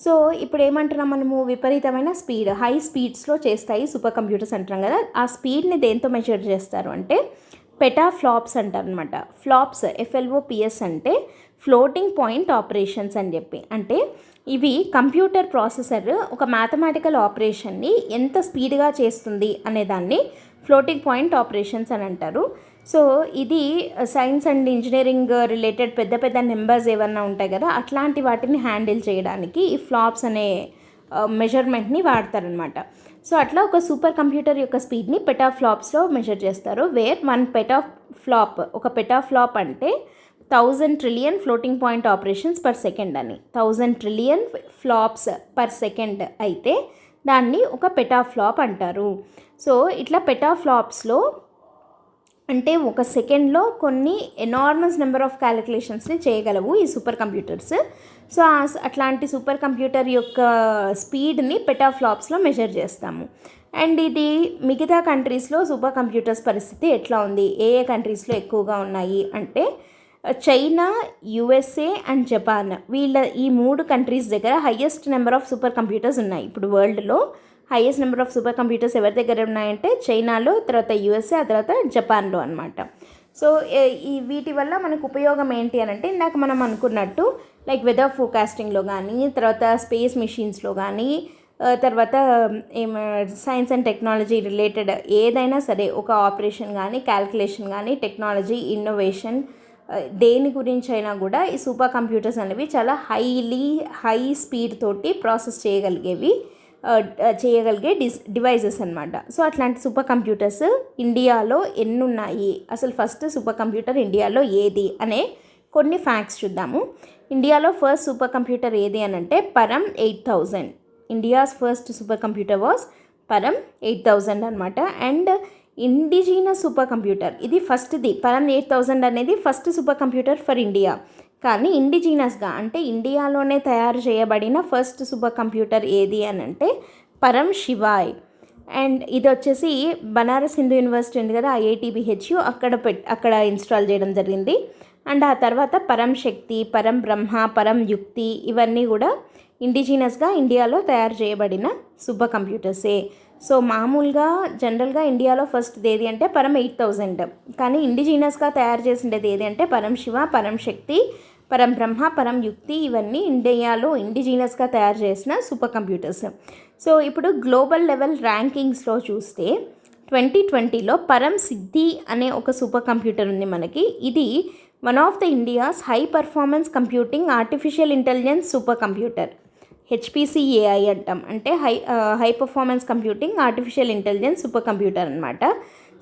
సో ఇప్పుడు ఏమంటున్నాం మనము, విపరీతమైన స్పీడ్ హై స్పీడ్స్లో చేస్తాయి సూపర్ కంప్యూటర్స్ అంటున్నాం కదా. ఆ స్పీడ్ని దేంతో మెజర్ చేస్తారు అంటే పెటా ఫ్లాప్స్ అంటారు అనమాట. ఫ్లాప్స్ FLOPS అంటే ఫ్లోటింగ్ పాయింట్ ఆపరేషన్స్ అని చెప్పి, అంటే ఇవి కంప్యూటర్ ప్రాసెసర్ ఒక మ్యాథమెటికల్ ఆపరేషన్ని ఎంత స్పీడ్గా చేస్తుంది అనేదాన్ని ఫ్లోటింగ్ పాయింట్ ఆపరేషన్స్ అని అంటారు. సో ఇది సైన్స్ అండ్ ఇంజనీరింగ్ రిలేటెడ్ పెద్ద పెద్ద నెంబర్స్ ఏమన్నా ఉంటాయి కదా, అట్లాంటి వాటిని హ్యాండిల్ చేయడానికి ఈ ఫ్లాప్స్ అనే మెజర్మెంట్ని వాడతారనమాట. సో అట్లా ఒక సూపర్ కంప్యూటర్ యొక్క స్పీడ్ని పెటా ఫ్లాప్స్లో మెజర్ చేస్తారు. వేర్ 1 పెటాఫ్లాప్, ఒక పెటాఫ్లాప్ అంటే 1000 trillion floating point operations per second అని, 1000 ట్రిలియన్ ఫ్లాప్స్ పర్ సెకండ్ అయితే దాన్ని ఒక పెటాఫ్లాప్ అంటారు. సో ఇట్లా పెటాఫ్లాప్స్లో అంటే ఒక సెకండ్లో కొన్ని ఎనార్మస్ నెంబర్ ఆఫ్ క్యాలిక్యులేషన్స్ని చేయగలవు ఈ సూపర్ కంప్యూటర్స్. సో అట్లాంటి సూపర్ కంప్యూటర్ యొక్క స్పీడ్ని పెటాఫ్లాప్స్లో మెజర్ చేస్తాము. అండ్ ఇది మిగతా కంట్రీస్లో సూపర్ కంప్యూటర్స్ పరిస్థితి ఎట్లా ఉంది, ఏ కంట్రీస్లో ఎక్కువగా ఉన్నాయి అంటే చైనా, USA అండ్ జపాన్, వీళ్ళ ఈ 3 కంట్రీస్ దగ్గర highest number of super computers ఉన్నాయి. ఇప్పుడు వరల్డ్లో highest number of super computers ఎవరి దగ్గర ఉన్నాయంటే చైనాలో, తర్వాత USA, ఆ తర్వాత జపాన్లో అనమాట. సో ఈ వీటి వల్ల మనకు ఉపయోగం ఏంటి అని అంటే ఇందాక మనం అనుకున్నట్టు లైక్ వెదర్ ఫోర్కాస్టింగ్లో కానీ, తర్వాత స్పేస్ మిషన్స్లో కానీ, తర్వాత సైన్స్ అండ్ టెక్నాలజీ రిలేటెడ్ ఏదైనా సరే ఒక ఆపరేషన్ కానీ క్యాల్కులేషన్ కానీ టెక్నాలజీ ఇన్నోవేషన్ దేని గురించి అయినా కూడా ఈ సూపర్ కంప్యూటర్స్ అనేవి చాలా హై స్పీడ్ తోటి ప్రాసెస్ చేయగలిగే డివైజెస్ అనమాట. సో అట్లాంటి సూపర్ కంప్యూటర్స్ ఇండియాలో ఎన్ని ఉన్నాయి, అసలు ఫస్ట్ సూపర్ కంప్యూటర్ ఇండియాలో ఏది అనే కొన్ని ఫ్యాక్ట్స్ చూద్దాము. ఇండియాలో ఫస్ట్ సూపర్ కంప్యూటర్ ఏది అని అంటే పరం 8000. India's first super computer was పరం 8000 అనమాట. అండ్ ఇండిజినస్ సూపర్ కంప్యూటర్ ఇది ఫస్ట్ది. పరం 8000 అనేది first super computer for India. కానీ ఇండిజినస్గా అంటే ఇండియాలోనే తయారు చేయబడిన ఫస్ట్ సూపర్ కంప్యూటర్ ఏది అని అంటే పరం శివాయ్. అండ్ ఇది వచ్చేసి బనారస్ హిందూ యూనివర్సిటీ ఉంది కదా, IITBHU, అక్కడ ఇన్స్టాల్ చేయడం జరిగింది. అండ్ ఆ తర్వాత పరం శక్తి, పరం బ్రహ్మ, పరం యుక్తి ఇవన్నీ కూడా ఇండిజినస్గా ఇండియాలో తయారు చేయబడిన సూపర్ కంప్యూటర్సే. సో మామూలుగా జనరల్గా ఇండియాలో ఫస్ట్ ఏది అంటే పరం 8000, కానీ ఇండిజినస్గా తయారు చేసిండేది ఏది అంటే పరం శివ, పరం శక్తి, పరం బ్రహ్మ, పరం యుక్తి ఇవన్నీ ఇండియాలో ఇండిజినస్గా తయారు చేసిన సూపర్ కంప్యూటర్స్. సో ఇప్పుడు గ్లోబల్ లెవెల్ ర్యాంకింగ్స్లో చూస్తే 2020లో పరం సిద్ధి అనే ఒక సూపర్ కంప్యూటర్ ఉంది మనకి. ఇది one of the India's high performance computing artificial intelligence super computer, HPCAI అంటాం. అంటే high performance computing artificial intelligence super computer అనమాట.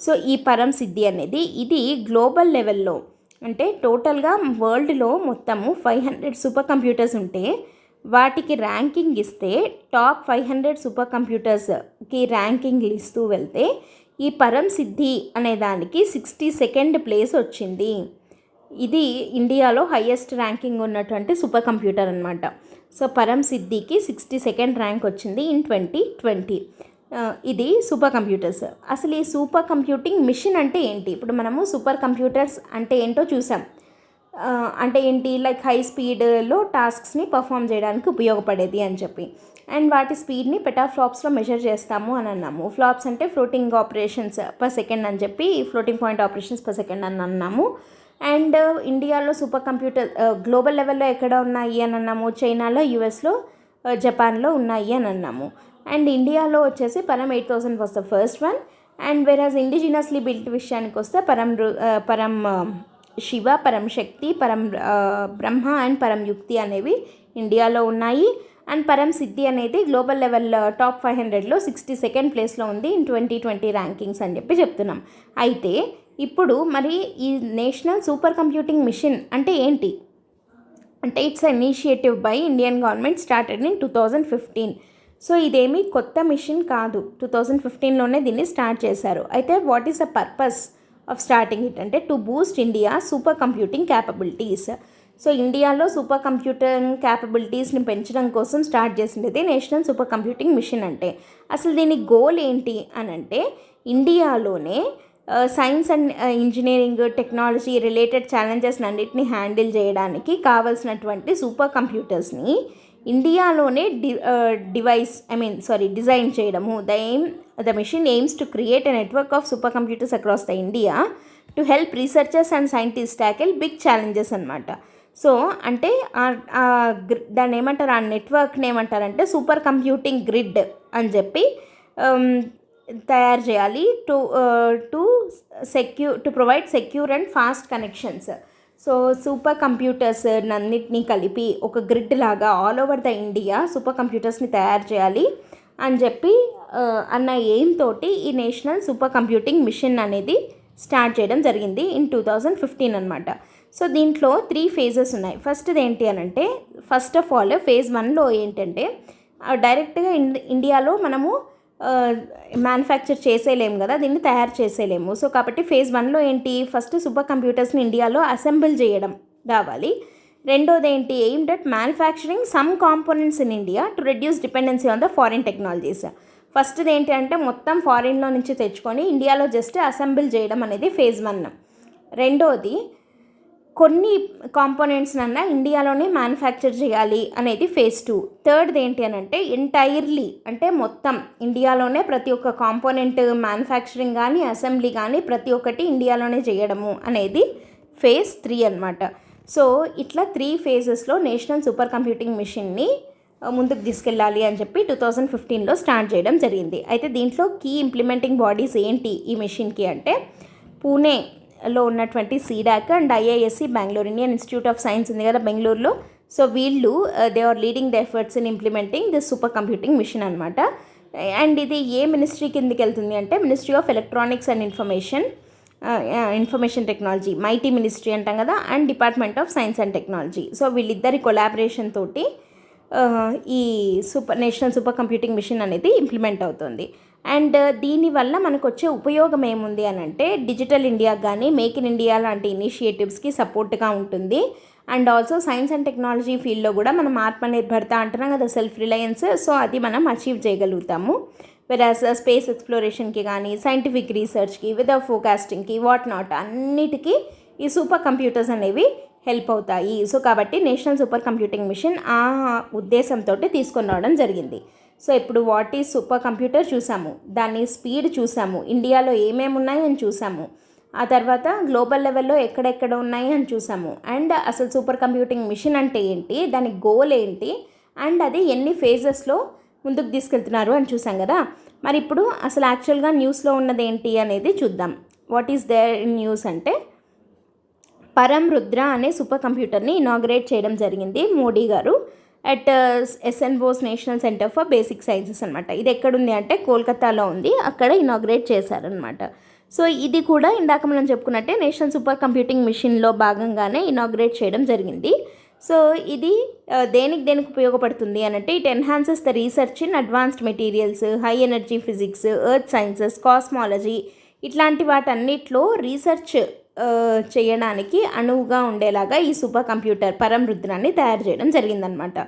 సో ఈ పరం సిద్ధి అనేది ఇది గ్లోబల్ లెవెల్లో అంటే టోటల్గా వరల్డ్లో మొత్తము 500 సూపర్ కంప్యూటర్స్ ఉంటే వాటికి ర్యాంకింగ్ ఇస్తే టాప్ 500 సూపర్ కంప్యూటర్స్కి ర్యాంకింగ్ ఇస్తూ వెళ్తే ఈ పరం సిద్ధి అనే దానికి 62nd ప్లేస్ వచ్చింది. ఇది ఇండియాలో హైయెస్ట్ ర్యాంకింగ్ ఉన్నటువంటి సూపర్ కంప్యూటర్ అనమాట. సో పరం సిద్ధికి 62nd ర్యాంక్ వచ్చింది ఇన్ 2020. ఇది సూపర్ కంప్యూటర్స్. అసలు ఈ సూపర్ కంప్యూటింగ్ మిషన్ అంటే ఏంటి? ఇప్పుడు మనము సూపర్ కంప్యూటర్స్ అంటే ఏంటో చూసాం. అంటే ఏంటి, లైక్ హై స్పీడ్లో టాస్క్స్ని పర్ఫామ్ చేయడానికి ఉపయోగపడేది అని చెప్పి. అండ్ వాటి స్పీడ్ని పెటాఫ్లాప్స్లో మెజర్ చేస్తాము అని అన్నాము. ఫ్లాప్స్ అంటే ఫ్లోటింగ్ ఆపరేషన్స్ పర్ సెకండ్ అని చెప్పి, floating point operations per second అని అన్నాము. అండ్ ఇండియాలో సూపర్ కంప్యూటర్ గ్లోబల్ లెవెల్లో ఎక్కడ ఉన్నాయి అని అన్నాము? చైనాలో, యుఎస్లో, జపాన్లో ఉన్నాయి అని అన్నాము. అండ్ ఇండియాలో వచ్చేసి పరం 8000 was the first one. And వెరాజ్ ఇండిజినస్లీ బిల్ట్ విషయానికి వస్తే పరం శివ, పరం శక్తి, పరం బ్రహ్మ అండ్ పరం యుక్తి అనేవి ఇండియాలో ఉన్నాయి. అండ్ పరం సిద్ధి అనేది గ్లోబల్ లెవెల్ టాప్ 500లో 62nd ప్లేస్లో ఉంది ఇన్ 2020 ర్యాంకింగ్స్ అని చెప్పి చెప్తున్నాం. అయితే ఇప్పుడు మరి ఈ నేషనల్ సూపర్ కంప్యూటింగ్ మిషన్ అంటే ఏంటి అంటే it's initiative by Indian government started in 2015. So ఇదేమీ కొత్త మిషన్ కాదు, 2015లోనే దీన్ని స్టార్ట్ చేశారు. అయితే what is the purpose of starting it అంటే to boost India super computing capabilities. So ఇండియాలో సూపర్ కంప్యూటింగ్ క్యాపబిలిటీస్ని పెంచడం కోసం స్టార్ట్ చేసింది నేషనల్ సూపర్ కంప్యూటింగ్ మిషన్. అంటే అసలు దీని గోల్ ఏంటి అని అంటే ఇండియాలోనే science and engineering technology related challenges అన్నిటిని హ్యాండిల్ చేయడానికి కావాల్సినటువంటి సూపర్ కంప్యూటర్స్ని ఇండియాలోనే డిజైన్ చేయడము. The mission aims to create a network of super computers across the India to help researchers and scientist tackle big challenges అనమాట. సో అంటే దాన్ని ఏమంటారు, ఆ నెట్వర్క్ని ఏమంటారంటే సూపర్ కంప్యూటింగ్ గ్రిడ్ అని చెప్పి తయారు చేయాలి to provide secure and fast connections. So super computers అన్నిటినీ కలిపి ఒక గ్రిడ్ లాగా all over the India super కంప్యూటర్స్ని తయారు చేయాలి అని చెప్పి అన్న ఎయిమ్ తోటి ఈ నేషనల్ సూపర్ కంప్యూటింగ్ మిషన్ అనేది స్టార్ట్ చేయడం జరిగింది ఇన్ 2015 అనమాట. సో దీంట్లో 3 phases ఉన్నాయి. ఫస్ట్ది ఏంటి అని అంటే ఫస్ట్ ఆఫ్ ఆల్ phase 1లో ఏంటంటే డైరెక్ట్గా ఇండియాలో మనము మ్యానుఫ్యాక్చర్ చేసేయలేము కదా, దీన్ని తయారు చేసేయలేము. సో కాబట్టి phase 1లో ఏంటి, ఫస్ట్ సూపర్ కంప్యూటర్స్ని ఇండియాలో అసెంబుల్ చేయడం రావాలి. రెండోది ఏంటి, aimed at manufacturing some components in India to reduce dependency on the foreign technologies. ఫస్ట్ది ఏంటి అంటే మొత్తం ఫారిన్లో నుంచి తెచ్చుకొని ఇండియాలో జస్ట్ అసెంబుల్ చేయడం అనేది phase 1. రెండోది కొన్ని కాంపోనెంట్స్ అన్నా ఇండియాలోనే మ్యానుఫ్యాక్చర్ చేయాలి అనేది phase 2. థర్డ్ది ఏంటి అని అంటే ఎంటైర్లీ అంటే మొత్తం ఇండియాలోనే ప్రతి ఒక్క కాంపోనెంట్ మ్యానుఫ్యాక్చరింగ్ కానీ అసెంబ్లీ కానీ ప్రతి ఒక్కటి ఇండియాలోనే చేయడము అనేది phase 3 అనమాట. సో ఇట్లా 3 phases నేషనల్ సూపర్ కంప్యూటింగ్ మిషన్ని ముందుకు తీసుకెళ్ళాలి అని చెప్పి 2015లో స్టార్ట్ చేయడం జరిగింది. అయితే దీంట్లో కీ ఇంప్లిమెంటింగ్ బాడీస్ ఏంటి ఈ మిషన్కి అంటే పూణేలో ఉన్నటువంటి CDAC and IISc Bengaluru, Indian institute of science ఉంది కదా బెంగళూరులో. సో వీళ్ళు they are leading the efforts in implementing this super computing mission అనమాట. అండ్ ఇది ఏ మినిస్ట్రీ కిందకి వెళ్తుంది అంటే ministry of electronics and information technology, MeitY ministry అంటాం కదా, and department of science and technology. So వీళ్ళిద్దరి కొలాబరేషన్ తోటి ఈ నేషనల్ సూపర్ కంప్యూటింగ్ మిషన్ అనేది ఇంప్లిమెంట్ అవుతుంది. అండ్ దీనివల్ల మనకు వచ్చే ఉపయోగం ఏముంది అని అంటే డిజిటల్ ఇండియా కానీ మేక్ ఇన్ ఇండియా లాంటి ఇనిషియేటివ్స్కి సపోర్ట్గా ఉంటుంది. And also science and technology ఫీల్డ్లో కూడా మనం ఆత్మనిర్భరత అంటున్నాం కదా, సెల్ఫ్ రిలయన్స్. సో అది మనం అచీవ్ చేయగలుగుతాము. వెరాస్ స్పేస్ ఎక్స్ప్లోరేషన్కి కానీ సైంటిఫిక్ రీసెర్చ్కి వెదర్ ఫోర్కాస్టింగ్కి వాట్ నాట్ అన్నిటికీ ఈ సూపర్ కంప్యూటర్స్ అనేవి హెల్ప్ అవుతాయి. సో కాబట్టి నేషనల్ సూపర్ కంప్యూటింగ్ మిషన్ ఆ ఉద్దేశంతో తీసుకొని రావడం జరిగింది. సో ఇప్పుడు వాట్ ఈజ్ సూపర్ కంప్యూటర్ చూసాము, దాని స్పీడ్ చూసాము, ఇండియాలో ఏమేమి ఉన్నాయి అని చూసాము, ఆ తర్వాత గ్లోబల్ లెవెల్లో ఎక్కడెక్కడ ఉన్నాయి అని చూసాము, అండ్ అసలు సూపర్ కంప్యూటింగ్ మిషన్ అంటే ఏంటి, దాని గోల్ ఏంటి, అండ్ అది ఎన్ని ఫేజెస్లో ముందుకు తీసుకెళ్తున్నారు అని చూసాం కదా. మరి ఇప్పుడు అసలు యాక్చువల్గా న్యూస్లో ఉన్నది ఏంటి అనేది చూద్దాం. What is there in news అంటే పరం రుద్ర అనే సూపర్ కంప్యూటర్ని ఇనాగ్రేట్ చేయడం జరిగింది Modi garu at S N Bose national centre for basic sciences అనమాట. ఇది ఎక్కడుంది అంటే కోల్కతాలో ఉంది, అక్కడ ఇనాగ్రేట్ చేశారనమాట. సో ఇది కూడా ఇందాక మనం చెప్పుకున్నట్టే నేషనల్ సూపర్ కంప్యూటింగ్ మిషన్లో భాగంగానే ఇనాగ్రేట్ చేయడం జరిగింది. సో ఇది దేనికి ఉపయోగపడుతుంది అని అంటే it enhances the research in advanced materials, high energy physics, earth sciences, cosmology ఇట్లాంటి వాటన్నిటిలో రీసెర్చ్ చేయడానికి అనువుగా ఉండేలాగా ఈ సూపర్ కంప్యూటర్ పరం రుద్రాన్ని తయారు చేయడం జరిగిందనమాట.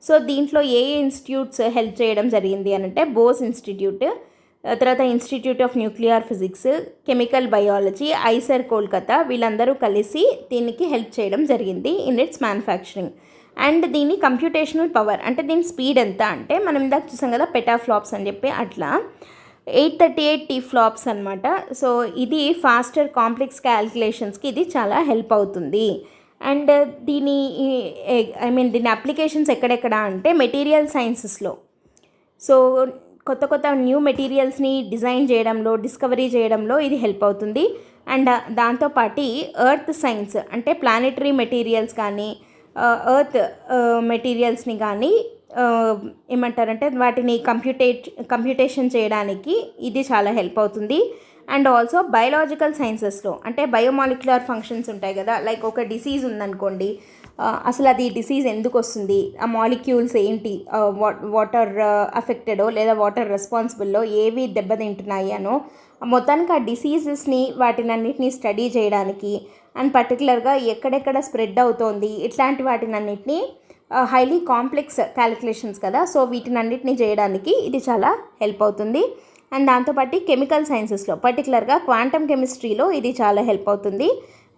సో దీంట్లో ఏ ఇన్స్టిట్యూట్స్ హెల్ప్ చేయడం జరిగింది అని అంటే బోస్ ఇన్స్టిట్యూట్, తర్వాత institute of nuclear physics, chemical biology, IISER Kolkata వీళ్ళందరూ కలిసి దీనికి హెల్ప్ చేయడం జరిగింది ఇన్ ఇట్స్ మ్యానుఫ్యాక్చరింగ్. అండ్ దీని కంప్యూటేషనల్ పవర్ అంటే దీని స్పీడ్ ఎంత అంటే మనం ఇందాక చూసాం కదా పెటాఫ్లాప్స్ అని చెప్పి, అట్లా 838 టీఫ్లాప్స్ అనమాట. సో ఇది ఫాస్టర్ కాంప్లెక్స్ క్యాల్కులేషన్స్కి ఇది చాలా హెల్ప్ అవుతుంది. అండ్ దీని దీని అప్లికేషన్స్ ఎక్కడెక్కడ అంటే మెటీరియల్ సైన్సెస్లో, సో కొత్త న్యూ మెటీరియల్స్ని డిజైన్ చేయడంలో, డిస్కవరీ చేయడంలో ఇది హెల్ప్ అవుతుంది. అండ్ దాంతోపాటు ఎర్త్ సైన్స్ అంటే ప్లానెటరీ మెటీరియల్స్ కానీ ఎర్త్ మెటీరియల్స్ని కానీ ఏమంటారంటే వాటిని కంప్యూటేషన్ చేయడానికి ఇది చాలా హెల్ప్ అవుతుంది. అండ్ ఆల్సో బయోలాజికల్ సైన్సెస్లో అంటే బయోమాలిక్యులర్ ఫంక్షన్స్ ఉంటాయి కదా, లైక్ ఒక డిసీజ్ ఉందనుకోండి, అసలు అది డిసీజ్ ఎందుకు వస్తుంది, ఆ మాలిక్యూల్స్ ఏంటి, వాటర్ అఫెక్టెడో లేదా వాటర్ రెస్పాన్సిబుల్లో ఏవి దెబ్బతింటున్నాయి అనో మొత్తానికి ఆ డిసీజెస్ని వాటినన్నిటిని స్టడీ చేయడానికి అండ్ పర్టికులర్గా ఎక్కడెక్కడ స్ప్రెడ్ అవుతోంది ఇట్లాంటి వాటినన్నిటిని హైలీ కాంప్లెక్స్ క్యాలిక్యులేషన్స్ కదా, సో వీటినన్నిటిని చేయడానికి ఇది చాలా హెల్ప్ అవుతుంది. అండ్ దాంతోపాటు కెమికల్ సైన్సెస్లో పర్టికులర్గా క్వాంటమ్ కెమిస్ట్రీలో ఇది చాలా హెల్ప్ అవుతుంది.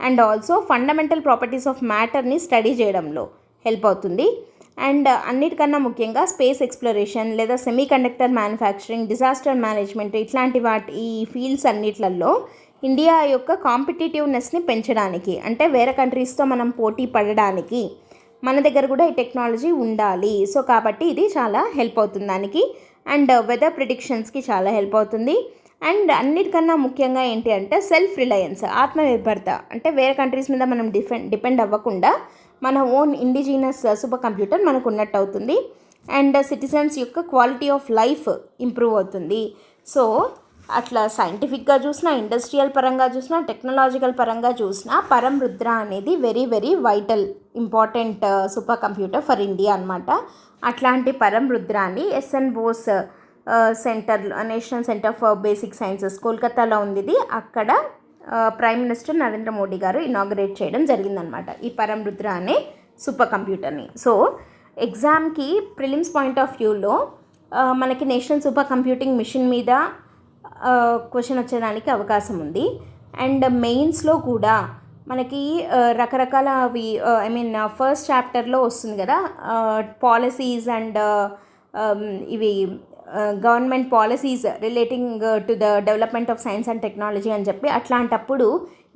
And also fundamental properties of మ్యాటర్ని స్టడీ చేయడంలో హెల్ప్ అవుతుంది. అండ్ అన్నిటికన్నా ముఖ్యంగా స్పేస్ ఎక్స్ప్లోరేషన్ లేదా సెమీకండక్టర్ మ్యానుఫ్యాక్చరింగ్, డిజాస్టర్ మేనేజ్మెంట్ ఇట్లాంటి ఈ ఫీల్డ్స్ అన్నిట్లలో ఇండియా యొక్క కాంపిటేటివ్నెస్ని పెంచడానికి అంటే వేరే కంట్రీస్తో మనం పోటీ పడడానికి మన దగ్గర కూడా ఈ టెక్నాలజీ ఉండాలి. సో కాబట్టి ఇది చాలా హెల్ప్ అవుతుంది దానికి. అండ్ వెదర్ ప్రిడిక్షన్స్కి చాలా హెల్ప్ అవుతుంది. అండ్ అన్నిటికన్నా ముఖ్యంగా ఏంటి అంటే సెల్ఫ్ రిలయన్స్, ఆత్మనిర్భరత అంటే వేరే కంట్రీస్ మీద మనం డిపెండ్ అవ్వకుండా మన ఓన్ ఇండిజినస్ సూపర్ కంప్యూటర్ మనకు ఉన్నట్టు అవుతుంది. అండ్ సిటిజన్స్ యొక్క క్వాలిటీ ఆఫ్ లైఫ్ ఇంప్రూవ్ అవుతుంది. సో అట్లా సైంటిఫిక్గా చూసినా, ఇండస్ట్రియల్ పరంగా చూసినా, టెక్నాలజికల్ పరంగా చూసినా పరం రుద్ర అనేది very very vital important super computer for India అనమాట. అట్లాంటి పరం రుద్రాన్ని S N Bose centre, national centre for basic sciences కోల్కతాలో ఉంది. ఇది అక్కడ ప్రైమ్ మినిస్టర్ నరేంద్ర మోడీ గారు ఇనాగ్రేట్ చేయడం జరిగిందనమాట ఈ పరం రుద్ర అనే సూపర్ కంప్యూటర్ని. సో ఎగ్జామ్కి ప్రిలిమ్స్ పాయింట్ ఆఫ్ వ్యూలో మనకి నేషనల్ సూపర్ కంప్యూటింగ్ మిషన్ మీద క్వశ్చన్ వచ్చేదానికి అవకాశం ఉంది. అండ్ మెయిన్స్లో కూడా మనకి రకరకాల ఫస్ట్ చాప్టర్లో వస్తుంది కదా పాలసీస్ అండ్ ఇవి government policies relating to the development of science and technology అని చెప్పి, అట్లాంటప్పుడు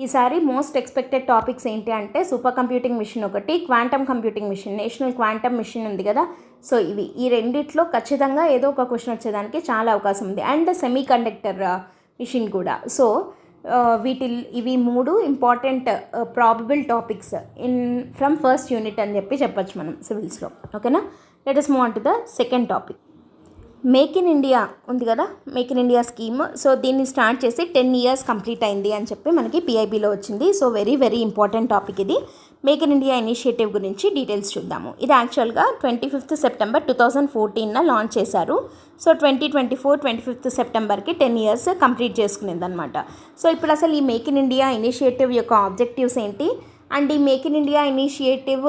ఈసారి మోస్ట్ ఎక్స్పెక్టెడ్ టాపిక్స్ ఏంటి అంటే సూపర్ కంప్యూటింగ్ మిషన్ ఒకటి, quantum computing mission, national quantum mission ఉంది కదా, సో ఈ రెండిట్లో ఖచ్చితంగా ఏదో ఒక క్వశ్చన్ వచ్చేదానికి చాలా అవకాశం ఉంది. అండ్ సెమీకండక్టర్ మిషన్ కూడా. సో ఇవి 3 important probable topics from first unit అని చెప్పి చెప్పచ్చు మనం సివిల్స్లో. ఓకేనా, let us move on to the second topic. Make in India ఉంది కదా, make in India scheme. So దీన్ని స్టార్ట్ చేసి 10 years కంప్లీట్ అయింది అని చెప్పి మనకి పిఐబిలో వచ్చింది. So very very important topic ఇది. మేక్ ఇన్ ఇండియా ఇనిషియేటివ్ గురించి డీటెయిల్స్ చూద్దాము. ఇది యాక్చువల్గా 25th September 2014 లాంచ్ చేశారు. సో 2024 25th Septemberకి 10 years కంప్లీట్ చేసుకునేది అనమాట. సో ఇప్పుడు అసలు ఈ మేక్ ఇన్ ఇండియా ఇనిషియేటివ్ యొక్క ఆబ్జెక్టివ్స్ ఏంటి, అండ్ ఈ మేక్ ఇన్ ఇండియా ఇనిషియేటివ్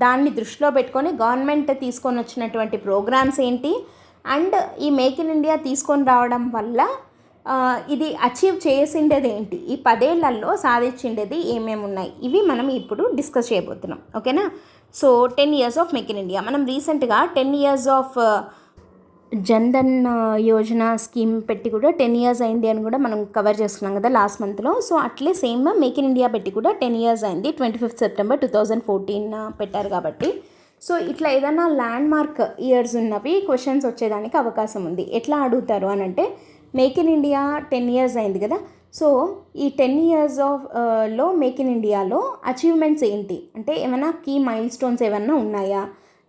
దాన్ని దృష్టిలో పెట్టుకొని గవర్నమెంట్ తీసుకొని వచ్చినటువంటి ప్రోగ్రామ్స్ ఏంటి, అండ్ ఈ మేక్ ఇన్ ఇండియా తీసుకొని రావడం వల్ల ఇది అచీవ్ చేసిండేది ఏంటి, ఈ 10 ఏళ్లలో సాధించిండేది ఏమేమి ఉన్నాయి, ఇవి మనం ఇప్పుడు డిస్కస్ చేయబోతున్నాం. ఓకేనా. So 10 years of make in India. మనం రీసెంట్గా 10 years of Jan Dhan Yojana scheme పెట్టి కూడా 10 years అయింది అని కూడా మనం కవర్ చేసుకున్నాం కదా లాస్ట్ మంత్లో. సో అట్లే సేమ్ మేక్ ఇన్ ఇండియా పెట్టి కూడా 10 years అయింది. 25th September 2014 పెట్టారు కాబట్టి. సో ఇట్లా ఏదైనా ల్యాండ్ మార్క్ ఇయర్స్ ఉన్నవి క్వశ్చన్స్ వచ్చేదానికి అవకాశం ఉంది. ఎట్లా అడుగుతారు అని అంటే, మేక్ ఇన్ ఇండియా 10 years అయింది కదా, సో ఈ 10 years ఆఫ్ లో మేక్ ఇన్ ఇండియాలో అచీవ్మెంట్స్ ఏంటి అంటే ఏమైనా కీ మైల్ స్టోన్స్ ఏమన్నా ఉన్నాయా,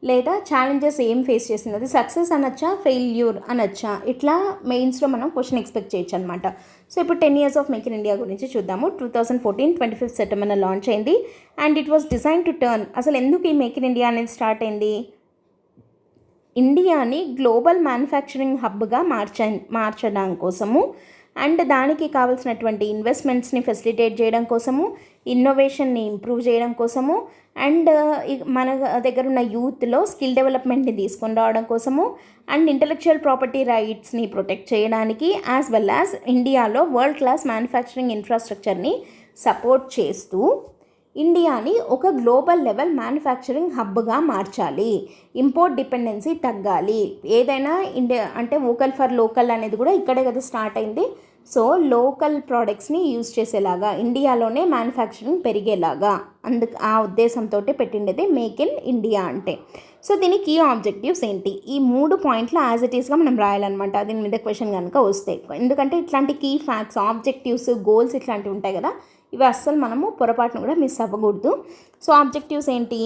లేదా ఛాలెంజెస్ ఏం ఫేస్ చేసింది, అది సక్సెస్ అనొచ్చా ఫెయిల్యూర్ అనొచ్చా, ఇట్లా మెయిన్స్లో మనం క్వశ్చన్ ఎక్స్పెక్ట్ చేయొచ్చు అనమాట. సో ఇప్పుడు 10 years of make in India గురించి చూద్దాము. 2014 25th September లాంచ్ అయింది. And it was design to turn, అసలు ఎందుకు ఈ మేక్ ఇన్ ఇండియా అనేది స్టార్ట్ అయింది, ఇండియాని గ్లోబల్ మ్యానుఫ్యాక్చరింగ్ హబ్గా మార్చడం కోసము, అండ్ దానికి కావాల్సినటువంటి ఇన్వెస్ట్మెంట్స్ని ఫెసిలిటేట్ చేయడం కోసము, ఇన్నోవేషన్ని ఇంప్రూవ్ చేయడం కోసము, అండ్ మన దగ్గర ఉన్న యూత్లో స్కిల్ డెవలప్మెంట్ని తీసుకొని రావడం కోసము, అండ్ ఇంటలెక్చువల్ ప్రాపర్టీ రైట్స్ని ప్రొటెక్ట్ చేయడానికి, యాజ్ వెల్ యాజ్ ఇండియాలో వరల్డ్ క్లాస్ మ్యానుఫ్యాక్చరింగ్ ఇన్ఫ్రాస్ట్రక్చర్ని సపోర్ట్ చేస్తూ ఇండియాని ఒక గ్లోబల్ లెవెల్ మ్యానుఫ్యాక్చరింగ్ హబ్గా మార్చాలి, ఇంపోర్ట్ డిపెండెన్సీ తగ్గాలి, ఏదైనా ఇండియా అంటే వోకల్ ఫర్ లోకల్ అనేది కూడా ఇక్కడే కదా స్టార్ట్ అయింది. సో లోకల్ ప్రోడక్ట్స్ని యూజ్ చేసేలాగా, ఇండియాలోనే మ్యానుఫ్యాక్చరింగ్ పెరిగేలాగా, ఆ ఉద్దేశంతో పెట్టిండేది మేక్ ఇన్ ఇండియా అంటే. సో దీని కీ ఆబ్జెక్టివ్స్ ఏంటి, ఈ 3 పాయింట్లు యాజ్ ఇట్ ఈస్గా మనం రాయాలన్నమాట దీని మీద క్వశ్చన్ కనుక వస్తే. ఎందుకంటే ఇట్లాంటి కీ ఫ్యాక్ట్స్, ఆబ్జెక్టివ్స్, గోల్స్ ఇట్లాంటివి ఉంటాయి కదా, ఇవి అస్సలు మనము పొరపాటును కూడా మిస్ అవ్వకూడదు. సో ఆబ్జెక్టివ్స్ ఏంటి,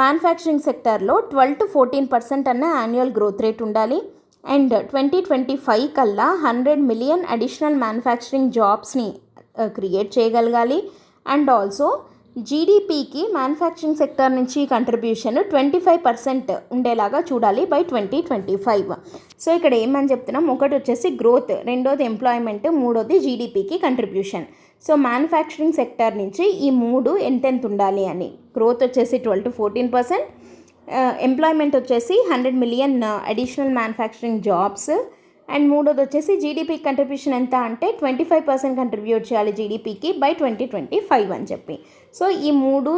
మ్యానుఫ్యాక్చరింగ్ సెక్టర్లో 12 to 14% అన్న యాన్యువల్ గ్రోత్ రేట్ ఉండాలి, అండ్ 2025 కల్లా 100 million అడిషనల్ మ్యానుఫ్యాక్చరింగ్ జాబ్స్ని క్రియేట్ చేయగలగాలి, అండ్ ఆల్సో జీడిపికి మ్యానుఫ్యాక్చరింగ్ సెక్టర్ నుంచి కంట్రిబ్యూషన్ 25% ఉండేలాగా చూడాలి బై 2025. సో ఇక్కడ ఏమని చెప్తున్నాం, ఒకటి వచ్చేసి గ్రోత్, రెండోది ఎంప్లాయ్మెంట్, మూడోది జీడిపికి కంట్రిబ్యూషన్. సో మ్యానుఫ్యాక్చరింగ్ సెక్టర్ నుంచి ఈ 3 ఎంతెంత ఉండాలి అని, గ్రోత్ వచ్చేసి 12 to 14%, ఎంప్లాయ్మెంట్ వచ్చేసి 100 million additional manufacturing jobs, and మూడోది వచ్చేసి జీడిపికి కంట్రిబ్యూషన్ ఎంత అంటే 25% కంట్రిబ్యూట్ చేయాలి జీడిపికి బై 2025 అని చెప్పి. సో ఈ 3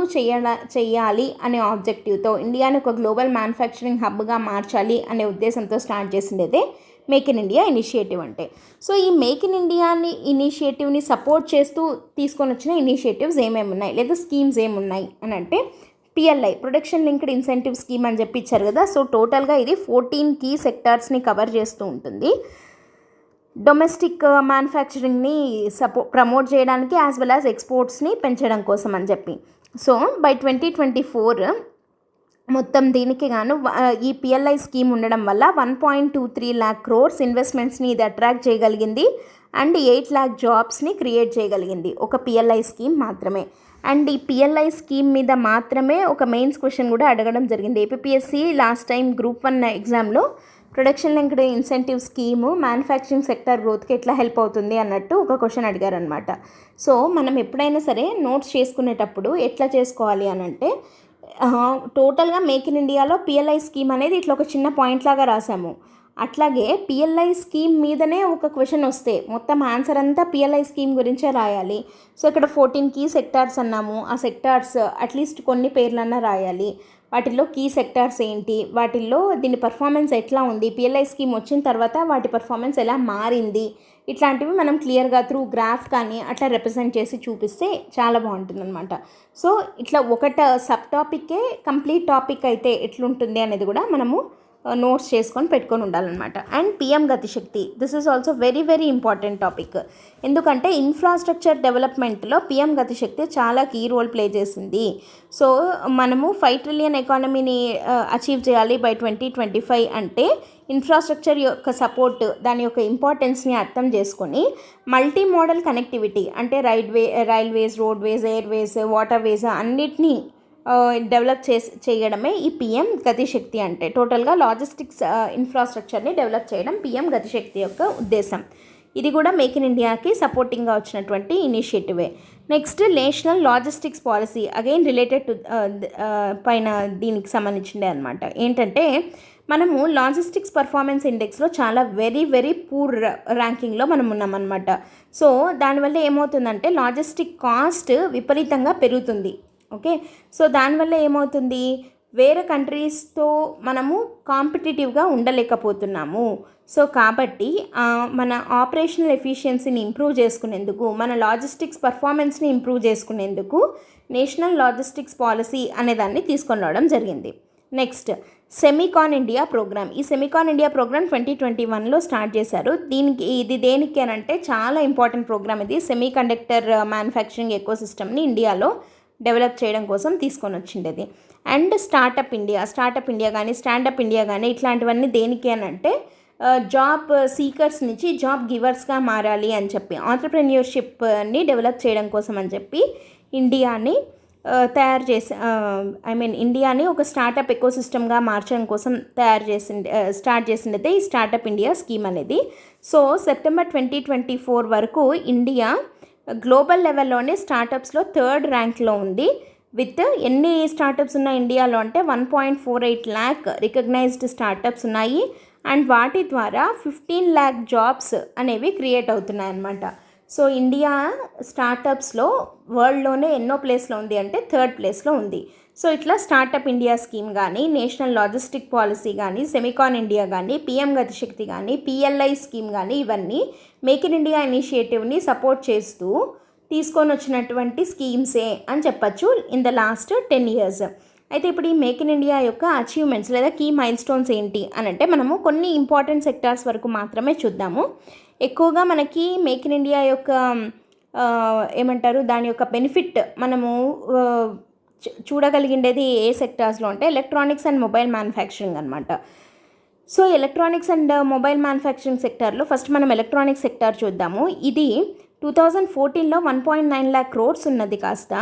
చేయాలి అనే ఆబ్జెక్టివ్తో ఇండియాని ఒక గ్లోబల్ మ్యానుఫ్యాక్చరింగ్ హబ్గా మార్చాలి అనే ఉద్దేశంతో స్టార్ట్ చేసిండేదే మేక్ ఇన్ ఇండియా ఇనిషియేటివ్ అంటే. సో ఈ మేక్ ఇన్ ఇండియాని ఇనిషియేటివ్ని సపోర్ట్ చేస్తూ తీసుకొని వచ్చిన ఇనిషియేటివ్స్ ఏమేమి ఉన్నాయి, లేదా స్కీమ్స్ ఏమున్నాయి అని అంటే, PLI production linked incentive scheme అని చెప్పి ఇచ్చారు కదా. సో టోటల్గా ఇది 14 కీ సెక్టార్స్ని కవర్ చేస్తూ ఉంటుంది. డొమెస్టిక్ మ్యానుఫ్యాక్చరింగ్ని ప్రమోట్ చేయడానికి, యాజ్ వెల్ యాజ్ ఎక్స్పోర్ట్స్ని పెంచడం కోసం అని చెప్పి. సో బై 2024 మొత్తం దీనికి గాను ఈ పిఎల్ఐ స్కీమ్ ఉండడం వల్ల 1.23 lakh crores ఇన్వెస్ట్మెంట్స్ని ఇది అట్రాక్ట్ చేయగలిగింది, అండ్ 8 lakh జాబ్స్ని క్రియేట్ చేయగలిగింది ఒక పిఎల్ఐ స్కీమ్ మాత్రమే. అండ్ ఈ పిఎల్ఐ స్కీమ్ మీద మాత్రమే ఒక మెయిన్స్ క్వశ్చన్ కూడా అడగడం జరిగింది. ఏపీఎస్సి లాస్ట్ టైం Group 1 ఎగ్జామ్లో production linked incentive scheme manufacturing sector గ్రోత్కి ఎట్లా హెల్ప్ అవుతుంది అన్నట్టు ఒక క్వశ్చన్ అడిగారనమాట. సో మనం ఎప్పుడైనా సరే నోట్స్ చేసుకునేటప్పుడు ఎట్లా చేసుకోవాలి అని అంటే, టోటల్గా మేక్ ఇన్ ఇండియాలో పిఎల్ఐ స్కీమ్ అనేది ఇట్లా ఒక చిన్న పాయింట్ లాగా రాసాము. అట్లాగే పిఎల్ఐ స్కీమ్ మీదనే ఒక క్వశ్చన్ వస్తే మొత్తం ఆన్సర్ అంతా పిఎల్ఐ స్కీమ్ గురించే రాయాలి. సో ఇక్కడ 14 కీ సెక్టార్స్ అన్నాము, ఆ సెక్టార్స్ అట్లీస్ట్ కొన్ని పేర్లన్నా రాయాలి. వాటిల్లో కీ సెక్టార్స్ ఏంటి, వాటిల్లో దీని పర్ఫార్మెన్స్ ఎట్లా ఉంది, పిఎల్ఐ స్కీమ్ వచ్చిన తర్వాత వాటి పర్ఫార్మెన్స్ ఎలా మారింది, ఇట్లాంటివి మనం క్లియర్గా త్రూ గ్రాఫ్ కానీ అట్లా రిప్రజెంట్ చేసి చూపిస్తే చాలా బాగుంటుంది అనమాట. సో ఇట్లా సబ్ టాపిక్కే కంప్లీట్ టాపిక్ అయితే ఎట్లుంటుంది అనేది కూడా మనము నోట్స్ చేసుకొని పెట్టుకొని ఉండాలన్నమాట. And PM Gati Shakti, this is also very very important topic. ఎందుకంటే ఇన్ఫ్రాస్ట్రక్చర్ డెవలప్మెంట్లో పిఎం గతిశక్తి చాలా కీ రోల్ ప్లే చేసింది. సో మనము 5 ట్రిలియన్ ఎకానమీని అచీవ్ చేయాలి బై 2025 అంటే ఇన్ఫ్రాస్ట్రక్చర్ యొక్క సపోర్ట్, దాని యొక్క ఇంపార్టెన్స్ని అర్థం చేసుకొని మల్టీ మోడల్ కనెక్టివిటీ అంటే రైల్వేస్, రోడ్వేస్, ఎయిర్వేస్, వాటర్వేస్ అన్నిటినీ డెవలప్ చేయడమే ఈ పిఎం గతిశక్తి అంటే. టోటల్గా లాజిస్టిక్స్ ఇన్ఫ్రాస్ట్రక్చర్ని డెవలప్ చేయడం పిఎం గతిశక్తి యొక్క ఉద్దేశం. ఇది కూడా మేక్ ఇన్ ఇండియాకి సపోర్టింగ్గా వచ్చినటువంటి ఇనిషియేటివే. Next national logistics policy, again related to పైన దీనికి సంబంధించిందే అనమాట. ఏంటంటే మనము లాజిస్టిక్స్ పర్ఫార్మెన్స్ ఇండెక్స్లో చాలా వెరీ వెరీ పూర్ ర్యాంకింగ్లో మనం ఉన్నామన్నమాట. సో దానివల్ల ఏమవుతుందంటే లాజిస్టిక్ కాస్ట్ విపరీతంగా పెరుగుతుంది. ఓకే, సో దానివల్ల ఏమవుతుంది, వేరే కంట్రీస్తో మనము కాంపిటేటివ్గా ఉండలేకపోతున్నాము. సో కాబట్టి మన ఆపరేషనల్ ఎఫిషియన్సీని ఇంప్రూవ్ చేసుకునేందుకు, మన లాజిస్టిక్స్ పర్ఫార్మెన్స్ని ఇంప్రూవ్ చేసుకునేందుకు నేషనల్ లాజిస్టిక్స్ పాలసీ అనేదాన్ని తీసుకొని రావడం జరిగింది. Next semicon India programme. ఈ సెమికాన్ ఇండియా ప్రోగ్రామ్ 2021లో స్టార్ట్ చేశారు. ఇది దేనికి అని అంటే చాలా ఇంపార్టెంట్ ప్రోగ్రామ్ ఇది. సెమీకండక్టర్ మ్యానుఫ్యాక్చరింగ్ ఎకోసిస్టమ్ని ఇండియాలో డెవలప్ చేయడం కోసం తీసుకొని వచ్చిండేది. అండ్ స్టార్టప్ ఇండియా కానీ స్టాండప్ ఇండియా కానీ ఇట్లాంటివన్నీ దేనికి అని అంటే జాబ్ సీకర్స్ నుంచి జాబ్ గివర్స్గా మారాలి అని చెప్పి, ఆంటర్ప్రెన్యూర్షిప్ని డెవలప్ చేయడం కోసం అని చెప్పి ఇండియాని ఇండియాని ఒక స్టార్టప్ ఎకోసిస్టమ్గా మార్చడం కోసం స్టార్ట్ చేసిందే ఈ స్టార్టప్ ఇండియా స్కీమ్ అనేది. సో సెప్టెంబర్ 2024 వరకు ఇండియా గ్లోబల్ లెవెల్లోనే స్టార్టప్స్లో 3rd ర్యాంక్లో ఉంది. విత్ ఎన్ని స్టార్టప్స్ ఉన్నాయి ఇండియాలో అంటే 1.48 lakh రికగ్నైజ్డ్ స్టార్టప్స్ ఉన్నాయి. అండ్ వాటి ద్వారా 15 lakh జాబ్స్ అనేవి క్రియేట్ అవుతున్నాయి అన్నమాట. సో ఇండియా స్టార్టప్స్లో వరల్డ్లోనే ఎన్నో ప్లేస్లో ఉంది అంటే 3rd ప్లేస్లో ఉంది. సో ఇట్లా స్టార్టప్ ఇండియా స్కీమ్ కానీ, నేషనల్ లాజిస్టిక్ పాలసీ కానీ, సెమికాన్ ఇండియా కానీ, పిఎం గతిశక్తి కానీ, పిఎల్ఐ స్కీమ్ కానీ ఇవన్నీ మేక్ ఇన్ ఇండియా ఇనిషియేటివ్ని సపోర్ట్ చేస్తూ తీసుకొని వచ్చినటువంటి స్కీమ్సే అని చెప్పచ్చు ఇన్ ద లాస్ట్ 10 years. అయితే ఇప్పుడు ఈ మేక్ ఇన్ ఇండియా యొక్క అచీవ్మెంట్స్ లేదా కీ మైల్ స్టోన్స్ ఏంటి అని అంటే మనము కొన్ని ఇంపార్టెంట్ సెక్టార్స్ వరకు మాత్రమే చూద్దాము. ఎక్కువగా మనకి మేక్ ఇన్ ఇండియా యొక్క దాని యొక్క బెనిఫిట్ మనము చూడగలిగిండేది ఏ సెక్టార్స్లో అంటే ఎలక్ట్రానిక్స్ అండ్ మొబైల్ మ్యానుఫ్యాక్చరింగ్ అనమాట. So electronics and mobile manufacturing సెక్టార్లో ఫస్ట్ మనం ఎలక్ట్రానిక్స్ సెక్టార్ చూద్దాము. ఇది 2014లో 1.9 lakh crores ఉన్నది కాస్త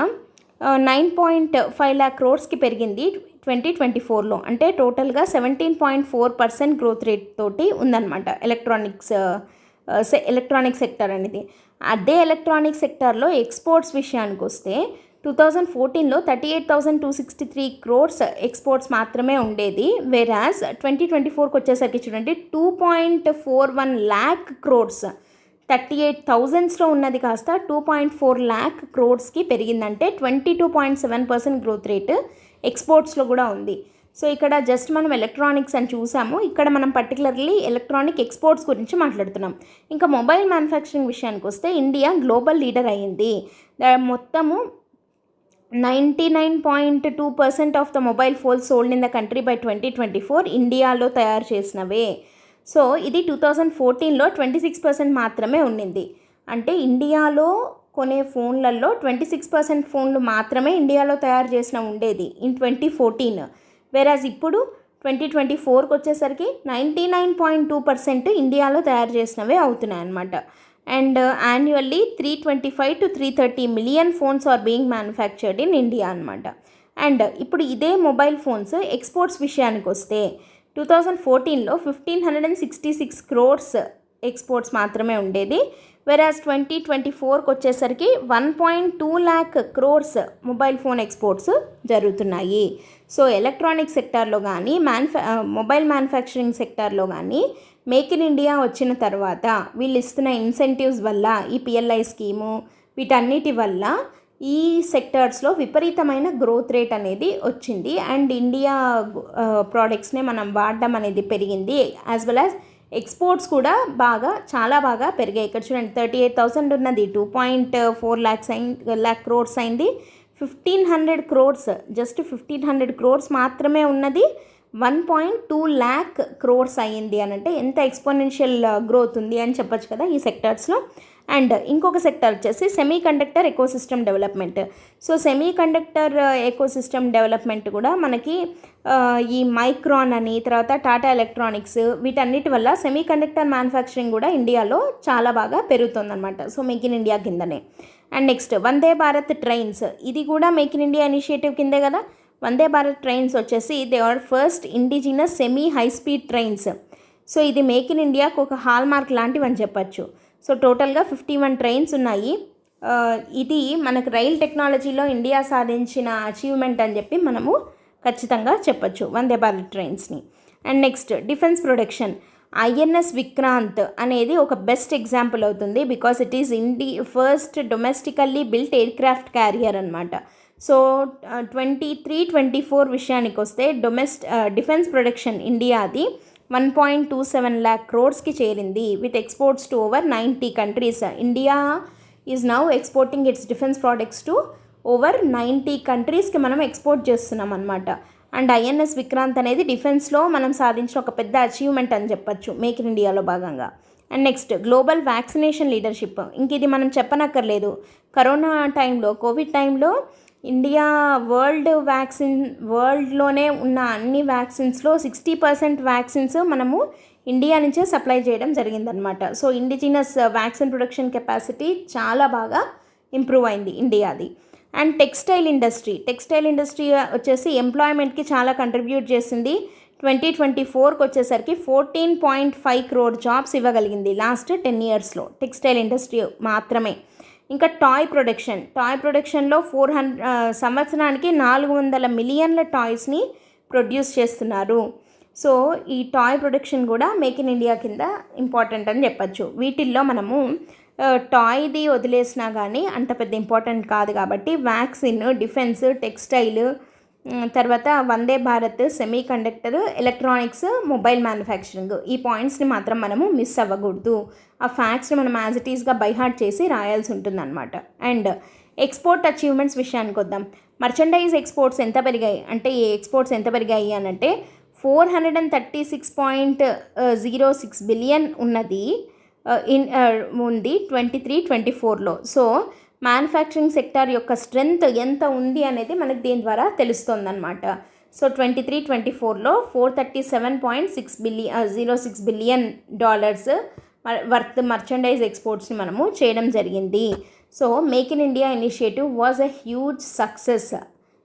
9.5 lakh crores పెరిగింది 2024లో. అంటే టోటల్గా 17.4% గ్రోత్ రేట్ తోటి ఉందన్నమాట ఎలక్ట్రానిక్ సెక్టర్ అనేది. అదే ఎలక్ట్రానిక్ సెక్టార్లో ఎక్స్పోర్ట్స్ విషయానికి వస్తే 2014లో 38,263 crores ఎక్స్పోర్ట్స్ మాత్రమే ఉండేది. వెరాజ్ 2024కి వచ్చేసరికి చూడండి 2.41 lakh crores 38,000లో ఉన్నది కాస్త 2.4 lakh crores పెరిగిందంటే 22.7% గ్రోత్ రేట్ ఎక్స్పోర్ట్స్లో కూడా ఉంది. సో ఇక్కడ జస్ట్ మనం ఎలక్ట్రానిక్స్ అని చూసాము, ఇక్కడ మనం పర్టికులర్లీ ఎలక్ట్రానిక్ ఎక్స్పోర్ట్స్ గురించి మాట్లాడుతున్నాం. ఇంకా మొబైల్ మ్యానుఫ్యాక్చరింగ్ విషయానికి వస్తే ఇండియా గ్లోబల్ లీడర్ అయ్యింది. మొత్తము 99.2% of the mobile phones sold in the country by 2024 ఇండియాలో తయారు చేసినవే. సో ఇది 2014లో 26% మాత్రమే ఉండింది. అంటే ఇండియాలో కొనే ఫోన్లలో 26% ఫోన్లు మాత్రమే ఇండియాలో తయారు చేసిన ఉండేది ఇన్ 2014. వెరాజ్ ఇప్పుడు 2024కి వచ్చేసరికి 99.2% ఇండియాలో తయారు చేసినవే అవుతున్నాయి అన్నమాట. And annually 325 to 330 million phones are being manufactured in India అనమాట. అండ్ ఇప్పుడు ఇదే మొబైల్ ఫోన్స్ ఎక్స్పోర్ట్స్ విషయానికి వస్తే 2014లో 1,566 crores ఎక్స్పోర్ట్స్ మాత్రమే ఉండేది. వెరాజ్ 2024కి వచ్చేసరికి 1.2 lakh crores mobile phone exports జరుగుతున్నాయి. సో ఎలక్ట్రానిక్ సెక్టార్లో కానీ మొబైల్ మ్యానుఫ్యాక్చరింగ్ సెక్టార్లో కానీ మేక్ ఇన్ ఇండియా వచ్చిన తర్వాత వీళ్ళు ఇస్తున్న ఇన్సెంటివ్స్ వల్ల, ఈ పిఎల్ఐ స్కీము వీటన్నిటి వల్ల ఈ సెక్టార్స్లో విపరీతమైన గ్రోత్ రేట్ అనేది వచ్చింది. అండ్ ఇండియా ప్రోడక్ట్స్నే మనం వాడడం అనేది పెరిగింది. యాజ్ వెల్ యాజ్ ఎక్స్పోర్ట్స్ కూడా చాలా బాగా పెరిగాయి. ఇక్కడ చూడండి 38,000 ఉన్నది 2.4 lakh crores అయింది. 1,500 crores జస్ట్ 1,500 crores మాత్రమే ఉన్నది 1.2 lakh క్రోర్స్ అయ్యింది అని అంటే ఎంత ఎక్స్పోనెన్షియల్ గ్రోత్ ఉంది అని చెప్పొచ్చు కదా ఈ సెక్టార్స్లో. అండ్ ఇంకొక సెక్టర్ వచ్చేసి semiconductor ecosystem development. So semiconductor ecosystem development కూడా మనకి ఈ మైక్రాన్ అని, తర్వాత టాటా ఎలక్ట్రానిక్స్, వీటన్నిటి వల్ల సెమీకండక్టర్ మ్యానుఫ్యాక్చరింగ్ కూడా ఇండియాలో చాలా బాగా పెరుగుతుందన్నమాట. సో మేక్ ఇన్ ఇండియా కిందనే. And next Vande Bharat trains, ఇది కూడా మేక్ ఇన్ ఇండియా ఇనిషియేటివ్ కిందే కదా. వందే భారత్ ట్రైన్స్ వచ్చేసి they are first indigenous semi high speed trains. So ఇది మేక్ ఇన్ ఇండియాకు ఒక హాల్ మార్క్ లాంటివి అని చెప్పచ్చు. సో టోటల్గా 51 ట్రైన్స్ ఉన్నాయి. ఇది మనకు రైల్ టెక్నాలజీలో ఇండియా సాధించిన అచీవ్మెంట్ అని చెప్పి మనము ఖచ్చితంగా చెప్పచ్చు వందే భారత్ ట్రైన్స్ని. And next defence production, INS Vikrant అనేది ఒక బెస్ట్ ఎగ్జాంపుల్ అవుతుంది. Because it is first domestically built aircraft carrier అనమాట. సో 23-24 విషయానికి వస్తే డిఫెన్స్ ప్రొడక్షన్ ఇండియాది 1.27 lakh క్రోర్స్కి చేరింది with exports to over 90 countries. India is now exporting its defence products to over 90 కంట్రీస్కి మనం ఎక్స్పోర్ట్ చేస్తున్నాం అనమాట. అండ్ INS విక్రాంత్ అనేది డిఫెన్స్లో మనం సాధించిన ఒక పెద్ద అచీవ్మెంట్ అని చెప్పచ్చు మేక్ ఇన్ ఇండియాలో భాగంగా. And next global vaccination leadership, ఇంక ఇది మనం చెప్పనక్కర్లేదు. కరోనా టైంలో, కోవిడ్ టైంలో ఇండియా వరల్డ్లోనే ఉన్న అన్ని వ్యాక్సిన్స్లో 60% వ్యాక్సిన్స్ మనము ఇండియా నుంచే సప్లై చేయడం జరిగిందనమాట. So indigenous vaccine production capacity చాలా బాగా ఇంప్రూవ్ అయింది ఇండియాది. అండ్ టెక్స్టైల్ ఇండస్ట్రీ వచ్చేసి ఎంప్లాయ్మెంట్కి చాలా కంట్రిబ్యూట్ చేసింది. 2024కి వచ్చేసరికి 14.5 crore జాబ్స్ ఇవ్వగలిగింది లాస్ట్ 10 yearsలో టెక్స్టైల్ ఇండస్ట్రీ మాత్రమే. ఇంకా టాయ్ ప్రొడక్షన్లో సంవత్సరానికి 400 మిలియన్ల టాయ్స్ని ప్రొడ్యూస్ చేస్తున్నారు. సో ఈ టాయ్ ప్రొడక్షన్ కూడా మేక్ ఇన్ ఇండియా కింద ఇంపార్టెంట్ అని చెప్పచ్చు. వీటిల్లో మనము టాయ్ది వదిలేసినా కానీ అంత పెద్ద ఇంపార్టెంట్ కాదు కాబట్టి వ్యాక్సిన్, డిఫెన్స్, టెక్స్టైల్, తర్వాత Vande Bharat, semiconductor, electronics, mobile manufacturing, ఈ పాయింట్స్ని మాత్రం మనము మిస్ అవ్వకూడదు. ఆ ఫ్యాక్ట్స్ని మనం యాజ్ ఇట్ ఈస్గా బైహార్ట్ చేసి రాయాల్సి ఉంటుందన్నమాట. అండ్ ఎక్స్పోర్ట్ అచీవ్మెంట్స్ విషయానికి వద్దాం. మర్చండైజ్ ఎక్స్పోర్ట్స్ ఎంత పెరిగాయి అంటే, ఈ ఎక్స్పోర్ట్స్ ఎంత పెరిగాయి అని అంటే 436.06 బిలియన్ ఉంది 23-24లో. సో మ్యానుఫ్యాక్చరింగ్ సెక్టార్ యొక్క స్ట్రెంగ్త్ ఎంత ఉంది అనేది మనకు దీని ద్వారా తెలుస్తుందన్నమాట. సో 23-24లో 437.06 బిలియన్ డాలర్స్ వర్త్ మర్చండైజ్ ఎక్స్పోర్ట్స్ని మనము చేయడం జరిగింది. So make in India initiative was a huge success.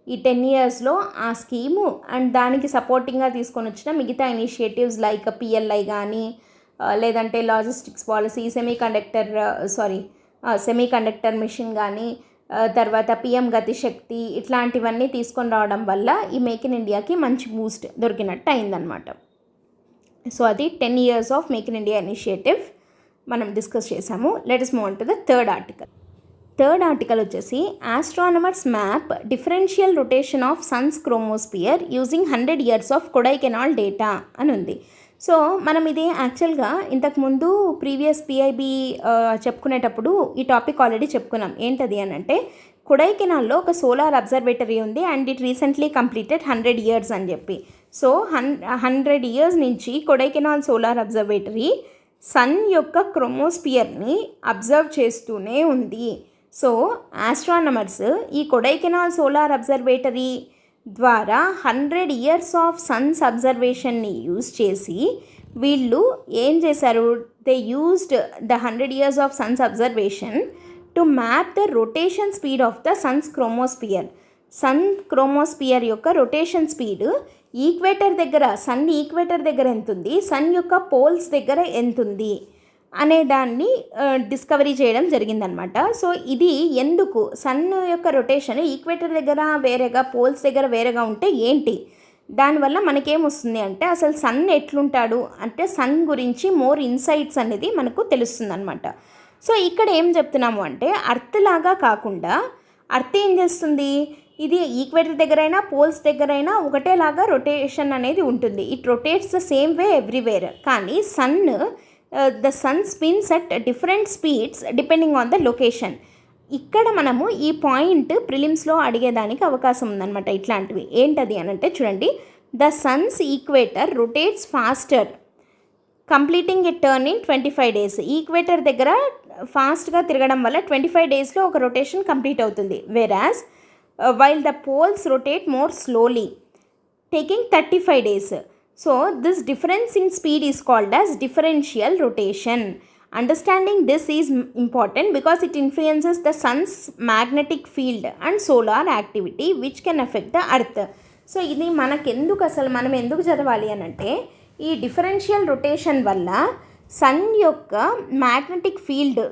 ఈ 10 yearsలో ఆ స్కీము అండ్ దానికి సపోర్టింగ్గా తీసుకొని వచ్చిన మిగతా ఇనిషియేటివ్స్ లైక్ PLI కానీ, లేదంటే లాజిస్టిక్స్ పాలసీ, సెమీకండక్టర్ మిషన్ కానీ, తర్వాత PM గతిశక్తి, ఇట్లాంటివన్నీ తీసుకొని రావడం వల్ల ఈ మేక్ ఇన్ ఇండియాకి మంచి బూస్ట్ దొరికినట్టు అయిందనమాట. సో అది 10 years of make in India initiative మనం డిస్కస్ చేసాము. Let us move on to the third article వచ్చేసి astronomers map differential rotation of sun's chromosphere using 100 years of Kodaikanal data అని ఉంది. సో మనం ఇది యాక్చువల్గా ఇంతకుముందు ప్రీవియస్ PIB చెప్పుకునేటప్పుడు ఈ టాపిక్ ఆల్రెడీ చెప్పుకున్నాం. ఏంటది అని అంటే, కొడైకెనాల్లో ఒక సోలార్ అబ్జర్వేటరీ ఉంది and it recently completed 100 years అని చెప్పి. సో 100 years నుంచి కొడైకెనాల్ సోలార్ అబ్జర్వేటరీ సన్ యొక్క క్రోమోస్పియర్ని అబ్జర్వ్ చేస్తూనే ఉంది. సో ఆస్ట్రానమర్స్ ఈ కొడైకెనాల్ సోలార్ అబ్జర్వేటరీ ద్వారా 100 years ఆఫ్ సన్స్ అబ్జర్వేషన్ని యూజ్ చేసి వీళ్ళు ఏం చేశారు, they used the 100 years of sun's observation to map the rotation speed of the sun's chromosphere. Sun chromosphere యొక్క రొటేషన్ స్పీడ్ సన్ ఈక్వేటర్ దగ్గర ఎంతుంది, సన్ యొక్క పోల్స్ దగ్గర ఎంతుంది అనే దాన్ని డిస్కవరీ చేయడం జరిగిందనమాట. సో ఇది ఎందుకు సన్ యొక్క రొటేషన్ ఈక్వేటర్ దగ్గర వేరేగా, పోల్స్ దగ్గర వేరేగా ఉంటే ఏంటి, దానివల్ల మనకేమొస్తుంది అంటే అసలు సన్ ఎట్లుంటాడు అంటే సన్ గురించి మోర్ ఇన్సైట్స్ అనేది మనకు తెలుస్తుంది అనమాట. సో ఇక్కడ ఏం చెప్తున్నాము అంటే, అర్త్ లాగా కాకుండా అర్త్ ఏం చేస్తుంది, ఇది ఈక్వేటర్ దగ్గరైనా పోల్స్ దగ్గరైనా ఒకటేలాగా రొటేషన్ అనేది ఉంటుంది. It rotates the same way everywhere. కానీ the sun spins at different speeds depending on the location. ఇక్కడ మనము ఈ పాయింట్ ప్రిలిమ్స్లో అడిగేదానికి అవకాశం ఉందన్నమాట. ఇట్లాంటివి ఏంటది అని అంటే చూడండి, the sun's equator rotates faster completing a turn in 25 days. Equator దగ్గర ఫాస్ట్గా తిరగడం వల్ల 25 daysలో ఒక రొటేషన్ కంప్లీట్ అవుతుంది. Whereas while the poles rotate more slowly taking 35 days. So this difference in speed is called as differential rotation. Understanding this is important because it influences the sun's magnetic field and solar activity which can affect the earth. So ఇది మనకెందుకు అసలు మనం ఎందుకు చదవాలి అని అంటే ఈ differential rotation వల్ల సన్ యొక్క మ్యాగ్నెటిక్ ఫీల్డ్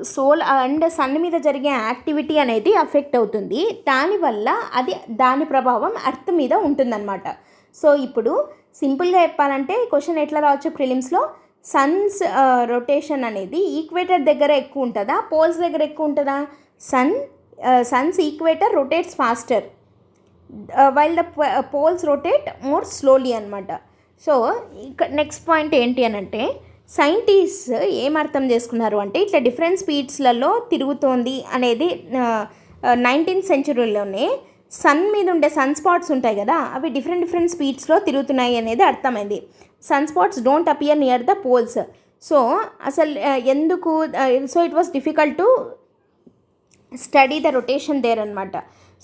అండ్ సన్ మీద జరిగే యాక్టివిటీ అనేది అఫెక్ట్ అవుతుంది. దానివల్ల దాని ప్రభావం ఎర్త్ మీద ఉంటుందన్నమాట. సో ఇప్పుడు సింపుల్గా చెప్పాలంటే క్వశ్చన్ ఎట్లా రావచ్చు ప్రిలిమ్స్లో, సన్స్ రొటేషన్ అనేది ఈక్వేటర్ దగ్గర ఎక్కువ ఉంటుందా, పోల్స్ దగ్గర ఎక్కువ ఉంటుందా? Sun's equator rotates faster while the poles rotate more slowly అనమాట. సో నెక్స్ట్ పాయింట్ ఏంటి అని అంటే సైంటిస్ట్ ఏం అర్థం చేసుకున్నారు అంటే ఇట్లా డిఫరెంట్ స్పీడ్స్లలో తిరుగుతోంది అనేది 19th centuryలోనే సన్ మీద ఉండే సన్ స్పాట్స్ ఉంటాయి కదా, అవి డిఫరెంట్ స్పీడ్స్లో తిరుగుతున్నాయి అనేది అర్థమైంది. Sun spots don't appear near the poles. So అసలు ఎందుకు so it was difficult to study the rotation there అనమాట.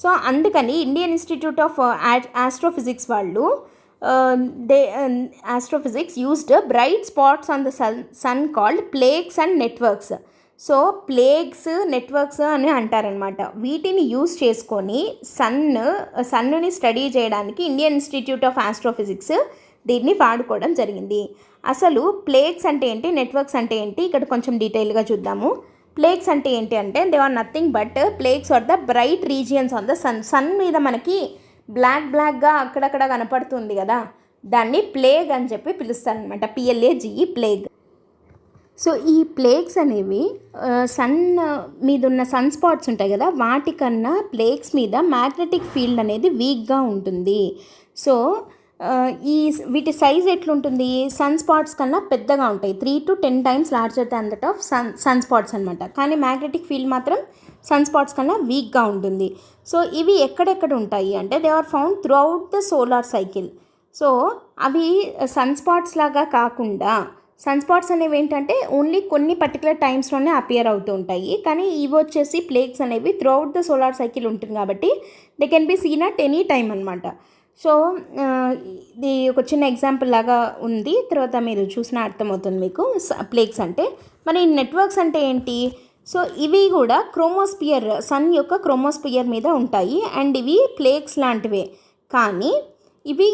సో అందుకని ఇండియన్ ఇన్స్టిట్యూట్ ఆఫ్ ఆస్ట్రోఫిజిక్స్ వాళ్ళు astrophysics used bright spots on the sun called plages and networks. So plages networks అని అంటారనమాట. వీటిని use చేసుకొని సన్నుని స్టడీ చేయడానికి ఇండియన్ ఇన్స్టిట్యూట్ ఆఫ్ ఆస్ట్రోఫిజిక్స్ దీన్ని వాడుకోవడం జరిగింది. అసలు ప్లేగ్స్ అంటే ఏంటి, నెట్వర్క్స్ అంటే ఏంటి, ఇక్కడ కొంచెం డీటెయిల్గా చూద్దాము. ప్లేగ్స్ అంటే ఏంటి అంటే they are nothing but plages are the bright regions on the sun మీద మనకి బ్లాక్గా అక్కడక్కడ కనపడుతుంది కదా, దాన్ని ప్లేగ్ అని చెప్పి పిలుస్తారనమాట. PLAGE plague. సో ఈ ప్లేగ్స్ అనేవి సన్ మీద ఉన్న సన్ స్పాట్స్ ఉంటాయి కదా, వాటికన్నా ప్లేగ్స్ మీద మ్యాగ్నెటిక్ ఫీల్డ్ అనేది వీక్గా ఉంటుంది. సో వీటి సైజ్ ఎట్లుంటుంది, సన్ స్పాట్స్ కన్నా పెద్దగా ఉంటాయి, 3 to 10 times larger than that of sun spots అనమాట. కానీ మ్యాగ్నెటిక్ ఫీల్డ్ మాత్రం సన్ స్పాట్స్ కన్నా వీక్గా ఉంటుంది. సో ఇవి ఎక్కడెక్కడ ఉంటాయి అంటే they are found throughout the solar cycle. So అవి సన్ స్పాట్స్ లాగా కాకుండా సన్ స్పాట్స్ అనేవి ఏంటంటే ఓన్లీ కొన్ని పర్టికులర్ టైమ్స్లోనే అపియర్ అవుతూ ఉంటాయి. కానీ ఇవి వచ్చేసి ప్లేగ్స్ అనేవి through out the solar cycle ఉంటుంది కాబట్టి they can be seen at any time అనమాట. సో ఇది ఒక చిన్న ఎగ్జాంపుల్ లాగా ఉంది, తర్వాత మీరు చూసినా అర్థమవుతుంది మీకు ప్లేగ్స్ అంటే. మరి నెట్వర్క్స్ అంటే ఏంటి? సో ఇవి కూడా క్రోమోస్పియర్, సన్ యొక్క క్రోమోస్పియర్ మీద ఉంటాయి అండ్ ఇవి ప్లేగ్స్ లాంటివే. కానీ ఇవి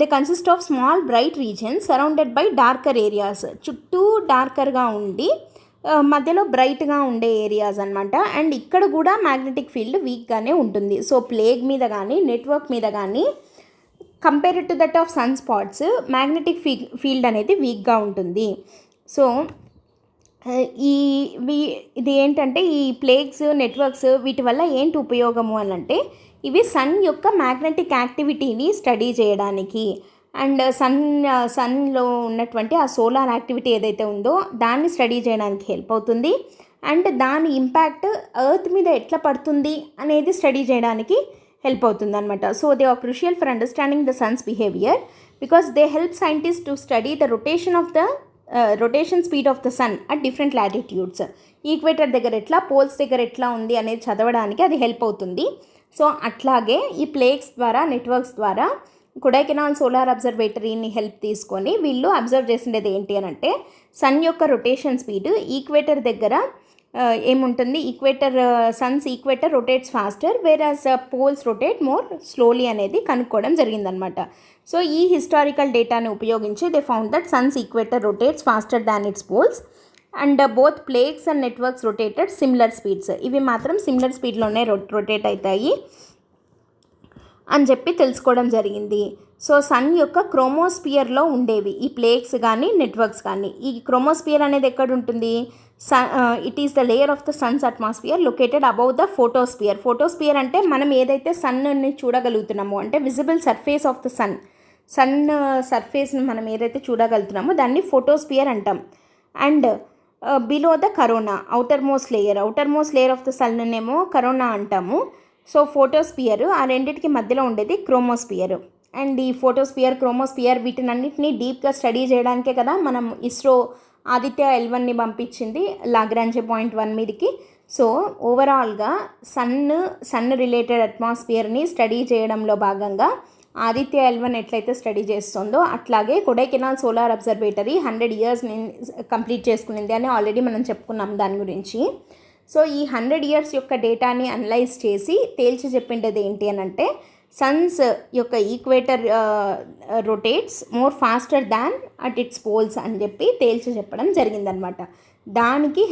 they consist of small bright reasons surrounded by darker areas. చుట్టూ డార్కర్గా ఉండి మధ్యలో బ్రైట్గా ఉండే ఏరియాస్ అనమాట. అండ్ ఇక్కడ కూడా మ్యాగ్నెటిక్ ఫీల్డ్ వీక్గానే ఉంటుంది. సో ప్లేగ్ మీద కానీ నెట్వర్క్ మీద కానీ compared to that of sun spots magnetic field అనేది వీక్గా ఉంటుంది. సో ఇది ఏంటంటే ఈ ప్లేగ్స్ నెట్వర్క్స్ వీటి వల్ల ఏంటి ఉపయోగము అని అంటే ఇవి సన్ యొక్క మ్యాగ్నెటిక్ యాక్టివిటీని స్టడీ చేయడానికి అండ్ సన్లో ఉన్నటువంటి ఆ సోలార్ యాక్టివిటీ ఏదైతే ఉందో దాన్ని స్టడీ చేయడానికి హెల్ప్ అవుతుంది. అండ్ దాని ఇంపాక్ట్ ఎర్త్ మీద ఎట్లా పడుతుంది అనేది స్టడీ చేయడానికి హెల్ప్ అవుతుంది అనమాట. So they are crucial for understanding the sun's behaviour because they help scientist to study the rotation speed of the sun at different latitudes. Equator దగ్గర ఎట్లా, పోల్స్ దగ్గర ఎట్లా ఉంది అనేది చదవడానికి అది హెల్ప్ అవుతుంది. సో అట్లాగే ఈ ప్లేగ్స్ ద్వారా నెట్వర్క్స్ ద్వారా కొడైకెనాల్ సోలార్ అబ్జర్వేటరీని హెల్ప్ తీసుకొని వీళ్ళు అబ్జర్వ్ చేసిండేది ఏంటి అని అంటే సన్ యొక్క రొటేషన్ స్పీడ్ ఈక్వేటర్ దగ్గర ఏముంటుంది, sun's equator rotates faster whereas poles rotate more slowly అనేది కనుక్కోవడం జరిగిందనమాట. సో ఈ హిస్టారికల్ డేటాని ఉపయోగించి they found that sun's equator rotates faster than its poles and both plages and networks rotated similar speeds. ఇవి మాత్రం సిమిలర్ స్పీడ్లోనే రొటేట్ అవుతాయి అని చెప్పి తెలుసుకోవడం జరిగింది. సో సన్ యొక్క క్రోమోస్పియర్లో ఉండేవి ఈ ప్లేగ్స్ కానీ నెట్వర్క్స్ కానీ. ఈ క్రోమోస్పియర్ అనేది ఎక్కడ ఉంటుంది? It is the layer of the sun's atmosphere located above the photosphere. Photosphere అంటే మనం ఏదైతే సన్ని చూడగలుగుతున్నామో అంటే visible surface of the sun సర్ఫేస్ని మనం ఏదైతే చూడగలుగుతున్నామో దాన్ని ఫోటోస్పియర్ అంటాం. And below the corona outermost layer of the సన్నేమో కరోనా అంటాము. సో ఫోటోస్పియర్ ఆ రెండింటికి మధ్యలో ఉండేది క్రోమోస్పియర్. అండ్ ఈ ఫోటోస్పియర్, క్రోమోస్పియర్ వీటినన్నిటిని డీప్గా స్టడీ చేయడానికే కదా మనం ఇస్రో ఆదిత్య L1ని పంపించింది లాగ్రాంజ్ పాయింట్ 1 మీదకి. సో ఓవరాల్గా సన్ రిలేటెడ్ అట్మాస్ఫియర్ని స్టడీ చేయడంలో భాగంగా ఆదిత్య L1 ఎట్లయితే స్టడీ చేస్తుందో అట్లాగే Kodaikanal solar observatory 100 years complete చేసుకునింది అని ఆల్రెడీ మనం చెప్పుకున్నాం దాని గురించి. సో ఈ 100 years యొక్క డేటాని అనలైజ్ చేసి తేల్చి చెప్పిండేది ఏంటి అని అంటే సన్స్ యొక్క equator rotates more faster than at its poles అని చెప్పి తేల్చి చెప్పడం జరిగిందనమాట. దానికి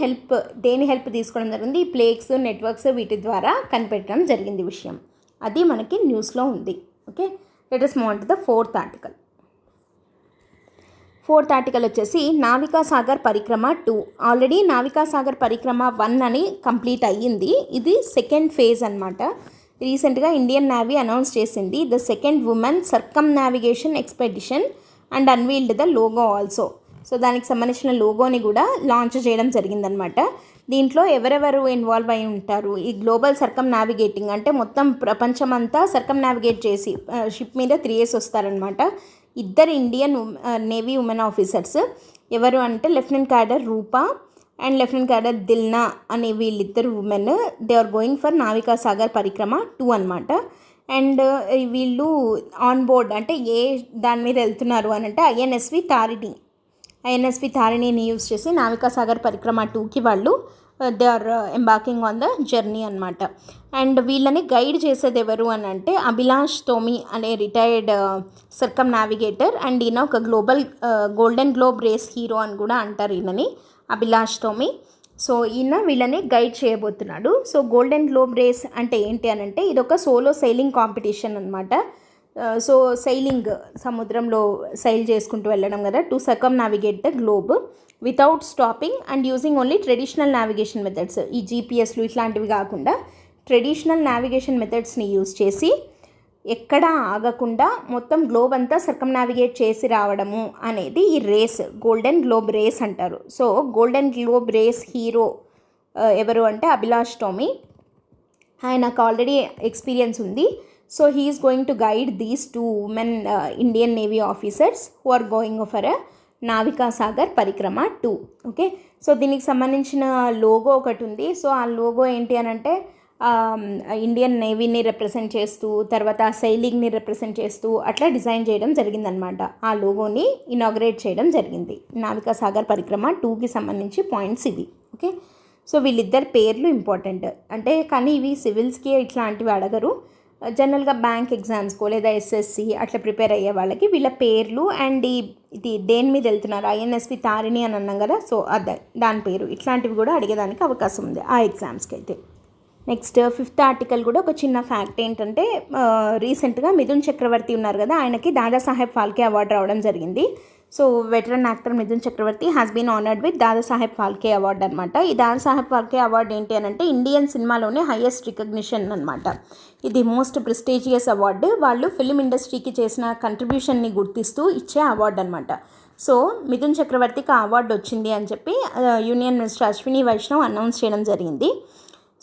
దేని హెల్ప్ తీసుకోవడం జరిగింది, ఈ ప్లేక్స్, నెట్వర్క్స్ వీటి ద్వారా కనిపెట్టడం జరిగింది విషయం. అది మనకి న్యూస్లో ఉంది. Okay, let us move on to the fourth article. Fourth article వచ్చేసి నావికా సాగర్ పరిక్రమ 2. ఆల్రెడీ నావికా సాగర్ పరిక్రమ 1 అని కంప్లీట్ అయ్యింది. ఇది సెకండ్ ఫేజ్ అనమాట. రీసెంట్గా ఇండియన్ నేవీ అనౌన్స్ చేసింది the second women circumnavigation expedition and unveiled the logo also. So దానికి సంబంధించిన లోగోని కూడా లాంచ్ చేయడం జరిగిందనమాట. దీంట్లో ఎవరెవరు ఇన్వాల్వ్ అయి ఉంటారు, ఈ గ్లోబల్ సర్కమ్నావిగేటింగ్ అంటే మొత్తం ప్రపంచమంతా సర్కమ్నావిగేట్ చేసి షిప్ మీద 3 years వస్తారనమాట. 2 ఇండియన్ నేవీ ఉమెన్ ఆఫీసర్స్. ఎవరు అంటే lieutenant cadre Roopa and lieutenant cadre Dilna అనే వీళ్ళిద్దరు women. They are going for Navika Sagar పరిక్రమ 2 అనమాట. అండ్ వీళ్ళు ఆన్ బోర్డ్ అంటే ఏ దాని మీద వెళ్తున్నారు అని అంటే ఐఎన్ఎస్వి తారిణిని యూజ్ చేసి నావికా సాగర్ పరిక్రమ 2కి వాళ్ళు they are embarking on the journey అనమాట. అండ్ వీళ్ళని గైడ్ చేసేది ఎవరు అని అంటే అభిలాష్ టోమీ అనే రిటైర్డ్ సర్కమ్ నావిగేటర్. అండ్ ఈయన ఒక గోల్డెన్ గ్లోబ్ రేస్ హీరో అని కూడా అంటారు ఈయనని, అభిలాష్ టోమీ. సో ఈయన వీళ్ళని గైడ్ చేయబోతున్నాడు. సో గోల్డెన్ గ్లోబ్ రేస్ అంటే ఏంటి అని అంటే ఇది ఒక సోలో సైలింగ్ కాంపిటీషన్ అనమాట. సో సైలింగ్, సముద్రంలో సైల్ చేసుకుంటూ వెళ్ళడం కదా, to circumnavigate the globe without stopping and using only traditional navigation methods. ఈ జీపీఎస్లు ఇట్లాంటివి కాకుండా ట్రెడిషనల్ నావిగేషన్ మెథడ్స్ని యూజ్ చేసి ఎక్కడా ఆగకుండా మొత్తం గ్లోబ్ అంతా సర్కమ్నావిగేట్ చేసి రావడము అనేది ఈ రేస్, గోల్డెన్ గ్లోబ్ రేస్ అంటారు. So golden globe race hero ఎవరు అంటే అభిలాష్ టోమీ. ఆయనకు ఆల్రెడీ ఎక్స్పీరియన్స్ ఉంది. So he is going to guide these 2 women Indian navy officers who are going for Navika Sagar Parikrama 2. Okay, so దీనికి సంబంధించిన లోగో ఒకటి ఉంది. సో ఆ లోగో ఏంటి అని అంటే ఇండియన్ నేవీని రిప్రజెంట్ చేస్తూ, తర్వాత సైలింగ్ని రిప్రజెంట్ చేస్తూ అట్లా డిజైన్ చేయడం జరిగిందనమాట. ఆ లోగోని ఇనాగ్రేట్ చేయడం జరిగింది. నావికా సాగర్ పరిక్రమ 2కి సంబంధించి పాయింట్స్ ఇవి. ఓకే, సో వీళ్ళిద్దరు పేర్లు ఇంపార్టెంట్ అంటే, కానీ ఇవి సివిల్స్కి ఇట్లాంటివి అడగరు. జనరల్గా బ్యాంక్ ఎగ్జామ్స్కో లేదా ఎస్ఎస్సి అట్లా ప్రిపేర్ అయ్యే వాళ్ళకి వీళ్ళ పేర్లు అండ్ ఇది దేని మీద వెళ్తున్నారు, ఐఎన్ఎస్వి తారిణి అని అన్నాం కదా, సో దాని పేరు ఇట్లాంటివి కూడా అడిగేదానికి అవకాశం ఉంది ఆ ఎగ్జామ్స్కి అయితే. నెక్స్ట్ 5th ఆర్టికల్ కూడా ఒక చిన్న ఫ్యాక్ట్ ఏంటంటే రీసెంట్గా మిథున్ చక్రవర్తి ఉన్నారు కదా, ఆయనకి దాదాసాహెబ్ ఫాల్కే అవార్డు రావడం జరిగింది. So veteran actor Mithun Chakraborty has been honoured with Dadasaheb Phalke award అనమాట. ఈ దాదాసాహెబ్ ఫాల్కే అవార్డు ఏంటి అని అంటే ఇండియన్ సినిమాలోనే హైయెస్ట్ రికగ్నిషన్ అనమాట. ఇది మోస్ట్ ప్రెస్టీజియస్ అవార్డు. వాళ్ళు ఫిలిం ఇండస్ట్రీకి చేసిన కంట్రిబ్యూషన్ని గుర్తిస్తూ ఇచ్చే అవార్డు అనమాట. సో మిథున్ చక్రవర్తికి ఆ అవార్డు వచ్చింది అని చెప్పి union minister Ashwini Vaishnaw announce చేయడం జరిగింది.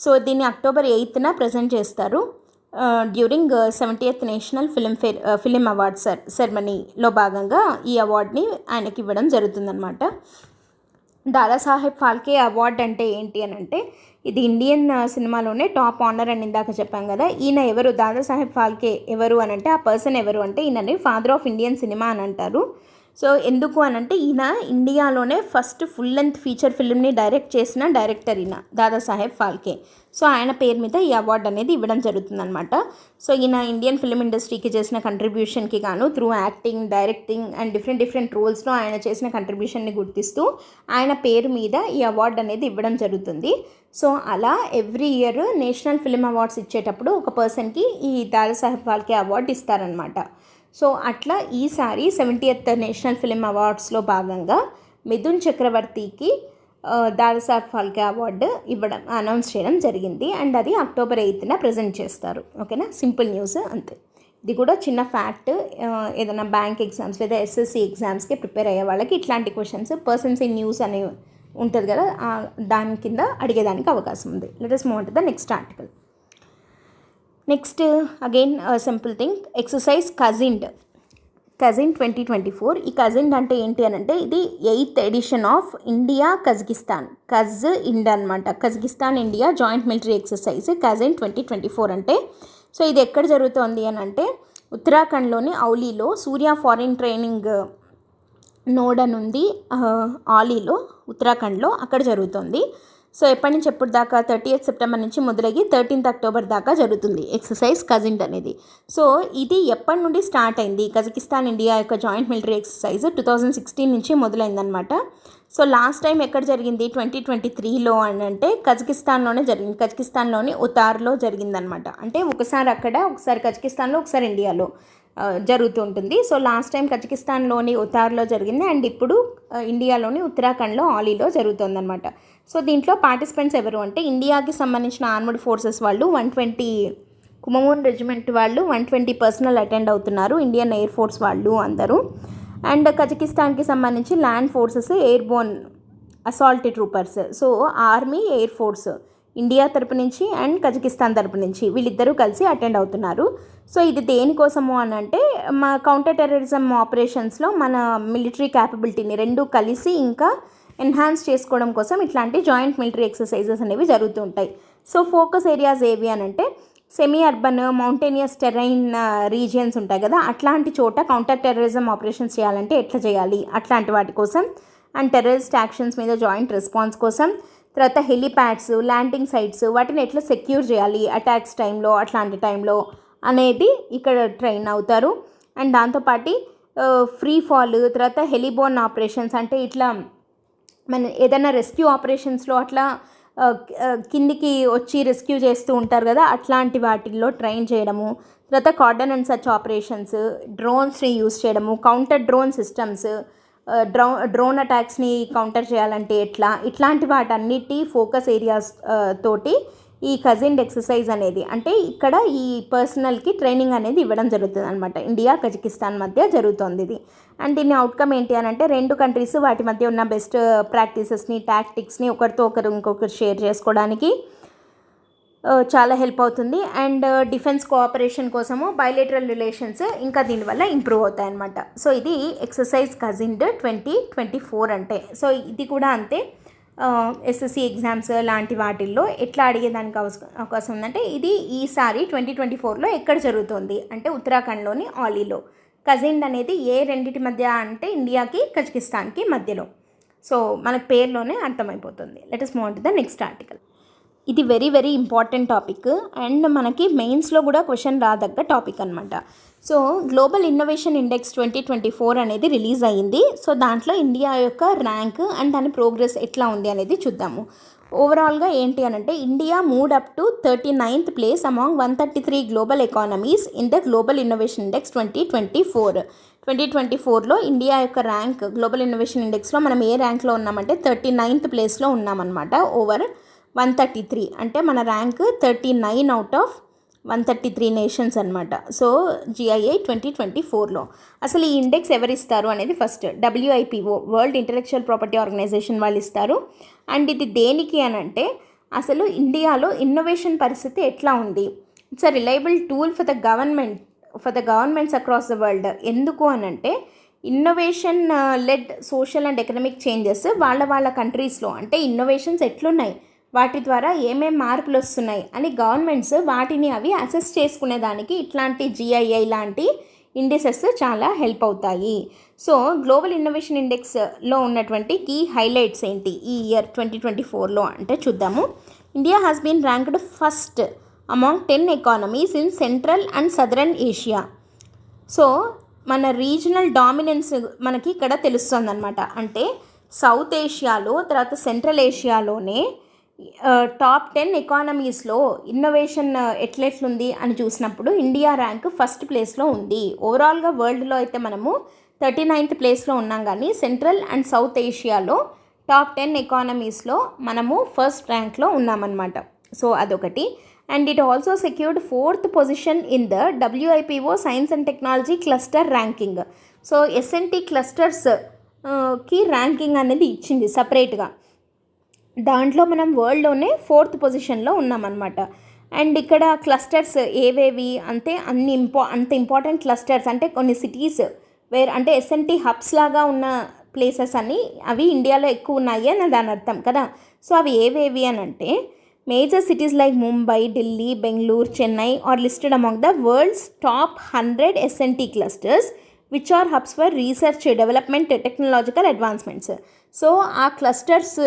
సో దీన్ని October 8th ప్రజెంట్ చేస్తారు during 70th national film awards సెరమనీలో భాగంగా ఈ అవార్డ్ని ఆయనకి ఇవ్వడం జరుగుతుందన్నమాట. దాదాసాహెబ్ ఫాల్కే అవార్డ్ అంటే ఏంటి అని అంటే ఇది ఇండియన్ సినిమాలోనే టాప్ ఆనర్ అని ఇందాక చెప్పాం కదా. ఈయన ఎవరు, దాదాసాహెబ్ ఫాల్కే ఎవరు అని అంటే ఆ పర్సన్ ఎవరు అంటే ఈయనని ఫాదర్ ఆఫ్ ఇండియన్ సినిమా అని అంటారు. సో ఎందుకు అని అంటే ఈయన ఇండియాలోనే ఫస్ట్ ఫుల్ లెంత్ ఫీచర్ ఫిల్మ్ని డైరెక్ట్ చేసిన డైరెక్టర్ ఈయన దాదాసాహెబ్ ఫాల్కే. సో ఆయన పేరు మీద ఈ అవార్డు అనేది ఇవ్వడం జరుగుతుందన్నమాట. సో ఈయన ఇండియన్ ఫిల్మ్ ఇండస్ట్రీకి చేసిన కంట్రిబ్యూషన్కి గాను through acting, directing and different రోల్స్లో ఆయన చేసిన కంట్రిబ్యూషన్ని గుర్తిస్తూ ఆయన పేరు మీద ఈ అవార్డు అనేది ఇవ్వడం జరుగుతుంది. సో అలా every year national film awards ఇచ్చేటప్పుడు ఒక పర్సన్కి ఈ దాదాసాహెబ్ ఫాల్కే అవార్డు ఇస్తారనమాట. సో అట్లా ఈసారి 70th నేషనల్ ఫిలిం అవార్డ్స్లో భాగంగా మిథున్ చక్రవర్తికి దాదాసాహెబ్ ఫాల్కే అవార్డు ఇవ్వడం అనౌన్స్ చేయడం జరిగింది. అండ్ అది October 8th ప్రజెంట్ చేస్తారు. ఓకేనా, సింపుల్ న్యూస్ అంతే. ఇది కూడా చిన్న ఫ్యాక్ట్. ఏదైనా బ్యాంక్ ఎగ్జామ్స్ లేదా ఎస్ఎస్సి ఎగ్జామ్స్కి ప్రిపేర్ అయ్యే వాళ్ళకి ఇట్లాంటి క్వశ్చన్స్ పర్సన్స్ ఇన్ న్యూస్ అనే ఉంటుంది కదా, దాని కింద అడిగేదానికి అవకాశం ఉంది. Let us move on to the next article. Next again simple thing exercise Kazind 2024. ఈ కజిండ్ అంటే ఏంటి అని అంటే ఇది 8th edition of India Kazakhstan ఇండ్ అనమాట. Kazakhstan India joint military exercise Kazind 2024 అంటే. సో ఇది ఎక్కడ జరుగుతోంది అని అంటే ఉత్తరాఖండ్లోని ఔలీలో సూర్య ఫారిన్ ట్రైనింగ్ నోడ్ అని ఉంది ఆలీలో ఉత్తరాఖండ్లో, అక్కడ జరుగుతుంది. సో ఎప్పటి నుంచి ఎప్పుడు దాకా 30th సెప్టెంబర్ నుంచి మొదలయ్యి 13th అక్టోబర్ దాకా జరుగుతుంది ఎక్సర్సైజ్ కజిండ్ అనేది. సో ఇది ఎప్పటి నుండి స్టార్ట్ అయింది కజకిస్తాన్ ఇండియా యొక్క జాయింట్ మిలిటరీ ఎక్సర్సైజ్ 2016 నుంచి మొదలైందనమాట. సో లాస్ట్ టైం ఎక్కడ జరిగింది 2023లో అని అంటే కజకిస్తాన్లోనే జరిగింది. కజకిస్తాన్లోని ఉతార్లో జరిగిందనమాట. అంటే ఒకసారి అక్కడ, ఒకసారి కజకిస్తాన్లో, ఒకసారి ఇండియాలో జరుగుతూ ఉంటుంది. సో లాస్ట్ టైం కజకిస్తాన్లోని ఉతార్లో జరిగింది అండ్ ఇప్పుడు ఇండియాలోని ఉత్తరాఖండ్లో ఆలీలో జరుగుతుందన్నమాట. సో దీంట్లో పార్టిసిపెంట్స్ ఎవరు అంటే ఇండియాకి సంబంధించిన ఆర్మడ్ ఫోర్సెస్ వాళ్ళు 120 కుమమోన్ రెజిమెంట్ వాళ్ళు 120 పర్సనల్ అటెండ్ అవుతున్నారు, ఇండియన్ ఎయిర్ ఫోర్స్ వాళ్ళు అందరూ. అండ్ కజకిస్తాన్కి సంబంధించి land forces, airborne assault troopers, so army, air force India తరపు నుంచి అండ్ కజకిస్తాన్ తరపు నుంచి వీళ్ళిద్దరూ కలిసి అటెండ్ అవుతున్నారు. సో ఇది దేనికోసము అని అంటే మా కౌంటర్ టెర్రరిజం ఆపరేషన్స్లో మన మిలిటరీ క్యాపబిలిటీని రెండు కలిసి ఇంకా ఎన్హాన్స్ చేసుకోవడం కోసం ఇట్లాంటి జాయింట్ మిలిటరీ ఎక్సర్సైజెస్ అనేవి జరుగుతూ ఉంటాయి. సో ఫోకస్ ఏరియాస్ ఏవి అని అంటే semi urban, mountainous terrain regions ఉంటాయి కదా, అట్లాంటి చోట కౌంటర్ టెర్రరిజం ఆపరేషన్స్ చేయాలంటే ఎట్లా చేయాలి అట్లాంటి వాటి కోసం, అండ్ టెర్రరిస్ట్ యాక్షన్స్ మీద జాయింట్ రెస్పాన్స్ కోసం, తర్వాత హెలిప్యాడ్స్, ల్యాండింగ్ సైట్స్ వాటిని ఎట్లా సెక్యూర్ చేయాలి అటాక్స్ టైంలో, అట్లాంటి టైంలో అనేది ఇక్కడ ట్రైన్ అవుతారు. అండ్ దాంతోపాటు ఫ్రీ ఫాల్, తర్వాత హెలిబోర్న్ ఆపరేషన్స్ అంటే ఇట్లా మన ఏదైనా రెస్క్యూ ఆపరేషన్స్లో అట్లా కిందికి వచ్చి రెస్క్యూ చేస్తూ ఉంటారు కదా, అట్లాంటి వాటిల్లో ట్రైన్ చేయడము. తర్వాత కార్డన్ అండ్ సర్చ్ ఆపరేషన్స్, డ్రోన్స్ని యూజ్ చేయడము, కౌంటర్ డ్రోన్ సిస్టమ్స్, డ్రోన్ అటాక్స్ని కౌంటర్ చేయాలంటే ఎట్లా, ఇట్లాంటి వాటన్నిటి ఫోకస్ ఏరియాస్ తోటి ఈ కజిండ్ ఎక్సర్సైజ్ అనేది అంటే ఇక్కడ ఈ పర్సనల్కి ట్రైనింగ్ అనేది ఇవ్వడం జరుగుతుంది అనమాట. ఇండియా కజకిస్తాన్ మధ్య జరుగుతుంది ఇది. అండ్ దీని అవుట్కమ్ ఏంటి అని అంటే రెండు కంట్రీస్ వాటి మధ్య ఉన్న బెస్ట్ ప్రాక్టీసెస్ని, టాక్టిక్స్ని ఒకరితో ఒకరు ఇంకొకరు షేర్ చేసుకోవడానికి చాలా హెల్ప్ అవుతుంది. అండ్ డిఫెన్స్ కోఆపరేషన్ కోసము బైలేటరల్ రిలేషన్స్ ఇంకా దీనివల్ల ఇంప్రూవ్ అవుతాయి అన్నమాట. సో ఇది ఎక్సర్సైజ్ కజిండ్ 2024 అంటే. సో ఇది కూడా అంతే, ఎస్ఎస్సి ఎగ్జామ్స్ లాంటి వాటిల్లో ఎట్లా అడిగేదానికి అవకాశం ఉందంటే ఇది ఈసారి 2024లో ఎక్కడ జరుగుతుంది అంటే ఉత్తరాఖండ్లోని ఆలీలో. కజిండ్ అనేది ఏ రెండింటి మధ్య అంటే ఇండియాకి కజకిస్తాన్కి మధ్యలో. సో మనకు పేరులోనే అర్థమైపోతుంది. Let us move on to the next article. ఇది very very important topic and మనకి మెయిన్స్లో కూడా క్వశ్చన్ రాదగ్గ టాపిక్ అనమాట. సో గ్లోబల్ ఇన్నోవేషన్ ఇండెక్స్ 2024 అనేది రిలీజ్ అయ్యింది. సో దాంట్లో ఇండియా యొక్క ర్యాంక్ అండ్ దాని ప్రోగ్రెస్ ఎట్లా ఉంది అనేది చూద్దాము. ఓవరాల్గా ఏంటి అని అంటే India moved up to 39th place among 133 global economies in the global innovation index 2024. 2024లో ఇండియా యొక్క ర్యాంక్ గ్లోబల్ ఇన్నోవేషన్ ఇండెక్స్లో మనం ఏ ర్యాంక్లో ఉన్నామంటే 39th ప్లేస్లో ఉన్నామన్నమాట ఓవర్ 133. అంటే మన ర్యాంక్ 39 అవుట్ ఆఫ్ 133 నేషన్స్ అనమాట. సో GII 2024లో అసలు ఈ ఇండెక్స్ ఎవరిస్తారు అనేది first WIPO world intellectual property organisation వాళ్ళు ఇస్తారు. అండ్ ఇది దేనికి అని అంటే అసలు ఇండియాలో ఇన్నోవేషన్ పరిస్థితి ఎట్లా ఉంది, it's a reliable tool for the governments across the world. ఎందుకు అని అంటే innovation led social and economic changes వాళ్ళ కంట్రీస్లో అంటే ఇన్నోవేషన్స్ ఎట్లున్నాయి, వాటి ద్వారా ఏమేం మార్పులు వస్తున్నాయి అని గవర్నమెంట్స్ వాటిని అవి అసెస్ చేసుకునేదానికి ఇట్లాంటి GII లాంటి ఇండిసెస్ చాలా హెల్ప్ అవుతాయి. సో గ్లోబల్ ఇన్నోవేషన్ ఇండెక్స్లో ఉన్నటువంటి కీ హైలైట్స్ ఏంటి ఈ ఇయర్ 2024లో అంటే చూద్దాము. India has been ranked first among 10 economies in central and southern Asia. So మన రీజనల్ డామినెన్స్ మనకి ఇక్కడ తెలుస్తుంది అనమాట. అంటే సౌత్ ఏషియాలో తర్వాత సెంట్రల్ ఏషియాలోనే టాప్ 10 ఎకానమీస్లో ఇన్నోవేషన్ ఎట్లెట్లుంది అని చూసినప్పుడు ఇండియా ర్యాంక్ ఫస్ట్ ప్లేస్లో ఉంది. ఓవరాల్గా వరల్డ్లో అయితే మనము 39th ప్లేస్లో ఉన్నాం, కానీ సెంట్రల్ అండ్ సౌత్ ఏషియాలో టాప్ 10 ఎకానమీస్లో మనము ఫస్ట్ ర్యాంక్లో ఉన్నామన్నమాట. సో అదొకటి. And it also secured 4th position in the WIPO science and technology cluster ranking. So SNT క్లస్టర్స్కి ర్యాంకింగ్ అనేది ఇచ్చింది సపరేట్గా. దాంట్లో మనం వరల్డ్లోనే 4th పొజిషన్లో ఉన్నామన్నమాట. అండ్ ఇక్కడ క్లస్టర్స్ ఏవేవి అంటే అంత ఇంపార్టెంట్ క్లస్టర్స్ అంటే కొన్ని సిటీస్ అంటే ఎస్ఎన్టీ హబ్స్ లాగా ఉన్న ప్లేసెస్ అన్నీ అవి ఇండియాలో ఎక్కువ ఉన్నాయి అని దాని అర్థం కదా. సో అవి ఏవేవి అని అంటే major cities like Mumbai, Delhi, Bengaluru, Chennai are listed among the world's top 100 SNT clusters which are hubs for research, development, technological advancements. So ఆ క్లస్టర్స్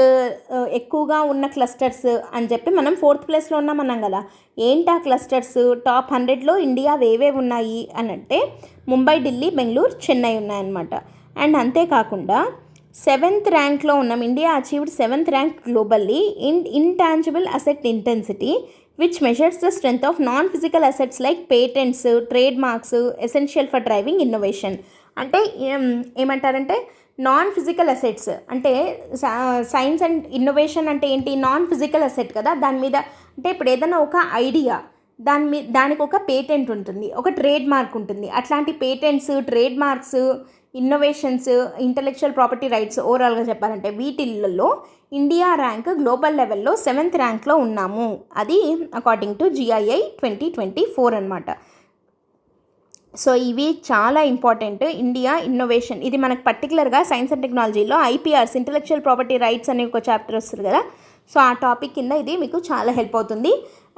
ఎక్కువగా ఉన్న క్లస్టర్స్ అని చెప్పి మనం 4th ప్లేస్లో ఉన్నామన్నాం కదా. ఏంటి ఆ క్లస్టర్స్? టాప్ 100లో ఇండియా ఏవేవి ఉన్నాయి అని అంటే ముంబై, ఢిల్లీ, బెంగళూరు, చెన్నై ఉన్నాయన్నమాట. అండ్ అంతేకాకుండా 7th ర్యాంక్లో ఉన్నాం. India achieved 7th rank globally in intangible asset intensity which measures the strength of non physical assets like patents, trade marks essential for driving innovation. అంటే ఏమంటారంటే నాన్ ఫిజికల్ అసెట్స్ అంటే సైన్స్ అండ్ ఇన్నోవేషన్ అంటే ఏంటి? Non physical asset కదా. దాని మీద అంటే ఇప్పుడు ఏదైనా ఒక ఐడియా దానికి ఒక పేటెంట్ ఉంటుంది, ఒక ట్రేడ్ మార్క్ ఉంటుంది. అట్లాంటి patents, trade marks, innovations, intellectual property rights ఓవరాల్గా చెప్పాలంటే వీటిల్లో ఇండియా ర్యాంక్ గ్లోబల్ లెవెల్లో 7th ర్యాంక్లో ఉన్నాము. అది అకార్డింగ్ టు GII 2024 అనమాట. సో ఇవి చాలా ఇంపార్టెంట్. ఇండియా ఇన్నోవేషన్ ఇది మనకు పర్టికులర్గా సైన్స్ అండ్ టెక్నాలజీలో IPRs, ఇంటలెక్చువల్ ప్రాపర్టీ రైట్స్ అనే ఒక చాప్టర్ వస్తుంది కదా. సో ఆ టాపిక్ కింద ఇది మీకు చాలా హెల్ప్ అవుతుంది.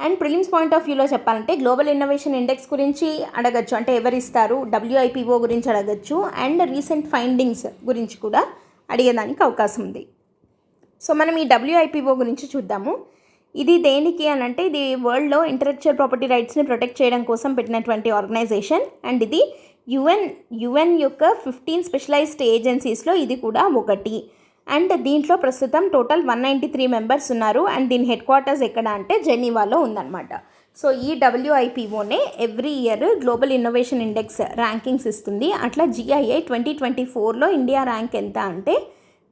అండ్ ప్రిలిమ్స్ పాయింట్ ఆఫ్ వ్యూలో చెప్పాలంటే గ్లోబల్ ఇన్నోవేషన్ ఇండెక్స్ గురించి అడగచ్చు, అంటే ఎవరిస్తారు, WIPO గురించి అడగచ్చు, అండ్ రీసెంట్ ఫైండింగ్స్ గురించి కూడా అడిగేదానికి అవకాశం ఉంది. సో మనం ఈ WIPO గురించి చూద్దాము. ఇది దేనికి అని అంటే ఇది వరల్డ్లో ఇంటలెక్చువల్ ప్రాపర్టీ రైట్స్ని ప్రొటెక్ట్ చేయడం కోసం పెట్టినటువంటి ఆర్గనైజేషన్. అండ్ ఇది UN యొక్క 15 స్పెషలైజ్డ్ ఏజెన్సీస్లో ఇది కూడా ఒకటి. అండ్ దీంట్లో ప్రస్తుతం టోటల్ 193 మెంబర్స్ ఉన్నారు. అండ్ దీని హెడ్ క్వార్టర్స్ ఎక్కడ అంటే జెనీవాలో ఉందన్నమాట. సో ఈ WIPOనే every year global innovation index rankings ఇస్తుంది. అట్లా GII 2024లో ఇండియా ర్యాంక్ ఎంత అంటే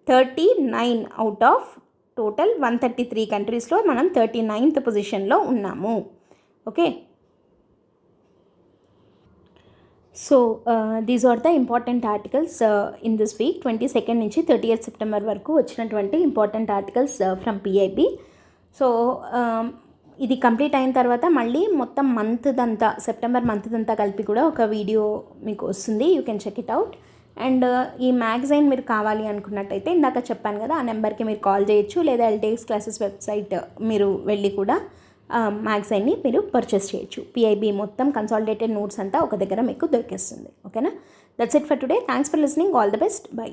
39 అవుట్ ఆఫ్ టోటల్ 133 కంట్రీస్లో మనం 39th పొజిషన్లో ఉన్నాము. Okay, so these are the important articles in this week. 22nd నుంచి 30th సెప్టెంబర్ వరకు వచ్చినటువంటి important articles from PIB. So ఇది కంప్లీట్ అయిన తర్వాత మళ్ళీ మొత్తం మంత్దంతా, సెప్టెంబర్ మంత్దంతా కలిపి కూడా ఒక వీడియో మీకు వస్తుంది. You can check it out. And ఈ మ్యాగజైన్ మీరు కావాలి అనుకున్నట్టయితే ఇందాక చెప్పాను కదా, ఆ నెంబర్కి మీరు కాల్ చేయొచ్చు, లేదా LTX క్లాసెస్ వెబ్సైట్ మీరు వెళ్ళి కూడా మ్యాగజైన్ని మీరు పర్చేస్ చేయొచ్చు. PIB మొత్తం కన్సాలిడేటెడ్ నోట్స్ అంతా ఒక దగ్గర మీకు దొరికేస్తుంది. ఓకేనా? That's it for today. Thanks for listening. All the best. By.